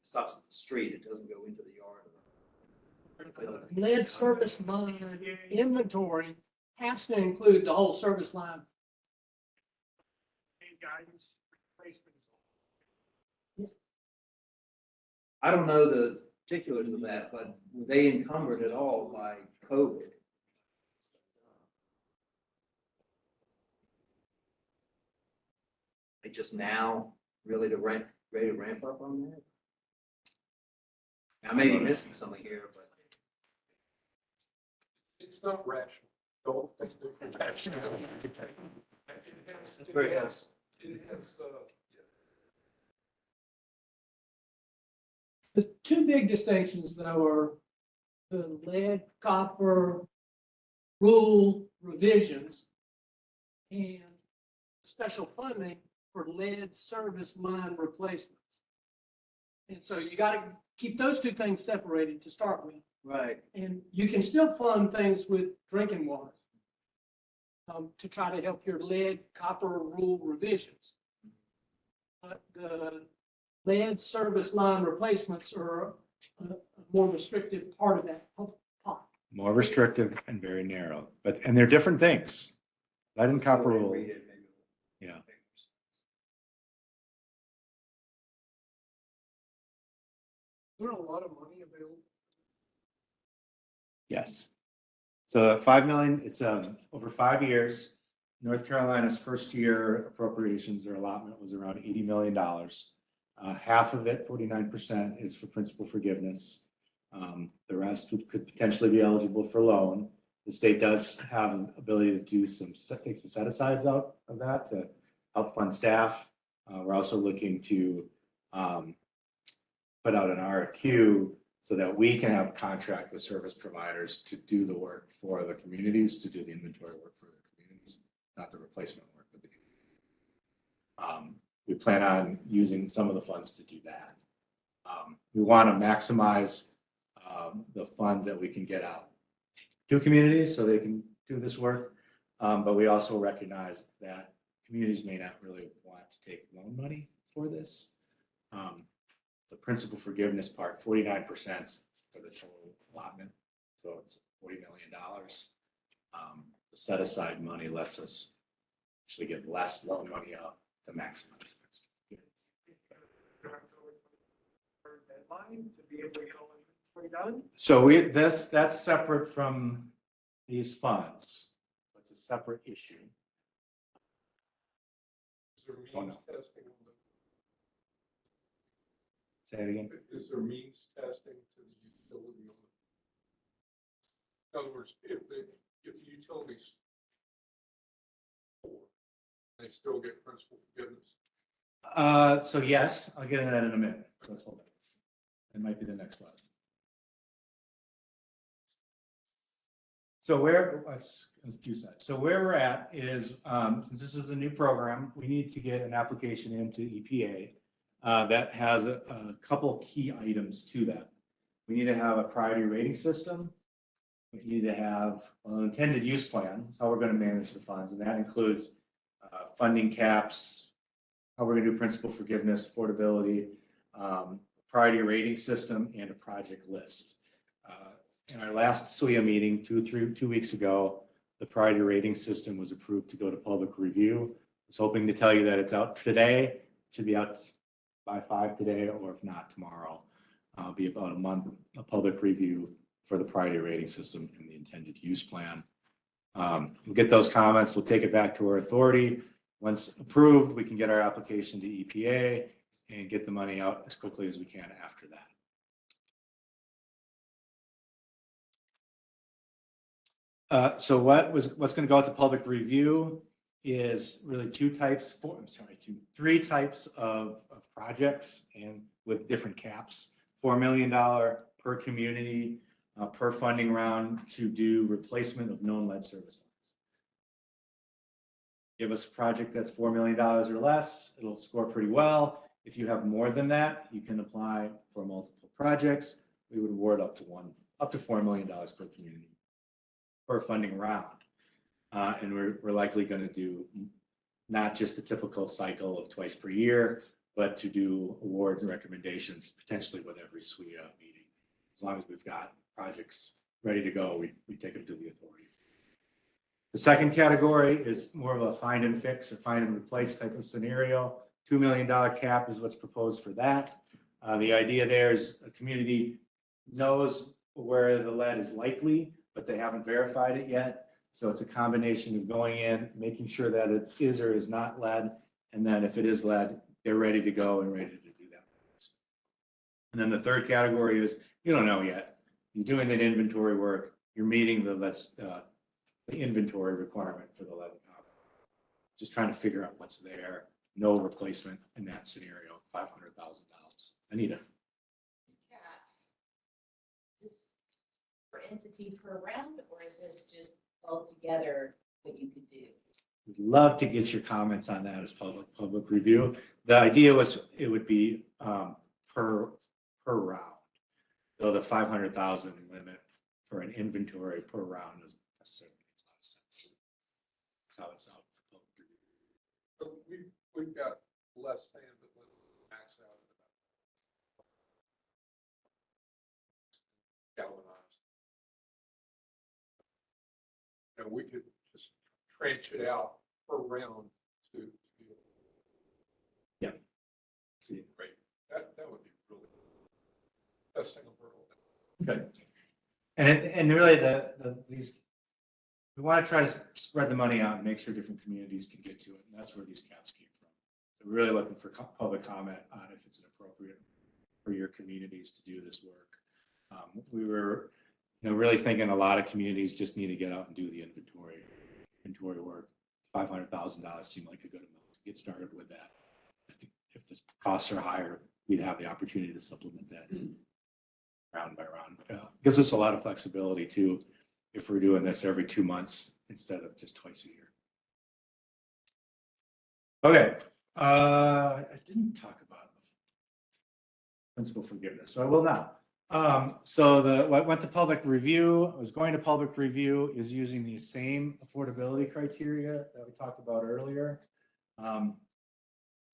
Stops at the street, it doesn't go into the yard. Lead service line inventory has to include the whole service line. Guidance, replacement. I don't know the particulars of that, but were they encumbered at all by COVID? They just now really ready to ramp up on that? I may be missing something here, but. It's not rational. Don't think it's rational. It's very nice. It has, The two big distinctions though are the lead copper rule revisions and special funding for lead service line replacements. And so you got to keep those two things separated to start with. Right. And you can still fund things with drinking water to try to help your lead copper rule revisions. But the lead service line replacements are a more restrictive part of that pot. More restrictive and very narrow, and they're different things. Lead and copper will, yeah. Is there a lot of money available? Yes. So 5 million, it's over 5 years. North Carolina's first year appropriations or allotment was around $80 million. Half of it, 49%, is for principal forgiveness. The rest could potentially be eligible for loan. The state does have an ability to do take some set-asides out of that to help fund staff. We're also looking to put out an RFQ so that we can have a contract with service providers to do the work for the communities, to do the inventory work for the communities, not the replacement work. But we plan on using some of the funds to do that. We want to maximize the funds that we can get out to communities so they can do this work. But we also recognize that communities may not really want to take loan money for this. The principal forgiveness part, 49% for the total allotment, so it's $40 million. The set aside money lets us actually get less loan money out to maximize principal forgiveness. Deadline to be able to get all inventory done? So that's separate from these funds. It's a separate issue. Is there Oh, means no. testing? Say it again. Is there means testing to the utility? In other words, if the utilities, they still get principal forgiveness? So yes, I'll get into that in a minute. Let's hold it. It might be the next slide. So let's do that. So where we're at is, since this is a new program, we need to get an application into EPA that has a couple key items to that. We need to have a priority rating system. We need to have an intended use plan, how we're going to manage the funds, and that includes funding caps, how we're going to do principal forgiveness, affordability, priority rating system, and a project list. In our last SUIA meeting 2 weeks ago, the priority rating system was approved to go to public review. I was hoping to tell you that it's out today. It should be out by 5 today, or if not tomorrow. It'll be about a month of public review for the priority rating system and the intended use plan. We'll get those comments. We'll take it back to our authority. Once approved, we can get our application to EPA and get the money out as quickly as we can after that. So what's going to go out to public review is really three types of projects, and with different caps. $4 million per community per funding round to do replacement of known lead service lines. Give us a project that's $4 million or less, it'll score pretty well. If you have more than that, you can apply for multiple projects. We would award up to $4 million per community per funding round. And we're likely going to do not just the typical cycle of twice per year, but to do awards and recommendations potentially with every SUIA meeting. As long as we've got projects ready to go, we take them to the authority. The second category is more of a find and fix or find and replace type of scenario. $2 million cap is what's proposed for that. The idea there is a community knows where the lead is likely, but they haven't verified it yet. So it's a combination of going in, making sure that it is or is not lead, and then if it is lead, they're ready to go and ready to do that. And then the third category is you don't know yet. You're doing that inventory work. You're meeting the inventory requirement for the lead and copper. Just trying to figure out what's there. No replacement in that scenario. $500,000. Anita. Caps. Is this per entity per round, or is this just altogether what you could do? We'd love to get your comments on that as public review. The idea was it would be per round. Though the 500,000 limit for an inventory per round doesn't necessarily make a lot of sense. That's how it's out for public review. So we've got less than, but max out at about And we could just trench it out per round to. Yeah. See. Great. That would be really best thing I've heard all day. Okay. And really these, we want to try to spread the money out and make sure different communities can get to it. And that's where these caps came from. So we're really looking for public comment on if it's appropriate for your communities to do this work. We were, really thinking a lot of communities just need to get out and do the inventory work. $500,000 seemed like a good amount to get started with that. If the costs are higher, we'd have the opportunity to supplement that round by round. Gives us a lot of flexibility too, if we're doing this every 2 months instead of just twice a year. Okay, I didn't talk about principal forgiveness, so I will now. So what went to public review, was going to public review, is using the same affordability criteria that we talked about earlier,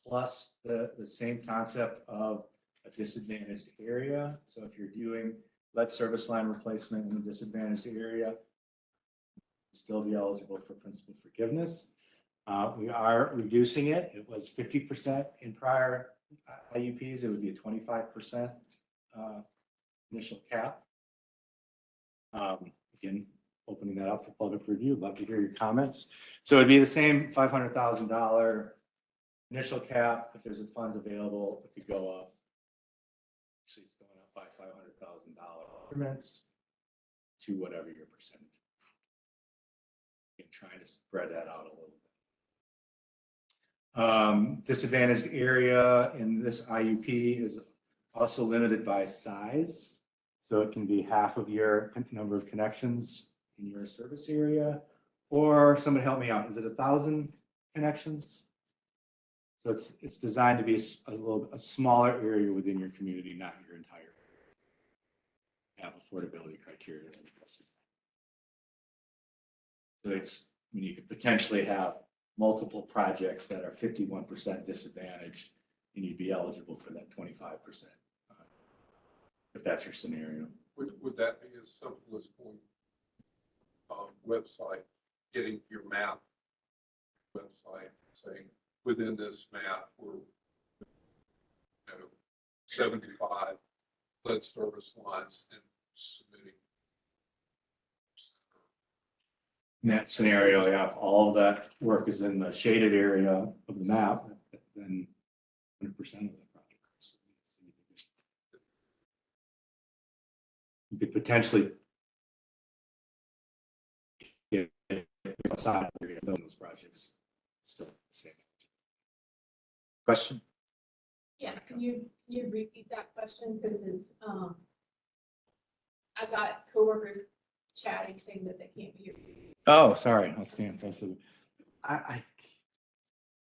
plus the same concept of a disadvantaged area. So if you're doing lead service line replacement in a disadvantaged area, still be eligible for principal forgiveness. We are reducing it. It was 50% in prior IUPs. It would be a 25% initial cap. Again, opening that up for public review. Love to hear your comments. So it'd be the same $500,000 initial cap. If there's funds available, it could go up. Actually, it's going up by $500,000 increments to whatever your percentage. And trying to spread that out a little bit. Disadvantaged area in this IUP is also limited by size. So it can be half of your number of connections in your service area, or somebody help me out. Is it 1,000 connections? So it's designed to be a smaller area within your community, not your entire. Have affordability criteria that addresses that. So you could potentially have multiple projects that are 51% disadvantaged, and you'd be eligible for that 25%. If that's your scenario. Would that be as simple as going website, getting your map website, saying within this map we're 75 lead service lines and submitting. In that scenario, yeah, if all of that work is in the shaded area of the map, then 100% of the project. You could potentially get outside of those projects. Still the same. Question? Yeah, can you repeat that question? Because it's, I got coworkers chatting saying that they can't hear you. Oh, sorry. I'll stand. Thanks. Can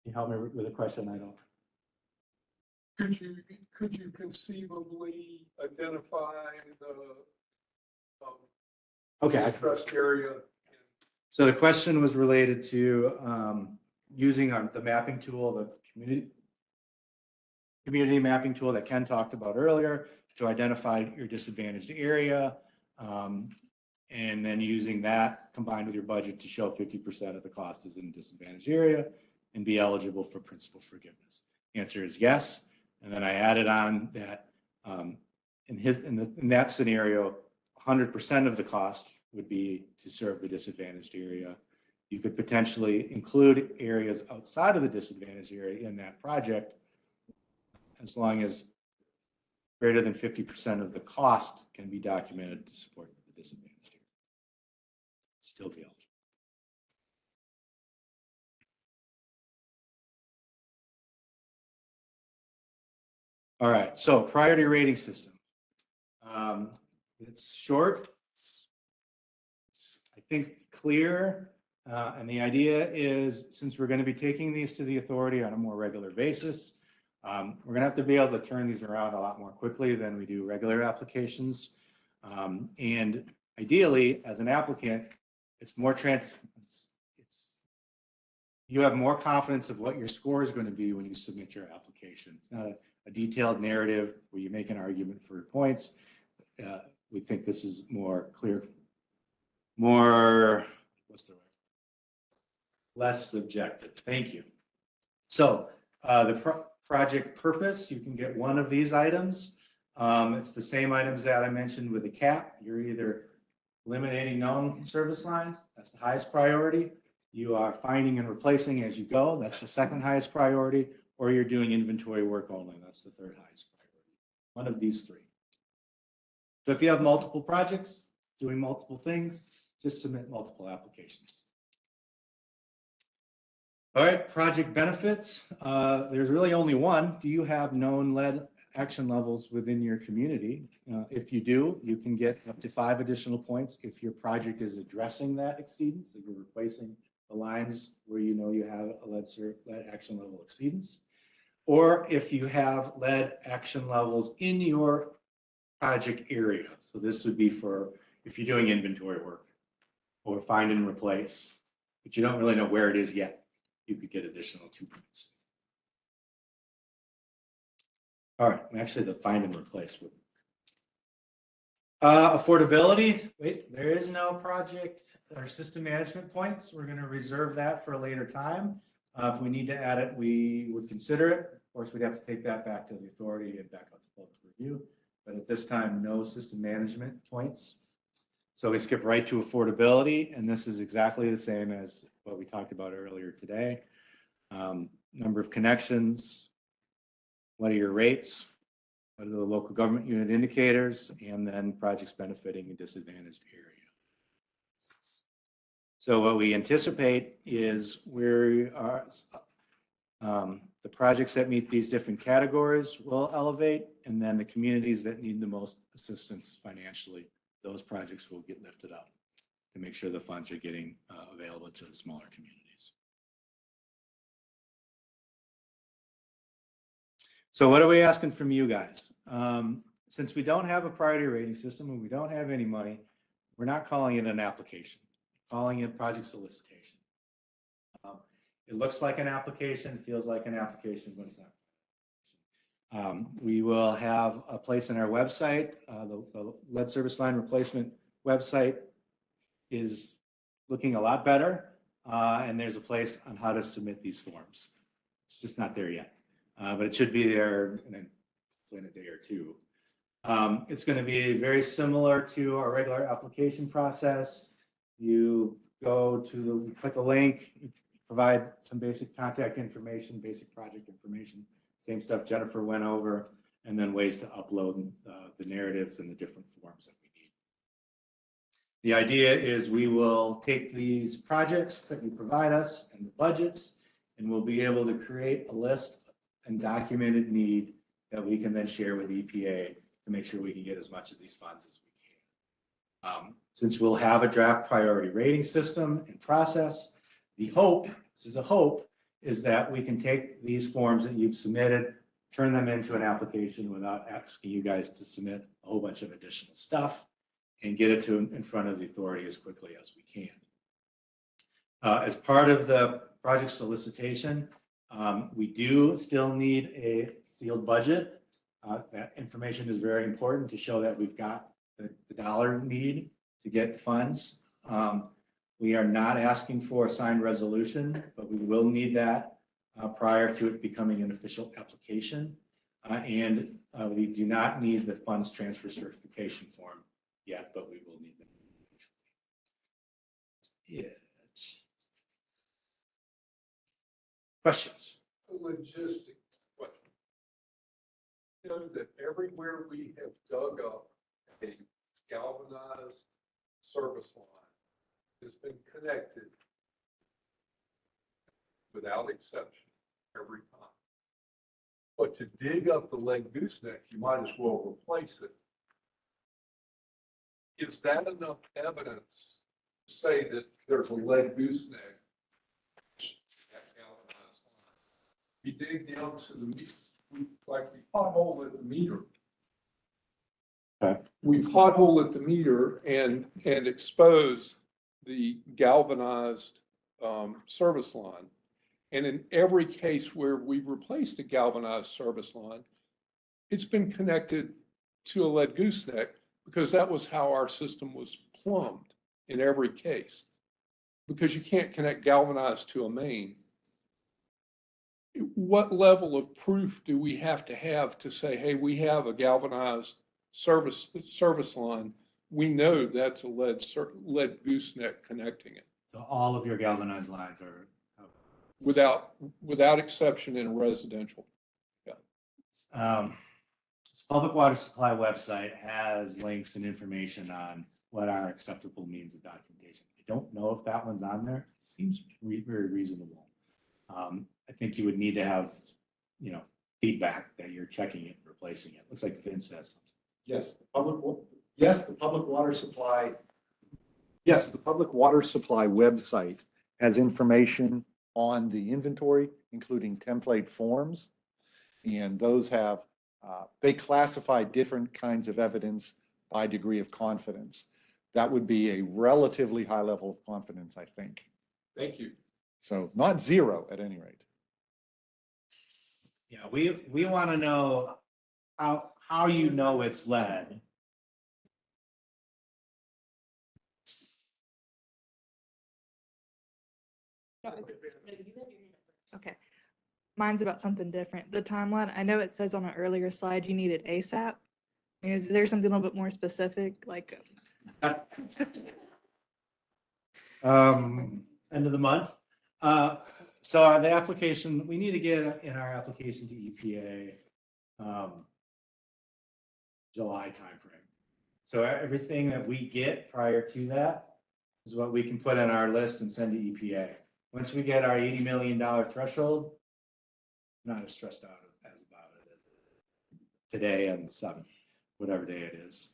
you help me with a question? I don't. Could you conceivably identify the okay. stressed area? So the question was related to using the mapping tool, the community mapping tool that Ken talked about earlier, to identify your disadvantaged area, and then using that combined with your budget to show 50% of the cost is in a disadvantaged area and be eligible for principal forgiveness. The answer is yes. And then I added on that in that scenario, 100% of the cost would be to serve the disadvantaged area. You could potentially include areas outside of the disadvantaged area in that project, as long as greater than 50% of the cost can be documented to support the disadvantaged area. Still be eligible. All right, so priority rating system. It's short, it's I think clear, and the idea is, since we're going to be taking these to the authority on a more regular basis, we're going to have to be able to turn these around a lot more quickly than we do regular applications. And ideally, as an applicant, it's more you have more confidence of what your score is going to be when you submit your application. It's not a detailed narrative where you make an argument for your points. We think this is more clear, more what's the right? Less subjective. Thank you. So the project purpose, you can get one of these items. It's the same items that I mentioned with the cap. You're either eliminating known service lines, that's the highest priority. You are finding and replacing as you go, that's the second highest priority, or you're doing inventory work only, that's the third highest priority. One of these three. So if you have multiple projects, doing multiple things, just submit multiple applications. All right, project benefits. There's really only one. Do you have known lead action levels within your community? If you do, you can get up to 5 additional points if your project is addressing that exceedance. So you're replacing the lines where you know you have a lead action level exceedance. Or if you have lead action levels in your project area. So this would be for if you're doing inventory work or find and replace, but you don't really know where it is yet. You could get additional 2 points. All right, actually the find and replace would. Affordability, wait, there is no project or system management points. We're gonna reserve that for a later time. If we need to add it, we would consider it. Of course, we'd have to take that back to the authority and back up to public review. But at this time, no system management points. So we skip right to affordability, and this is exactly the same as what we talked about earlier today. Number of connections, what are your rates, what are the local government unit indicators, and then projects benefiting a disadvantaged area. So what we anticipate is we are, the projects that meet these different categories will elevate, and then the communities that need the most assistance financially, those projects will get lifted up to make sure the funds are getting available to the smaller communities. So what are we asking from you guys? Since we don't have a priority rating system and we don't have any money, we're not calling it an application, we're calling it project solicitation. It looks like an application, feels like an application, but it's not. We will have a place on our website. The lead service line replacement website is looking a lot better. And there's a place on how to submit these forms. It's just not there yet, but it should be there in a day or two. It's going to be very similar to our regular application process. You go to click a link, provide some basic contact information, basic project information, same stuff Jennifer went over, and then ways to upload the narratives and the different forms that we need. The idea is we will take these projects that you provide us and the budgets, and we'll be able to create a list and documented need that we can then share with EPA to make sure we can get as much of these funds as we can. Since we'll have a draft priority rating system and process, the hope, this is a hope, is that we can take these forms that you've submitted, turn them into an application without asking you guys to submit a whole bunch of additional stuff, and get it in front of the authority as quickly as we can. As part of the project solicitation, we do still need a sealed budget. That information is very important to show that we've got the dollar need to get funds. We are not asking for a signed resolution, but we will need that prior to it becoming an official application. And we do not need the funds transfer certification form yet, but we will need them. That's it. Questions? A logistic question. You know that everywhere we have dug up a galvanized service line has been connected without exception every time. But to dig up the lead gooseneck, you might as well replace it. Is that enough evidence to say that there's a lead gooseneck that's galvanized line? You dig down to the meter, like we pothole at the meter. Okay. We pothole at the meter and expose the galvanized service line. And in every case where we've replaced a galvanized service line, it's been connected to a lead gooseneck because that was how our system was plumbed in every case. because you can't connect galvanized to a main. What level of proof do we have to say, hey, we have a galvanized service line? We know that's a lead gooseneck connecting it. So all of your galvanized lines are. Without exception in residential. So Public Water Supply website has links and information on what are acceptable means of documentation. I don't know if that one's on there. It seems very reasonable. I think you would need to have, feedback that you're checking it, replacing it. Looks like Vince says something. Yes, the public water supply. Yes, the public water supply website has information on the inventory, including template forms. And those have, they classify different kinds of evidence by degree of confidence. That would be a relatively high level of confidence, I think. Thank you. So not zero at any rate. Yeah, we want to know how you know it's lead. Okay. Mine's about something different. The timeline, I know it says on an earlier slide you needed ASAP. I mean, is there something a little bit more specific, like? End of the month. So the application, we need to get in our application to EPA, July timeframe. So everything that we get prior to that is what we can put on our list and send to EPA. Once we get our $80 million threshold, not as stressed out as about it today and the 7th, whatever day it is.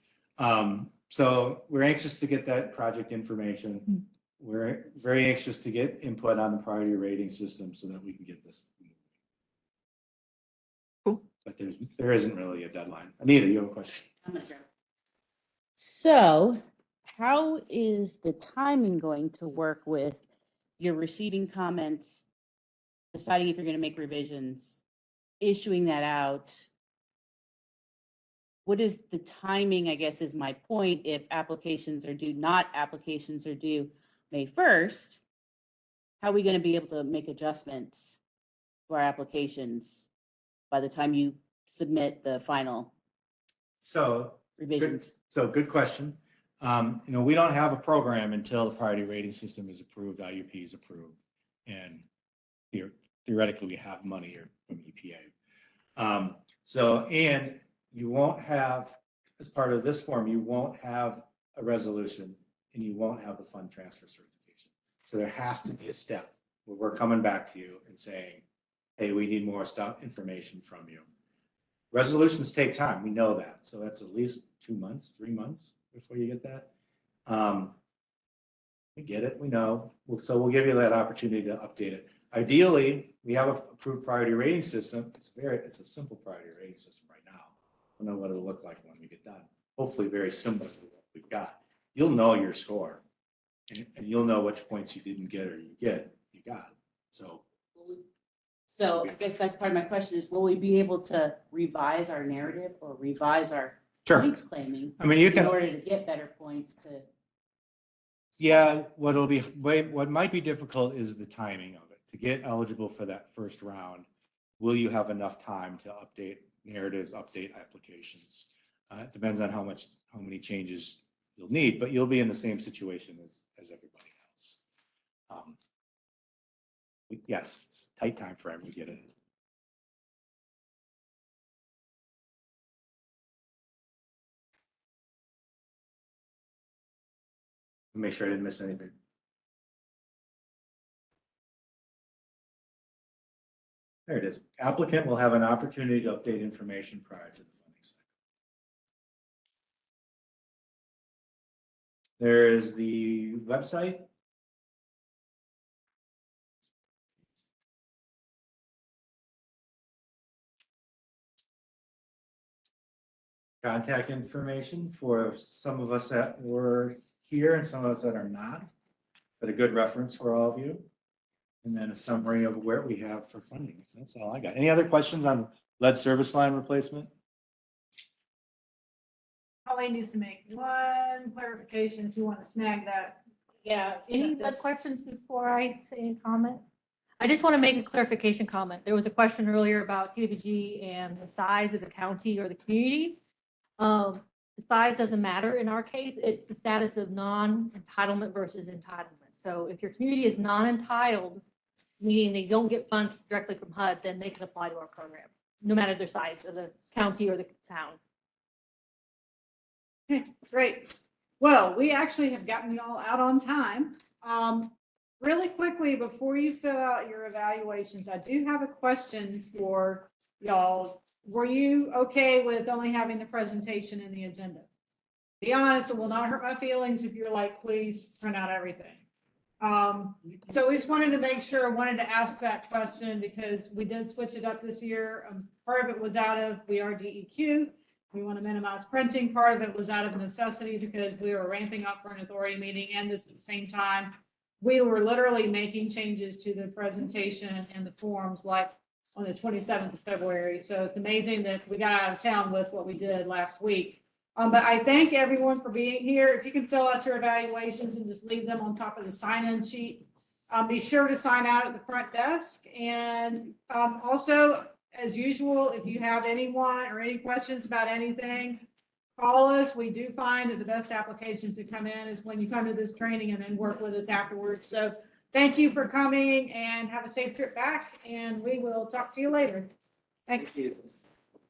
So we're anxious to get that project information. We're very anxious to get input on the priority rating system so that we can get this. Cool. But there isn't really a deadline. Anita, you have a question? So how is the timing going to work with your receiving comments, deciding if you're going to make revisions, issuing that out? What is the timing, I guess, is my point, if applications are due, applications are due May 1st, how are we going to be able to make adjustments to our applications by the time you submit the final revisions? Good question. We don't have a program until the priority rating system is approved, IUP is approved, and theoretically we have money here from EPA. And you won't have, as part of this form, you won't have a resolution and you won't have the fund transfer certification. So there has to be a step where we're coming back to you and saying, hey, we need more information from you. Resolutions take time, we know that. So that's at least 2 months, 3 months before you get that. We get it, we know. So we'll give you that opportunity to update it. Ideally, we have an approved priority rating system. It's a simple priority rating system right now. I don't know what it'll look like when we get done. Hopefully very similar to what we've got. You'll know your score and you'll know which points you didn't get or you got. So I guess that's part of my question is, will we be able to revise our narrative or revise our points claiming? I mean, in order to get better points to. Yeah, what might be difficult is the timing of it. To get eligible for that first round, will you have enough time to update narratives, update applications? It depends on how many changes you'll need, but you'll be in the same situation as everybody else. Yes, it's a tight time frame, we get it. Make sure I didn't miss anything. There it is. Applicant will have an opportunity to update information prior to the funding cycle. There is the website. Contact information for some of us that were here and some of us that are not, but a good reference for all of you. And then a summary of where we have for funding. That's all I got. Any other questions on lead service line replacement? Holly needs to make one clarification if you want to snag that Yeah, any other questions before I say any comment? I just want to make a clarification comment. There was a question earlier about CDBG and the size of the county or the community. The size doesn't matter in our case. It's the status of non-entitlement versus entitlement. So if your community is non-entitled, meaning they don't get funds directly from HUD, then they can apply to our program, no matter their size of the county or the town. Okay, great. Well, we actually have gotten y'all out on time. Really quickly, before you fill out your evaluations, I do have a question for y'all. Were you okay with only having the presentation in the agenda? Be honest, it will not hurt my feelings if you're like, please print out everything. So we just wanted to make sure, I wanted to ask that question because we did switch it up this year. Part of it was out of, we are DEQ. We want to minimize printing. Part of it was out of necessity because we were ramping up for an authority meeting and this at the same time. We were literally making changes to the presentation and the forms like on the 27th of February. So it's amazing that we got out of town with what we did last week. But I thank everyone for being here. If you can fill out your evaluations and just leave them on top of the sign-in sheet. Be sure to sign out at the front desk. And also, as usual, if you have anyone or any questions about anything, call us. We do find that the best applications to come in is when you come to this training and then work with us afterwards. So thank you for coming and have a safe trip back. And we will talk to you later. Thanks. Thank you.